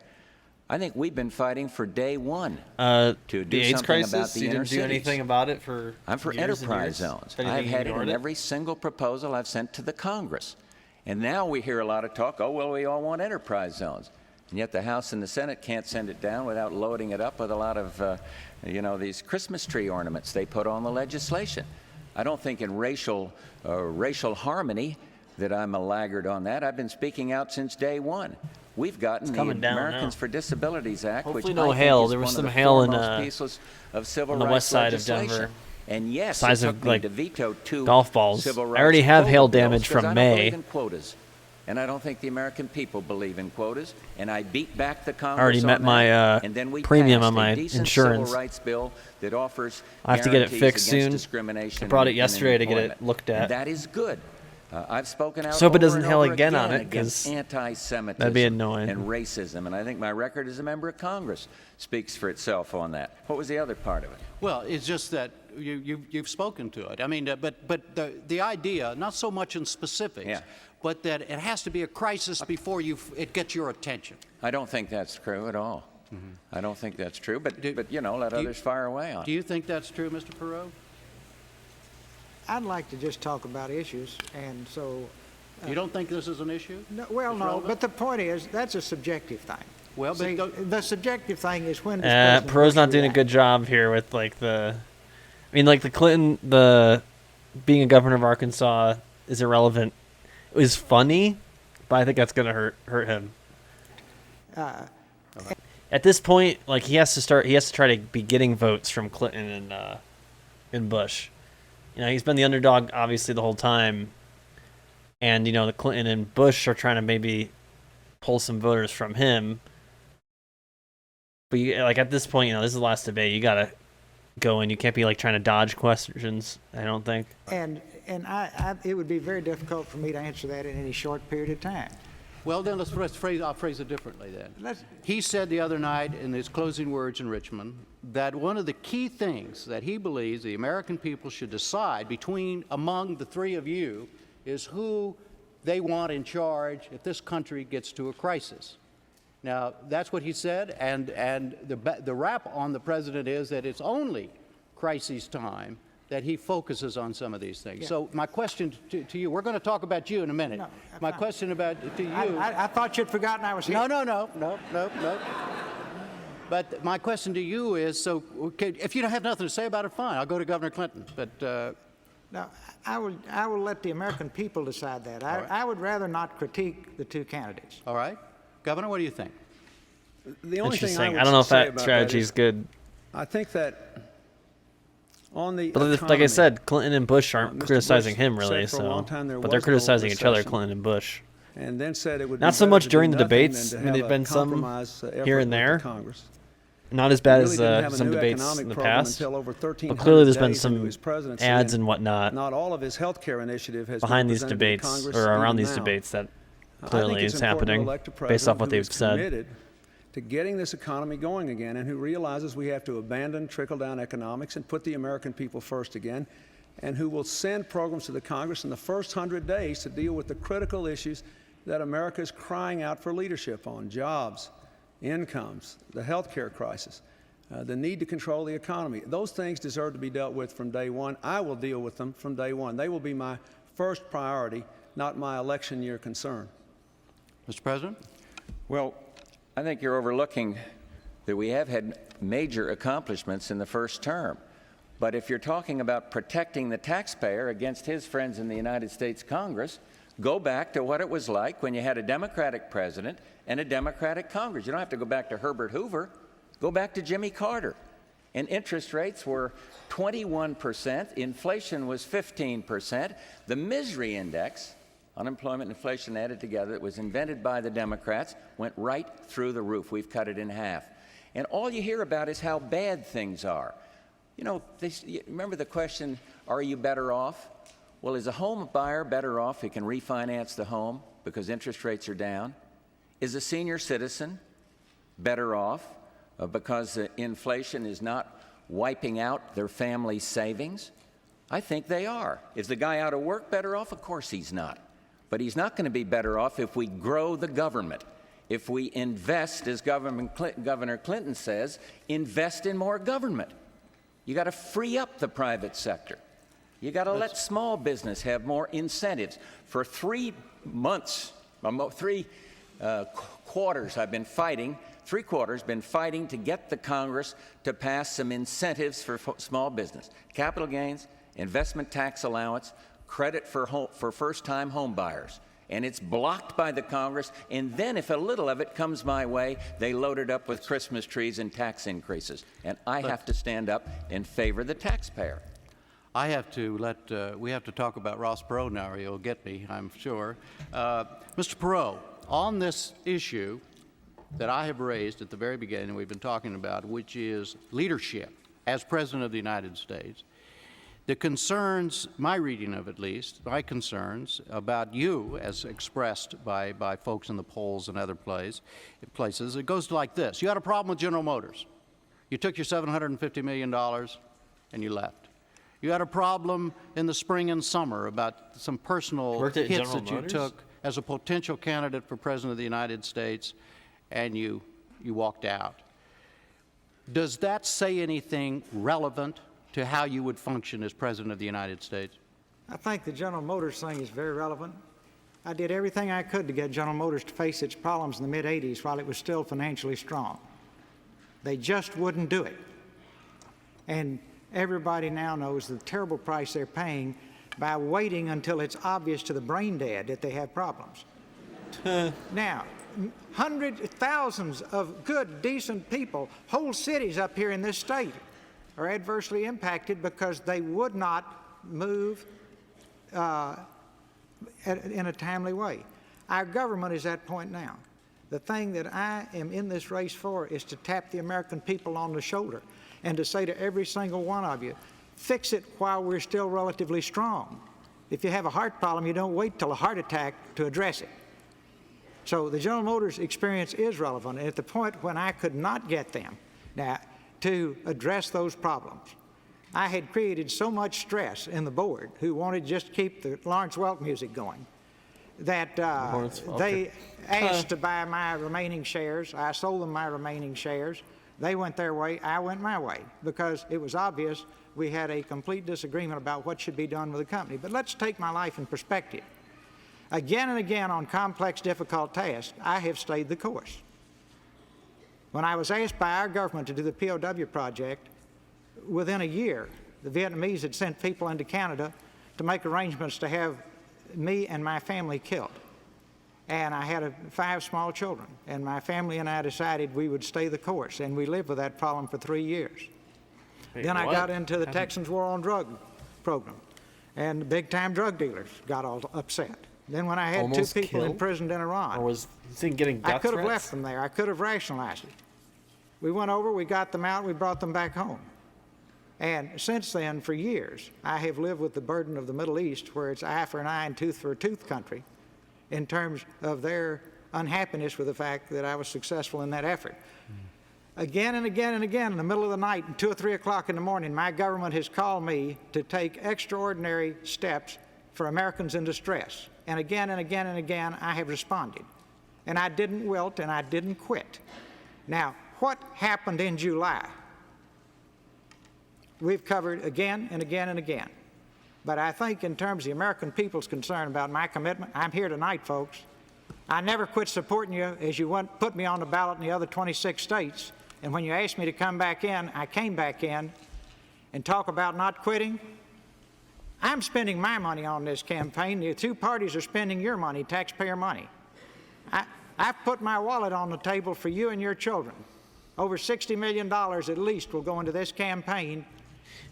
I think we've been fighting for day one to do the AIDS something crisis, about the you inner didn't do cities. anything about it for I'm for years enterprise and years. zones. Anything I've had it ignored in every single proposal I've sent to the Congress. And now we hear a lot of talk, oh, well, we all want enterprise zones. And yet the House and the Senate can't send it down without loading it up with a lot of, these Christmas tree ornaments they put on the legislation. I don't think in racial harmony that I'm a laggard on that. I've been speaking out since day one. We've gotten the Americans for Disabilities Act, Hopefully which no I hail. think is There was one some of the hail foremost pieces of civil on the rights west side of legislation. Denver. And yes, Size it of took me like to veto 2 golf balls. civil I rights already have quota hail bills damage 'cause from I don't May. believe in quotas. And I don't think the American people believe in quotas. And I beat back the Congress already met on my that. And then we premium passed on my a decent insurance. civil rights bill that offers I have to get it guarantees fixed against soon. discrimination I brought it in yesterday to get it employment. looked at. And that is good. I've spoken out So hope it over doesn't and hail over again on it, against 'cause anti-Semitism that'd be annoying. and racism, and I think my record as a member of Congress speaks for itself on that. What was the other part of it? Well, it's just that you've spoken to it. I mean, but the idea, not so much in specifics, but that it has to be a crisis before it gets your attention. I don't think that's true at all. I don't think that's true, but let others fire away on it. Do you think that's true, Mr. Perot? I'd like to just talk about issues, and so... You don't think this is an issue? No, well, It's no, relevant? but the point is, that's a subjective thing. Well, but See, the subjective thing is when does President Perot's Bush not doing a react? good job here with the Clinton, being a governor of Arkansas is irrelevant. It was funny, but I think that's gonna hurt him. At this point, he has to try to be getting votes from Clinton and Bush. He's been the underdog obviously the whole time, and the Clinton and Bush are trying to maybe pull some voters from him. But at this point, this is the last debate. You gotta go in. You can't be trying to dodge questions. I don't think. And it would be very difficult for me to answer that in any short period of time. Well, then I'll phrase it differently then. He said the other night in his closing words in Richmond that one of the key things that he believes the American people should decide among the three of you is who they want in charge if this country gets to a crisis. Now, that's what he said, and the rap on the president is that it's only crisis time that he focuses on some of these things. Yeah. So my question to you, we're going to talk about you in a minute. No, my question to you... I thought you'd forgotten I was here. No. But my question to you is, if you don't have nothing to say about it, fine. I'll go to Governor Clinton. But No, I will let the American people decide that. I would rather not critique the two candidates. All right. Governor, what do you think? The only thing Interesting. I don't know if that strategy is good. I think that on the But economy, like I said, Clinton and Bush aren't Mr. criticizing Bush him really. said for a long time there But they're was no criticizing each other, recession. Clinton and Bush. and then said it would Not be so better much to do during the nothing debates. than I to mean, have there've a been some compromise effort here and with the there. Congress. Not as bad Really as didn't have a some new debates economic in the program past. until over 1,300 But clearly, there's been days into some his presidency, ads and and whatnot Not all of his health care initiative has been behind these presented to debates Congress or around even these now. debates that I think clearly it's is important to happening elect a based off president what who they've is said. committed to getting this economy going again, and who realizes we have to abandon trickle-down economics and put the American people first again, and who will send programs to the Congress in the first 100 days to deal with the critical issues that America is crying out for leadership on: jobs, incomes, the health care crisis, the need to control the economy. Those things deserve to be dealt with from day one. I will deal with them from day one. They will be my first priority, not my election year concern. Mr. President? Well, I think you're overlooking that we have had major accomplishments in the first term. But if you're talking about protecting the taxpayer against his friends in the United States Congress, go back to what it was like when you had a Democratic president and a Democratic Congress. You don't have to go back to Herbert Hoover. Go back to Jimmy Carter. And interest rates were 21%. Inflation was 15%. The misery index, unemployment and inflation added together, that was invented by the Democrats, went right through the roof. We've cut it in half. And all you hear about is how bad things are. You know, remember the question, are you better off? Well, is a home buyer better off who can refinance the home because interest rates are down? Is a senior citizen better off because inflation is not wiping out their family's savings? I think they are. Is the guy out of work better off? Of course he's not. But he's not going to be better off if we grow the government. If we invest, as Governor Clinton says, invest in more government. You got to free up the private sector. You got to let small business have more incentives. For 3 months, 3 quarters, I've been fighting, 3 quarters, been fighting to get the Congress to pass some incentives for small business. Capital gains, investment tax allowance, credit for first-time home buyers. And it's blocked by the Congress, and then if a little of it comes my way, they load it up with Christmas trees and tax increases. And I have to stand up and favor the taxpayer. I have to we have to talk about Ross Perot now, or he'll get me, I'm sure. Mr. Perot, on this issue that I have raised at the very beginning, we've been talking about, which is leadership as President of the United States, the concerns, my reading of at least, my concerns about you as expressed by folks in the polls and other places, it goes like this. You had a problem with General Motors. You took your $750 million and you left. You had a problem in the spring and summer about some personal hits that you took as a potential candidate for President of the United States, and you walked out. Does that say anything relevant to how you would function as President of the United States? I think the General Motors thing is very relevant. I did everything I could to get General Motors to face its problems in the mid-'80s while it was still financially strong. They just wouldn't do it. And everybody now knows the terrible price they're paying by waiting until it's obvious to the brain dead that they have problems. Now, hundreds, thousands of good, decent people, whole cities up here in this state are adversely impacted because they would not move in a timely way. Our government is at that point now. The thing that I am in this race for is to tap the American people on the shoulder and to say to every single one of you, fix it while we're still relatively strong. If you have a heart problem, you don't wait till a heart attack to address it. So the General Motors experience is relevant. And at the point when I could not get them now to address those problems, I had created so much stress in the board, who wanted just to keep the Lawrence Welk music going, that they asked to buy my remaining shares. I sold them my remaining shares. They went their way, I went my way, because it was obvious we had a complete disagreement about what should be done with the company. But let's take my life in perspective. Again and again on complex, difficult tasks, I have stayed the course. When I was asked by our government to do the POW project, within a year, the Vietnamese had sent people into Canada to make arrangements to have me and my family killed. And I had 5 small children, and my family and I decided we would stay the course, and we lived with that problem for 3 years. Then I got into the Texans' War on Drug program, and the big-time drug dealers got all upset. Then when I had Almost 2 people killed? imprisoned in Iran, Or was the thing getting death I could have threats? left them there. I could have rationalized it. We went over, we got them out, we brought them back home. And since then, for years, I have lived with the burden of the Middle East, where it's eye for an eye and tooth for a tooth country, in terms of their unhappiness with the fact that I was successful in that effort. Again and again and again, in the middle of the night, 2 or 3 o'clock in the morning, my government has called me to take extraordinary steps for Americans in distress. And again and again and again, I have responded. And I didn't wilt and I didn't quit. Now, what happened in July? We've covered again and again and again. But I think in terms of the American people's concern about my commitment, I'm here tonight, folks. I never quit supporting you as you put me on the ballot in the other 26 states. And when you asked me to come back in, I came back in. And talk about not quitting. I'm spending my money on this campaign. The two parties are spending your money, taxpayer money. I've put my wallet on the table for you and your children. Over $60 million at least will go into this campaign.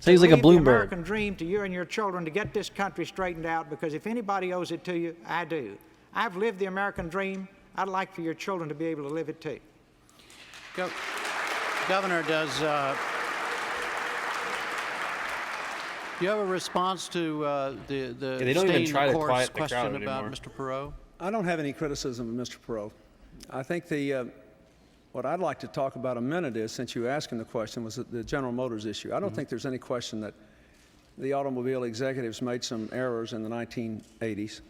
So he's like a leave the Bloomberg. American dream to you and your children to get this country straightened out, because if anybody owes it to you, I do. I've lived the American dream. I'd like for your children to be able to live it too. Governor, do you have a response to the they don't even try to course quiet the question crowd about anymore. Mr. Perot? I don't have any criticism of Mr. Perot. I think what I'd like to talk about a minute is, since you asking the question, was the General Motors issue. I don't think there's any question that the automobile executives made some errors in the 1980s.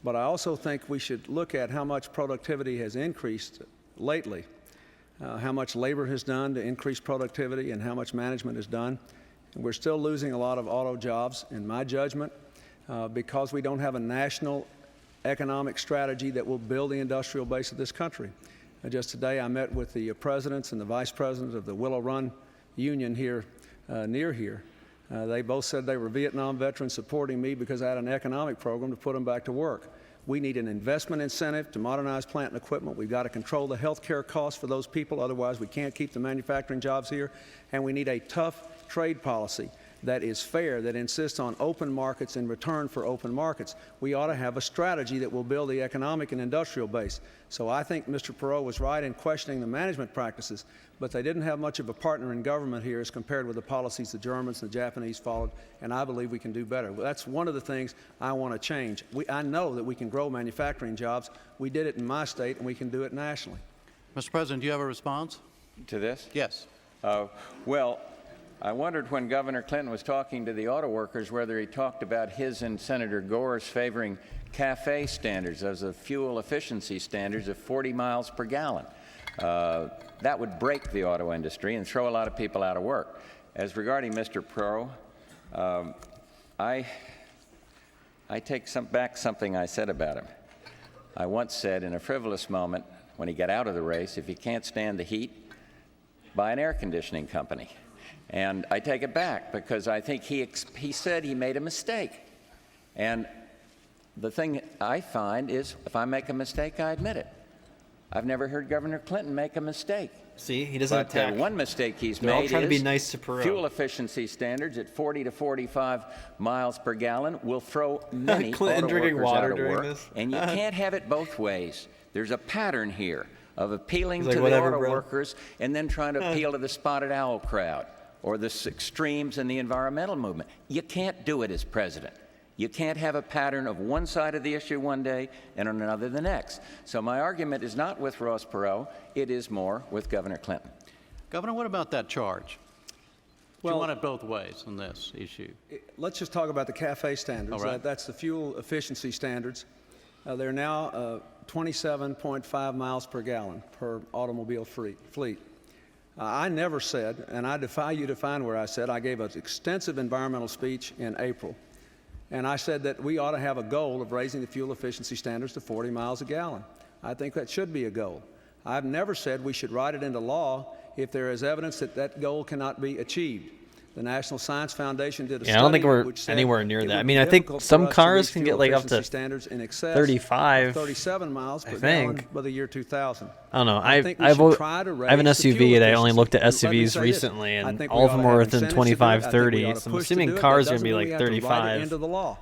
But I also think we should look at how much productivity has increased lately, how much labor has done to increase productivity, and how much management has done. We're still losing a lot of auto jobs, in my judgment, because we don't have a national economic strategy that will build the industrial base of this country. Just today I met with the presidents and the vice presidents of the Willow Run Union here, near here. They both said they were Vietnam veterans supporting me because I had an economic program to put them back to work. We need an investment incentive to modernize plant and equipment. We've got to control the health care costs for those people, otherwise we can't keep the manufacturing jobs here. And we need a tough trade policy that is fair, that insists on open markets in return for open markets. We ought to have a strategy that will build the economic and industrial base. So I think Mr. Perot was right in questioning the management practices, but they didn't have much of a partner in government here as compared with the policies the Germans and the Japanese followed, and I believe we can do better. That's one of the things I want to change. I know that we can grow manufacturing jobs. We did it in my state, and we can do it nationally. Mr. President, do you have a response? To this? Yes. Well, I wondered when Governor Clinton was talking to the auto workers whether he talked about his and Senator Gore's favoring CAFE standards, those are fuel efficiency standards of 40 miles per gallon. That would break the auto industry and throw a lot of people out of work. As regarding Mr. Perot, I take back something I said about him. I once said in a frivolous moment when he got out of the race, if he can't stand the heat, buy an air conditioning company. And I take it back because I think he said he made a mistake. And the thing I find is if I make a mistake, I admit it. I've never heard Governor Clinton make a mistake. See, he doesn't attack. One mistake he's They're all made trying to be is nice to Perot. fuel efficiency standards at 40 to 45 miles per gallon will throw many Clinton auto drinking workers water out of during work. this? And you can't have it both ways. There's a pattern here of appealing He's like, to "Whatever, the auto bro." workers and then trying to appeal to the spotted owl crowd or the extremes in the environmental movement. You can't do it as president. You can't have a pattern of one side of the issue one day and on another the next. So my argument is not with Ross Perot, it is more with Governor Clinton. Governor, what about that charge? Well, you want it both ways on this issue. Let's just talk about the CAFE standards. All right. That's the fuel efficiency standards. They're now 27.5 miles per gallon per automobile fleet. I never said, and I defy you to find where I said, I gave an extensive environmental speech in April, and I said that we ought to have a goal of raising the fuel efficiency standards to 40 miles a gallon. I think that should be a goal. I've never said we should write it into law if there is evidence that that goal cannot be achieved. The National Science Foundation did a study I don't think we're which said anywhere near it that. I would mean, be I think difficult for some us to cars reach can fuel get like up efficiency to standards in excess 35, of 37 miles per I gallon think. by the year 2000. I don't know. I think we I should try to have an raise the SUV fuel and I only efficiency. looked at Let me say SUVs this. recently, I and think we all of ought them to are have within incentives to do it. 25, I think we 30. ought to So I'm push to assuming do it. cars That are going to be doesn't mean like we have to write it 35. into the law.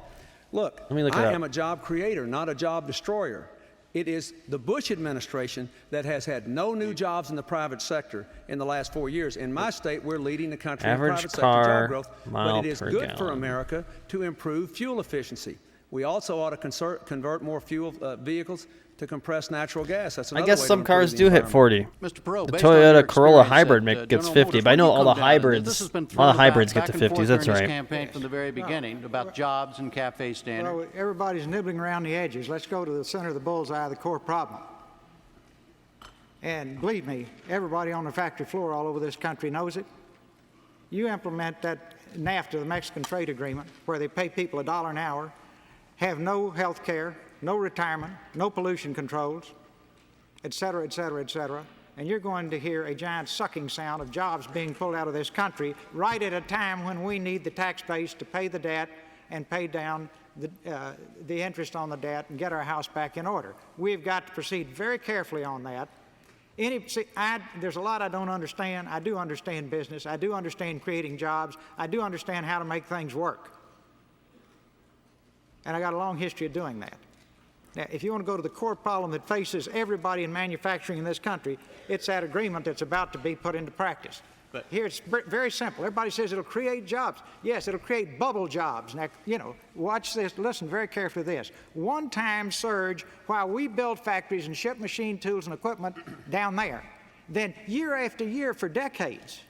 Look, Let me look it I up. am a job creator, not a job destroyer. It is the Bush administration that has had no new jobs in the private sector in the last 4 years. In my state, we're leading the country in Average private sector car job growth, mile but it is per good for gallon. America to improve fuel efficiency. We also ought to convert more fuel vehicles to compressed natural gas. That's I another guess way to some improve cars the do hit environment. 40. Mr. Perot, The based on your Toyota Corolla experience hybrid at, gets General 50, Motors, but I when know you all come the down, and hybrids, this has been all the thrown hybrids back get to and forth 50s. That's during right. this campaign from the very beginning about jobs and CAFE standards. Well, everybody's nibbling around the edges. Let's go to the center of the bullseye of the core problem. And believe me, everybody on the factory floor all over this country knows it. you implement that NAFTA, the Mexican trade agreement, where they pay people $1 an hour, have no health care, no retirement, no pollution controls, et cetera, et cetera, et cetera, and you're going to hear a giant sucking sound of jobs being pulled out of this country right at a time when we need the tax base to pay the debt and pay down the interest on the debt and get our house back in order. We've got to proceed very carefully on that. There's a lot I don't understand. I do understand business. I do understand creating jobs. I do understand how to make things work. And I got a long history of doing that. Now, if you want to go to the core problem that faces everybody in manufacturing in this country, it's that agreement that's about to be put into practice. But here it's very simple. Everybody says it'll create jobs. Yes, it'll create bubble jobs. Now, you know, watch this. Listen very carefully to this. One-time surge while we build factories and ship machine tools and equipment down there. Then year after year for decades,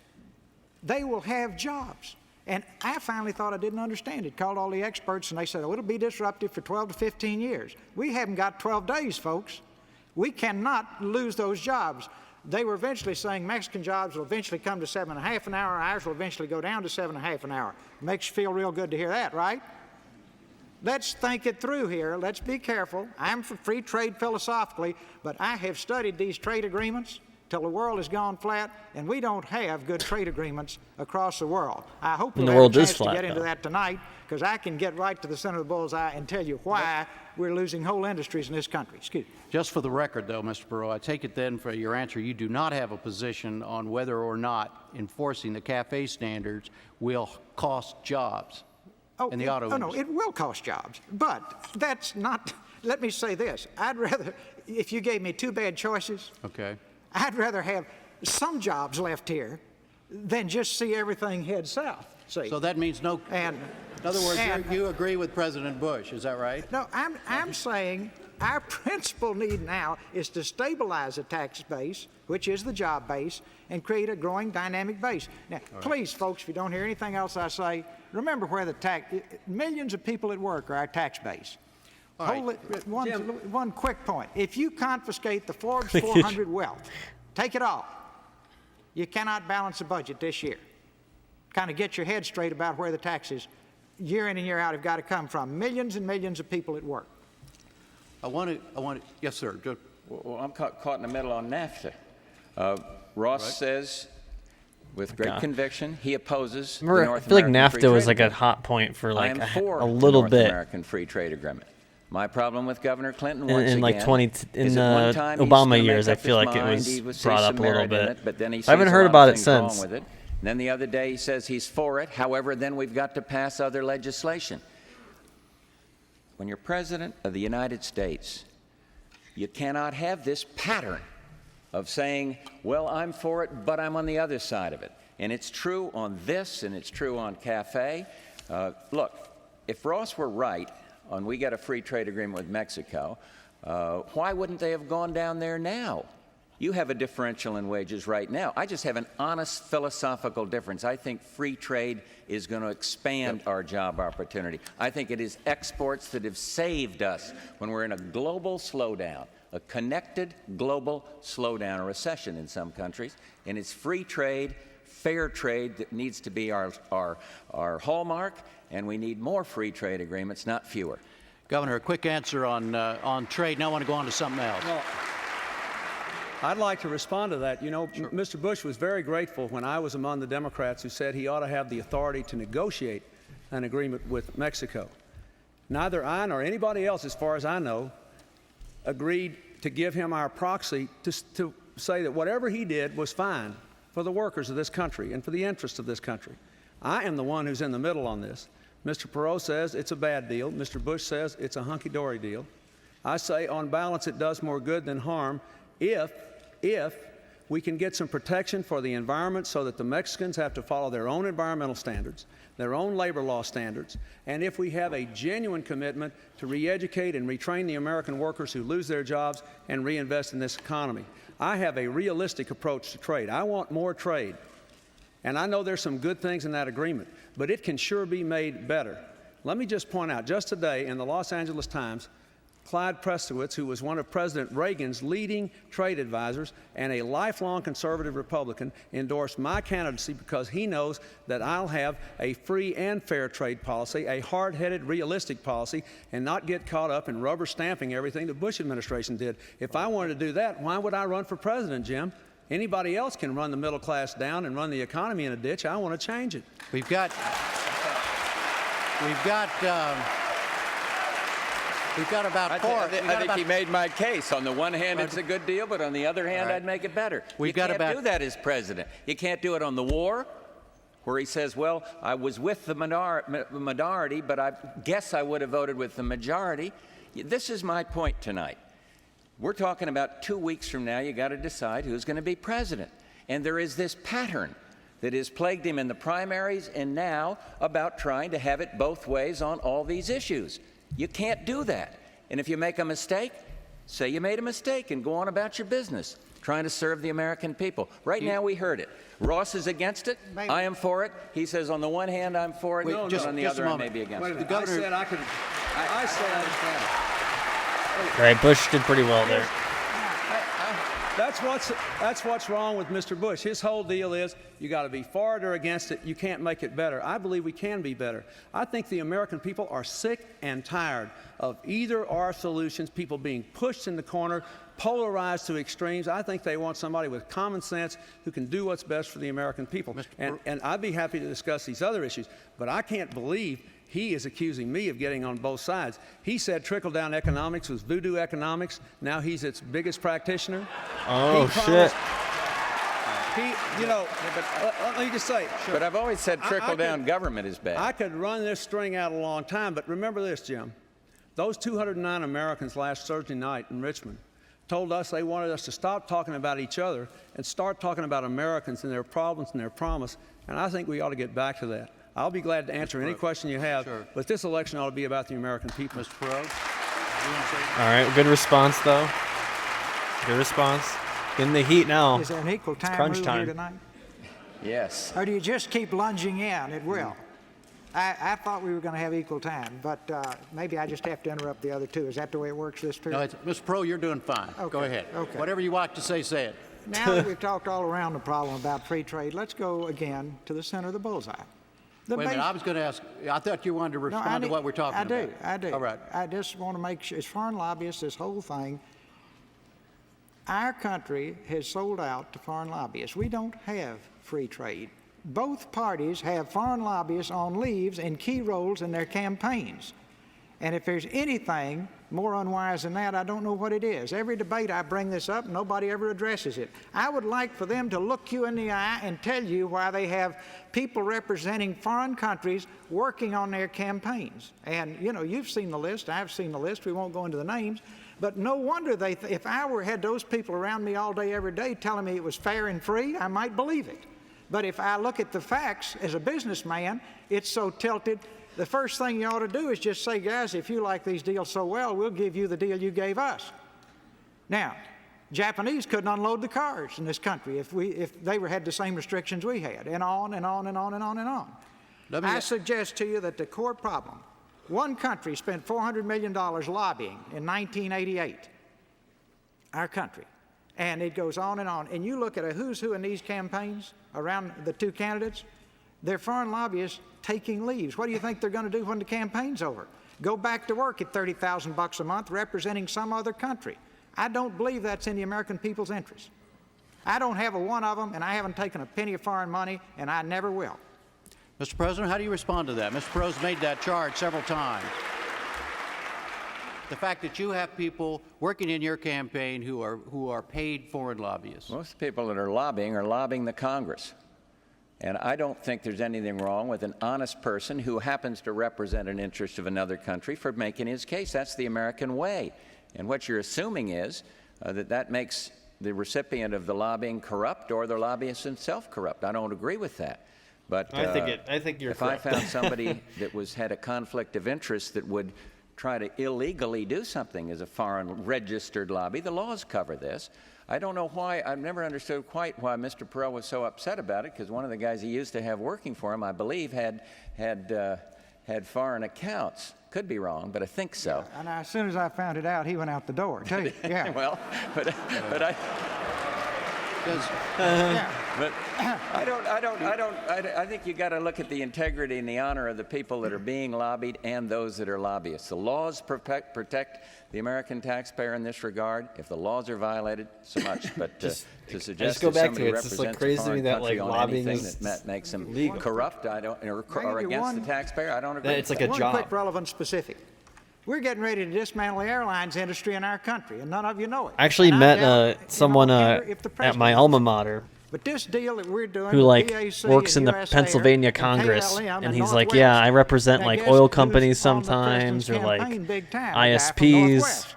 they will have jobs. And I finally thought I didn't understand it. Called all the experts, and they said, oh, it'll be disruptive for 12 to 15 years. We haven't got 12 days, folks. We cannot lose those jobs. They were eventually saying Mexican jobs will eventually come to 7.5 an hour. Ours will eventually go down to 7.5 an hour. Makes you feel real good to hear that, right? Let's think it through here. Let's be careful. I'm for free trade philosophically, but I have studied these trade agreements till the world has gone flat, and we don't have good trade agreements across the world. I hope we'll have a chance to get into that tonight, because I can get right to the center of the bullseye and tell you why we're losing whole industries in this country. Excuse me. Just for the record, though, Mr. Perot, I take it then for your answer, you do not have a position on whether or not enforcing the CAFE standards will cost jobs in the auto industry. No, it will cost jobs, but that's not, let me say this. I'd rather, if you gave me two bad choices, okay, I'd rather have some jobs left here than just see everything head south. See? So that means no. And in other words, you agree with President Bush, is that right? No, I'm saying our principal need now is to stabilize the tax base, which is the job base, and create a growing dynamic base. Now, please, folks, if you don't hear anything else I say, remember where the millions of people at work are our tax base. One quick point. If you confiscate the Forbes 400 wealth, take it all, you cannot balance the budget this year. Kind of get your head straight about where the taxes, year in and year out, have got to come from. Millions and millions of people at work. I want to, yes, sir. Well, I'm caught in the middle on NAFTA. Ross says, with great conviction, he opposes the North I feel like American NAFTA was Free like Trade a hot point for like I am for a little the North bit. American Free Trade Agreement. My problem with Governor Clinton once in like again, in the Obama years, I feel like it was brought up a little bit. But then he I haven't heard about it since. With it. And then the other day he says he's for it. However, then we've got to pass other legislation. When you're President of the United States, you cannot have this pattern of saying, well, I'm for it, but I'm on the other side of it. And it's true on this, and it's true on CAFE. Look, if Ross were right on we get a free trade agreement with Mexico, why wouldn't they have gone down there now? You have a differential in wages right now. I just have an honest philosophical difference. I think free trade is going to expand our job opportunity. I think it is exports that have saved us when we're in a global slowdown, a connected global slowdown, a recession in some countries, and it's free trade, fair trade that needs to be our hallmark, and we need more free trade agreements, not fewer. Governor, a quick answer on trade. Now I want to go on to something else. Well, I'd like to respond to that. You know, Mr. Bush was very grateful when I was among the Democrats who said he ought to have the authority to negotiate an agreement with Mexico. Neither I nor anybody else, as far as I know, agreed to give him our proxy to say that whatever he did was fine for the workers of this country and for the interests of this country. I am the one who's in the middle on this. Mr. Perot says it's a bad deal. Mr. Bush says it's a hunky-dory deal. I say on balance it does more good than harm if we can get some protection for the environment so that the Mexicans have to follow their own environmental standards, their own labor law standards, and if we have a genuine commitment to re-educate and retrain the American workers who lose their jobs and reinvest in this economy. I have a realistic approach to trade. I want more trade. And I know there's some good things in that agreement, but it can sure be made better. Let me just point out, just today in the Los Angeles Times, Clyde Prestowitz, who was one of President Reagan's leading trade advisors and a lifelong conservative Republican, endorsed my candidacy because he knows that I'll have a free and fair trade policy, a hard-headed, realistic policy, and not get caught up in rubber stamping everything the Bush administration did. If I wanted to do that, why would I run for president, Jim? Anybody else can run the middle class down and run the economy in a ditch. I want to change it. We've got about four. I think he made my case. On the one hand, it's a good deal, but on the other hand, I'd make it better. You can't do that as president. You can't do it on the war, where he says, well, I was with the minority, but I guess I would have voted with the majority. This is my point tonight. We're talking about 2 weeks from now, you got to decide who's going to be president. And there is this pattern that has plagued him in the primaries and now about trying to have it both ways on all these issues. You can't do that. And if you make a mistake, say you made a mistake and go on about your business, trying to serve the American people. Right now we heard it. Ross is against it. I am for it. He says on the one hand I'm for it, and on the other I may be against it. The governor said I could. I said. All right, Bush did pretty well there. That's what's wrong with Mr. Bush. His whole deal is you got to be for it or against it. You can't make it better. I believe we can be better. I think the American people are sick and tired of either or solutions, people being pushed in the corner, polarized to extremes. I think they want somebody with common sense who can do what's best for the American people. And I'd be happy to discuss these other issues, but I can't believe he is accusing me of getting on both sides. He said trickle-down economics was voodoo economics. Now he's its biggest practitioner. Oh, shit. Let me just say. But I've always said trickle-down government is bad. I could run this string out a long time, but remember this, Jim. Those 209 Americans last Thursday night in Richmond told us they wanted us to stop talking about each other and start talking about Americans and their problems and their promise, and I think we ought to get back to that. I'll be glad to answer any question you have, but this election ought to be about the American people. Mr. Perot? All right, good response, though. Good response. In the heat now. Is there an equal time crunch rule time here tonight? Yes. Or do you just keep lunging in? It will. I thought we were going to have equal time, but maybe I just have to interrupt the other two. Is that the way it works this period? No, Mr. Perot, you're doing fine. Okay. Go ahead. Okay. Whatever you want to say it. Now that we've talked all around the problem about free trade, let's go again to the center of the bullseye. Wait a minute, I was going to ask, I thought you wanted to respond to what we're talking about. I do. All right. I just want to make sure, as foreign lobbyists, this whole thing, our country has sold out to foreign lobbyists. We don't have free trade. Both parties have foreign lobbyists on leaves in key roles in their campaigns. And if there's anything more unwise than that, I don't know what it is. Every debate I bring this up, nobody ever addresses it. I would like for them to look you in the eye and tell you why they have people representing foreign countries working on their campaigns. And, you know, you've seen the list, I've seen the list, we won't go into the names, but no wonder if I had those people around me all day, every day telling me it was fair and free, I might believe it. But if I look at the facts as a businessman, it's so tilted. The first thing you ought to do is just say, guys, if you like these deals so well, we'll give you the deal you gave us. Now, Japanese couldn't unload the cars in this country if they had the same restrictions we had, and on and on and on and on and on. I suggest to you that the core problem, one country spent $400 million lobbying in 1988, our country, and it goes on and on. And you look at a who's who in these campaigns around the two candidates, they're foreign lobbyists taking leaves. What do you think they're going to do when the campaign's over? Go back to work at $30,000 a month representing some other country. I don't believe that's in the American people's interest. I don't have a one of them, and I haven't taken a penny of foreign money, and I never will. Mr. President, how do you respond to that? Mr. Perot's made that charge several times. The fact that you have people working in your campaign who are paid foreign lobbyists. Most people that are lobbying the Congress. And I don't think there's anything wrong with an honest person who happens to represent an interest of another country for making his case. That's the American way. And what you're assuming is that makes the recipient of the lobbying corrupt or the lobbyist himself corrupt. I don't agree with that. But I think you're if correct. I found somebody that had a conflict of interest that would try to illegally do something as a foreign registered lobby, the laws cover this. I don't know why, I've never understood quite why Mr. Perot was so upset about it, because one of the guys he used to have working for him, I believe, had had foreign accounts. Could be wrong, but I think so. And as soon as I found it out, he went out the door, too. Yeah. Well, but I. But I think you got to look at the integrity and the honor of the people that are being lobbied and those that are lobbyists. The laws protect the American taxpayer in this regard. If the laws are violated, so much. But to suggest go that back somebody to it. It's just, like, represents crazy a to me foreign that, country like, on lobbying anything is that makes them legal. corrupt, or against the taxpayer, I don't agree. It's with like a that. job. One quick relevant specific. We're getting ready to dismantle the airlines industry in our country, and none of you know it. I actually And met someone if the at president my alma mater But this deal that we're doing who with like BAC works in and the USAIR Pennsylvania and Congress, KLM and and he's like, Northwest, yeah, I represent and like guess oil who's companies on the president's sometimes, or like campaign big time? A guy from ISPs. Northwest.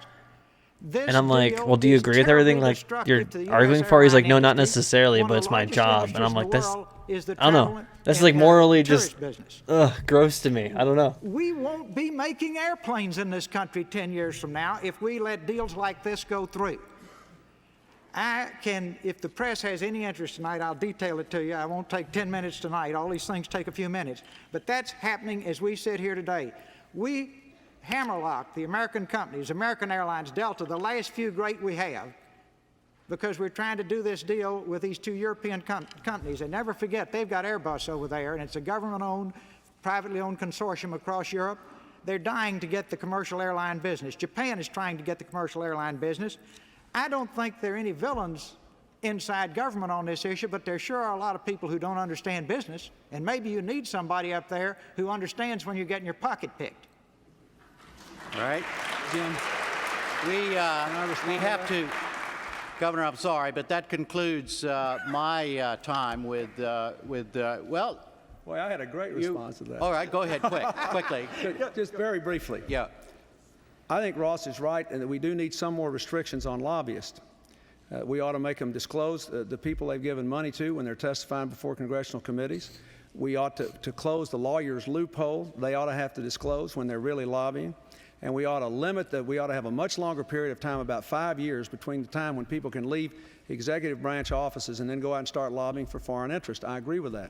This And I'm like, deal well, do you is agree with everything terribly like you're destructive to the arguing US for? He's like, no, airline not industry. necessarily, One but of it's the my largest job. And I'm industries like, in the this, world is the I don't know. travel That's and like morally just, business. gross to me. I don't know. We won't be making airplanes in this country 10 years from now if we let deals like this go through. If the press has any interest tonight, I'll detail it to you. I won't take 10 minutes tonight. All these things take a few minutes. But that's happening as we sit here today. We hammerlock the American companies, American Airlines, Delta, the last few great we have, because we're trying to do this deal with these two European companies. And never forget, they've got Airbus over there, and it's a government-owned, privately owned consortium across Europe. They're dying to get the commercial airline business. Japan is trying to get the commercial airline business. I don't think there are any villains inside government on this issue, but there sure are a lot of people who don't understand business, and maybe you need somebody up there who understands when you're getting your pocket picked. All right, Jim. We have to, Governor, I'm sorry, but that concludes my time with well. Boy, I had a great response to that. All right, go ahead, quickly. Just very briefly. Yeah. I think Ross is right, and that we do need some more restrictions on lobbyists. We ought to make them disclose the people they've given money to when they're testifying before congressional committees. We ought to close the lawyer's loophole. They ought to have to disclose when they're really lobbying. And we ought to have a much longer period of time, about 5 years, between the time when people can leave executive branch offices and then go out and start lobbying for foreign interest. I agree with that.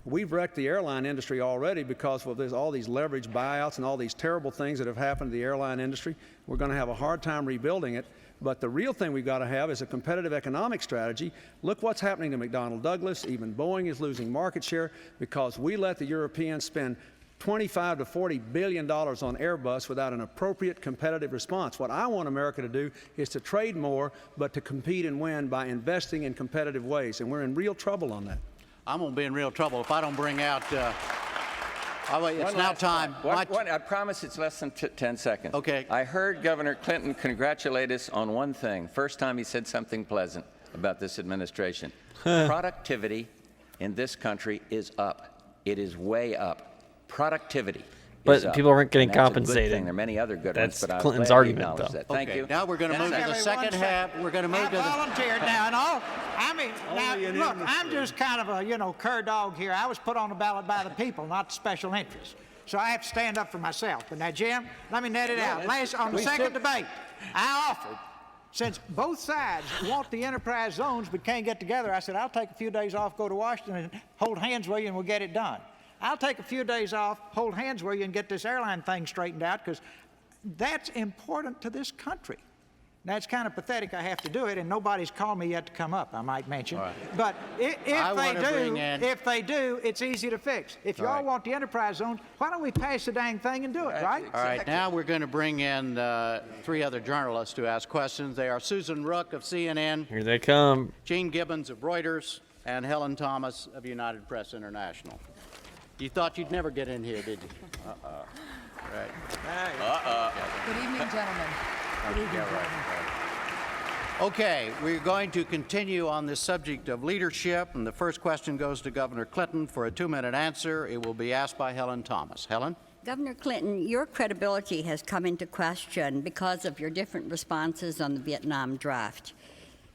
We've wrecked the airline industry already because there's all these leverage buyouts and all these terrible things that have happened to the airline industry. We're going to have a hard time rebuilding it. But the real thing we've got to have is a competitive economic strategy. Look what's happening to McDonnell Douglas. Even Boeing is losing market share because we let the Europeans spend $25 to $40 billion on Airbus without an appropriate competitive response. What I want America to do is to trade more, but to compete and win by investing in competitive ways. And we're in real trouble on that. I'm going to be in real trouble if I don't bring out. It's now time. I promise it's less than 10 seconds. Okay. I heard Governor Clinton congratulate us on one thing. First time he said something pleasant about this administration. Productivity in this country is up. It is way up. Productivity. But people aren't getting compensated. There are many other good That's ones, but Clinton's I'll argument, though. that. Thank you. Now we're going to move to the second half. We're going to move to the. I volunteered now, and all. I mean, now, look, I'm just kind of a, cur dog here. I was put on the ballot by the people, not the special interests. So I have to stand up for myself. But now, Jim, let me net it out. On the second debate, I offered, since both sides want the enterprise zones but can't get together, I said, I'll take a few days off, go to Washington, and hold hands with you, and we'll get it done. I'll take a few days off, hold hands with you, and get this airline thing straightened out, because that's important to this country. Now, it's kind of pathetic I have to do it, and nobody's called me yet to come up, I might mention. Right. But if they do, it's easy to fix. If you all want the enterprise zones, why don't we pass the dang thing and do it, right? All right, now we're going to bring in 3 other journalists to ask questions. They are Susan Rook of CNN. Here they come. Gene Gibbons of Reuters, and Helen Thomas of United Press International. You thought you'd never get in here, did you? Right. Good evening, gentlemen. Good evening, gentlemen. Okay, we're going to continue on this subject of leadership, and the first question goes to Governor Clinton for a 2-minute answer. It will be asked by Helen Thomas. Helen? Governor Clinton, your credibility has come into question because of your different responses on the Vietnam draft.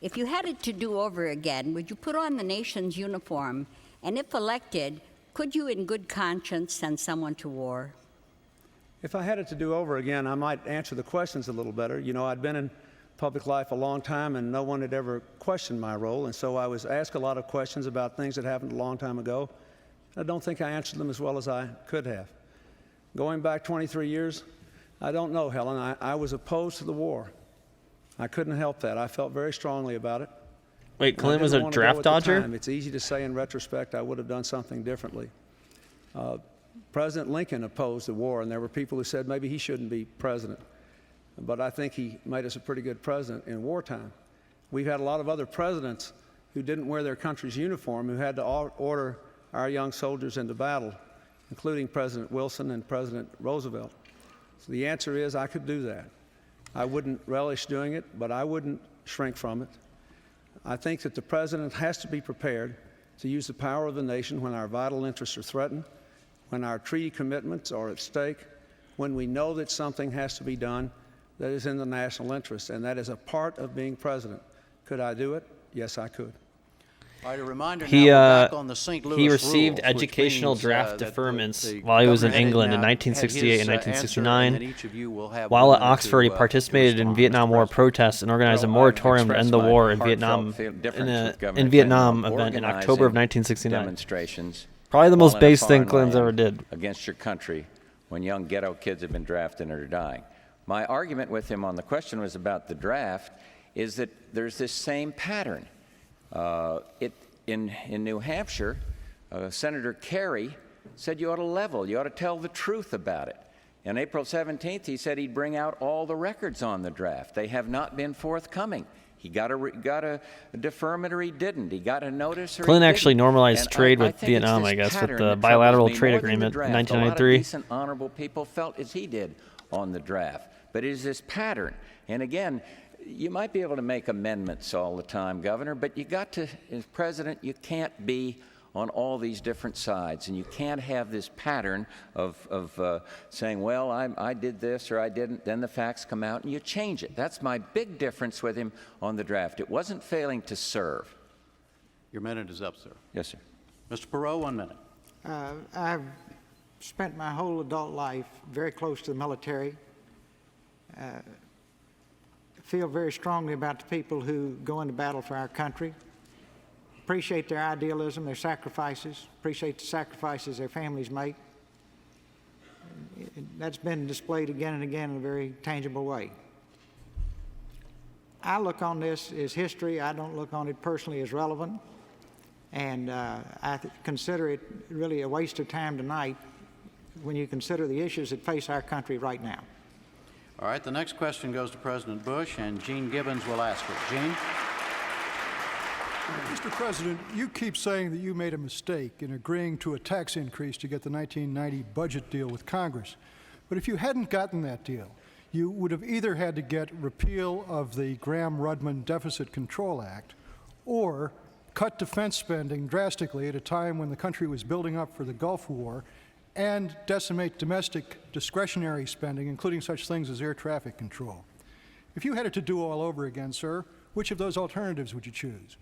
If you had it to do over again, would you put on the nation's uniform, and if elected, could you in good conscience send someone to war? If I had it to do over again, I might answer the questions a little better. I'd been in public life a long time, and no one had ever questioned my role, and so I was asked a lot of questions about things that happened a long time ago. I don't think I answered them as well as I could have. Going back 23 years, I don't know, Helen. I was opposed to the war. I couldn't help that. I felt very strongly about it. Wait, Clinton was a draft dodger? It's easy to say in retrospect I would have done something differently. President Lincoln opposed the war, and there were people who said maybe he shouldn't be president. But I think he made us a pretty good president in wartime. We've had a lot of other presidents who didn't wear their country's uniform, who had to order our young soldiers into battle, including President Wilson and President Roosevelt. So the answer is I could do that. I wouldn't relish doing it, but I wouldn't shrink from it. I think that the president has to be prepared to use the power of the nation when our vital interests are threatened, when our treaty commitments are at stake, when we know that something has to be done that is in the national interest, and that is a part of being president. Could I do it? Yes, I could. All right, a reminder He, now, we're back on the St. Louis he received rules, which educational means, draft that deferments while he was in England in 1968 and 1969. While at Oxford, he participated in Vietnam War protests and organized a moratorium to end the war in Vietnam in Vietnam event in October of 1969. Demonstrations. Probably the most all in a base thing foreign Clinton's land ever did. Against your country when young ghetto kids have been drafted and are dying. My argument with him on the question was about the draft is that there's this same pattern. In New Hampshire, Senator Kerry said you ought to level, you ought to tell the truth about it. On April 17th, he said he'd bring out all the records on the draft. They have not been forthcoming. He got a deferment or he didn't. He got a notice or Clinton he actually didn't. normalized And trade I with think Vietnam, it's I this guess, with pattern the that troubles bilateral me trade more than the agreement in draft. A lot of 1993. decent, honorable people felt as he did on the draft. But it is this pattern. And again, you might be able to make amendments all the time, Governor, but you got to, as president, you can't be on all these different sides, and you can't have this pattern of saying, well, I did this or I didn't, then the facts come out and you change it. That's my big difference with him on the draft. It wasn't failing to serve. Your minute is up, sir. Yes, sir. Mr. Perot, 1 minute. I've spent my whole adult life very close to the military. Feel very strongly about the people who go into battle for our country. Appreciate their idealism, their sacrifices, appreciate the sacrifices their families make. That's been displayed again and again in a very tangible way. I look on this as history. I don't look on it personally as relevant. And I consider it really a waste of time tonight when you consider the issues that face our country right now. All right, the next question goes to President Bush, and Gene Gibbons will ask it. Gene? Mr. President, you keep saying that you made a mistake in agreeing to a tax increase to get the 1990 budget deal with Congress. But if you hadn't gotten that deal, you would have either had to get repeal of the Graham-Rudman Deficit Control Act or cut defense spending drastically at a time when the country was building up for the Gulf War and decimate domestic discretionary spending, including such things as air traffic control. If you had it to do all over again, sir, which of those alternatives would you choose?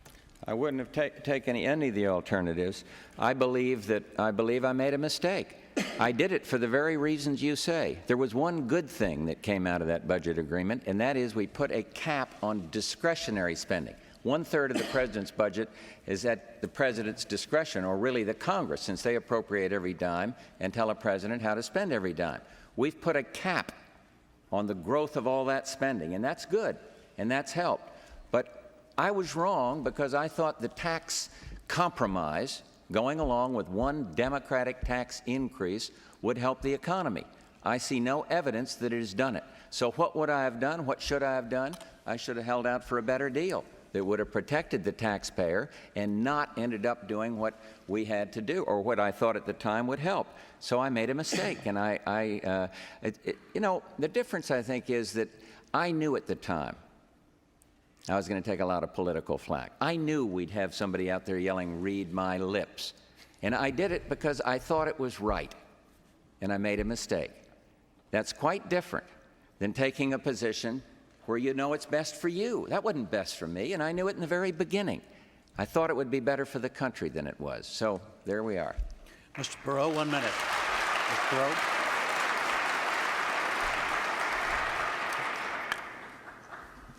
I wouldn't have taken any of the alternatives. I believe I made a mistake. I did it for the very reasons you say. There was one good thing that came out of that budget agreement, and that is we put a cap on discretionary spending. 1/3 of the president's budget is at the president's discretion, or really the Congress, since they appropriate every dime and tell a president how to spend every dime. We've put a cap on the growth of all that spending, and that's good, and that's helped. But I was wrong because I thought the tax compromise, going along with one Democratic tax increase, would help the economy. I see no evidence that it has done it. So what would I have done? What should I have done? I should have held out for a better deal that would have protected the taxpayer and not ended up doing what we had to do, or what I thought at the time would help. So I made a mistake, and you know, the difference I think is that I knew at the time I was going to take a lot of political flack. I knew we'd have somebody out there yelling, "Read my lips." And I did it because I thought it was right, and I made a mistake. That's quite different than taking a position where you know it's best for you. That wasn't best for me, and I knew it in the very beginning. I thought it would be better for the country than it was. So there we are. Mr. Perot, 1 minute. Mr. Perot?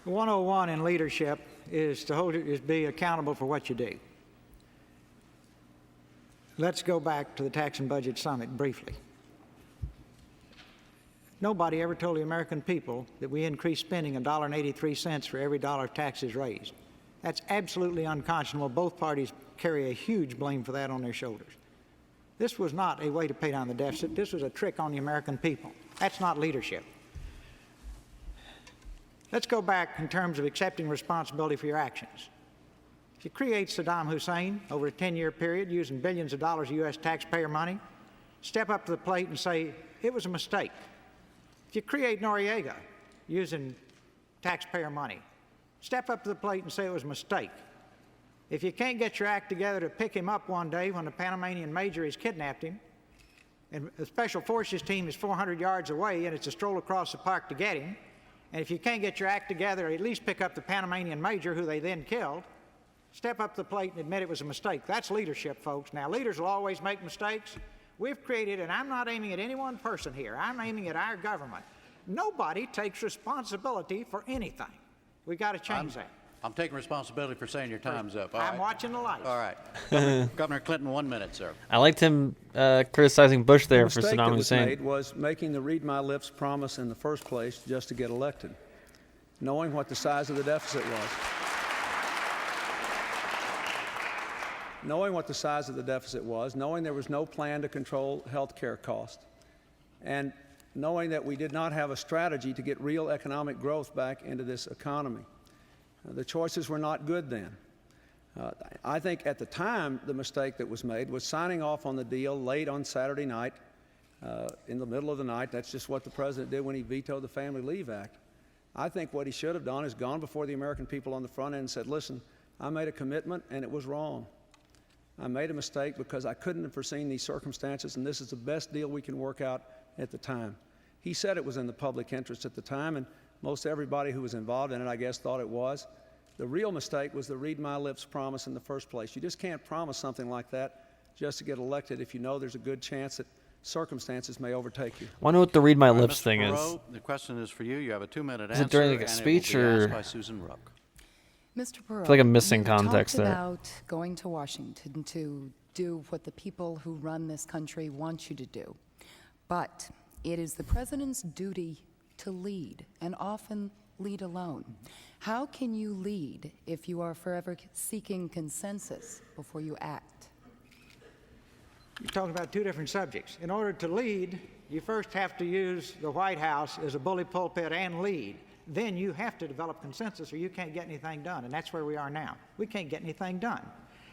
The 101 in leadership is to be accountable for what you do. Let's go back to the Tax and Budget Summit briefly. Nobody ever told the American people that we increased spending $1.83 for every dollar of taxes raised. That's absolutely unconscionable. Both parties carry a huge blame for that on their shoulders. This was not a way to pay down the deficit. This was a trick on the American people. That's not leadership. Let's go back in terms of accepting responsibility for your actions. If you create Saddam Hussein over a 10-year period using billions of dollars of U.S. taxpayer money, step up to the plate and say, it was a mistake. If you create Noriega using taxpayer money, step up to the plate and say it was a mistake. If you can't get your act together to pick him up one day when the Panamanian major has kidnapped him, and the Special Forces team is 400 yards away and it's a stroll across the park to get him, and if you can't get your act together, at least pick up the Panamanian major who they then killed, step up to the plate and admit it was a mistake. That's leadership, folks. Now, leaders will always make mistakes. We've created, and I'm not aiming at any one person here, I'm aiming at our government. Nobody takes responsibility for anything. We've got to change that. I'm taking responsibility for saying your time's up. All I'm right. watching the lights. All right. Governor Clinton, 1 minute, sir. I liked him criticizing Bush there for The mistake Saddam that was Hussein. made was making the read my lips promise in the first place just to get elected, knowing what the size of the deficit was. Knowing what the size of the deficit was, knowing there was no plan to control health care costs, and knowing that we did not have a strategy to get real economic growth back into this economy. The choices were not good then. I think at the time the mistake that was made was signing off on the deal late on Saturday night, in the middle of the night. That's just what the president did when he vetoed the Family Leave Act. I think what he should have done is gone before the American people on the front end and said, listen, I made a commitment and it was wrong. I made a mistake because I couldn't have foreseen these circumstances, and this is the best deal we can work out at the time. He said it was in the public interest at the time, and most everybody who was involved in it, I guess, thought it was. The real mistake was the read my lips promise in the first place. You just can't promise something like that just to get elected if you know there's a good chance that circumstances may overtake you. I wonder what the read my lips Mr. thing Perot, is. the question is for you. You have a 2-minute Is answer. it during like a and speech it will be or? asked by Susan Rook. Mr. Perot, I feel like I'm missing you context talked there. about going to Washington to do what the people who run this country want you to do. But it is the president's duty to lead, and often lead alone. How can you lead if you are forever seeking consensus before you act? You're talking about two different subjects. In order to lead, you first have to use the White House as a bully pulpit and lead. Then you have to develop consensus or you can't get anything done, and that's where we are now. We can't get anything done.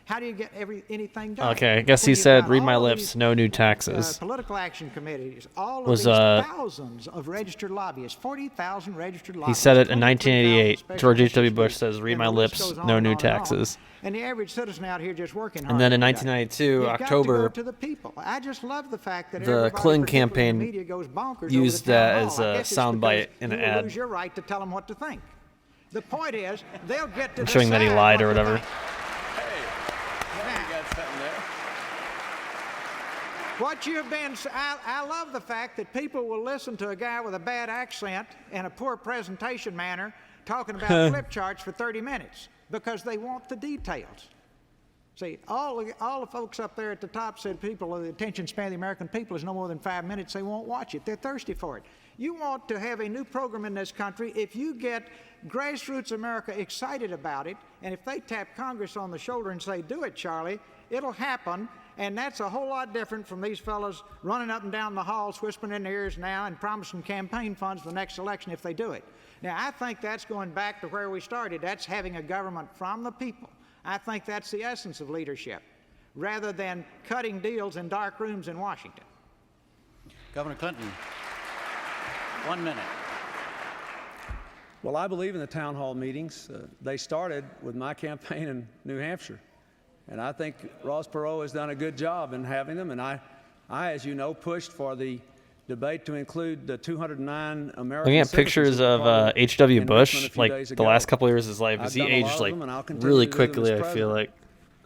How do you get anything done? Okay, I guess When he you've said, got read my all lips, these, no new taxes. Political action committees, all of Was, these thousands of registered lobbyists, 40,000 registered He lobbyists. said it in 23,000 1988. George H.W. special Bush says, read and my the list lips, goes on no and new on and on. taxes. And the average citizen out here just working hard. And then in every day. 1992, You've got to October, go to the people. I just love the fact that the everybody, Clinton particularly in the campaign media, goes bonkers over used the town that hall. as I a guess it's soundbite because in an you will ad. lose your right to tell them what to think. The point is, they'll get to showing that he decide lied what or to whatever. think. got something there. What you've been, I love the fact that people will listen to a guy with a bad accent and a poor presentation manner talking about flip charts for 30 minutes because they want the details. See, all the folks up there at the top said the attention span of the American people is no more than 5 minutes. They won't watch it. They're thirsty for it. You want to have a new program in this country. If you get grassroots America excited about it, and if they tap Congress on the shoulder and say, do it, Charlie, it'll happen. And that's a whole lot different from these fellows running up and down the halls, whispering in their ears now and promising campaign funds for the next election if they do it. Now, I think that's going back to where we started. That's having a government from the people. I think that's the essence of leadership, rather than cutting deals in dark rooms in Washington. Governor Clinton, 1 minute. Well, I believe in the town hall meetings. They started with my campaign in New Hampshire. And I think Ross Perot has done a good job in having them. And I, as you know, pushed for the debate to include the 209 American Looking at pictures of H.W. Bush, like the last couple of years of his life, is he aged like really quickly, I feel like.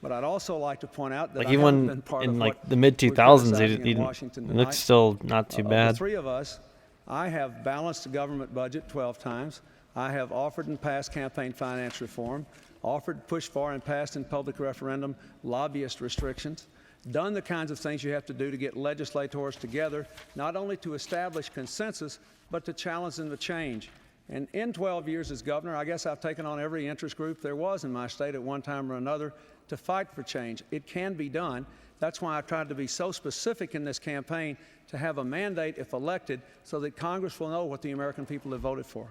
But I'd also like to point out that Like I haven't been even part in of like what the mid we're 2000s, criticizing he in Washington looks tonight. still not too Of bad. the three of us, I have balanced the government budget 12 times. I have offered and passed campaign finance reform, offered, pushed for, and passed in public referendum lobbyist restrictions. done the kinds of things you have to do to get legislators together, not only to establish consensus, but to challenge them to change. And in 12 years as governor, I guess I've taken on every interest group there was in my state at one time or another to fight for change. It can be done. That's why I tried to be so specific in this campaign to have a mandate, if elected, so that Congress will know what the American people have voted for.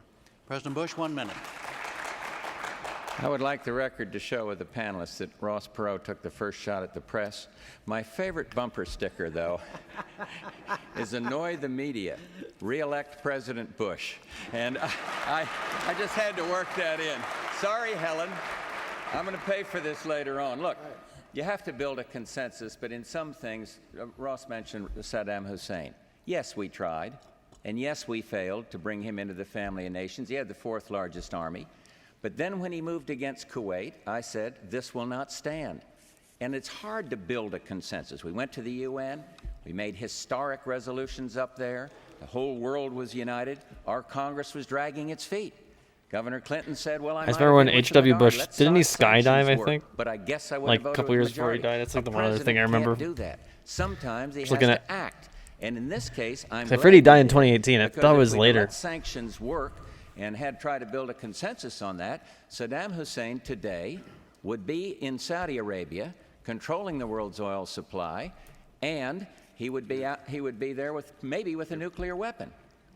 President Bush, 1 minute. I would like the record to show with the panelists that Ross Perot took the first shot at the press. My favorite bumper sticker, though, is annoy the media, re-elect President Bush. And I just had to work that in. Sorry, Helen. I'm going to pay for this later on. Look, you have to build a consensus, but in some things, Ross mentioned Saddam Hussein. Yes, we tried, and yes, we failed to bring him into the family of nations. He had the 4th largest army. But then when he moved against Kuwait, I said, this will not stand. And it's hard to build a consensus. We went to the UN. We made historic resolutions up there. The whole world was united. Our Congress was dragging its feet. Governor Clinton said, well, I remember when H.W. Bush, didn't he skydive, I think? But I guess I would like have a couple years before he died. That's like the one other thing I remember. Do that. Sometimes he has to act. And in this case, I'm glad he died in 2018. I thought it was later. Let sanctions work and had tried to build a consensus on that, Saddam Hussein today would be in Saudi Arabia controlling the world's oil supply, and he would be there with maybe with a nuclear weapon.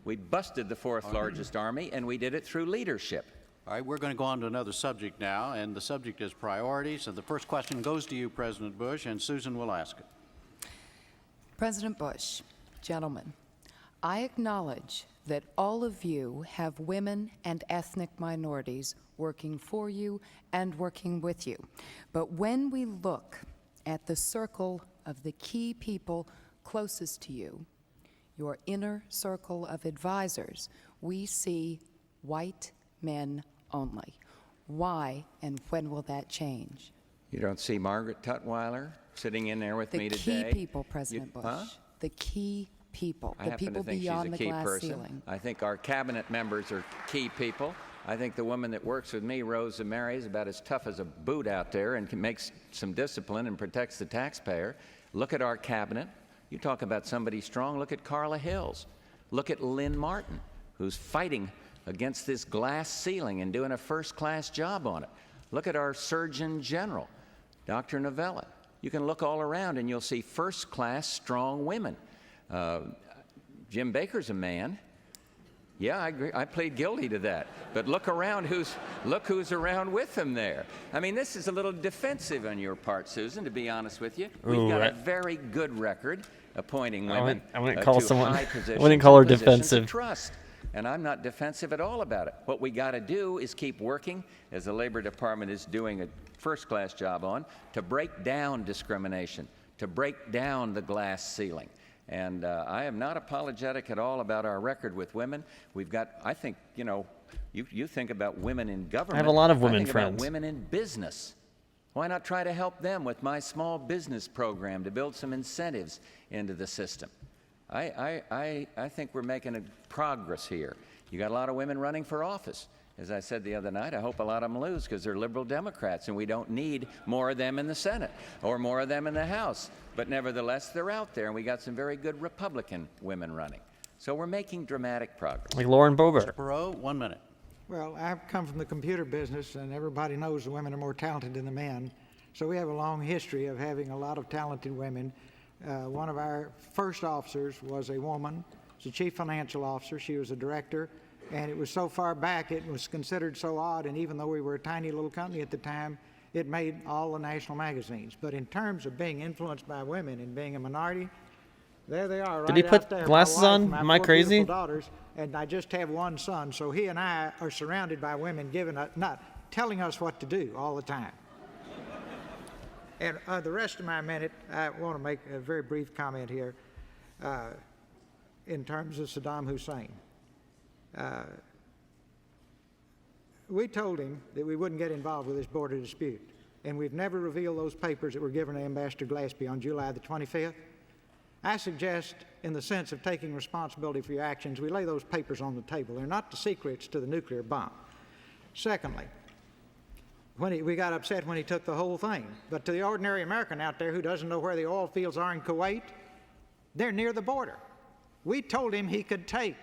We busted the 4th largest army, and we did it through leadership. All right, we're going to go on to another subject now, and the subject is priorities. And the first question goes to you, President Bush, and Susan will ask it. President Bush, gentlemen, I acknowledge that all of you have women and ethnic minorities working for you and working with you. But when we look at the circle of the key people closest to you, your inner circle of advisors, we see white men only. Why and when will that change? You don't see Margaret Tutwiler sitting in there with me today? The key people, President Bush. The key people, the people beyond the glass ceiling. I think our cabinet members are key people. I think the woman that works with me, Rosa Mary, is about as tough as a boot out there and can make some discipline and protects the taxpayer. Look at our cabinet. You talk about somebody strong. Look at Carla Hills. Look at Lynn Martin, who's fighting against this glass ceiling and doing a first-class job on it. Look at our Surgeon General, Dr. Novella. You can look all around and you'll see first-class strong women. Jim Baker's a man. Yeah, I agree. I plead guilty to that. But look around, look who's around with him there. I mean, this is a little defensive on your part, Susan, to be honest with you. We've got a very good record appointing women I wouldn't call to high positions. I wouldn't call her positions defensive. Of trust. And I'm not defensive at all about it. What we got to do is keep working, as the Labor Department is doing a first-class job on, to break down discrimination, to break down the glass ceiling. And I am not apologetic at all about our record with women. We've got, I think, you know, you think about women in government. I have a lot of women I think friends. about women in business. Why not try to help them with my small business program to build some incentives into the system? I think we're making a progress here. You got a lot of women running for office. As I said the other night, I hope a lot of them lose because they're liberal Democrats and we don't need more of them in the Senate or more of them in the House. But nevertheless, they're out there and we got some very good Republican women running. So we're making dramatic progress. Like Lauren Boebert. Mr. Perot, 1 minute. Well, I've come from the computer business, and everybody knows the women are more talented than the men. So we have a long history of having a lot of talented women. One of our first officers was a woman. She was a chief financial officer. She was a director. And it was so far back, it was considered so odd. And even though we were a tiny little company at the time, it made all the national magazines. But in terms of being influenced by women and being a minority, there they are. Did he put glasses on? Am I crazy? Daughters, and I just have one son, so he and I are surrounded by women not telling us what to do all the time. And the rest of my minute, I want to make a very brief comment here in terms of Saddam Hussein. We told him that we wouldn't get involved with this border dispute, and we've never revealed those papers that were given to Ambassador Glaspie on July the 25th. I suggest, in the sense of taking responsibility for your actions, we lay those papers on the table. They're not the secrets to the nuclear bomb. Secondly, we got upset when he took the whole thing. But to the ordinary American out there who doesn't know where the oil fields are in Kuwait, they're near the border. We told him he could take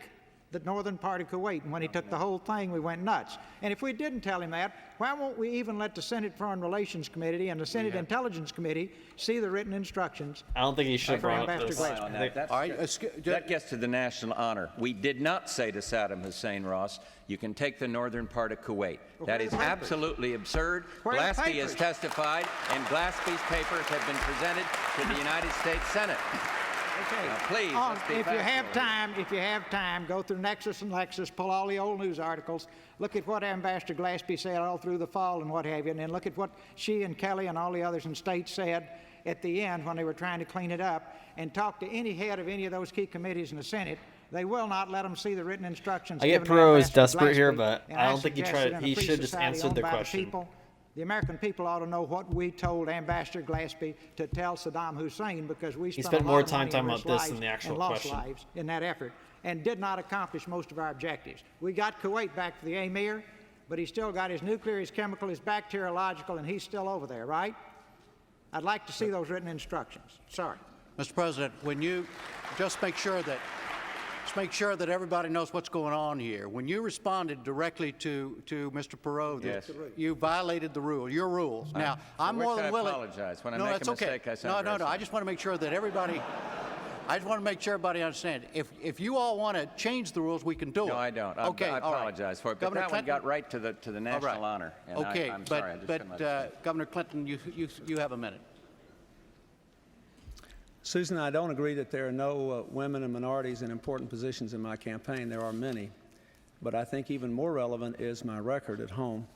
the northern part of Kuwait, and when he took the whole thing, we went nuts. And if we didn't tell him that, why won't we even let the Senate Foreign Relations Committee and the Senate Intelligence Committee see the written instructions? I don't think he should have brought up this. That gets to the national honor. We did not say to Saddam Hussein, Ross, you can take the northern part of Kuwait. That is absolutely absurd. Glaspie has testified, and Glaspie's papers have been presented to the United States Senate. Okay. Now, please, let's be if factual. you have time, go through Nexus and Lexus, pull all the old news articles, look at what Ambassador Glaspie said all through the fall and what have you, and then look at what she and Kelly and all the others in state said at the end when they were trying to clean it up, and talk to any head of any of those key committees in the Senate. They will not let them see the written instructions. I get Perot is desperate here, but I don't think he should just answer the question. The American people ought to know what we told Ambassador Glaspie to tell Saddam Hussein, because we spent more a lot of time money talking on about this than the actual and lost question. lives in that effort, and did not accomplish most of our objectives. We got Kuwait back for the Emir, but he's still got his nuclear, his chemical, his bacteriological, and he's still over there, right? I'd like to see those written instructions. Sorry. Mr. President, when you just make sure that everybody knows what's going on here. When you responded directly to Mr. Perot, Yes. you violated the rule, your rules. Now, I'm more than willing. I apologize. When I No, make that's a mistake, okay. I sound No. very I just want to make sure that everybody. I just want to make sure everybody understands. If you all want to change the rules, we can do it. No, I don't. Okay, I all right. apologize for it. But Governor that one Clinton? got right to the national honor. And Okay, I'm sorry. I just couldn't let it but Governor Clinton, you have a minute. Susan, I don't agree that there are no women and minorities in important positions in my campaign. There are many. But I think even more relevant is my record at home.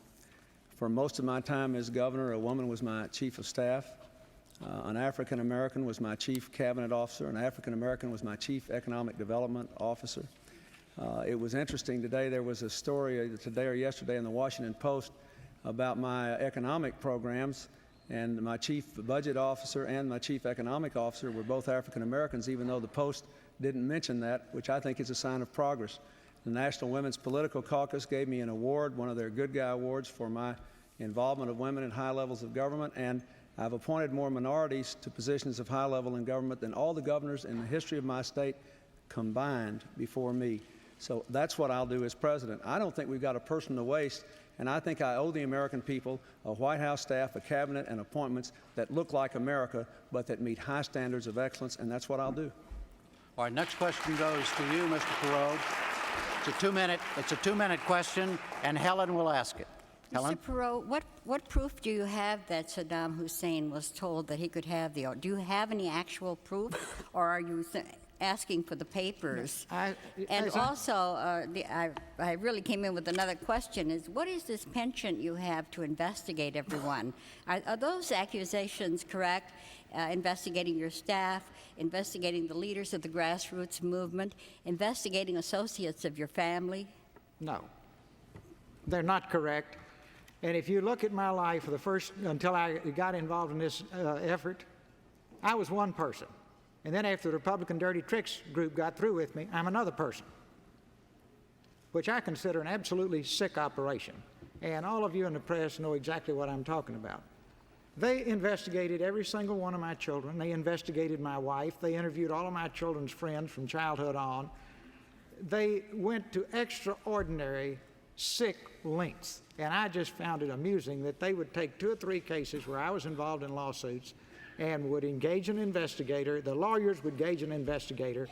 For most of my time as governor, a woman was my chief of staff. An African American was my chief cabinet officer. An African American was my chief economic development officer. It was interesting today. There was a story today or yesterday in the Washington Post about my economic programs. And my chief budget officer and my chief economic officer were both African Americans, even though the Post didn't mention that, which I think is a sign of progress. The National Women's Political Caucus gave me an award, one of their Good Guy Awards, for my involvement of women in high levels of government, and I've appointed more minorities to positions of high level in government than all the governors in the history of my state combined before me. So that's what I'll do as president. I don't think we've got a person to waste. And I think I owe the American people a White House staff, a cabinet, and appointments that look like America, but that meet high standards of excellence, and that's what I'll do. All right, next question goes to you, Mr. Perot. It's a two-minute question, and Helen will ask it. Helen? Mr. Perot, what proof do you have that Saddam Hussein was told that he could have the oil? Do you have any actual proof, or are you asking for the papers? I really came in with another question, is what is this penchant you have to investigate everyone? Are those accusations correct? Investigating your staff, investigating the leaders of the grassroots movement, investigating associates of your family? No, they're not correct. And if you look at my life until I got involved in this effort, I was one person. And then after the Republican Dirty Tricks group got through with me, I'm another person, which I consider an absolutely sick operation. And all of you in the press know exactly what I'm talking about. They investigated every single one of my children. They investigated my wife. They interviewed all of my children's friends from childhood on. They went to extraordinary, sick lengths. And I just found it amusing that they would take 2 or 3 cases where I was involved in lawsuits and would engage an investigator. The lawyers would engage an investigator,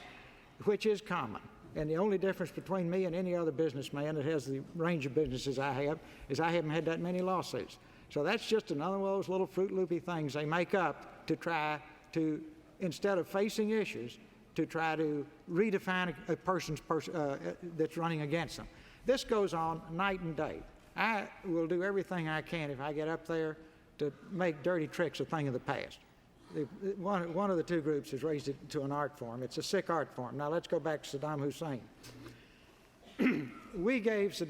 which is common. And the only difference between me and any other businessman that has the range of businesses I have is I haven't had that many lawsuits. So that's just another one of those little Fruit Loopy things they make up to try to, instead of facing issues, to try to redefine a person's that's running against them. This goes on night and day. I will do everything I can if I get up there to make Dirty Tricks a thing of the past. One of the 2 groups has raised it to an art form. It's a sick art form. Now let's go back to Saddam Hussein. We gave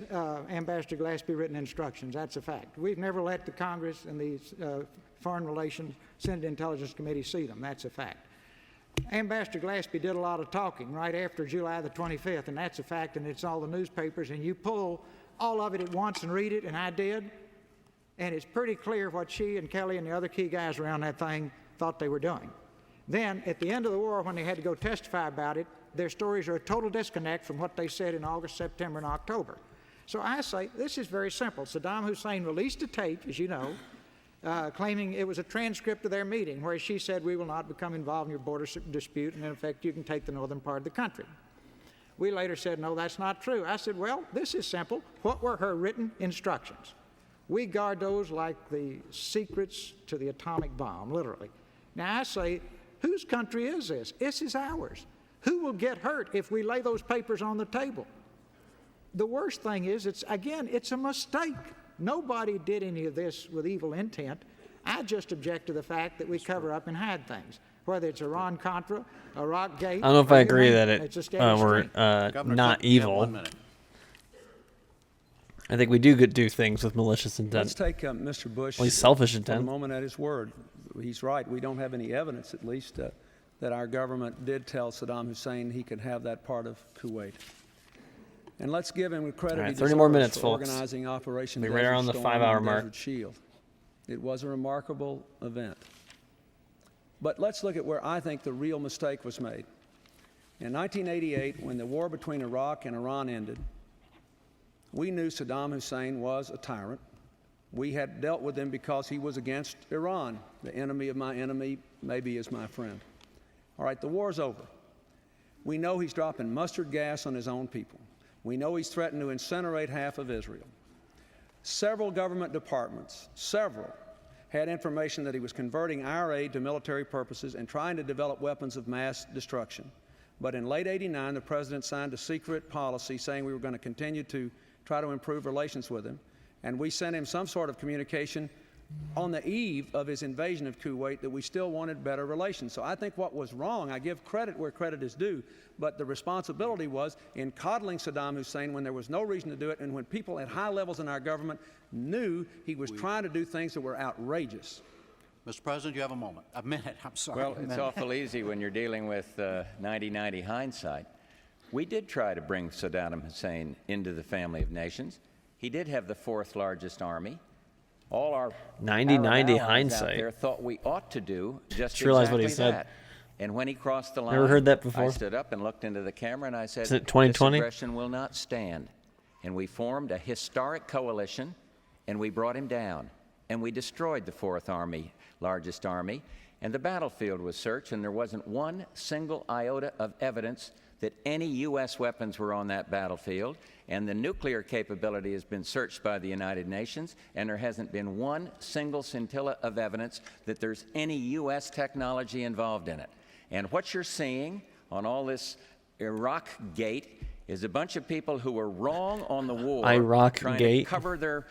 Ambassador Glaspie written instructions. That's a fact. We've never let the Congress and the Foreign Relations Senate Intelligence Committee see them. That's a fact. Ambassador Glaspie did a lot of talking right after July the 25th, and that's a fact, and it's all the newspapers, and you pull all of it at once and read it, and I did, and it's pretty clear what she and Kelly and the other key guys around that thing thought they were doing. Then, at the end of the war, when they had to go testify about it, their stories are a total disconnect from what they said in August, September, and October. So I say, this is very simple. Saddam Hussein released a tape, as you know, claiming it was a transcript of their meeting where she said, we will not become involved in your border dispute, and in effect, you can take the northern part of the country. We later said, no, that's not true. I said, well, this is simple. What were her written instructions? We guard those like the secrets to the atomic bomb, literally. Now I say, whose country is this? This is ours. Who will get hurt if we lay those papers on the table? The worst thing is, it's a mistake. Nobody did any of this with evil intent. I just object to the fact that we cover up and hide things, whether it's Iran-Contra, Iraq-Gate. I don't know if I agree that it's a steady we're stream. not evil. I think we do things with malicious intent. Let's take Mr. Bush at least selfish for intent. a moment at his word. He's right. We don't have any evidence, at least, that our government did tell Saddam Hussein he could have that part of Kuwait. And let's give him credit. All right, he 30 more deserves minutes, for folks. organizing Operation We're Desert right around the Storm 5-hour and mark. Desert Shield. It was a remarkable event. But let's look at where I think the real mistake was made. In 1988, when the war between Iraq and Iran ended, we knew Saddam Hussein was a tyrant. We had dealt with him because he was against Iran. The enemy of my enemy maybe is my friend. All right, the war's over. We know he's dropping mustard gas on his own people. We know he's threatened to incinerate half of Israel. Several government departments, had information that he was converting our aid to military purposes and trying to develop weapons of mass destruction. But in late '89, the president signed a secret policy saying we were going to continue to try to improve relations with him. And we sent him some sort of communication on the eve of his invasion of Kuwait that we still wanted better relations. So I think what was wrong, I give credit where credit is due, but the responsibility was in coddling Saddam Hussein when there was no reason to do it and when people at high levels in our government knew he was trying to do things that were outrageous. Mr. President, you have a minute. I'm sorry. Well, it's awful easy when you're dealing with 90/90 hindsight. We did try to bring Saddam Hussein into the family of nations. He did have the 4th largest army. All our 90/90 out hindsight. there thought we ought to do just realized exactly what he said. that. And when he crossed the line, Never heard that before. I stood up and looked into the camera and I said, Is it 2020? this aggression will not stand. And we formed a historic coalition and we brought him down. And we destroyed the 4th Army, largest army. And the battlefield was searched and there wasn't one single iota of evidence that any U.S. weapons were on that battlefield, and the nuclear capability has been searched by the United Nations, and there hasn't been one single scintilla of evidence that there's any U.S. technology involved in it. And what you're seeing on all this Iraq gate is a bunch of people who were wrong on the war, trying to cover their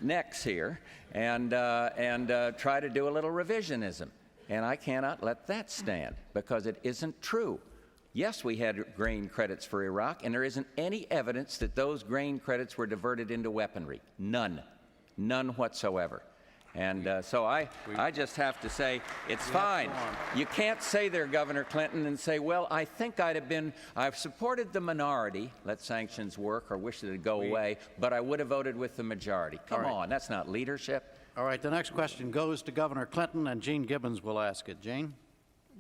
necks here and try to do a little revisionism. And I cannot let that stand because it isn't true. Yes, we had grain credits for Iraq, and there isn't any evidence that those grain credits were diverted into weaponry. None. None whatsoever. And so I just have to say, it's fine. You can't say there, Governor Clinton, and say, well, I think I've supported the minority, let sanctions work, or wish that it'd go away, but I would have voted with the majority. Come on, that's not leadership. All right, the next question goes to Governor Clinton, and Gene Gibbons will ask it. Gene?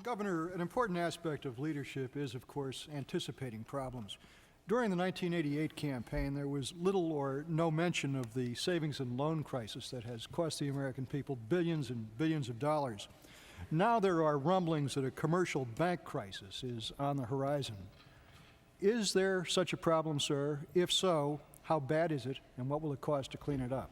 Governor, an important aspect of leadership is, of course, anticipating problems. During the 1988 campaign, there was little or no mention of the savings and loan crisis that has cost the American people billions and billions of dollars. Now there are rumblings that a commercial bank crisis is on the horizon. Is there such a problem, sir? If so, how bad is it, and what will it cost to clean it up?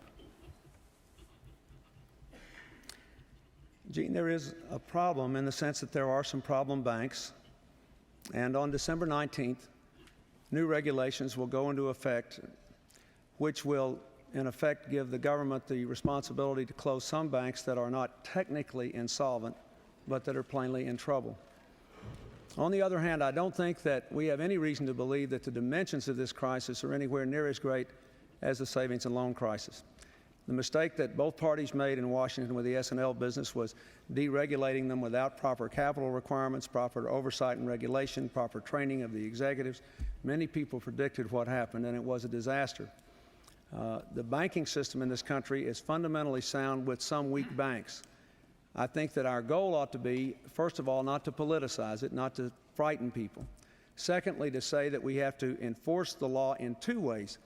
Gene, there is a problem in the sense that there are some problem banks. And on December 19th, new regulations will go into effect, which will, in effect, give the government the responsibility to close some banks that are not technically insolvent, but that are plainly in trouble. On the other hand, I don't think that we have any reason to believe that the dimensions of this crisis are anywhere near as great as the savings and loan crisis. The mistake that both parties made in Washington with the S&L business was deregulating them without proper capital requirements, proper oversight and regulation, proper training of the executives. Many people predicted what happened, and it was a disaster. The banking system in this country is fundamentally sound with some weak banks. I think that our goal ought to be, first of all, not to politicize it, not to frighten people. Secondly, to say that we have to enforce the law in two ways.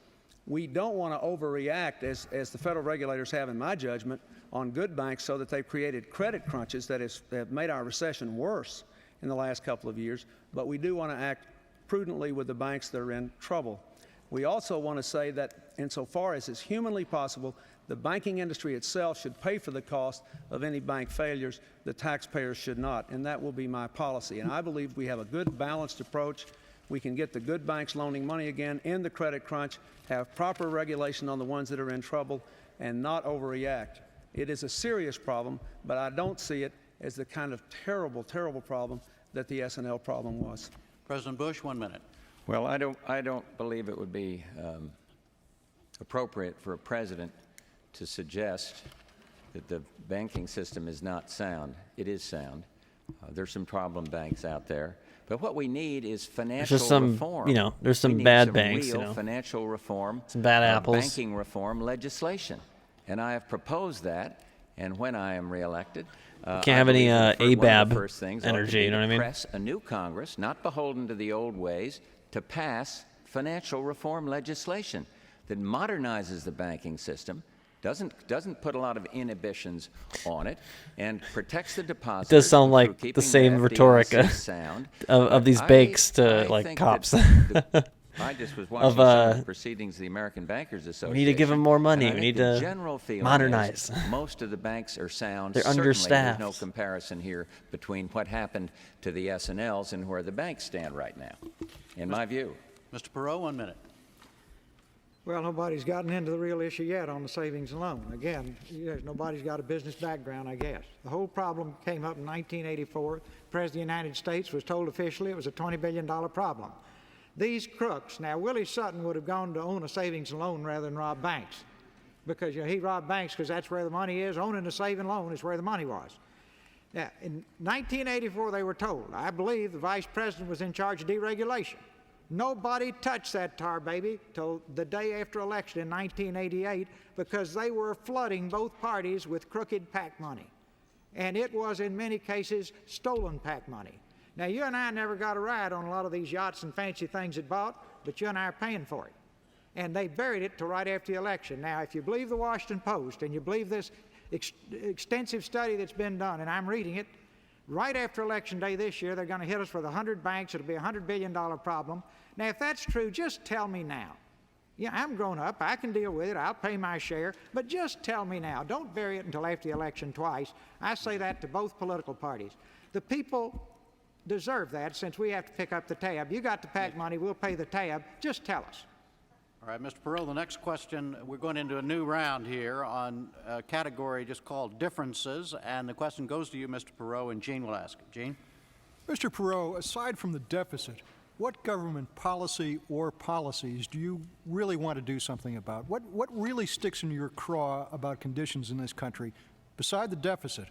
We don't want to overreact, as the federal regulators have, in my judgment, on good banks so that they've created credit crunches that have made our recession worse in the last couple of years, but we do want to act prudently with the banks that are in trouble. We also want to say that insofar as is humanly possible, the banking industry itself should pay for the cost of any bank failures. The taxpayers should not, and that will be my policy. And I believe we have a good balanced approach. We can get the good banks loaning money again in the credit crunch, have proper regulation on the ones that are in trouble, and not overreact. It is a serious problem, but I don't see it as the kind of terrible, terrible problem that the S&L problem was. President Bush, 1 minute. Well, I don't believe it would be appropriate for a president to suggest that the banking system is not sound. It is sound. There's some problem banks out there. But what we need is financial reform. You know, there's some we need bad some banks, real you know. financial reform. Some bad apples. Banking reform legislation. And I have proposed that, and when I am reelected, can't have any ABAB energy, you know what I mean? Press a new Congress, not beholden to the old ways, to pass financial reform legislation that modernizes the banking system, doesn't put a lot of inhibitions on it, and protects the depositors. It does sound like the same rhetoric of these banks to like cops. I just was watching some of the proceedings of the American Bankers Association. We need to give them more money. We need to modernize. Most of the banks are sound. They're Certainly, understaffed. There's no comparison here between what happened to the S&Ls and where the banks stand right now, in my view. Mr. Perot, 1 minute. Well, nobody's gotten into the real issue yet on the savings and loan. Again, nobody's got a business background, I guess. The whole problem came up in 1984. The President of the United States was told officially it was a $20 billion problem. These crooks, now Willie Sutton would have gone to own a savings and loan rather than rob banks, because he robbed banks because that's where the money is. Owning a saving loan is where the money was. Now, in 1984, they were told, I believe the vice president was in charge of deregulation. Nobody touched that tar baby till the day after election in 1988 because they were flooding both parties with crooked PAC money. And it was, in many cases, stolen PAC money. Now, you and I never got a ride on a lot of these yachts and fancy things it bought, but you and I are paying for it. And they buried it till right after the election. Now, if you believe the Washington Post and you believe this extensive study that's been done, and I'm reading it, right after Election Day this year, they're going to hit us with 100 banks. It'll be a $100 billion problem. Now, if that's true, just tell me now. Yeah, I'm grown up. I can deal with it. I'll pay my share. But just tell me now. Don't bury it until after the election twice. I say that to both political parties. The people deserve that since we have to pick up the tab. You got the PAC money. We'll pay the tab. Just tell us. All right, Mr. Perot, the next question, we're going into a new round here on a category just called differences, and the question goes to you, Mr. Perot, and Gene will ask it. Gene? Mr. Perot, aside from the deficit, what government policy or policies do you really want to do something about? What really sticks in your craw about conditions in this country, beside the deficit,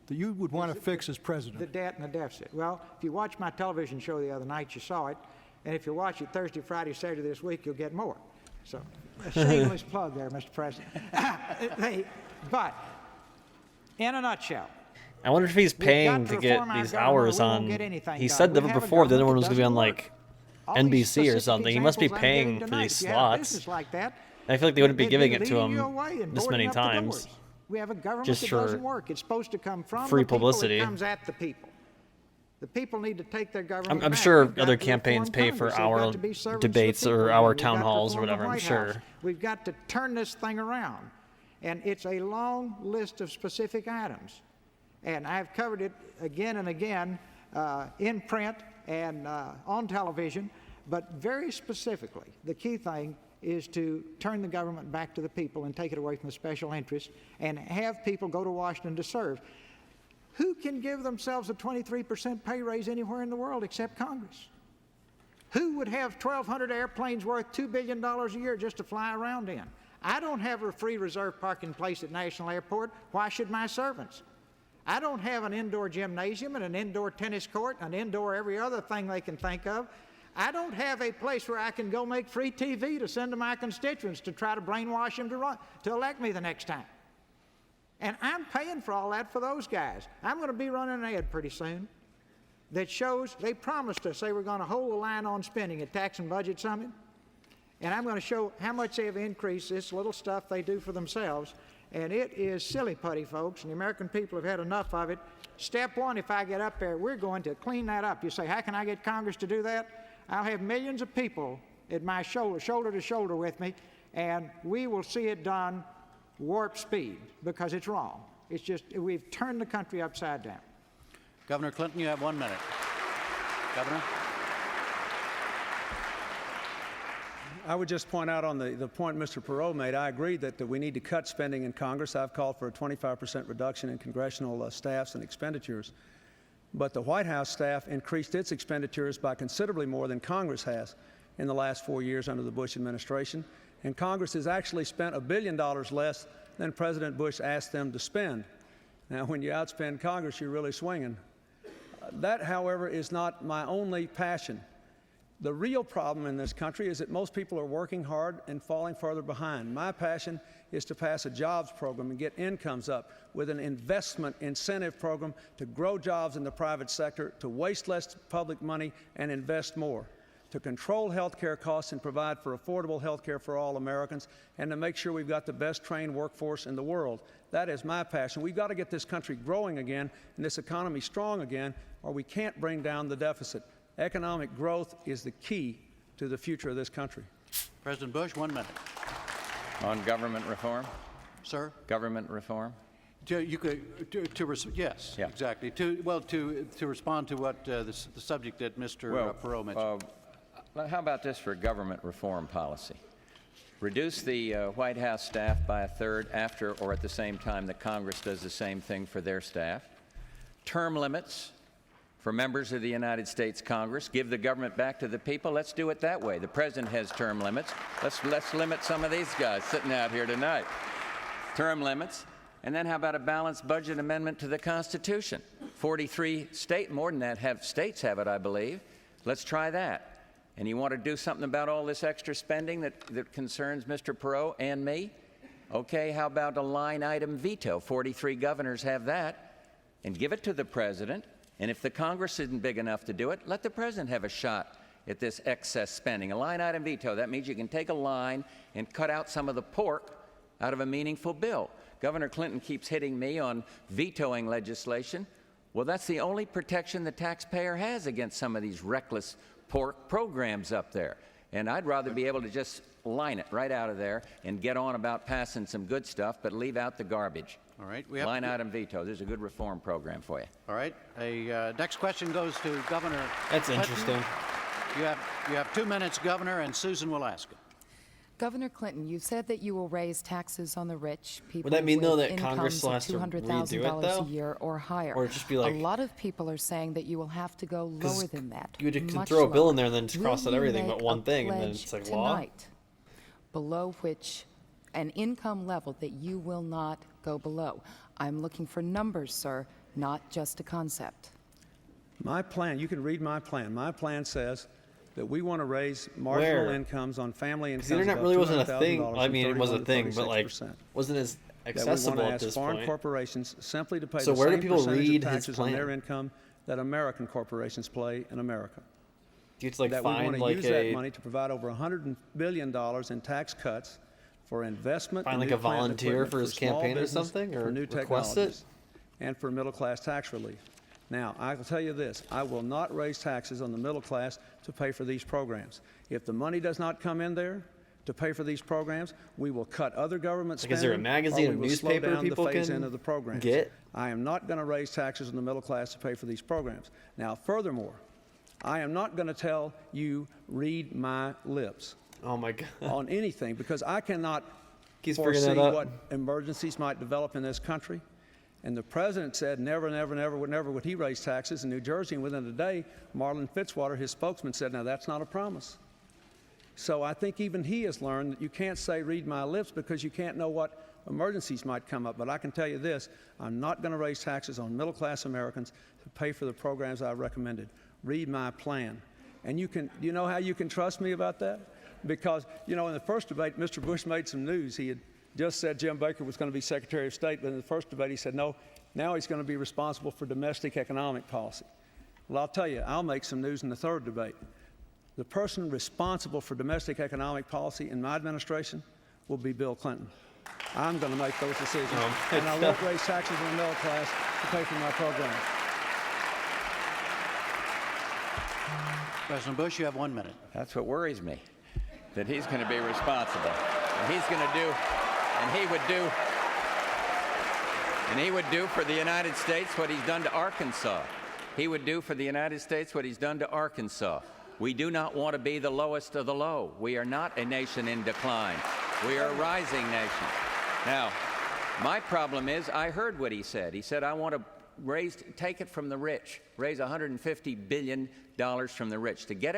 that you would want to fix as president? The debt and the deficit. Well, if you watched my television show the other night, you saw it. And if you watch it Thursday, Friday, Saturday this week, you'll get more. So, a shameless plug there, Mr. President. But, in a nutshell, I wonder if he's paying to get these hours on. He said never before the other one was going to be on like NBC or something. He must be paying for these slots. Like that, I feel like they wouldn't be giving it to him this many times. We have a government Just that for doesn't work. It's supposed to come from free the people. publicity. It comes at the people. The people need to take their government I'm back. sure We've got other to campaigns reform pay for Congress. They've our got to be servants of the debates people or again. our We've town got to halls or reform the whatever, I'm White sure. House. We've got to turn this thing around. And it's a long list of specific items. And I've covered it again and again in print and on television. But very specifically, the key thing is to turn the government back to the people and take it away from the special interests and have people go to Washington to serve. Who can give themselves a 23% pay raise anywhere in the world except Congress? Who would have 1,200 airplanes worth $2 billion a year just to fly around in? I don't have a free reserve parking place at National Airport. Why should my servants? I don't have an indoor gymnasium and an indoor tennis court, an indoor every other thing they can think of. I don't have a place where I can go make free TV to send to my constituents to try to brainwash them to elect me the next time. And I'm paying for all that for those guys. I'm going to be running an ad pretty soon that shows, they promised us they were going to hold the line on spending at Tax and Budget Summit. And I'm going to show how much they have increased this little stuff they do for themselves. And it is silly putty, folks, and the American people have had enough of it. Step one, if I get up there, we're going to clean that up. You say, how can I get Congress to do that? I'll have millions of people at my shoulder to shoulder with me, and we will see it done warp speed, because it's wrong. It's just, we've turned the country upside down. Governor Clinton, you have 1 minute. Governor? I would just point out on the point Mr. Perot made, I agree that we need to cut spending in Congress. I've called for a 25% reduction in congressional staffs and expenditures. But the White House staff increased its expenditures by considerably more than Congress has in the last 4 years under the Bush administration. And Congress has actually spent $1 billion less than President Bush asked them to spend. Now, when you outspend Congress, you're really swinging. That, however, is not my only passion. The real problem in this country is that most people are working hard and falling further behind. My passion is to pass a jobs program and get incomes up with an investment incentive program to grow jobs in the private sector, to waste less public money and invest more, to control health care costs and provide for affordable health care for all Americans, and to make sure we've got the best trained workforce in the world. That is my passion. We've got to get this country growing again and this economy strong again, or we can't bring down the deficit. Economic growth is the key to the future of this country. President Bush, 1 minute. On government reform? Sir? Government reform? Yes, yeah. Exactly. To respond to what the subject that Mr. Perot mentioned. How about this for government reform policy? Reduce the White House staff by a third after or at the same time that Congress does the same thing for their staff. Term limits for members of the United States Congress. Give the government back to the people. Let's do it that way. The president has term limits. Let's limit some of these guys sitting out here tonight. Term limits. And then how about a balanced budget amendment to the Constitution? 43 more than that states have it, I believe. Let's try that. And you want to do something about all this extra spending that concerns Mr. Perot and me? Okay, how about a line item veto? 43 governors have that. And give it to the president. And if the Congress isn't big enough to do it, let the president have a shot at this excess spending. A line item veto, that means you can take a line and cut out some of the pork out of a meaningful bill. Governor Clinton keeps hitting me on vetoing legislation. Well, that's the only protection the taxpayer has against some of these reckless pork programs up there. And I'd rather be able to just line it right out of there and get on about passing some good stuff, but leave out the garbage. All right. Line item veto. There's a good reform program for you. All right. Next question goes to Governor That's Clinton. interesting. You have 2 minutes, Governor, and Susan will ask it. Governor Clinton, you said that you will raise taxes on the rich, people Would that mean, with though, that incomes Congress still of has to redo it, $200,000 though? a year or higher. Or just be like- a lot of people are saying that you will have to go lower than that. You can much throw a bill in there lower. and then just cross out Will you everything make but one a thing, and then pledge it's like law? tonight below which an income level that you will not go below? I'm looking for numbers, sir, not just a concept. My plan, you can read my plan. My plan says that we want to raise marginal incomes on family incomes. The internet above really wasn't a $200,000 thing. I mean, it was a from thing, but 31% like, wasn't as that accessible we want at to this ask foreign point. corporations simply to pay So the where do same people percentage read of his taxes on their plan? income that American corporations pay in America. Do you have to like that we find want to like use that money to provide over $100 billion in tax cuts for investment. Find in like new a plant volunteer equipment for his small campaign or business, something, or for new request technologies, it? and for middle-class tax relief. Now, I will tell you this, I will not raise taxes on the middle class to pay for these programs. If the money does not come in there to pay for these programs, we will cut other government Like, spending, is there a magazine or or we will slow newspaper down people the phase can in of the programs. get? I am not going to raise taxes on the middle class to pay for these programs. Now, furthermore, I am not going to tell you, read my lips. Oh my God. On anything, because I cannot Keeps bringing foresee that up. what emergencies might develop in this country. And the president said never would he raise taxes in New Jersey. And within a day, Marlon Fitzwater, his spokesman, said, now that's not a promise. So I think even he has learned that you can't say read my lips because you can't know what emergencies might come up. But I can tell you this, I'm not going to raise taxes on middle-class Americans to pay for the programs I recommended. Read my plan. And you know how you can trust me about that? Because, in the first debate, Mr. Bush made some news. He had just said Jim Baker was going to be Secretary of State, but in the first debate he said, no, now he's going to be responsible for domestic economic policy. Well, I'll tell you, I'll make some news in the third debate. The person responsible for domestic economic policy in my administration will be Bill Clinton. I'm going to make those decisions, and I won't raise taxes on the middle class to pay for my program. President Bush, you have 1 minute. That's what worries me, that he's going to be responsible. And he's going to do, and he would do for the United States what he's done to Arkansas. He would do for the United States what he's done to Arkansas. We do not want to be the lowest of the low. We are not a nation in decline. We are a rising nation. Now, my problem is, I heard what he said. He said, I want to take it from the rich, raise $150 billion from the rich. To get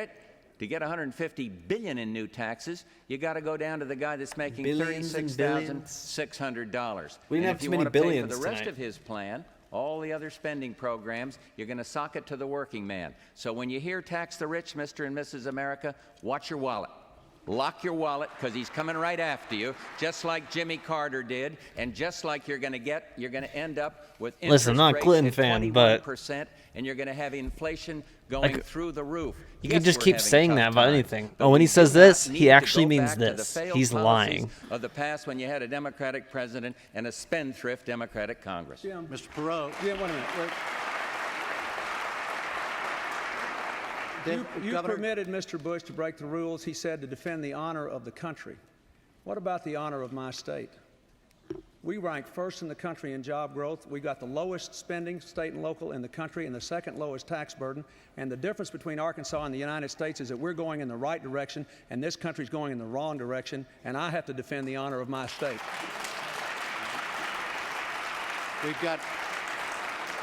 $150 billion in new taxes, you got to go down to the guy that's making $36,600. We didn't have too many billions for the rest of his plan, all the other spending programs, you're going to sock it to the working man. So when you hear tax the rich, Mr. and Mrs. America, watch your wallet. Lock your wallet, because he's coming right after you, just like Jimmy Carter did, and just like you're going to end up with interest Listen, I'm not a Clinton rates fan, at but 21%, and you're going to have inflation going through the roof. You Yes, can just we're keep having saying tough that about times, anything. but Oh, when we he says do not this, need he to actually go means back to the this. failed He's policies lying. of the past when you had a Democratic president and a spendthrift Democratic Congress. Mr. Perot. Jim, wait a minute. You permitted Mr. Bush to break the rules, he said, to defend the honor of the country. What about the honor of my state? We rank first in the country in job growth. We got the lowest spending, state and local, in the country, and the second lowest tax burden. And the difference between Arkansas and the United States is that we're going in the right direction, and this country's going in the wrong direction, and I have to defend the honor of my state.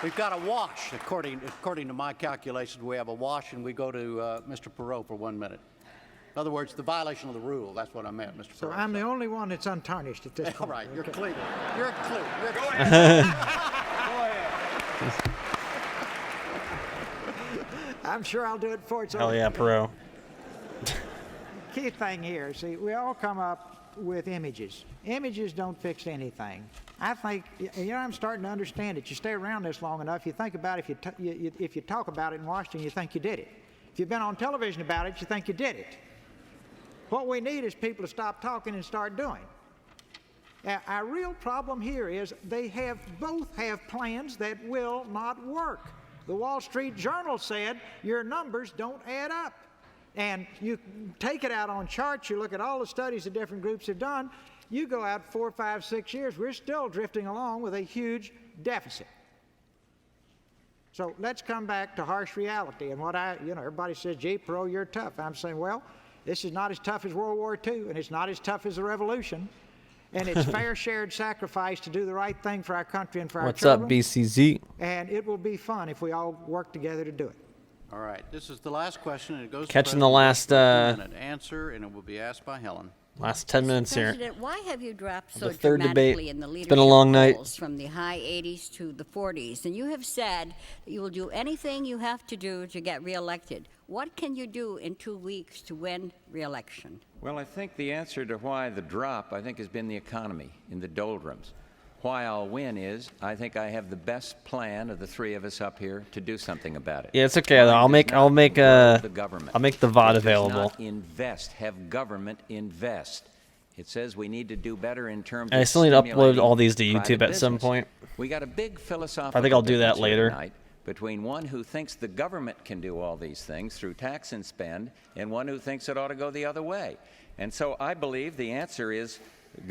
We've got a wash, according to my calculations. We have a wash, and we go to Mr. Perot for 1 minute. In other words, the violation of the rule. That's what I meant, Mr. Perot. So I'm the only one that's untarnished at this point. All right, you're clear. You're clear. Go ahead. I'm sure I'll do it before it's over. Hell yeah, Perot. Key thing here, see, we all come up with images. Images don't fix anything. I think, I'm starting to understand it. You stay around this long enough, you think about it, if you talk about it in Washington, you think you did it. If you've been on television about it, you think you did it. What we need is people to stop talking and start doing. Now, our real problem here is they both have plans that will not work. The Wall Street Journal said your numbers don't add up. And you take it out on charts, you look at all the studies that different groups have done, you go out 4, 5, 6 years, we're still drifting along with a huge deficit. So let's come back to harsh reality. And everybody says, gee, Perot, you're tough. I'm saying, well, this is not as tough as World War II, and it's not as tough as the Revolution. And it's fair shared sacrifice to do the right thing for our country and for our children. What's up, BCZ? And it will be fun if we all work together to do it. All right, this is the last question, and it goes Catching to the last, a 2-minute answer, and it will be asked by Helen. Last 10 minutes here. President, why have you dropped so The third dramatically debate. in the It's leadership been a long night. polls from the high 80s to the 40s? And you have said that you will do anything you have to do to get reelected. What can you do in 2 weeks to win reelection? Well, I think the answer to why the drop, has been the economy in the doldrums. Why I'll win is I think I have the best plan of the three of us up here to do something about it. Yeah, it's okay. I'll make the VOD available. Have government invest. It says we need to do better in terms I of still need to upload stimulating all these to private YouTube at some business. point. We got a big philosophical I think I'll do that difference here later. tonight between one who thinks the government can do all these things through tax and spend and one who thinks it ought to go the other way. And so I believe the answer is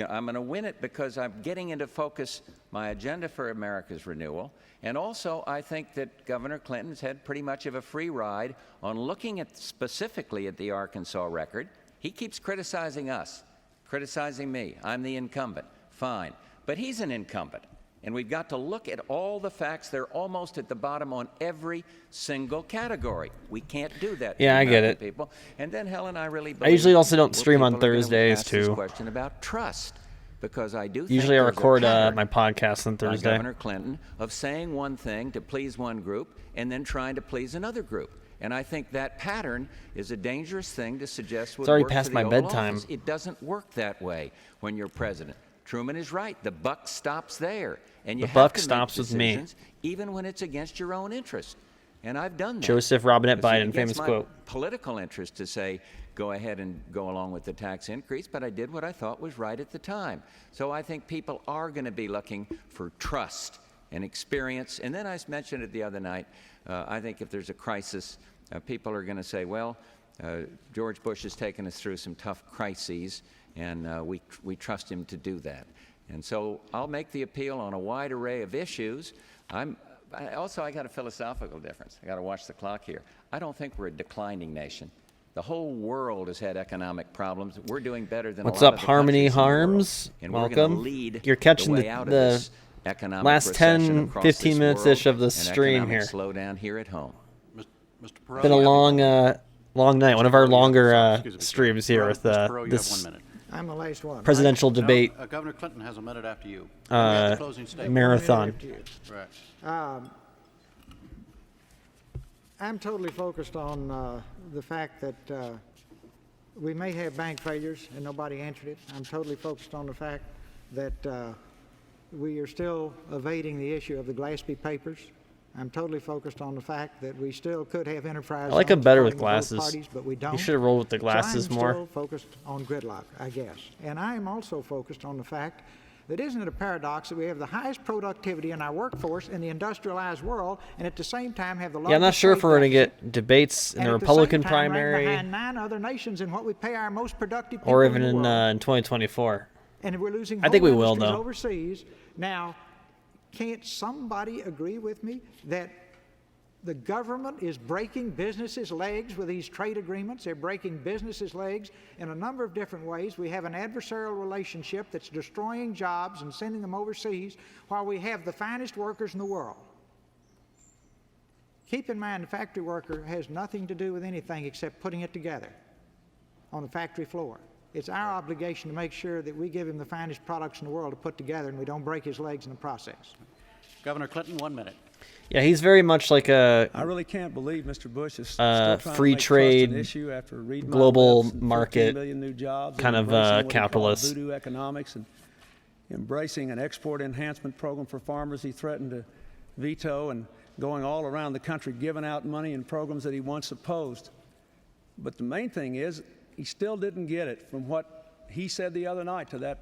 I'm going to win it because I'm getting into focus my agenda for America's renewal. And also, I think that Governor Clinton's had pretty much of a free ride on looking at specifically at the Arkansas record. He keeps criticizing us, criticizing me. I'm the incumbent. Fine. But he's an incumbent. And we've got to look at all the facts. They're almost at the bottom on every single category. We can't do that. Yeah, to I get American it. People. And then, Helen, I really believe I usually also don't more stream on people are gonna Thursdays, ask this too. question about trust, because I do think Usually I there's a record pattern my podcast on by Thursday. Governor Clinton of saying one thing to please one group and then trying to please another group. And I think that pattern is a dangerous thing to suggest would It's already work past for the my Oval bedtime. Office. It doesn't work that way when you're president. Truman is right. The buck stops there. And you The have buck to make stops with me. decisions even when it's against your own interest. And I've done that. Joseph Robinette It's Biden, against famous my quote. political interest to say, go ahead and go along with the tax increase, but I did what I thought was right at the time. So I think people are going to be looking for trust and experience. And then I mentioned it the other night, I think if there's a crisis, people are going to say, well, George Bush has taken us through some tough crises, and we trust him to do that. And so I'll make the appeal on a wide array of issues. I got a philosophical difference. I got to watch the clock here. I don't think we're a declining nation. The whole world has had economic problems. We're doing better than What's a lot up, of the Harmony countries in the world. Harms? And we're Welcome. going to lead You're catching the the, way out of the this economic last recession 10, across 15 this minutes-ish world of the and stream economic here. slowdown here at home. Mr. Perot, Been a long night. One of our longer Excuse me, streams here with Mr. Perot, you this have 1 minute. I'm the last one. presidential No, debate Governor Clinton has a minute after you. We have the closing statement. marathon. Right. I'm totally focused on the fact that we may have bank failures, and nobody answered it. I'm totally focused on the fact that we are still evading the issue of the Glaspie papers. I'm totally focused on the fact that we still could have enterprise. I like him zones better with according to both glasses. Parties, but we don't. He should have rolled with the glasses so I'm more. still focused on gridlock, I guess. And I am also focused on the fact that isn't it a paradox that we have the highest productivity in our workforce in the industrialized world, and at the same time have the largest Yeah, I'm not sure if trade we're going to deficit, get debates in and the at the Republican same time rank primary behind 9 other nations in what we pay our most productive people or in even the world. in 2024. And we're losing I think whole we will, industries though. overseas. Now, can't somebody agree with me that the government is breaking businesses' legs with these trade agreements? They're breaking businesses' legs in a number of different ways. We have an adversarial relationship that's destroying jobs and sending them overseas while we have the finest workers in the world. Keep in mind, the factory worker has nothing to do with anything except putting it together on the factory floor. It's our obligation to make sure that we give him the finest products in the world to put together and we don't break his legs in the process. Governor Clinton, 1 minute. Yeah, he's very much like a I really can't believe Mr. Bush is still trying free to make trust trade, an issue after reading my global lips and 15 market million new jobs kind and of embracing what he called capitalist. voodoo economics and embracing an export enhancement program for farmers he threatened to veto and going all around the country giving out money in programs that he once opposed. But the main thing is he still didn't get it from what he said the other night to that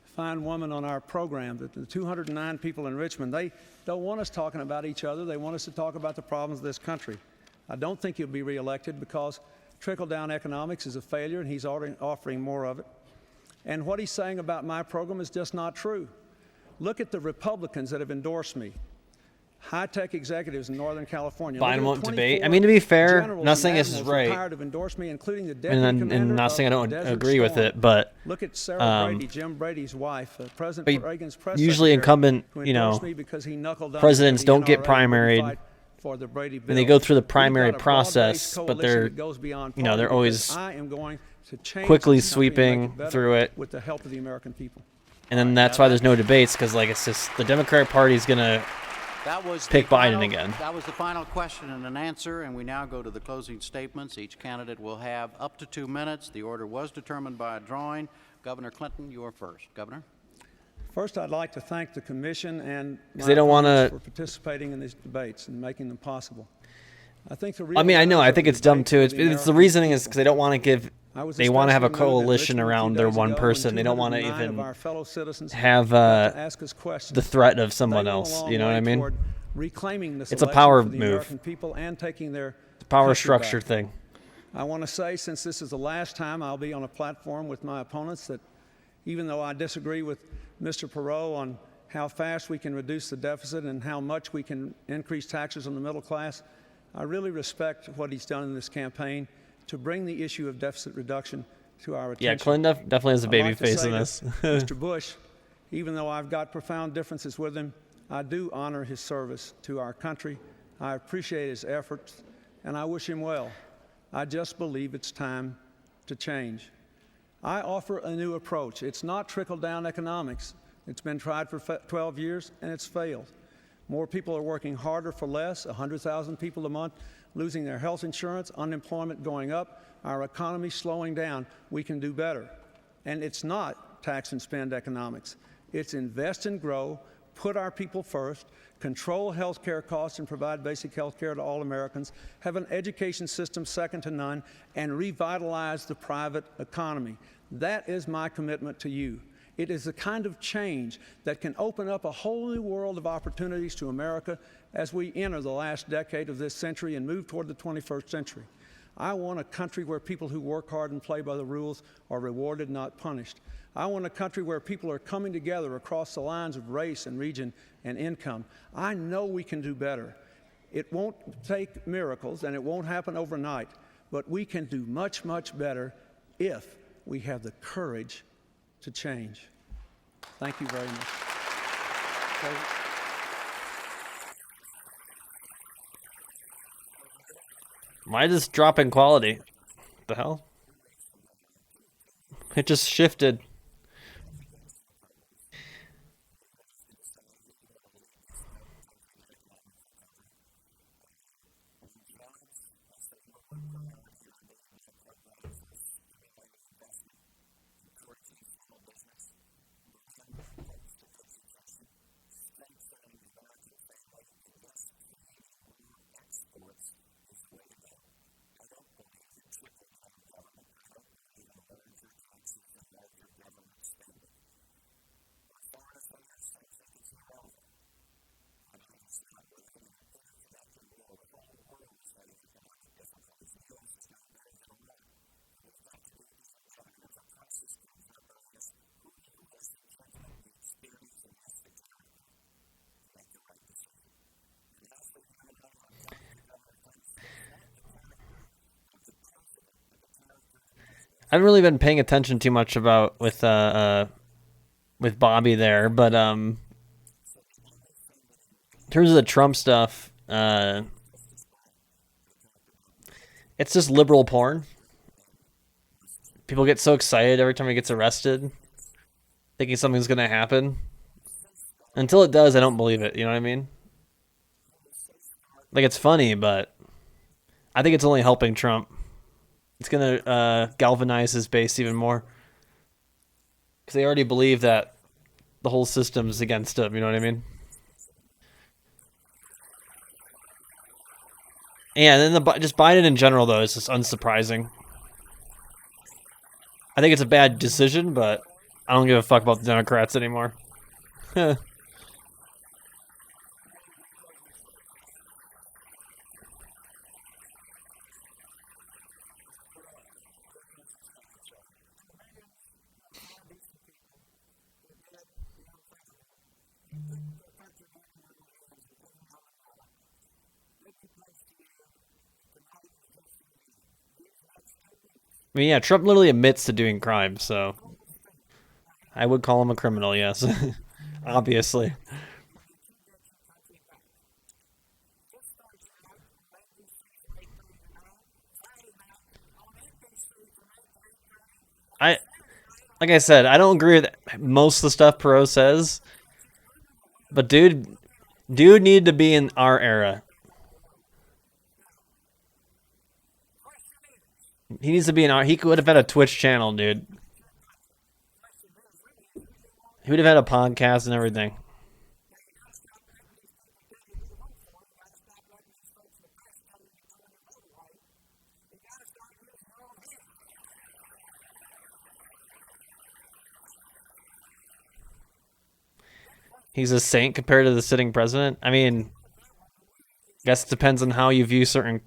fine woman on our program, that the 209 people in Richmond, they don't want us talking about each other. They want us to talk about the problems of this country. I don't think he'll be reelected because trickle-down economics is a failure, and he's already offering more of it. And what he's saying about my program is just not true. Look at the Republicans that have endorsed me. High-tech executives in Northern California. Biden won't debate. I mean, to be fair, not saying this is right, Me, including the and not saying I don't Desert agree with Storm. it, but Look at Sarah Brady, Jim Brady's wife, President but Reagan's press usually secretary, incumbent, who you know, endorsed me because he knuckled down presidents to the don't get NRA and wouldn't primaried, fight for the Brady and they bill. go through the We've primary got a process, broad-based but coalition they're, that goes beyond you know, they're party always because I am going to change quickly this country and make sweeping it better through it, with the help of the American people. and then that's why there's no debates, because like it's just the Democratic Party is gonna pick Biden again. That was the final question and an answer, and we now go to the closing statements. Each candidate will have up to 2 minutes. The order was determined by a drawing. Governor Clinton, you are first. Governor? First, I'd like to thank the commission and my they don't opponents wanna- for participating in these debates and making them possible. I think the I mean, I know. winners I of think the it's dumb debate too. will It's be the the American reasoning is people. because they don't want to give. I was They want to have a especially moved in coalition Richmond a few around their days one ago person. when They don't want to 209 of even our fellow citizens have got to ask us questions. the threat of They someone went a else. long You know what way I mean? toward reclaiming this It's a election power for the move. American people and taking their It's a power country structure back. thing. I want to say, since this is the last time I'll be on a platform with my opponents, that even though I disagree with Mr. Perot on how fast we can reduce the deficit and how much we can increase taxes on the middle class, I really respect what he's done in this campaign to bring the issue of deficit reduction to our attention. Yeah, Clinton definitely has a I'd baby like to face say in that this. Mr. Bush, even though I've got profound differences with him, I do honor his service to our country. I appreciate his efforts, and I wish him well. I just believe it's time to change. I offer a new approach. It's not trickle-down economics. It's been tried for 12 years, and it's failed. More people are working harder for less, 100,000 people a month losing their health insurance, unemployment going up, our economy slowing down. We can do better. And it's not tax and spend economics. It's invest and grow, put our people first, control health care costs and provide basic health care to all Americans, have an education system second to none, and revitalize the private economy. That is my commitment to you. It is the kind of change that can open up a whole new world of opportunities to America as we enter the last decade of this century and move toward the 21st century. I want a country where people who work hard and play by the rules are rewarded, not punished. I want a country where people are coming together across the lines of race and region and income. I know we can do better. It won't take miracles, and it won't happen overnight, but we can do much, much better if we have the courage to change. Thank you very much. Why is this drop in quality? What the hell? It just shifted. I haven't really been paying attention too much about with Bobby there, but in terms of the Trump stuff, it's just liberal porn. People get so excited every time he gets arrested, thinking something's gonna happen. Until it does, I don't believe it. You know what I mean? Like, it's funny, but I think it's only helping Trump. It's going to galvanize his base even more. Because they already believe that the whole system's against him, you know what I mean? Yeah, and then just Biden in general, though, is just unsurprising. I think it's a bad decision, but I don't give a fuck about the Democrats anymore. I mean, yeah, Trump literally admits to doing crimes, so I would call him a criminal, yes. Obviously. Like I said, I don't agree with most of the stuff Perot says, but dude needed to be in our era. He needs to be in our. He could have had a Twitch channel, dude. He would have had a podcast and everything. He's a saint compared to the sitting president. I mean, I guess it depends on how you view certain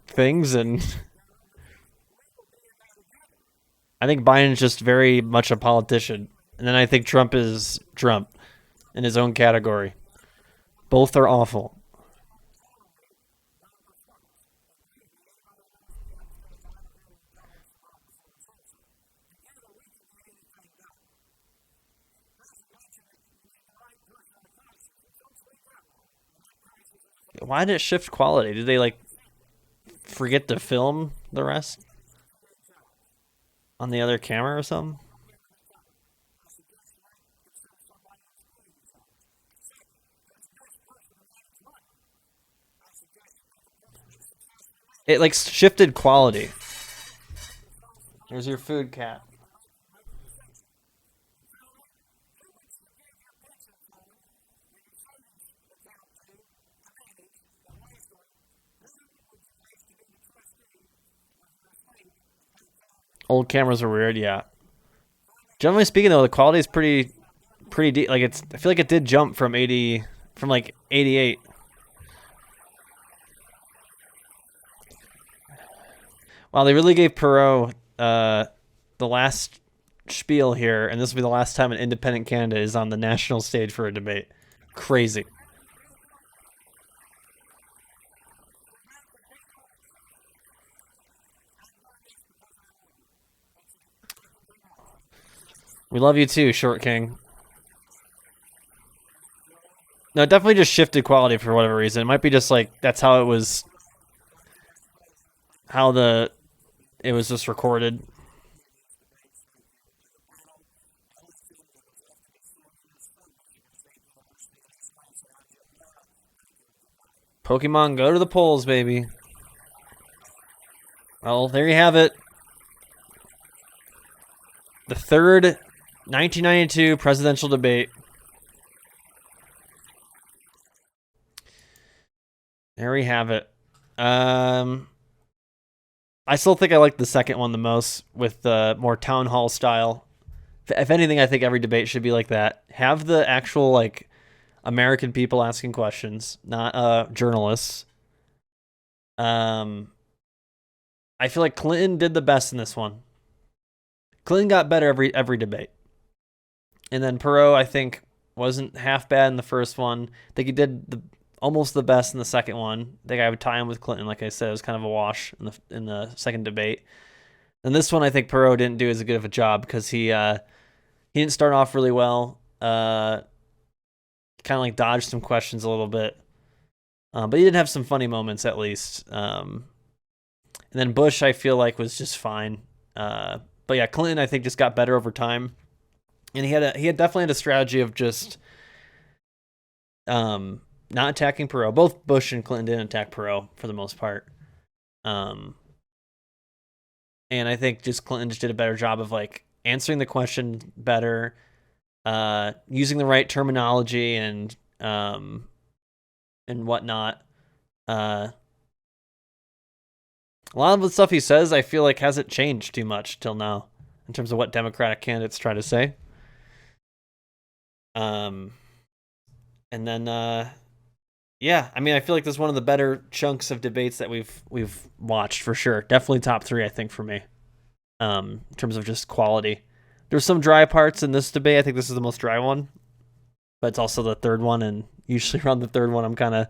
things, and I think Biden's just very much a politician. And then I think Trump is Trump in his own category. Both are awful. Why did it shift quality? Did they, like, forget to film the rest on the other camera or something? It like shifted quality. Here's your food, cat. Old cameras are weird, yeah. Generally speaking, though, the quality is pretty deep. Like I feel like it did jump from like 88. Wow, they really gave Perot the last spiel here, and this will be the last time an independent candidate is on the national stage for a debate. Crazy. We love you too, Short King. No, it definitely just shifted quality for whatever reason. It might be just like that's how it was, it was just recorded. Pokemon, go to the polls, baby. Well, there you have it. The third 1992 presidential debate. There we have it. I still think I like the second one the most with the more town hall style. If anything, I think every debate should be like that. Have the actual like American people asking questions, not journalists. I feel like Clinton did the best in this one. Clinton got better every debate. And then Perot, I think, wasn't half bad in the first one. I think he did almost the best in the second one. I think I would tie him with Clinton. Like I said, it was kind of a wash in the second debate. And this one, I think Perot didn't do as good of a job because he didn't start off really well. Kind of like dodged some questions a little bit. But he did have some funny moments at least. And then Bush, I feel like, was just fine. But yeah, Clinton, I think, just got better over time. And he definitely had a strategy of just not attacking Perot. Both Bush and Clinton didn't attack Perot for the most part. And I think just Clinton just did a better job of like answering the question better, using the right terminology and whatnot. A lot of the stuff he says, I feel like hasn't changed too much till now in terms of what Democratic candidates try to say. And then, yeah, I mean, I feel like this is one of the better chunks of debates that we've watched for sure. Definitely top 3, I think, for me. In terms of just quality. There's some dry parts in this debate. I think this is the most dry one, but it's also the third one, and usually around the third one, I'm kind of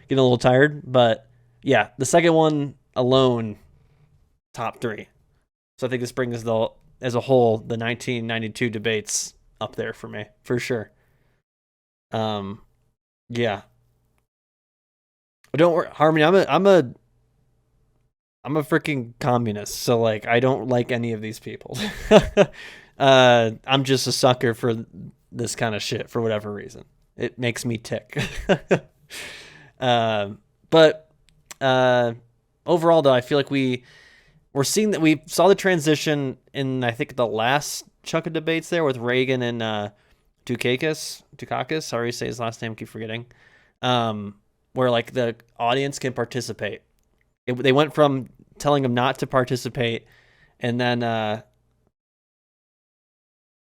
getting a little tired. But yeah, the second one alone, top 3. So I think this brings as a whole the 1992 debates up there for me for sure. Yeah. But don't worry, Harmony. I'm a freaking communist, so like I don't like any of these people. I'm just a sucker for this kind of shit for whatever reason. It makes me tick. But overall, though, I feel like we're seeing that we saw the transition in, I think, the last chunk of debates there with Reagan and Dukakis. Sorry to say his last name, keep forgetting. Where like the audience can participate. They went from telling them not to participate, and then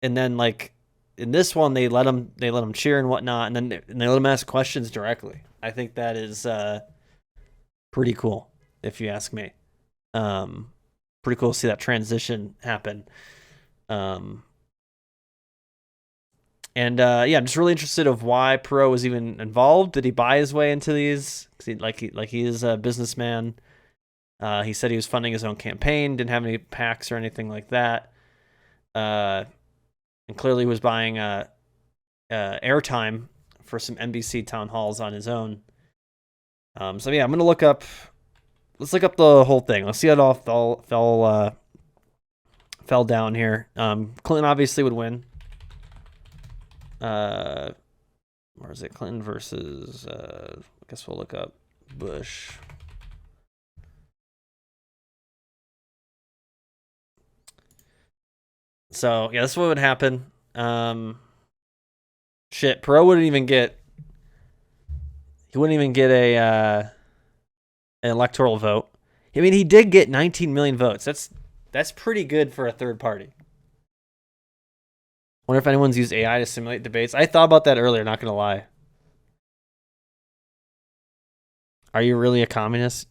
like in this one they let them cheer and whatnot, and then they let them ask questions directly. I think that is pretty cool, if you ask me. Pretty cool to see that transition happen. And yeah, I'm just really interested of why Perot was even involved. Did he buy his way into these? He is a businessman. He said he was funding his own campaign, didn't have any PACs or anything like that. And clearly was buying airtime for some NBC town halls on his own. So yeah, let's look up the whole thing. Let's see how it all fell down here. Clinton obviously would win. Where is it? Clinton versus I guess we'll look up Bush. So yeah, that's what would happen. Shit, Perot wouldn't even get. He wouldn't even get an electoral vote. I mean, he did get 19 million votes. That's pretty good for a third party. Wonder if anyone's used AI to simulate debates. I thought about that earlier, not gonna lie. Are you really a communist?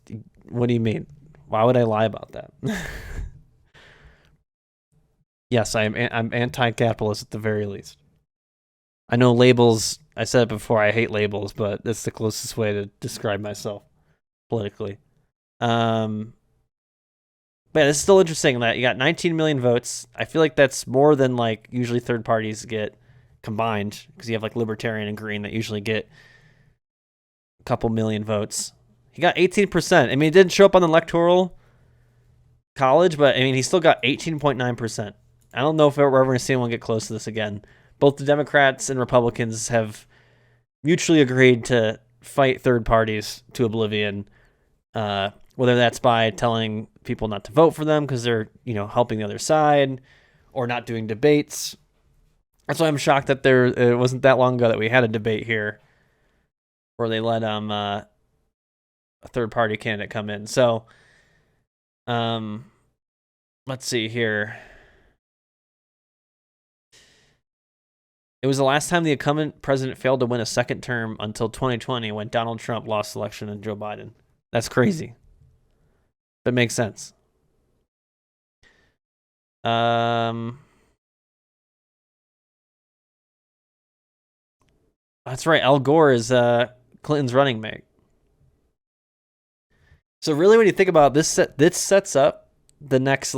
What do you mean? Why would I lie about that? Yes, I'm anti-capitalist at the very least. I know labels, I said it before, I hate labels, but that's the closest way to describe myself politically. But yeah, it's still interesting that you got 19 million votes. I feel like that's more than like usually third parties get combined, because you have like Libertarian and Green that usually get a couple million votes. He got 18%. I mean, it didn't show up on the electoral college, but I mean, he still got 18.9%. I don't know if we're ever going to see anyone get close to this again. Both the Democrats and Republicans have mutually agreed to fight third parties to oblivion, whether that's by telling people not to vote for them because they're, helping the other side, or not doing debates. That's why I'm shocked that it wasn't that long ago that we had a debate here where they let a third party candidate come in. So, let's see here. It was the last time the incumbent president failed to win a second term until 2020, when Donald Trump lost the election to Joe Biden. That's crazy. That makes sense. That's right. Al Gore is Clinton's running mate. So really, when you think about this, this sets up the next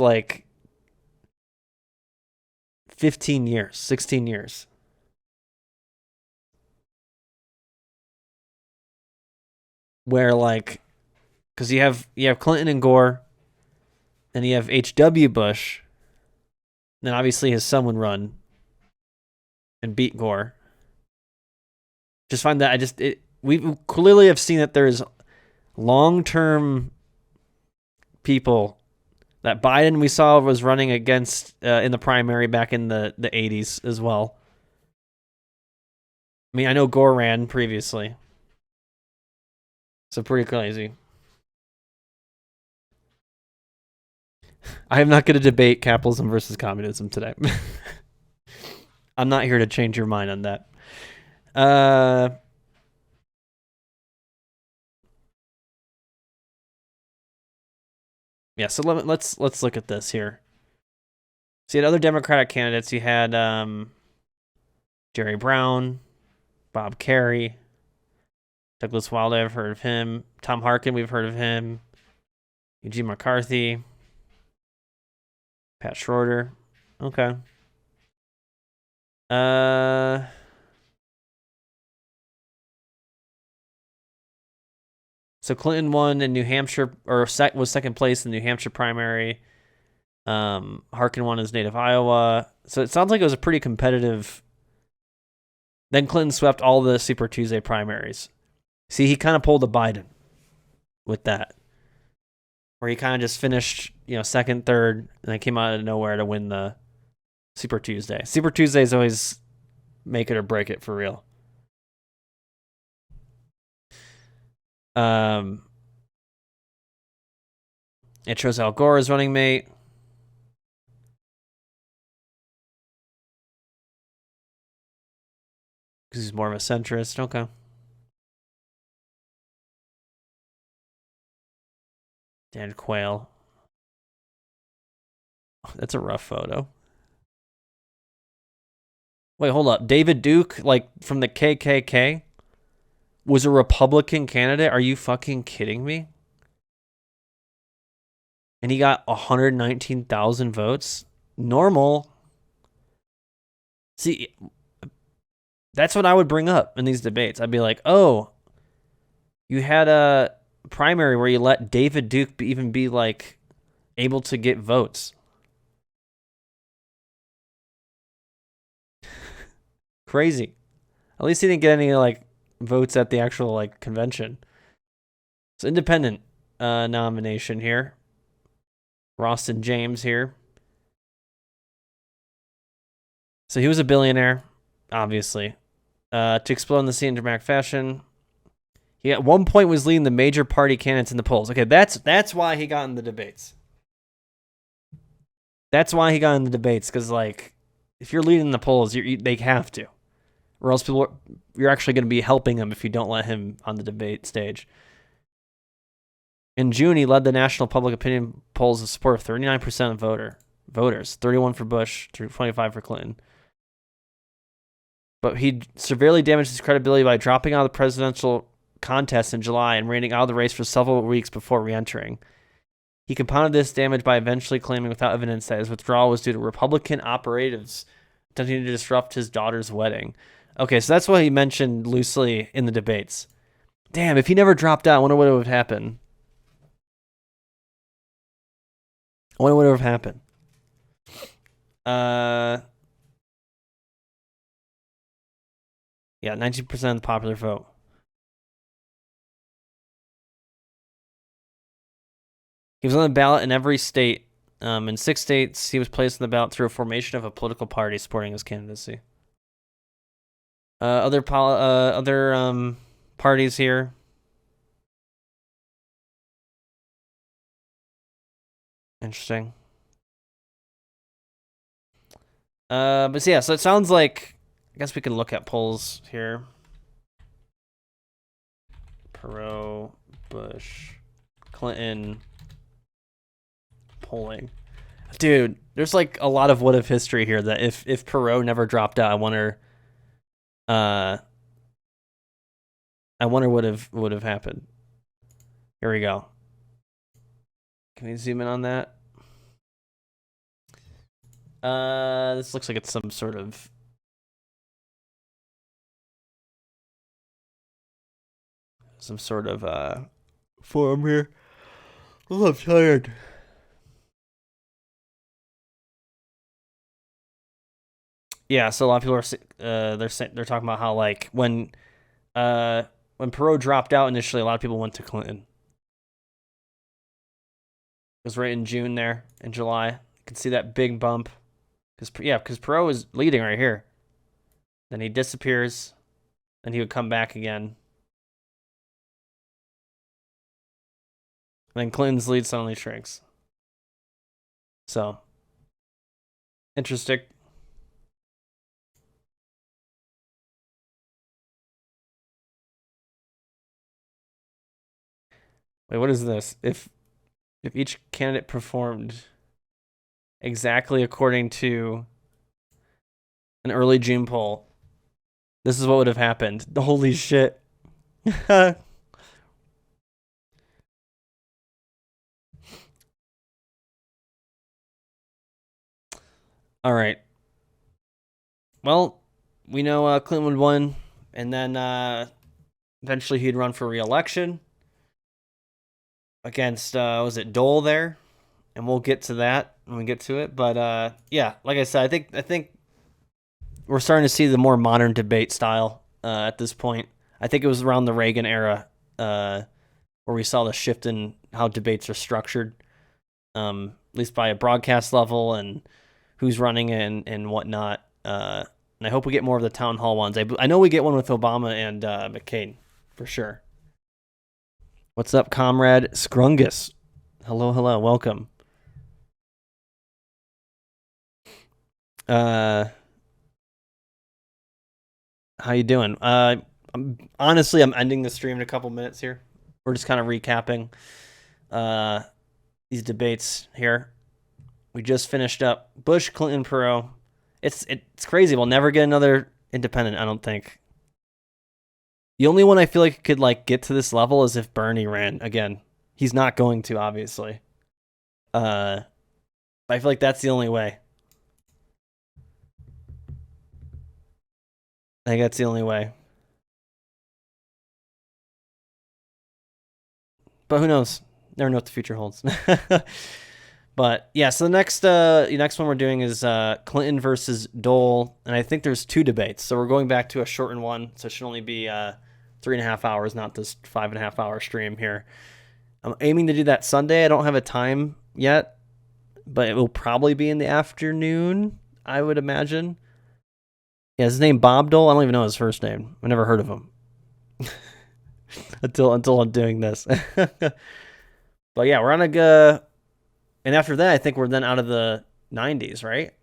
15 years, 16 years. Where because you have Clinton and Gore, and you have H.W. Bush, then obviously his son would run and beat Gore. Just find that we clearly have seen that there's long-term people that Biden we saw was running against in the primary back in the 80s as well. I mean, I know Gore ran previously. So pretty crazy. I am not going to debate capitalism versus communism today. I'm not here to change your mind on that. Yeah, so let's look at this here. So you had other Democratic candidates. You had Jerry Brown, Bob Kerrey, Douglas Wilder, I've heard of him. Tom Harkin, we've heard of him. Eugene McCarthy. Pat Schroeder. Okay. So Clinton won in New Hampshire, or was second place in the New Hampshire primary. Harkin won his native Iowa. So it sounds like it was a pretty competitive. Then Clinton swept all the Super Tuesday primaries. See, he kind of pulled a Biden with that, where he kind of just finished, second, third, and then came out of nowhere to win the Super Tuesday. Super Tuesdays always make it or break it for real. It shows Al Gore as running mate. Because he's more of a centrist. Okay. Dan Quayle. Oh, that's a rough photo. Wait, hold up. David Duke, from the KKK, was a Republican candidate? Are you fucking kidding me? And he got 119,000 votes? Normal. See, that's what I would bring up in these debates. I'd be like, oh, you had a primary where you let David Duke even be able to get votes. Crazy. At least he didn't get any votes at the actual convention. It's independent nomination here. Rostin James here. So he was a billionaire, obviously. To explode in the scene in dramatic fashion. He at one point was leading the major party candidates in the polls. Okay, that's why he got in the debates. That's why he got in the debates, because like, if you're leading the polls, they have to, or else you're actually going to be helping him if you don't let him on the debate stage. In June, he led the national public opinion polls with support of 39% of voters, 31 for Bush, 25 for Clinton. But he severely damaged his credibility by dropping out of the presidential contest in July and remaining out of the race for several weeks before re-entering. He compounded this damage by eventually claiming without evidence that his withdrawal was due to Republican operatives attempting to disrupt his daughter's wedding. Okay, so that's what he mentioned loosely in the debates. Damn, if he never dropped out, I wonder what would have happened. I wonder what would have happened. Yeah, 19% of the popular vote. He was on the ballot in every state. In 6 states, he was placed on the ballot through a formation of a political party supporting his candidacy. Other parties here. Interesting. But yeah, so it sounds like, I guess we can look at polls here. Perot, Bush, Clinton, polling. Dude, there's like a lot of what if history here that if Perot never dropped out, I wonder what would have happened. Here we go. Can we zoom in on that? This looks like it's some sort of forum here. Oh, I'm tired. Yeah, so a lot of people are they're talking about how like when Perot dropped out initially, a lot of people went to Clinton. It was right in June there, in July. You can see that big bump. Because Perot was leading right here. Then he disappears. Then he would come back again. And then Clinton's lead suddenly shrinks. So, interesting. Wait, what is this? If each candidate performed exactly according to an early June poll, this is what would have happened. Holy shit. All right. Well, we know Clinton would win, and then eventually he'd run for re-election against, was it Dole there? And we'll get to that when we get to it. But yeah, like I said, I think we're starting to see the more modern debate style at this point. I think it was around the Reagan era where we saw the shift in how debates are structured, at least by a broadcast level and who's running it and whatnot. And I hope we get more of the town hall ones. I know we get one with Obama and McCain, for sure. What's up, comrade Scrungus? Hello, welcome. How you doing? Honestly, I'm ending the stream in a couple minutes here. We're just kind of recapping these debates here. We just finished up Bush, Clinton, Perot. It's crazy. We'll never get another independent, I don't think. The only one I feel like could like get to this level is if Bernie ran again. He's not going to, obviously. I feel like that's the only way. I think that's the only way. But who knows? Never know what the future holds. But yeah, so the next one we're doing is Clinton versus Dole, and I think there's 2 debates. So we're going back to a shortened one, so it should only be 3.5 hours, not this 5.5 hour stream here. I'm aiming to do that Sunday. I don't have a time yet, but it will probably be in the afternoon, I would imagine. Yeah, his name Bob Dole. I don't even know his first name. I never heard of him until I'm doing this. But yeah, we're on a and after that, I think we're then out of the 90s, right?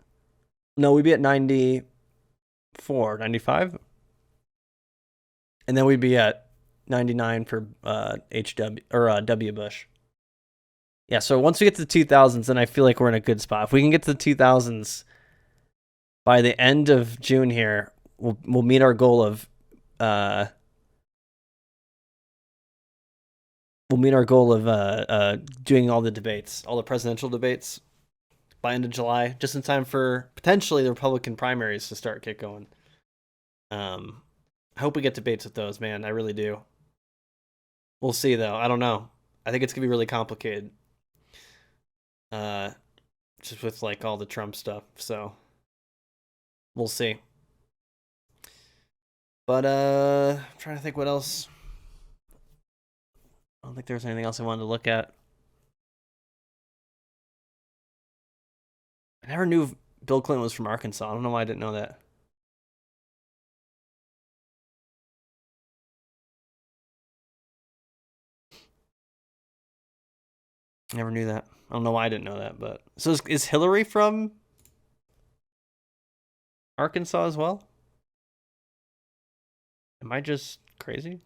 No, we'd be at 94, 95, and then we'd be at 99 for HW or W Bush. Yeah, so once we get to the 2000s, then I feel like we're in a good spot. If we can get to the 2000s by the end of June here, we'll meet our goal of doing all the debates, all the presidential debates by end of July, just in time for potentially the Republican primaries to get going. I hope we get debates with those, man. I really do. We'll see though. I don't know. I think it's gonna be really complicated. Just with like all the Trump stuff. So we'll see. But I'm trying to think what else. I don't think there's anything else I wanted to look at. I never knew Bill Clinton was from Arkansas. I don't know why I didn't know that. Never knew that. I don't know why I didn't know that, but so is Hillary from Arkansas as well? Am I just crazy?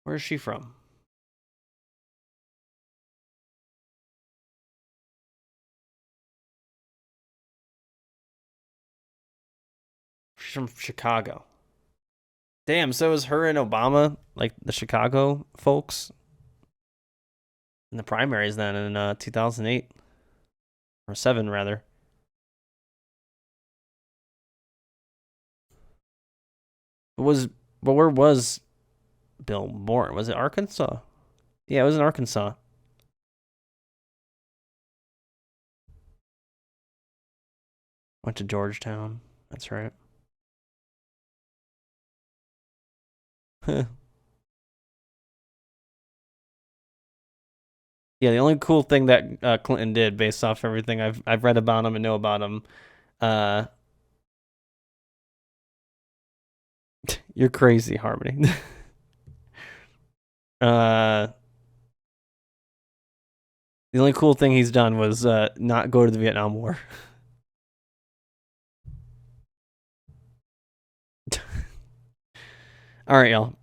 Where is she from? She's from Chicago. Damn, so is her and Obama, like the Chicago folks, in the primaries then in 2008 or 7 rather. But where was Bill born? Was it Arkansas? Yeah, it was in Arkansas. Went to Georgetown. That's right. Yeah, the only cool thing that Clinton did, based off everything I've read about him and know about him, you're crazy, Harmony. The only cool thing he's done was not go to the Vietnam War. All right, y'all.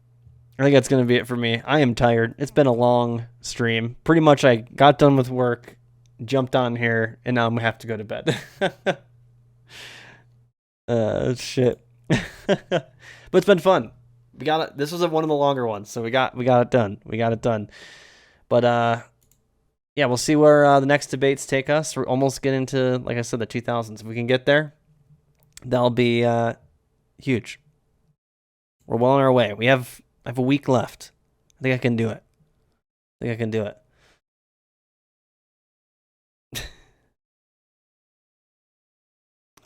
I think that's going to be it for me. I am tired. It's been a long stream. Pretty much I got done with work, jumped on here, and now I'm going to have to go to bed. Shit. But it's been fun. We got it. This was one of the longer ones, so we got it done. We got it done. But yeah, we'll see where the next debates take us. We're almost getting to, like I said, the 2000s. If we can get there, that'll be huge. We're well on our way. I have a week left. I think I can do it.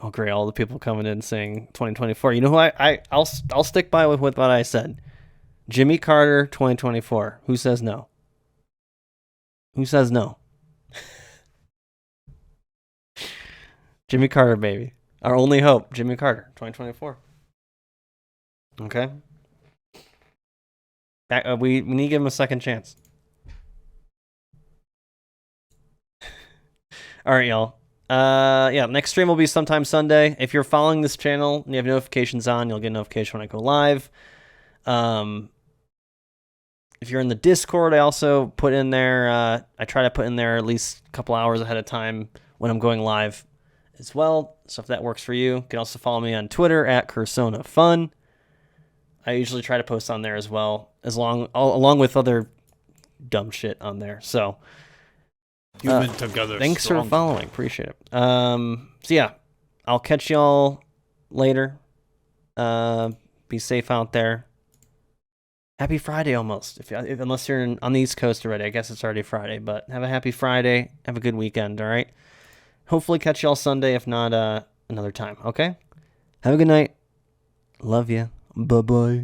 Oh, great. All the people coming in saying 2024. You know who I'll stick by with what I said. Jimmy Carter 2024. Who says no? Who says no? Jimmy Carter, baby. Our only hope. Jimmy Carter 2024. Okay. We need to give him a second chance. All right, y'all. Yeah, next stream will be sometime Sunday. If you're following this channel and you have notifications on, you'll get a notification when I go live. If you're in the Discord, I also put in there, I try to put in there at least a couple hours ahead of time when I'm going live as well. So if that works for you, you can also follow me on Twitter at CursonaFun. I usually try to post on there as well, along with other dumb shit on there. So Human together. Thanks strong. for following. Appreciate it. So yeah, I'll catch y'all later. Be safe out there. Happy Friday almost. Unless you're on the East Coast already. I guess it's already Friday, but have a happy Friday. Have a good weekend, all right? Hopefully catch y'all Sunday, if not another time, okay? Have a good night. Love ya. Bye-bye.